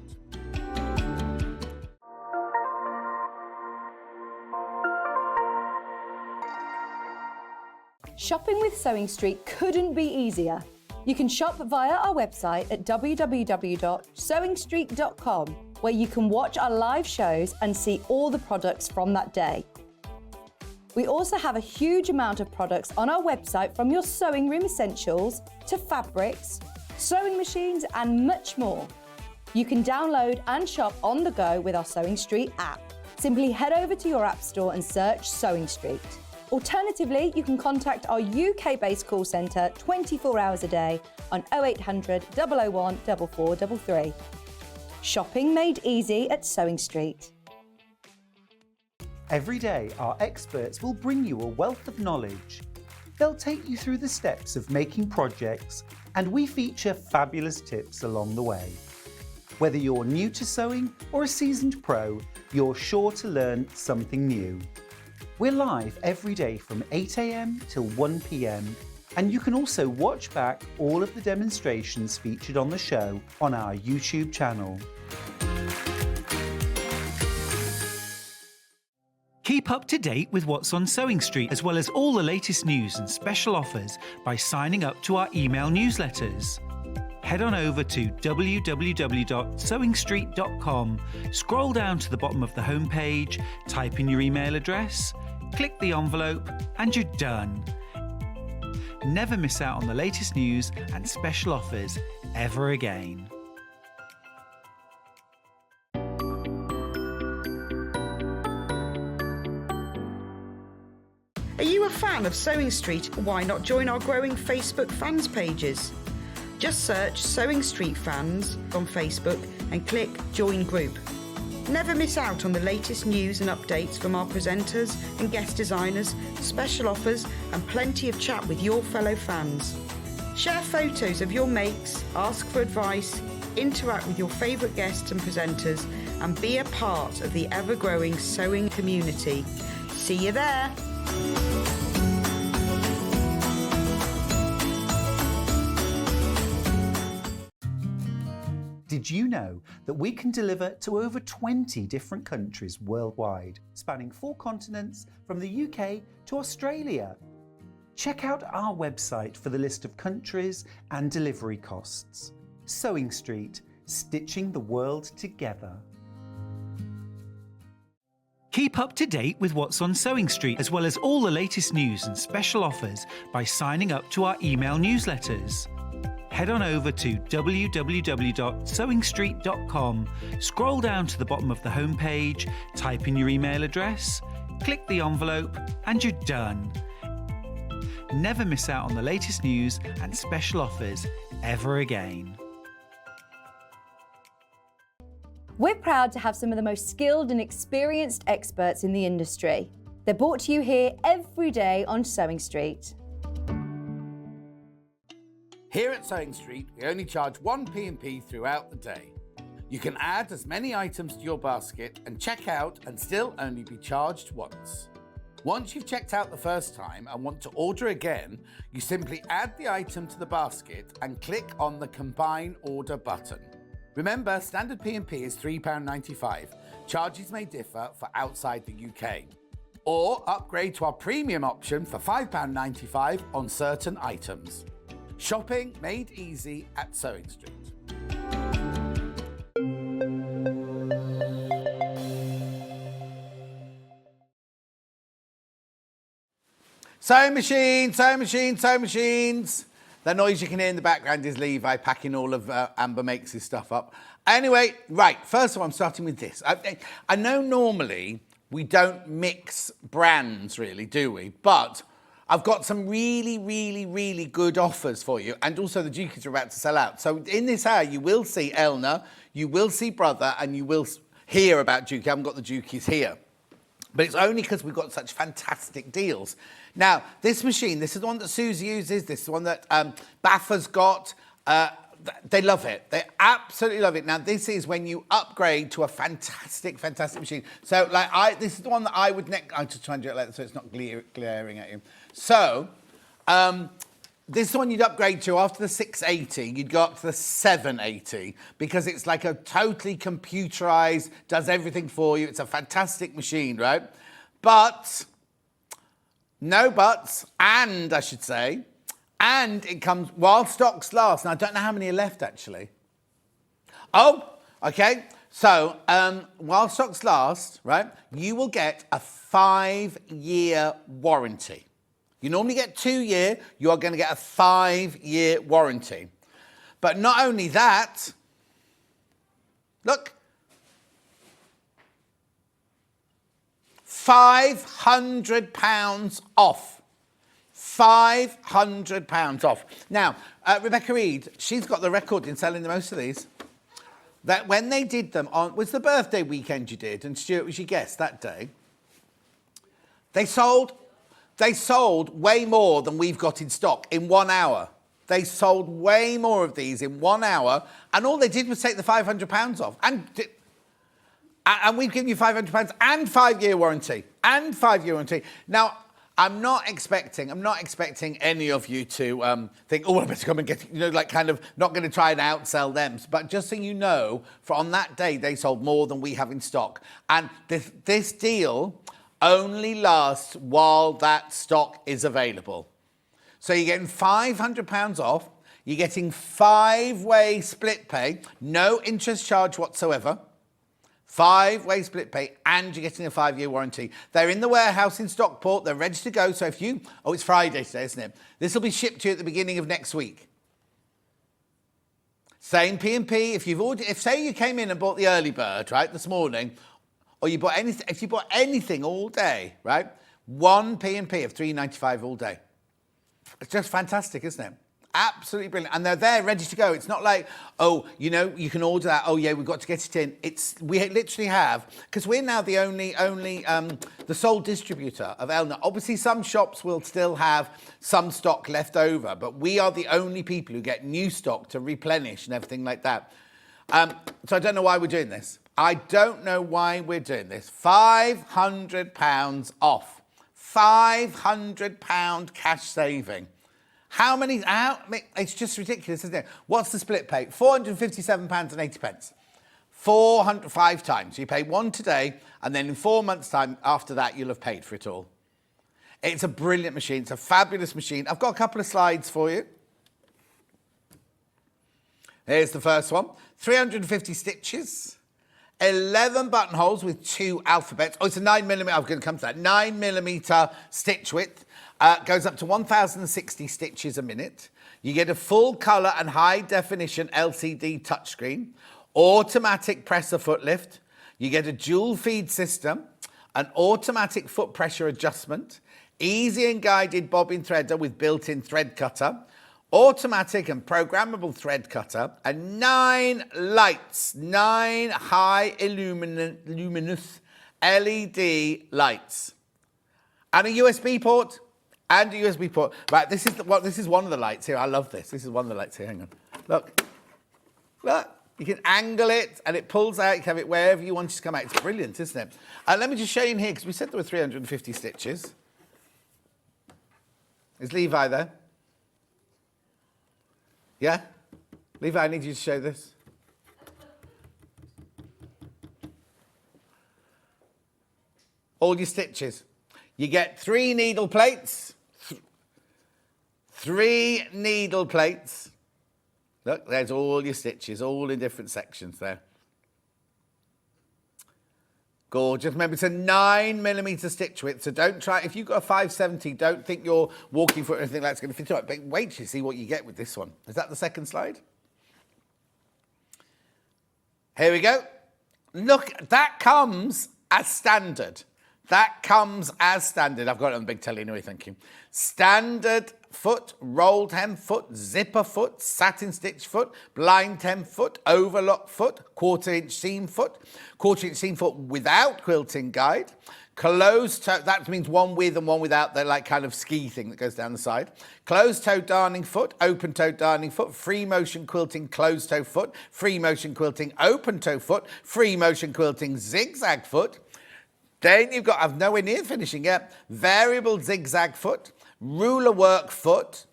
Shopping with Sewing Street couldn't be easier. You can shop via our website at www.sewingstreet.com, where you can watch our live shows and see all the products from that day. We also have a huge amount of products on our website, from your sewing room essentials to fabrics, sewing machines and much more. You can download and shop on the go with our Sewing Street app. Simply head over to your app store and search Sewing Street. Alternatively, you can contact our UK-based call centre 24 hours a day on 0800 001 4433. Shopping made easy at Sewing Street. Every day, our experts will bring you a wealth of knowledge. They'll take you through the steps of making projects, and we feature fabulous tips along the way. Whether you're new to sewing or a seasoned pro, you're sure to learn something new. We're live every day from 8 AM till 1 PM, and you can also watch back all of the demonstrations featured on the show on our YouTube channel. Keep up to date with what's on Sewing Street, as well as all the latest news and special offers by signing up to our email newsletters. Head on over to www.sewingstreet.com, scroll down to the bottom of the homepage, type in your email address, click the envelope, and you're done. Never miss out on the latest news and special offers ever again. Are you a fan of Sewing Street? Why not join our growing Facebook fans pages? Just search Sewing Street Fans on Facebook and click Join Group. Never miss out on the latest news and updates from our presenters and guest designers, special offers and plenty of chat with your fellow fans. Share photos of your makes, ask for advice, interact with your favourite guests and presenters, and be a part of the ever-growing sewing community. See you there! Did you know that we can deliver to over 20 different countries worldwide, spanning 4 continents from the UK to Australia? Check out our website for the list of countries and delivery costs. Sewing Street, stitching the world together. Keep up to date with what's on Sewing Street, as well as all the latest news and special offers by signing up to our email newsletters. Head on over to www.sewingstreet.com, scroll down to the bottom of the homepage, type in your email address, click the envelope, and you're done. Never miss out on the latest news and special offers ever again. We're proud to have some of the most skilled and experienced experts in the industry. They're brought to you here every day on Sewing Street. Here at Sewing Street, we only charge one P&P throughout the day. You can add as many items to your basket and check out and still only be charged once. Once you've checked out the first time and want to order again, you simply add the item to the basket and click on the Combine Order button. Remember, standard P&P is £3.95. Charges may differ for outside the UK. Or upgrade to our premium option for £5.95 on certain items. Shopping made easy at Sewing Street. Sewing machine, sewing machine, sewing machines. The noise you can hear in the background is Levi packing all of Amber Makes' stuff up. Anyway, right, first of all, I'm starting with this. I know normally we don't mix brands, really, do we? But I've got some really, really, really good offers for you. And also the Jukies are about to sell out. So in this hour, you will see Elna, you will see Brother, and you will hear about Juki. I haven't got the Jukies here. But it's only because we've got such fantastic deals. Now, this machine, this is the one that Susie uses. This is the one that Baffa's got. They love it. They absolutely love it. Now, this is when you upgrade to a fantastic, fantastic machine. So, this is the one that I would I'm just trying to do it like that so it's not glaring at you. So, this is the one you'd upgrade to after the 680. You'd go up to the 780 because it's like a totally computerized, does everything for you. It's a fantastic machine, right? But, no buts, and I should say, and it comes while stocks last. Now, I don't know how many are left, actually. Oh, okay. So, while stocks last, right, you will get a 5-year warranty. You normally get 2 year, you are going to get a 5-year warranty. But not only that, look, £500 off. £500 off. Now, Rebecca Reid, she's got the record in selling the most of these. That when they did them on, was the birthday weekend you did, and Stuart was your guest that day, they sold way more than we've got in stock in 1 hour. They sold way more of these in 1 hour, and all they did was take the £500 off. And we've given you £500 and 5-year warranty. And 5-year warranty. Now, I'm not expecting any of you to think, oh, I better come and get, kind of not going to try and outsell them. But just so you know, on that day, they sold more than we have in stock. And this deal only lasts while that stock is available. So you're getting £500 off. You're getting 5-way split pay, no interest charge whatsoever. 5-way split pay, and you're getting a 5-year warranty. They're in the warehouse in Stockport. They're ready to go. So it's Friday today, isn't it? This will be shipped to you at the beginning of next week. Same P&P. If say you came in and bought the early bird, right, this morning, or you bought anything, if you bought anything all day, right, one P&P of $3.95 all day. It's just fantastic, isn't it? Absolutely brilliant. And they're there ready to go. It's not like, you can order that. Oh, yeah, we've got to get it in. We literally have, because we're now the the sole distributor of Elna. Obviously, some shops will still have some stock left over, but we are the only people who get new stock to replenish and everything like that. So I don't know why we're doing this. I don't know why we're doing this. £500 off. £500 cash saving. It's just ridiculous, isn't it? What's the split pay? £457.80. 5 times. You pay one today, and then in 4 months' time after that, you'll have paid for it all. It's a brilliant machine. It's a fabulous machine. I've got a couple of slides for you. Here's the first one. 350 stitches. 11 buttonholes with 2 alphabets. Oh, it's a 9mm. I'm going to come to that. 9mm stitch width. Goes up to 1,060 stitches a minute. You get a full colour and high definition LCD touchscreen. Automatic presser foot lift. You get a dual feed system. An automatic foot pressure adjustment. Easy and guided bobbin threader with built-in thread cutter. Automatic and programmable thread cutter, and 9 lights, 9 high luminous LED lights, and a USB port, Right, this is one of the lights here. I love this. This is one of the lights here. Hang on. Look. You can angle it, and it pulls out. You can have it wherever you want it to come out. It's brilliant, isn't it? Let me just show you in here, because we said there were 350 stitches. Is Levi there? Yeah? Levi, I need you to show this. All your stitches. You get 3 needle plates. 3 needle plates. Look, there's all your stitches, all in different sections there. Gorgeous. Remember, it's a 9mm stitch width, so don't try, if you've got a 570, don't think your walking foot or anything like that's going to fit right. But wait till you see what you get with this one. Is that the second slide? Here we go. Look, that comes as standard. That comes as standard. I've got it on the big telly anyway, thank you. Standard foot, rolled hem foot, zipper foot, satin stitch foot, blind hem foot, overlock foot, quarter-inch seam foot without quilting guide, closed toe, that means one with and one without the like kind of ski thing that goes down the side, closed toe darning foot, open toe darning foot, free motion quilting closed toe foot, free motion quilting open toe foot, free motion quilting zigzag foot. Then you've got, I'm nowhere near finishing yet, variable zigzag foot, ruler work foot,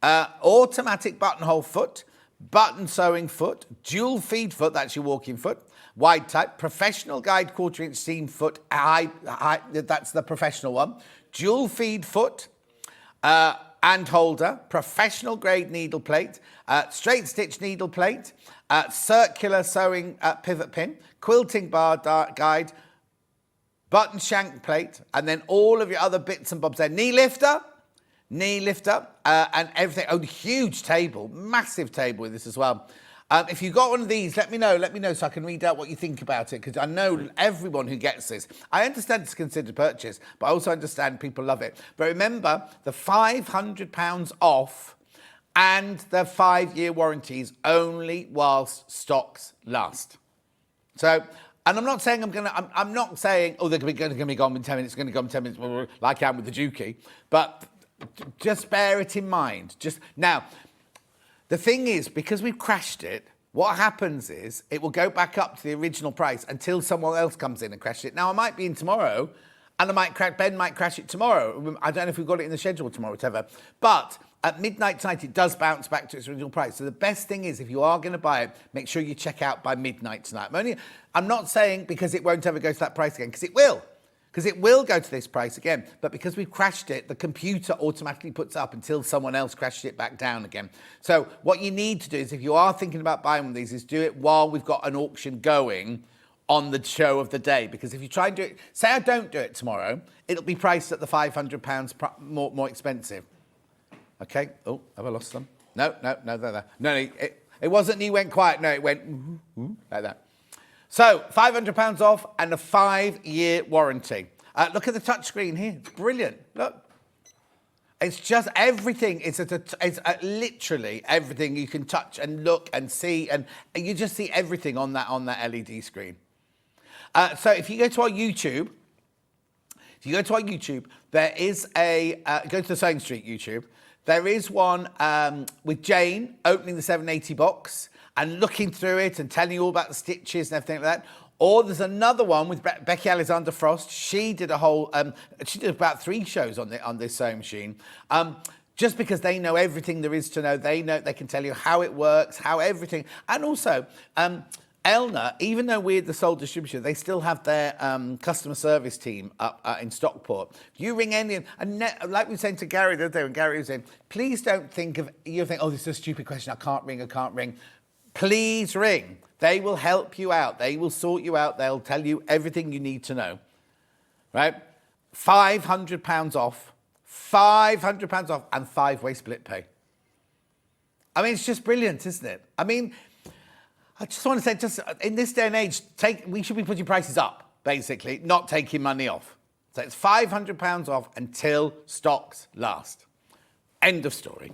automatic buttonhole foot, button sewing foot, dual feed foot, that's your walking foot, wide type, professional guide quarter-inch seam foot, high, that's the professional one, dual feed foot, and holder, professional grade needle plate, straight stitch needle plate, circular sewing pivot pin, quilting bar guide, button shank plate, and then all of your other bits and bobs there. Knee lifter, and everything. Oh, huge table, massive table with this as well. If you've got one of these, let me know so I can read out what you think about it, because I know everyone who gets this. I understand it's considered purchase, but I also understand people love it. But remember, the £500 off and the 5-year warranties only whilst stocks last. So, and I'm not saying I'm not saying, oh, they're going to be gone in 10 minutes, going to go in 10 minutes, like I am with the Juki, but just bear it in mind. Now, the thing is, because we've crashed it, what happens is it will go back up to the original price until someone else comes in and crashes it. Now, I might be in tomorrow, and Ben might crash it tomorrow. I don't know if we've got it in the schedule tomorrow, whatever. But at midnight tonight, it does bounce back to its original price. So the best thing is, if you are going to buy it, make sure you check out by midnight tonight. I'm not saying because it won't ever go to that price again, because it will. Because it will go to this price again. But because we've crashed it, the computer automatically puts up until someone else crashes it back down again. So what you need to do is, if you are thinking about buying one of these, is do it while we've got an auction going on the show of the day. Because if you try and do it, say I don't do it tomorrow, it'll be priced at the £500 more expensive. Okay. Oh, have I lost them? No. It wasn't he went quiet. No, it went like that. So, £500 off and a 5-year warranty. Look at the touchscreen here. It's brilliant. Look. It's just everything. It's literally everything you can touch and look and see, and you just see everything on that LED screen. So if you go to our YouTube, there is go to the Sewing Street YouTube. There is one with Jane opening the 780 box and looking through it and telling you all about the stitches and everything like that. Or there's another one with Becky Alexander Frost. She did she did about 3 shows on this sewing machine. Just because they know everything there is to know. They can tell you how it works, how everything. And also, Elna, even though we're the sole distributor, they still have their customer service team up in Stockport. If you ring any, and like we were saying to Gary the other day when Gary was in, please don't think, oh, this is a stupid question, I can't ring. Please ring. They will help you out. They will sort you out. They'll tell you everything you need to know. Right? £500 off. £500 off and 5-way split pay. I mean, it's just brilliant, isn't it? I mean, I just want to say, just in this day and age, we should be putting prices up, basically, not taking money off. So it's £500 off until stocks last. End of story.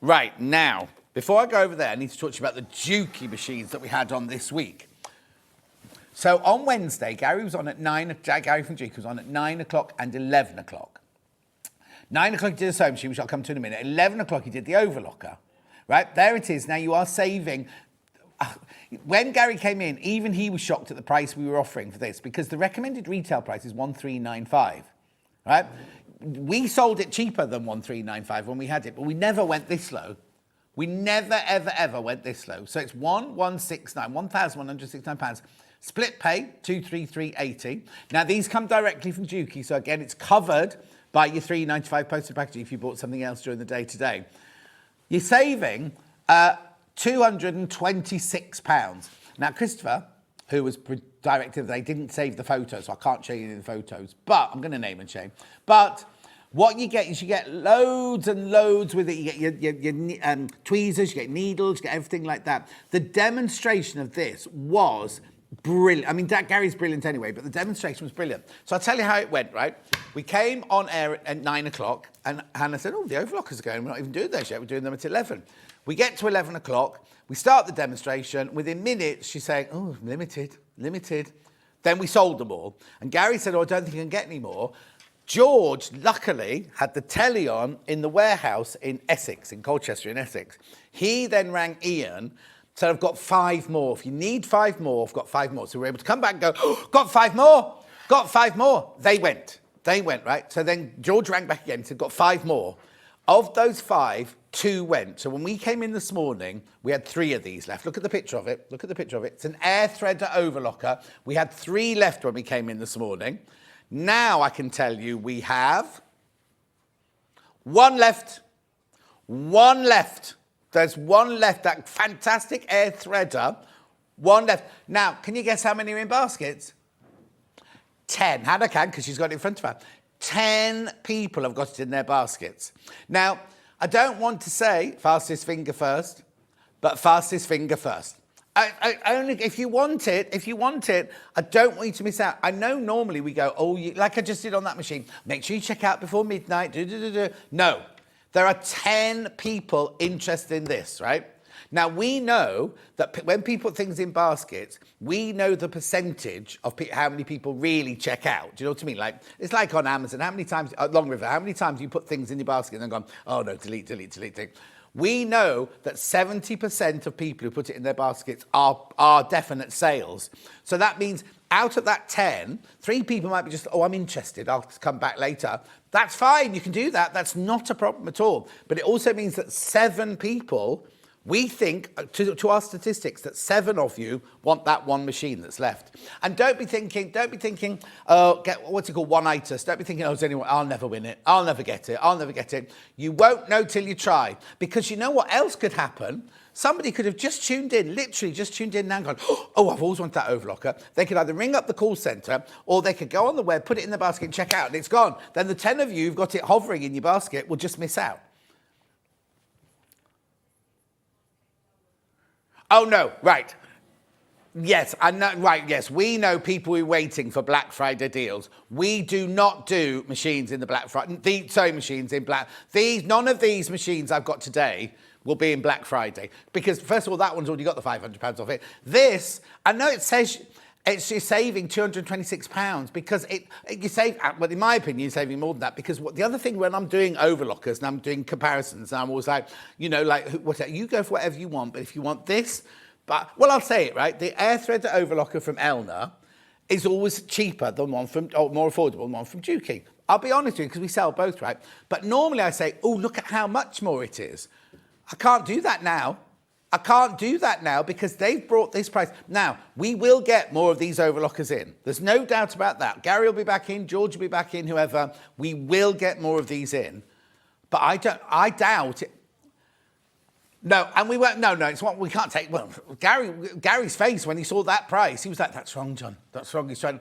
Right, now, before I go over there, I need to talk to you about the Juki machines that we had on this week. So on Wednesday, Gary was on at 9, Gary from Juki was on at 9 o'clock and 11 o'clock. 9 o'clock he did a sewing machine, which I'll come to in a minute. 11 o'clock he did the overlocker. Right, there it is. Now you are saving. When Gary came in, even he was shocked at the price we were offering for this, because the recommended retail price is 1395, right? We sold it cheaper than 1395 when we had it, but we never went this low. We never, ever went this low. So it's 1169, £1,169. Split pay, 233.80. Now these come directly from Juki, so again it's covered by your £3.95 postage packaging if you bought something else during the day today. You're saving £226. Now, Christopher, who was directed. They didn't save the photos, so I can't show you the photos. But I'm going to name and shame. But what you get is you get loads and loads with it. You get your tweezers, you get needles, you get everything like that. The demonstration of this was brilliant. I mean, Gary's brilliant anyway, but the demonstration was brilliant. So I'll tell you how it went, right? We came on air at 9 o'clock, and Hannah said, oh, the overlockers are going. We're not even doing those yet. We're doing them at 11. We get to 11 o'clock. We start the demonstration. Within minutes, she's saying, oh, limited. Then we sold them all. And Gary said, oh, I don't think I can get any more. George, luckily, had the telly on in the warehouse in Essex, in Colchester in Essex. He then rang Ian, said, I've got 5 more. If you need 5 more, I've got 5 more. So we were able to come back and go, oh, got 5 more. They went, right? So then George rang back again and said, got 5 more. Of those 5, 2 went. So when we came in this morning, we had 3 of these left. Look at the picture of it. It's an air threader overlocker. We had 3 left when we came in this morning. Now I can tell you we have 1 left. 1 left. There's 1 left. That fantastic air threader. 1 left. Now, can you guess how many are in baskets? 10. Hannah can, because she's got it in front of her. 10 people have got it in their baskets. Now, I don't want to say fastest finger first, but fastest finger first. I only if you want it, I don't want you to miss out. I know normally we go, like I just did on that machine, make sure you check out before midnight. No, there are 10 people interested in this, right? Now, we know that when people put things in baskets, we know the percentage of how many people really check out. Do you know what I mean? Like, it's like on Amazon. How many times, Long River, how many times you put things in your basket and then gone, oh no, delete. We know that 70% of people who put it in their baskets are definite sales. So that means out of that 10, 3 people might be just, oh, I'm interested, I'll come back later. That's fine, you can do that. That's not a problem at all. But it also means that 7 people, we think, to our statistics, that 7 of you want that 1 machine that's left. And don't be thinking, what's it called, one-itis. Don't be thinking, I'll never win it. I'll never get it. You won't know till you try. Because you know what else could happen? Somebody could have just tuned in, literally just tuned in now and gone, oh, I've always wanted that overlocker. They could either ring up the call centre or they could go on the web, put it in the basket and check out, and it's gone. Then the 10 of you who've got it hovering in your basket will just miss out. Oh, no, right. Yes, I know, right, yes, we know people who are waiting for Black Friday deals. We do not do machines in the Black Friday, sewing machines in Black. None of these machines I've got today will be in Black Friday. Because, first of all, that one's already got the £500 off it. This, I know it says you're saving £226 because you save, well, in my opinion, you're saving more than that because the other thing when I'm doing overlockers and I'm doing comparisons, and I'm always like, you go for whatever you want, but if you want this, I'll say it, right? The air threader overlocker from Elna is always cheaper than one from, or more affordable than one from Dukey. I'll be honest with you because we sell both, right? But normally I say, oh, look at how much more it is. I can't do that now. Because they've brought this price. Now, we will get more of these overlockers in. There's no doubt about that. Gary will be back in, George will be back in, whoever. We will get more of these in. But I doubt it. No, and we won't, no, it's what we can't take. Well, Gary's face when he saw that price, he was like, that's wrong, John. That's wrong. He's trying.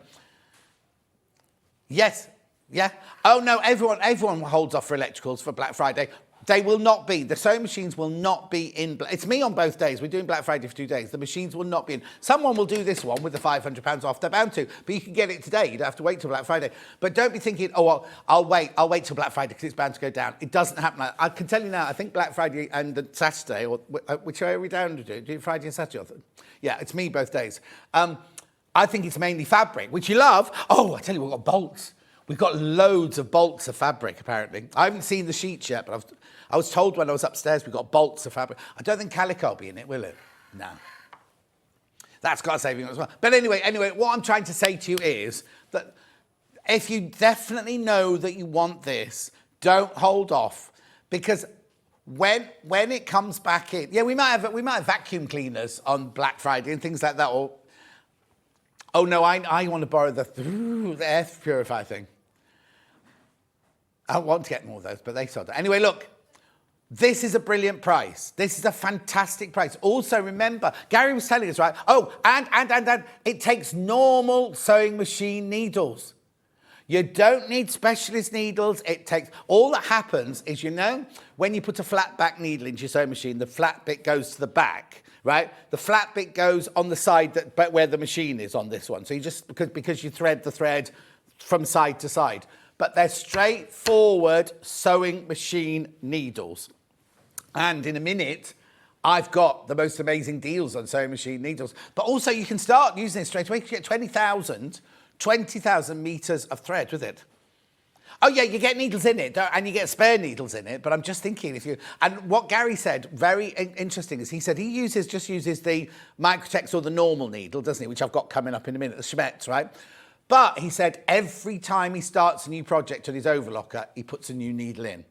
Yes, yeah. Oh, no, everyone holds off for electricals for Black Friday. They will not be. The sewing machines will not be in. It's me on both days. We're doing Black Friday for 2 days. The machines will not be in. Someone will do this one with the £500 off. They're bound to. But you can get it today. You don't have to wait till Black Friday. But don't be thinking, oh, well, I'll wait till Black Friday because it's bound to go down. It doesn't happen. I can tell you now, I think Black Friday and Saturday, or which way are we down to do? Do Friday and Saturday? Yeah, it's me both days. I think it's mainly fabric, which you love. Oh, I tell you, we've got bolts. We've got loads of bolts of fabric, apparently. I haven't seen the sheets yet, but I was told when I was upstairs we've got bolts of fabric. I don't think calico will be in it, will it? No. That's got a saving as well. But anyway, what I'm trying to say to you is that if you definitely know that you want this, don't hold off. Because when it comes back in, yeah, we might have vacuum cleaners on Black Friday and things like that. Or, oh no, I want to borrow the air purifier thing. I want to get more of those, but they sold it. Anyway, look, This is a brilliant price. This is a fantastic price. Also, remember, Gary was telling us, right? Oh, and it takes normal sewing machine needles. You don't need specialist needles. It takes, all that happens is, you know, when you put a flat back needle into your sewing machine, the flat bit goes to the back, right? The flat bit goes on the side but where the machine is on this one. So you just, because you thread the thread from side to side. But they're straightforward sewing machine needles. And in a minute, I've got the most amazing deals on sewing machine needles. But also you can start using it straight away. You get 20,000 metres of thread with it. Oh yeah, you get needles in it, and you get spare needles in it, but I'm just thinking and what Gary said, very interesting, is he said he just uses the Microtex or the normal needle, doesn't he, which I've got coming up in a minute, the Schmetz, right? But he said every time he starts a new project on his overlocker, he puts a new needle in.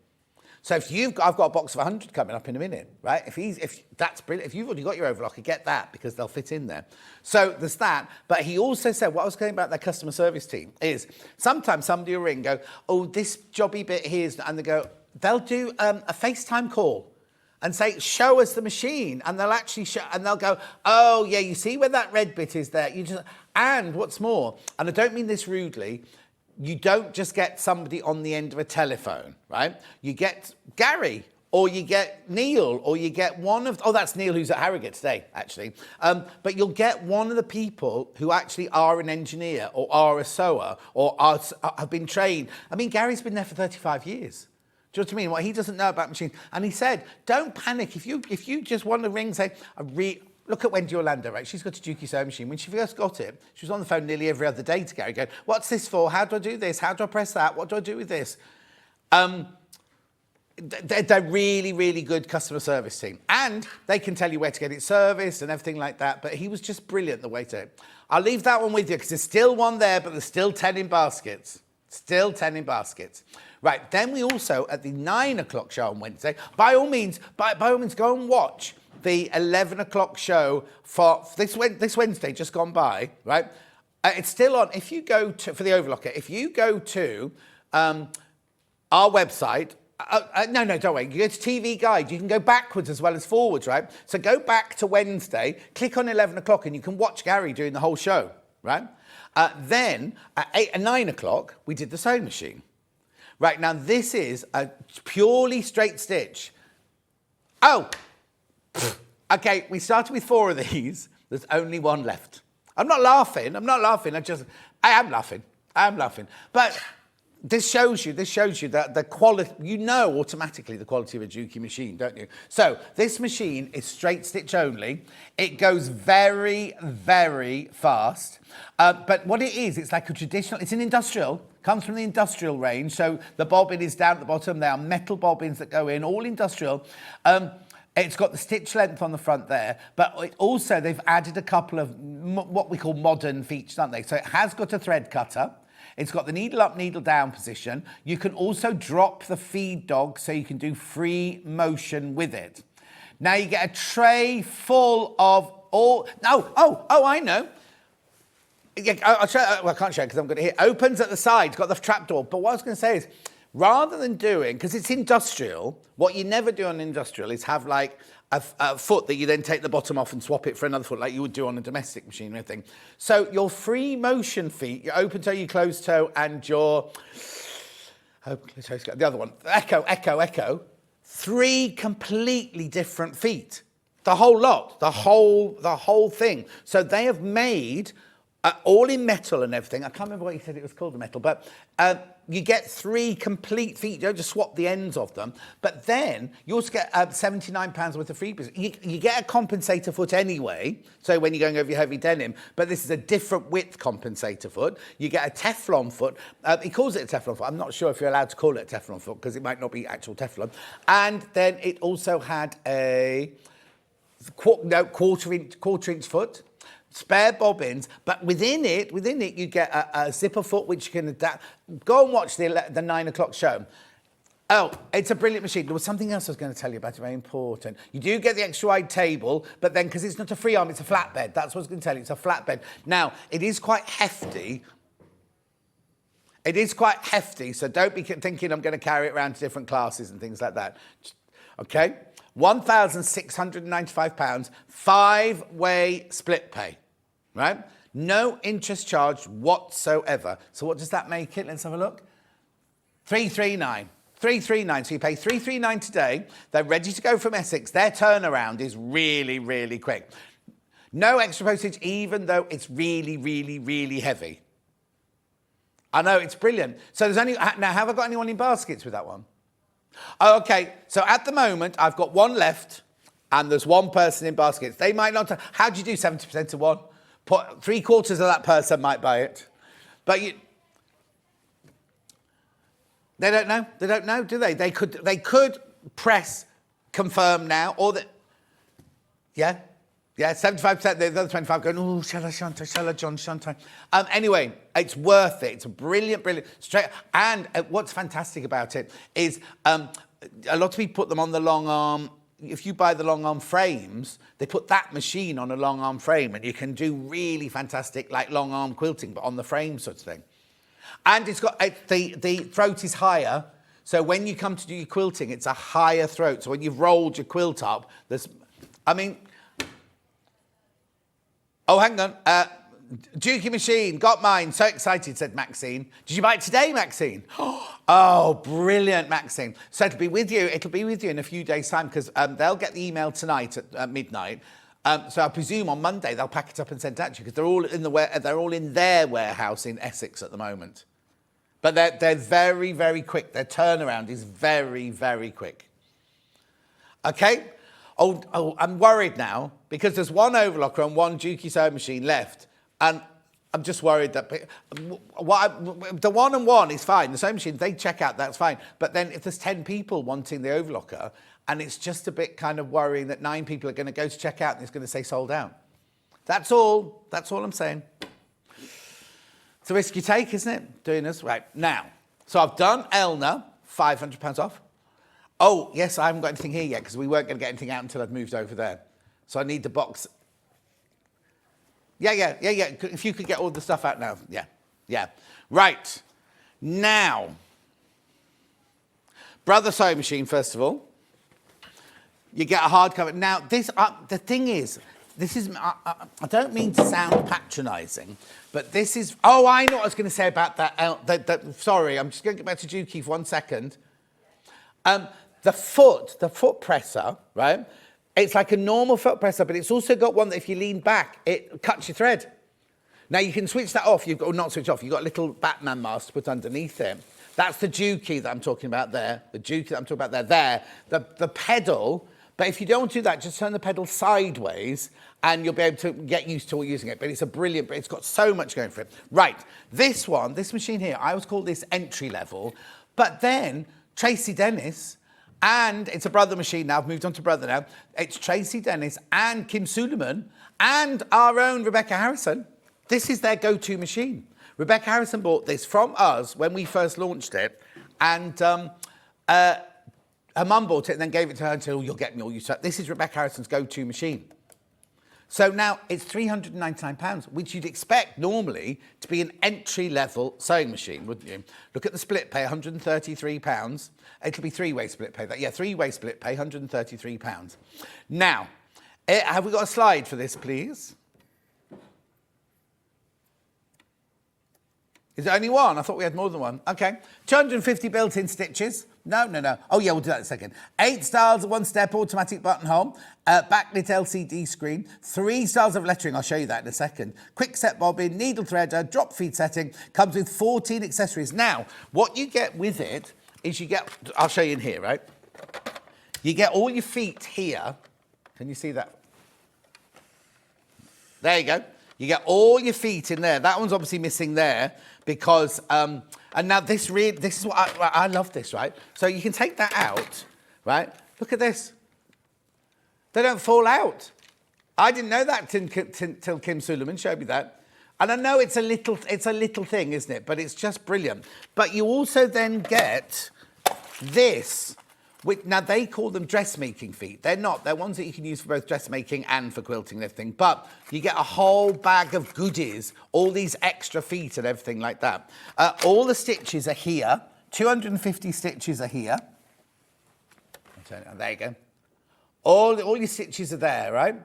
So if I've got a box of 100 coming up in a minute, right? If that's brilliant. If you've already got your overlocker, get that, because they'll fit in there. So there's that. But he also said, what I was saying about their customer service team is sometimes somebody will ring and go, oh, this jobby bit here is, and they'll do a FaceTime call and say, show us the machine. And they'll actually show, and they'll go, oh yeah, you see where that red bit is there? And what's more, and I don't mean this rudely, you don't just get somebody on the end of a telephone, right? You get Gary, or you get Neil, or you get that's Neil who's at Harrogate today, actually. But you'll get one of the people who actually are an engineer, or are a sewer, or have been trained. I mean, Gary's been there for 35 years. Do you know what I mean? Well, he doesn't know about machines. And he said, don't panic. If you just want to ring and say, look at Wendy Orlando, right? She's got a Juki sewing machine. When she first got it, she was on the phone nearly every other day to Gary going, what's this for? How do I do this? How do I press that? What do I do with this? They're really, really good customer service team. And they can tell you where to get it serviced and everything like that. But he was just brilliant the way to... I'll leave that one with you because there's still one there, but there's still 10 in baskets. Still 10 in baskets. Right, then we also, at the 9 o'clock show on Wednesday, by all means, go and watch the 11 o'clock show for this Wednesday, just gone by, right? It's still on. If you go to, for the overlocker, if you go to our website, no, don't worry. You go to TV Guide. You can go backwards as well as forwards, right? So go back to Wednesday, click on 11 o'clock, and you can watch Gary doing the whole show, right? Then at 8 and 9 o'clock, we did the sewing machine. Right, now this is a purely straight stitch. Oh, okay, we started with 4 of these. There's only 1 left. I'm not laughing. I am laughing. But this shows you that the quality, you know automatically the quality of a Juki machine, don't you? So this machine is straight stitch only. It goes very, very fast. But what it is, it's like a traditional, it's an industrial, comes from the industrial range. So the bobbin is down at the bottom. There are metal bobbins that go in, all industrial. It's got the stitch length on the front there, but also they've added a couple of what we call modern features, aren't they? So it has got a thread cutter. It's got the needle up, needle down position. You can also drop the feed dog so you can do free motion with it. Now you get a tray full of all... I know. I'll show you. Well, I can't show you because I'm going to hit. Opens at the side, it's got the trapdoor. But what I was going to say is, rather than doing, because it's industrial, what you never do on industrial is have like a foot that you then take the bottom off and swap it for another foot like you would do on a domestic machine or anything. So your free motion feet, your open toe, your closed toe, and your the other one, echo, 3 completely different feet. The whole lot, the whole thing. So they have made all in metal and everything. I can't remember what you said it was called, the metal, but you get 3 complete feet. You don't just swap the ends of them. But then you also get £79 worth of freebies. You get a compensator foot anyway, so when you're going over your heavy denim, but this is a different width compensator foot. You get a Teflon foot. He calls it a Teflon foot. I'm not sure if you're allowed to call it a Teflon foot because it might not be actual Teflon. And then it also had a quarter-inch foot. Spare bobbins, but within it you get a zipper foot which you can adapt. Go and watch the 9 o'clock show. Oh, it's a brilliant machine. There was something else I was going to tell you about, very important. You do get the extra wide table, but then because it's not a free arm, it's a flatbed. That's what I was going to tell you. It's a flatbed. Now, it is quite hefty. So don't be thinking I'm going to carry it around to different classes and things like that. okay? £1,695, 5-way split pay, right? No interest charged whatsoever. So what does that make it? Let's have a look. 339. 339. So you pay 339 today. They're ready to go from Essex. Their turnaround is really, really quick. No extra postage, even though it's really, really, really heavy. I know, it's brilliant. So there's only... Now, have I got anyone in baskets with that one? Oh, okay, so at the moment, I've got one left, and there's one person in baskets. They might not... How do you do 70% to one? Put 3/4 of that person might buy it. But you... They don't know. They don't know, do they? They could press confirm now, or the... Yeah? Yeah, 75%, the other 25 going, oh, shall I, shan't I, shall I, John, shan't I? Anyway, it's worth it. It's a brilliant, brilliant... And what's fantastic about it is a lot of people put them on the long arm. If you buy the long arm frames, they put that machine on a long arm frame, and you can do really fantastic, like long arm quilting, but on the frame sort of thing. And it's got... the throat is higher, so when you come to do your quilting, it's a higher throat. So when you've rolled your quilt up, there's... I mean... Oh, hang on. Dukey machine, got mine. So excited, said Maxine. Did you buy it today, Maxine? Oh, brilliant, Maxine. So it'll be with you in a few days' time, because they'll get the email tonight at midnight. So I presume on Monday they'll pack it up and send it out to you, because they're all in their warehouse in Essex at the moment. But they're very, very quick. Their turnaround is very, very quick. Okay? Oh, I'm worried now, because there's one overlocker and one Dukey sewing machine left, and I'm just worried that the 1 and 1 is fine. The sewing machine, they check out, that's fine. But then if there's 10 people wanting the overlocker, and it's just a bit kind of worrying that 9 people are going to go to check out and it's going to say sold out. That's all I'm saying. It's a risk you take, isn't it? Doing this right now. So I've done Elna, £500 off. Oh, yes, I haven't got anything here yet, because we weren't going to get anything out until I'd moved over there. So I need the box. Yeah. If you could get all the stuff out now. Yeah. Right. Now, Brother Sewing Machine, first of all. You get a hardcover. Now, this, the thing is, this is, I don't mean to sound patronising, but this is... Oh, I know what I was going to say about that. Sorry, I'm just going to get back to Dukey for 1 second. The foot presser, right? It's like a normal foot presser, but it's also got one that if you lean back, it cuts your thread. Now, you can switch that off. Not switch off. You've got a little Batman mask to put underneath it. That's the Dukey that I'm talking about there. The Dukey that I'm talking about there. The pedal, but if you don't do that, just turn the pedal sideways and you'll be able to get used to using it. But it's it's got so much going for it. Right, this machine here, I always call this entry level, but then Tracy Dennis... And it's a Brother machine now. I've moved on to Brother now. It's Tracy Dennis and Kim Suleiman and our own Rebecca Harrison. This is their go-to machine. Rebecca Harrison bought this from us when we first launched it. And her mum bought it and then gave it to her and said, oh, you'll get me all used to it. This is Rebecca Harrison's go-to machine. So now it's £399, which you'd expect normally to be an entry-level sewing machine, wouldn't you? Look at the split pay, £133. It'll be 3-way split pay. 3-way split pay, £133. Now, have we got a slide for this, please? Is it only one? I thought we had more than one. Okay. 250 built-in stitches. No. Oh, yeah, we'll do that in a second. 8 styles of one-step automatic buttonhole, backlit LCD screen, 3 styles of lettering. I'll show you that in a second. Quick set bobbin, needle threader, drop feed setting. Comes with 14 accessories. Now, what you get with it is you get... I'll show you in here, right? You get all your feet here. Can you see that? There you go. You get all your feet in there. That one's obviously missing there because... and now this is what I love this, right? So you can take that out, right? Look at this. They don't fall out. I didn't know that till Kim Suleiman showed me that. And I know it's a little thing, isn't it? But it's just brilliant. But you also then get this. Now, they call them dressmaking feet. They're not. They're ones that you can use for both dressmaking and for quilting and everything. But you get a whole bag of goodies, all these extra feet and everything like that. All the stitches are here. 250 stitches are here. turn it on. There you go. All your stitches are there, right?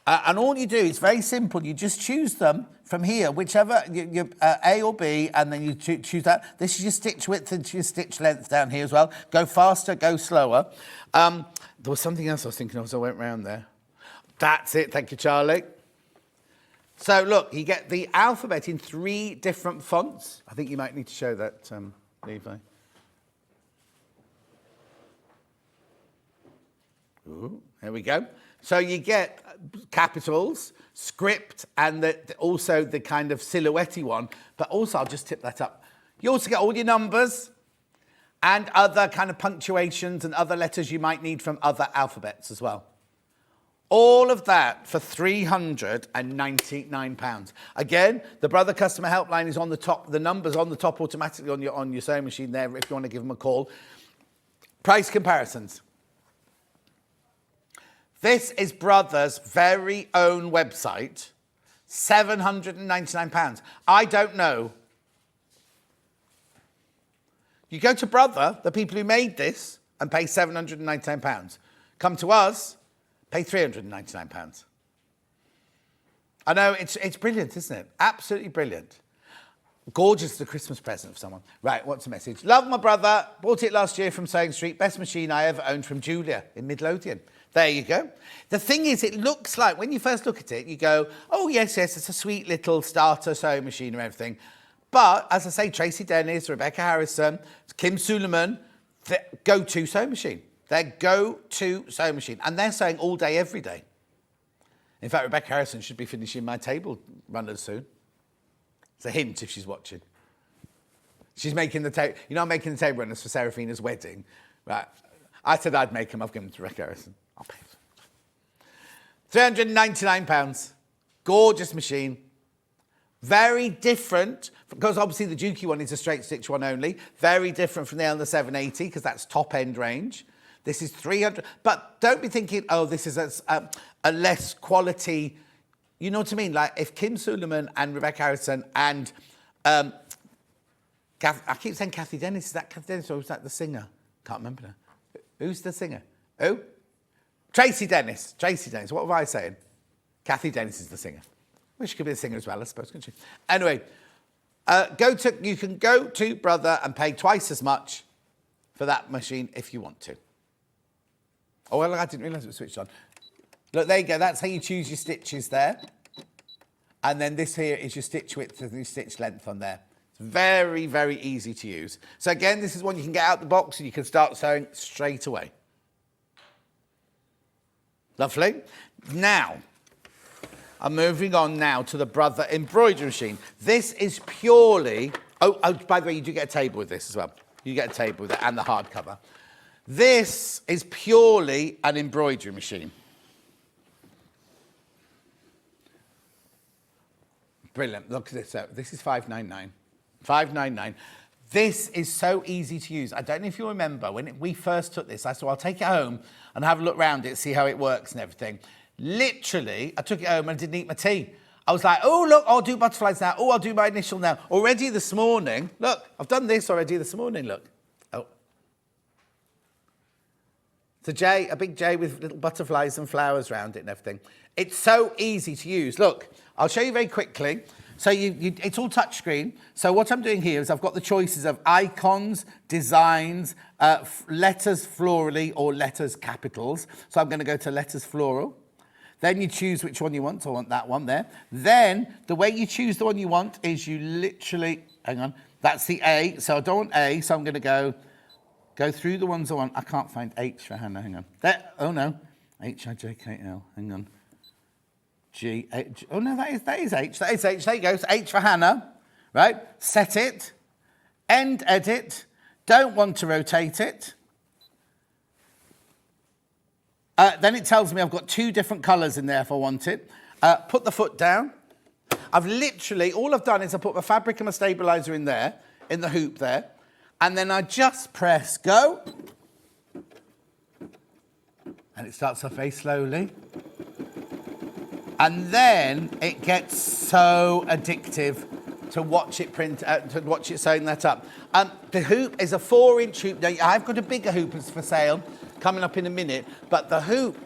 And all you do is very simple. You just choose them from here, whichever, A or B, and then you choose that. This is your stitch width and your stitch length down here as well. Go faster, go slower. There was something else I was thinking of as I went round there. That's it. Thank you, Charlie. So, look, you get the alphabet in 3 different fonts. I think you might need to show that, Levi. Ooh, there we go. So you get capitals, script, and also the kind of silhouette-y one. But also, I'll just tip that up. You also get all your numbers and other kind of punctuations and other letters you might need from other alphabets as well. All of that for £399. Again, the Brother Customer Helpline is on the top. The number's on the top automatically on your sewing machine there if you want to give them a call. Price comparisons. This is Brother's very own website, £799. I don't know. You go to Brother, the people who made this, and pay £799. Come to us, pay £399. I know, it's brilliant, isn't it? Absolutely brilliant. Gorgeous as a Christmas present for someone. Right, what's the message? Love my brother. Bought it last year from Sewing Street. Best machine I ever owned from Julia in Midlothian. There you go. The thing is, it looks like, when you first look at it, you go, oh, yes, it's a sweet little starter sewing machine and everything. But, as I say, Tracy Dennis, Rebecca Harrison, Kim Suleiman, their go-to sewing machine. Their go-to sewing machine. And they're sewing all day, every day. In fact, Rebecca Harrison should be finishing my table runners soon. It's a hint if she's watching. She's making the table. You know, I'm making the table runners for Seraphina's wedding. Right. I said I'd make them. I've given them to Rebecca Harrison. I'll pay for it. £399. Gorgeous machine. Very different, because obviously the Dukey one is a straight stitch one only. Very different from the Elna 780, because that's top end range. This is 300. But don't be thinking, oh, this is a less quality. You know what I mean? Like if Kim Suleiman and Rebecca Harrison and I keep saying Kathy Dennis. Is that Kathy Dennis or was that the singer? Can't remember now. Who's the singer? Who? Tracy Dennis. Tracy Dennis. What am I saying? Kathy Dennis is the singer. Well, she could be the singer as well, I suppose, couldn't she? Anyway, you can go to Brother and pay twice as much for that machine if you want to. Oh, well, I didn't realise it was switched on. Look, there you go. That's how you choose your stitches there. And then this here is your stitch width and your stitch length on there. It's very, very easy to use. So again, this is one you can get out the box and you can start sewing straight away. Lovely. Now, I'm moving on now to the Brother embroidery machine. This is purely... Oh, by the way, you do get a table with this as well. You get a table with it and the hardcover. This is purely an embroidery machine. Brilliant. Look at this. This is $599. $599. This is so easy to use. I don't know if you remember when we first took this. I said, well, I'll take it home and have a look around it, see how it works and everything. Literally, I took it home and didn't eat my tea. I was like, oh, look, I'll do butterflies now. Oh, I'll do my initial now. Already this morning, look, I've done this already this morning, look. Oh. It's a J, a big J with little butterflies and flowers around it and everything. It's so easy to use. Look, I'll show you very quickly. So it's all touchscreen. So what I'm doing here is I've got the choices of icons, designs, letters florally or letters capitals. So I'm going to go to letters floral. Then you choose which one you want. So I want that one there. Then the way you choose the one you want is you literally, hang on, that's the A. So I don't want A, so I'm going to go through the ones I want. I can't find H for Hannah, hang on. There, oh no, H-I-J-K-L, hang on. G, H, oh no, that is H, that is H, there you go, it's H for Hannah, right? Set it, end edit, don't want to rotate it. Then it tells me I've got 2 different colours in there if I want it. Put the foot down. I've literally, all I've done is I put my fabric and my stabiliser in there, in the hoop there, and then I just press go. And it starts off very slowly. And then it gets so addictive to watch it to watch it sewing that up. The hoop is a 4-inch hoop. Now, I've got a bigger hoop for sale. coming up in a minute. But the hoop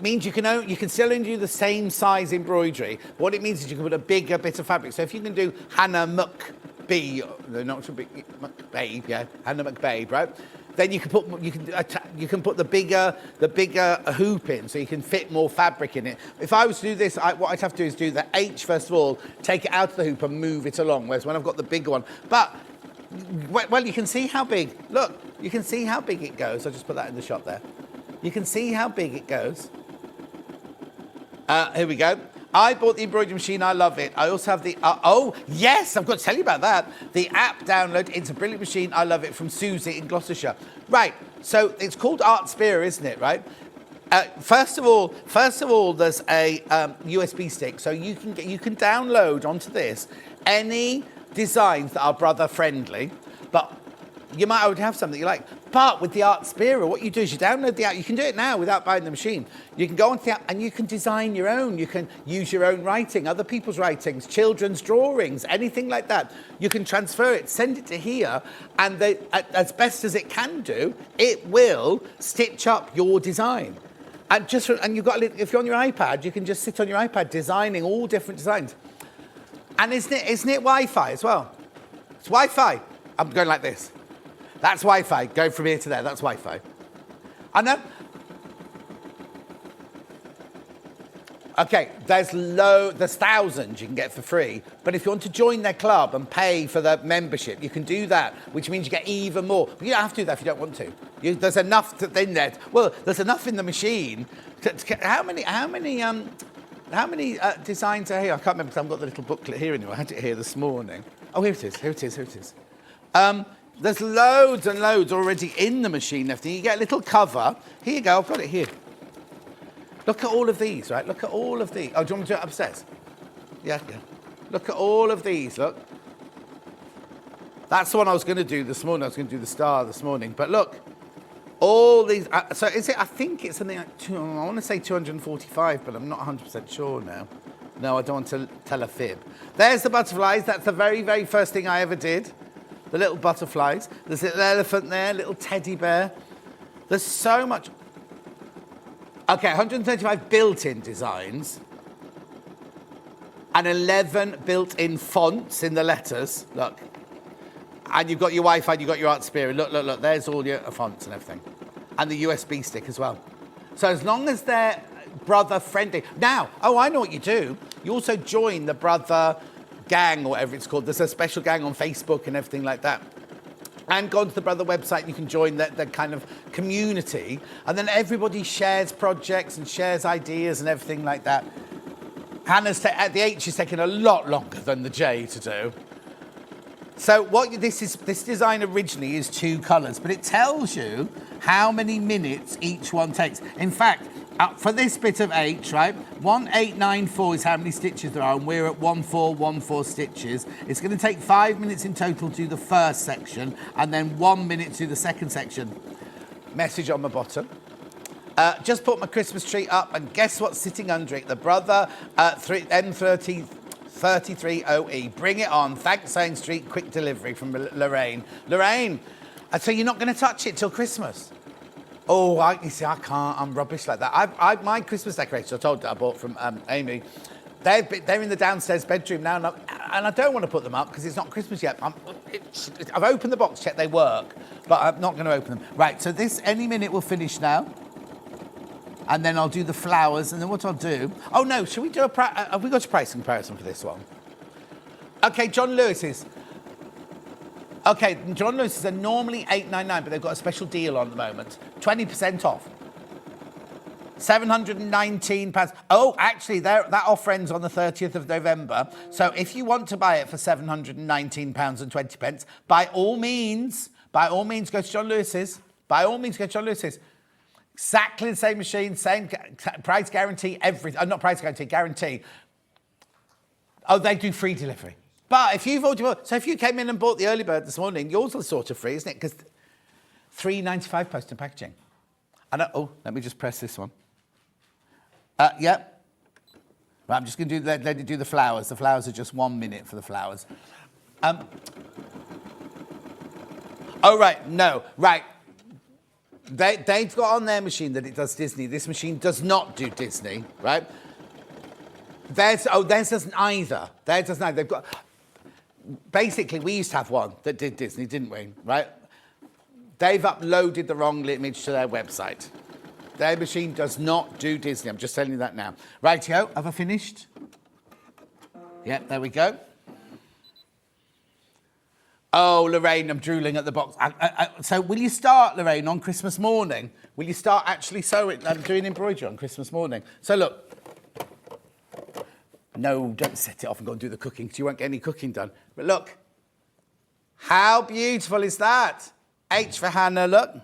means you can still only do the same size embroidery. What it means is you can put a bigger bit of fabric. So if you can do Hannah McBee, no, not McBabe, yeah, Hannah McBabe, right? Then you can put the bigger hoop in, so you can fit more fabric in it. If I was to do this, what I'd have to do is do the H first of all, take it out of the hoop and move it along. Whereas when I've got the bigger one, but well, you can see how big. Look, you can see how big it goes. I'll just put that in the shot there. You can see how big it goes. Here we go. I bought the embroidery machine. I love it. I also have the... oh, yes, I've got to tell you about that. The app download. It's a brilliant machine. I love it, from Susie in Gloucestershire. Right, so it's called Art Sphere, isn't it, right? First of all, there's a USB stick. So you can download onto this any designs that are brother-friendly, but you might already have something you like. But with the Art Sphere, what you do is you download the app. You can do it now without buying the machine. You can go onto the app and you can design your own. You can use your own writing, other people's writings, children's drawings, anything like that. You can transfer it, send it to here, and as best as it can do, it will stitch up your design. And you've got if you're on your iPad, you can just sit on your iPad designing all different designs. And isn't it Wi-Fi as well? It's Wi-Fi. I'm going like this. That's Wi-Fi. Go from here to there. That's Wi-Fi. I know. Okay, there's thousands you can get for free. But if you want to join their club and pay for the membership, you can do that, which means you get even more. But you don't have to do that if you don't want to. There's enough in there. Well, there's enough in the machine. How many designs are here? I can't remember because I've got the little booklet here anyway. I had it here this morning. Oh, here it is. There's loads and loads already in the machine. Everything. You get a little cover. Here you go. I've got it here. Look at all of these, right? Look at all of these. Oh, do you want me to do it upstairs? Yeah. Look at all of these. Look. That's the one I was going to do this morning. I was going to do the star this morning. But look, all these. So is it? I think it's something like I want to say 245, but I'm not 100% sure now. No, I don't want to tell a fib. There's the butterflies. That's the very, very first thing I ever did. The little butterflies. There's a little elephant there, little teddy bear. There's so much. Okay, 135 built-in designs and 11 built-in fonts in the letters. Look. And you've got your Wi-Fi, you've got your Art Sphere. Look. There's all your fonts and everything. And the USB stick as well. So as long as they're brother-friendly. Now, I know what you do. You also join the brother gang or whatever it's called. There's a special gang on Facebook and everything like that. And go onto the brother website and you can join the kind of community. And then everybody shares projects and shares ideas and everything like that. The H is taking a lot longer than the J to do. So this design originally is 2 colours, but it tells you how many minutes each one takes. In fact, for this bit of H, right, 1894 is how many stitches there are, and we're at 1414 stitches. It's going to take 5 minutes in total to do the first section, and then 1 minute to do the second section. Message on the bottom. Just put my Christmas tree up, and guess what's sitting under it? The Brother M33OE. Bring it on. Thanks, Sane Street. Quick delivery from Lorraine. Lorraine, so you're not going to touch it till Christmas? Oh, you see, I can't. I'm rubbish like that. My Christmas decorations, I told you, I bought from Amy. They're in the downstairs bedroom now, and I don't want to put them up because it's not Christmas yet. I've opened the box, checked they work, but I'm not going to open them. Right, so this any minute will finish now. And then I'll do the flowers, and then what I'll do... Oh, no, should we do have we got a price comparison for this one? OK, John Lewis's. OK, John Lewis's are normally $8.99, but they've got a special deal on at the moment. 20% off. £719. Oh, actually, that offer ends on the 30th of November. So if you want to buy it for £719.20, by all means, go to John Lewis's. By all means, go to John Lewis's. Exactly the same machine, same price guarantee, everything. Not price guarantee, guarantee. Oh, they do free delivery. But if you've already bought, so if you came in and bought the early bird this morning, yours is sort of free, isn't it? Because £3.95 post and packaging. And let me just press this one. Yep. Right, I'm just going to let it do the flowers. The flowers are just 1 minute for the flowers. Oh, right, no, right. They've got on their machine that it does Disney. This machine does not do Disney, right? Theirs doesn't either. Theirs doesn't either. They've got... Basically, we used to have one that did Disney, didn't we? Right? They've uploaded the wrong image to their website. Their machine does not do Disney. I'm just telling you that now. Rightio, have I finished? Yep, there we go. Oh, Lorraine, I'm drooling at the box. So will you start, Lorraine, on Christmas morning? Will you start actually sewing and doing embroidery on Christmas morning? So look. No, don't set it off and go and do the cooking because you won't get any cooking done. But look. How beautiful is that? H for Hannah, look.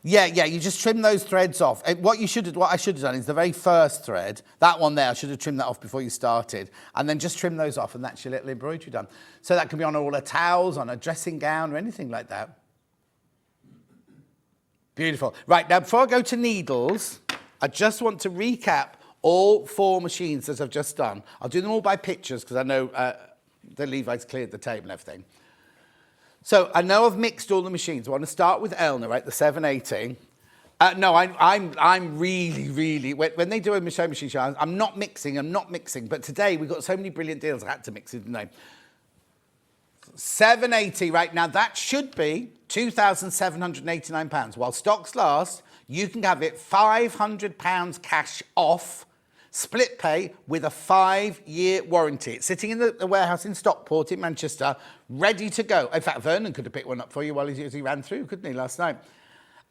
Yeah, you just trim those threads off. What I should have done is the very first thread, that one there, I should have trimmed that off before you started, and then just trim those off, and that's your little embroidery done. So that can be on all her towels, on a dressing gown, or anything like that. Beautiful. Right, now before I go to needles, I just want to recap all 4 machines that I've just done. I'll do them all by pictures, because I know the Levi's cleared the table and everything. So I know I've mixed all the machines. I want to start with Elna, right, the 780. No, I'm really, when they do a sewing machine show, I'm not mixing. But today we've got so many brilliant deals, I had to mix it, didn't I? 780, right, now that should be £2,789. While stocks last, you can have it £500 cash off, split pay with a 5-year warranty. It's sitting in the warehouse in Stockport in Manchester, ready to go. In fact, Vernon could have picked one up for you while he ran through, couldn't he, last night?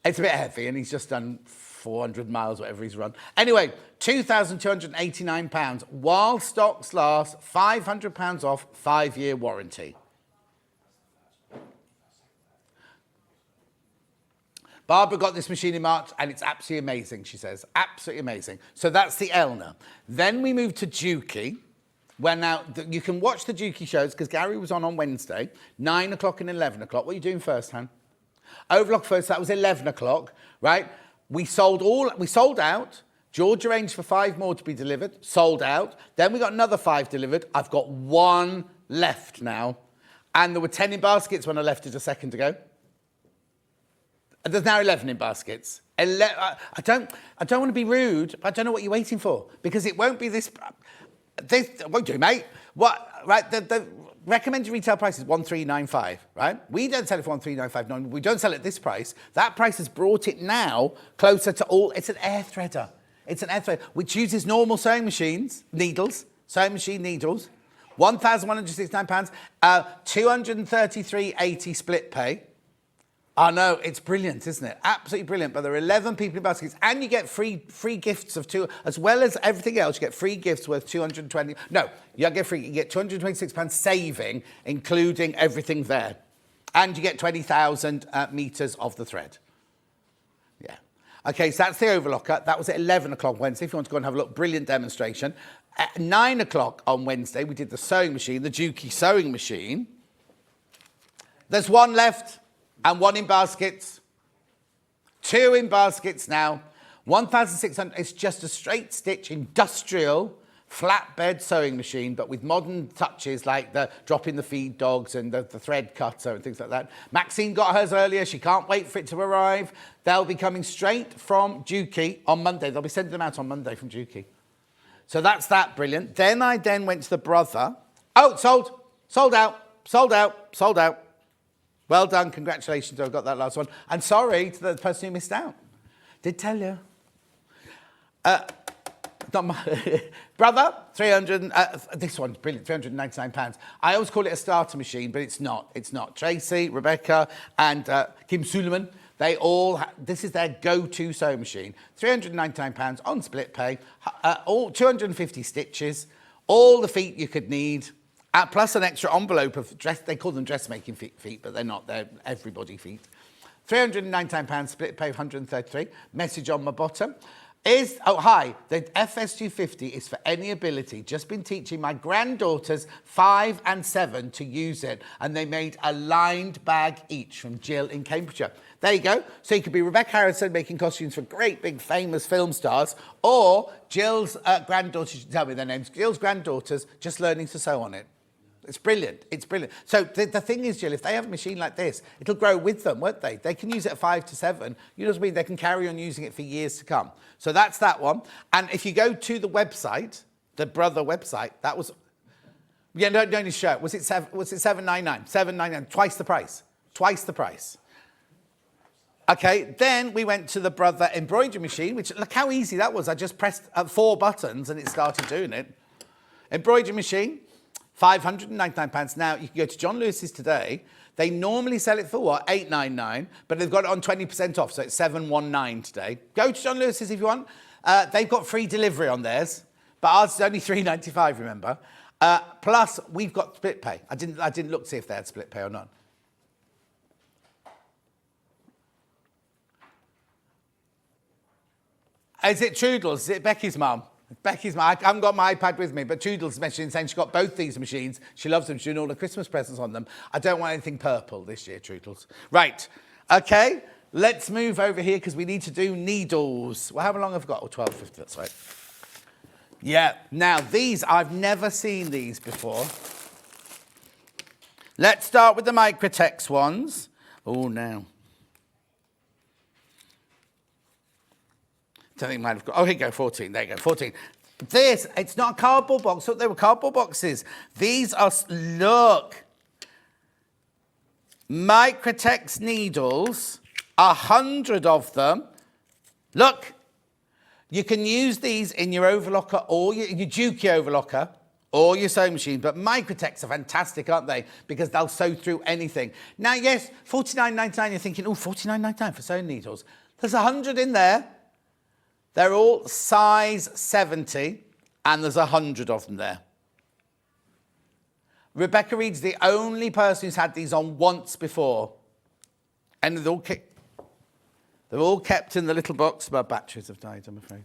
It's a bit heavy, and he's just done 400 miles, whatever he's run. Anyway, £2,289. While stocks last, £500 off, 5-year warranty. Barbara got this machine in March, and it's absolutely amazing, she says. Absolutely amazing. So that's the Elna. Then we move to Juki, where now you can watch the Juki shows, because Gary was on Wednesday, 9 o'clock and 11 o'clock. What are you doing first, Han? Overlock first, that was 11 o'clock, right? We sold out. George arranged for 5 more to be delivered, sold out. Then we got another 5 delivered. I've got 1 left now. And there were 10 in baskets when I left it a second ago. There's now 11 in baskets. I don't want to be rude, but I don't know what you're waiting for, because it won't be this won't do, mate. What? Right? The recommended retail price is 1395. Right? We don't sell it for 1395. No, we don't sell it at this price. That price has brought it now closer to all. It's an air threader. It's an air threader which uses normal sewing machines, sewing machine needles. £1,169. 233.80 split pay. Oh, no, it's brilliant, isn't it? Absolutely brilliant. But there are 11 people in baskets, and you get free gifts of 2, as well as everything else. You get free gifts worth 220. No, you don't get free. You get £226 saving, including everything there, and you get 20,000 meters of the thread. Yeah. Okay, so that's the overlocker. That was at 11 o'clock Wednesday. If you want to go and have a look, brilliant demonstration. At 9 o'clock on Wednesday, we did the sewing machine, the Juki sewing machine. There's 1 left. And 1 in baskets. 2 in baskets now. 1,600. It's just a straight stitch industrial flatbed sewing machine, but with modern touches like the dropping the feed dogs and the thread cutter and things like that. Maxine got hers earlier. She can't wait for it to arrive. They'll be coming straight from Juki on Monday. They'll be sending them out on Monday from Juki. So that's that, brilliant. Then I went to the brother. Oh, sold out. Well done, congratulations, I've got that last one. And sorry to the person who missed out. Did tell you. Not my brother, 300, this one's brilliant, £399. I always call it a starter machine, but it's not. It's not. Tracy, Rebecca, and Kim Suleiman, they all, this is their go-to sewing machine. £399 on split pay, all 250 stitches, all the feet you could need. Plus an extra envelope of dress, they call them dressmaking feet, but they're not, they're everybody feet. £399, split pay 133. Message on my bottom. Hi, the FS250 is for any ability. Just been teaching my granddaughters 5 and 7 to use it. And they made a lined bag each from Jill in Cambridgeshire. There you go. So you could be Rebecca Harrison making costumes for great big famous film stars, or Jill's granddaughters, you should tell me their names, Jill's granddaughters just learning to sew on it. It's brilliant. It's brilliant. So the thing is, Jill, if they have a machine like this, it'll grow with them, won't they? They can use it at 5 to 7. You know what I mean? They can carry on using it for years to come. So that's that one. And if you go to the website, the Brother website, that was... Yeah, no, don't need to show it. Was it $7.99? $7.99, twice the price. Twice the price. Okay, then we went to the Brother embroidery machine, which, look how easy that was. I just pressed 4 buttons and it started doing it. Embroidery machine, £599. Now, you can go to John Lewis's today. They normally sell it for what? $8.99, but they've got it on 20% off, so it's $7.19 today. Go to John Lewis's if you want. They've got free delivery on theirs, but ours is only $3.95, remember? Plus, we've got split pay. I didn't look to see if they had split pay or not. Is it Toodles? Is it Becky's mum? Becky's mum. I haven't got my iPad with me, but Toodles mentioned saying she got both these machines. She loves them. She's doing all the Christmas presents on them. I don't want anything purple this year, Toodles. Right. Okay. Let's move over here because we need to do needles. Well, how long have I got? Oh, 12.50. That's right. Yeah. Now, these, I've never seen these before. Let's start with the Microtex ones. Oh, now. I think might have got. Oh, here you go, 14. There you go, 14. This, it's not a cardboard box. Look, they were cardboard boxes. These are, look, Microtex needles, 100 of them. Look, you can use these in your overlocker or your Juki overlocker or your sewing machine, but Microtex are fantastic, aren't they? Because they'll sew through anything. Now, yes, $49.99, you're thinking, oh, $49.99 for sewing needles. There's 100 in there. They're all size 70, and there's 100 of them there. Rebecca Reid's the only person who's had these on once before. And they're all kept in the little box. My batteries have died, I'm afraid.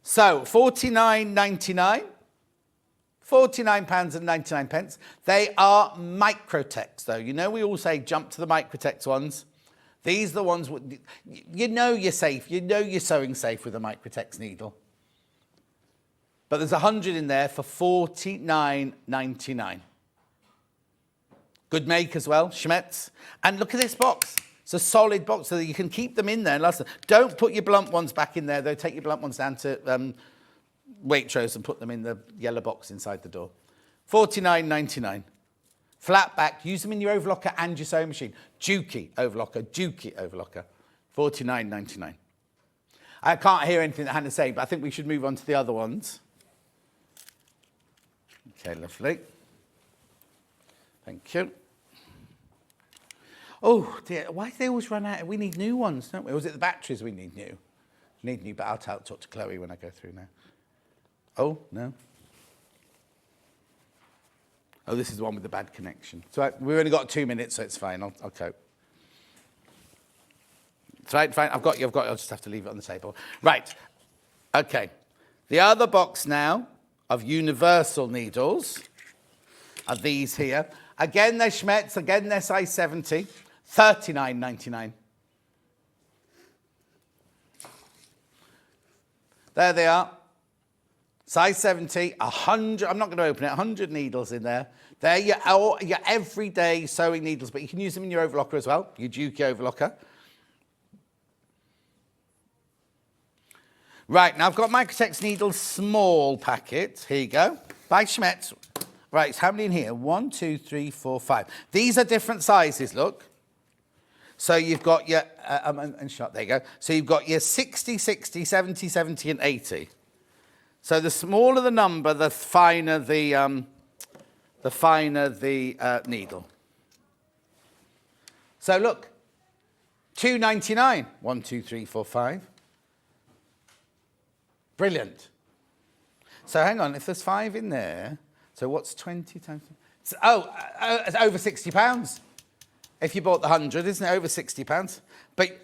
So, £49.99. £49.99. They are Microtex, though. You know we all say jump to the Microtex ones. These are the ones, you know you're safe. You know you're sewing safe with a Microtex needle. But there's 100 in there for $49.99. Good make as well, Schmetz. And look at this box. It's a solid box so that you can keep them in there and last them. Don't put your blunt ones back in there, though. Take your blunt ones down to Waitrose and put them in the yellow box inside the door. $49.99. Flat back, use them in your overlocker and your sewing machine. Juki overlocker, $49.99. I can't hear anything that Hannah's saying, but I think we should move on to the other ones. Okay, lovely. Thank you. Oh, dear, why do they always run out? We need new ones, don't we? Or is it the batteries we need new? Need new, but I'll talk to Chloe when I go through now. Oh, no. Oh, this is the one with the bad connection. So we've only got 2 minutes, so it's fine. I'll cope. It's right, fine. I've got you. I'll just have to leave it on the table. Right. Okay. The other box now of universal needles are these here. Again, they're Schmetz. Again, they're size 70. $39.99. There they are. Size 70, 100, I'm not going to open it, 100 needles in there. They're your everyday sewing needles, but you can use them in your overlocker as well, your Juki overlocker. Right, now I've got Microtex needles, small packet. Here you go, by Schmetz. Right, so how many in here? 1, 2, 3, 4, 5. These are different sizes, look. So you've got your, there you go. So you've got your 60, 60, 70, 70, and 80. So the smaller the number, the finer the needle. So look, $2.99. 1, 2, 3, 4, 5. Brilliant. So hang on, if there's 5 in there, so what's 20 times? It's over £60. If you bought the 100, isn't it over £60? But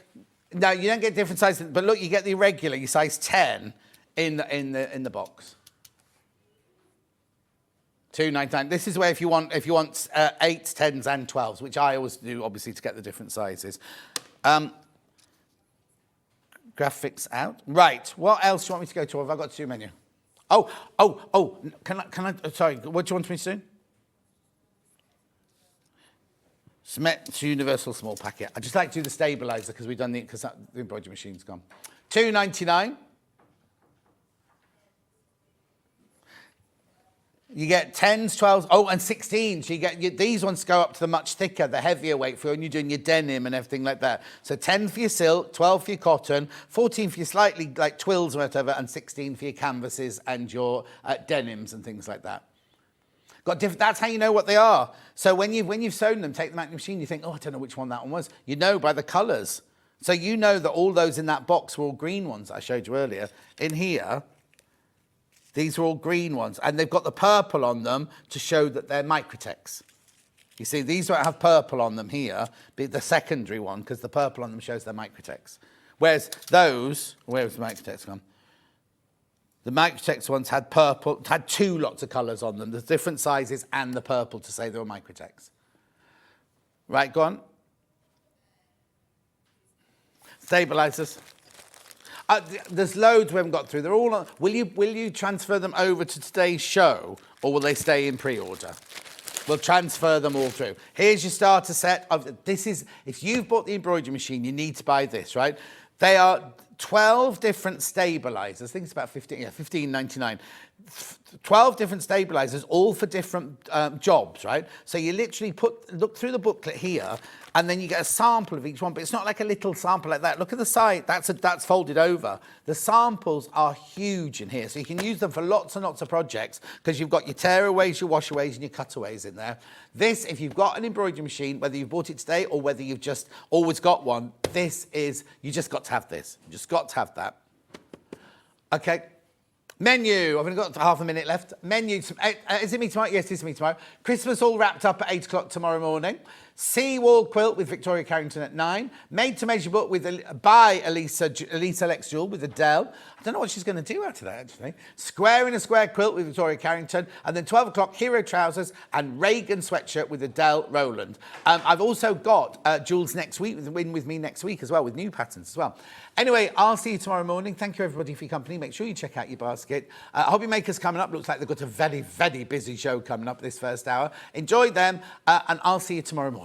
no, you don't get different sizes. But look, you get the irregular, your size 10 in the box. $2.99. This is where if you want 8s, 10s, and 12s, which I always do, obviously, to get the different sizes. Graphics out. Right. What else do you want me to go to? Have I got to do menu? Oh. Can I? Sorry. What do you want me to do? It's universal small packet. I just like to do the stabiliser because we've done the embroidery machine's gone. £2.99. You get 10s, 12s, oh, and 16s. You get these ones go up to the much thicker, the heavier weight for when you're doing your denim and everything like that. So 10 for your silk, 12 for your cotton, 14 for your slightly like twills or whatever, and 16 for your canvases and your denims and things like that. That's how you know what they are. So when you've sewn them, take them out of the machine, you think, oh, I don't know which one that one was. You know by the colours. So you know that all those in that box were all green ones I showed you earlier. In here, these are all green ones, and they've got the purple on them to show that they're Microtex. You see, these don't have purple on them here, but the secondary one, because the purple on them shows they're Microtex. Whereas those, where's the Microtex gone? The Microtex ones had purple, had two lots of colours on them, the different sizes and the purple to say they were Microtex. Right, go on. Stabilisers. There's loads we haven't got through. They're all on. Will you transfer them over to today's show, or will they stay in pre-order? We'll transfer them all through. Here's your starter set. If you've bought the embroidery machine, you need to buy this, right? They are 12 different stabilisers. I think it's about $15.99. 12 different stabilisers, all for different jobs, right? So you literally look through the booklet here, and then you get a sample of each one, but it's not like a little sample like that. Look at the side, that's folded over. The samples are huge in here, so you can use them for lots and lots of projects, because you've got your tearaways, your washaways, and your cutaways in there. This, if you've got an embroidery machine, whether you've bought it today or whether you've just always got one, you just got to have this. You just got to have that. Okay. Menu, I've only got half a minute left. Menu, is it me tomorrow? Yes, it's me tomorrow. Christmas all wrapped up at 8 o'clock tomorrow morning. Seawall quilt with Victoria Carrington at 9. Made to measure book by Elisa Lex Jewell with Adele. I don't know what she's going to do out of that, actually. Square in a square quilt with Victoria Carrington. And then 12 o'clock, hero trousers and Reagan sweatshirt with Adele Rowland. I've also got Jules next week, with me next week as well, with new patterns as well. Anyway, I'll see you tomorrow morning. Thank you, everybody, for your company. Make sure you check out your basket. Hobby Makers coming up. Looks like they've got a very, very busy show coming up this first hour. Enjoy them, and I'll see you tomorrow morning.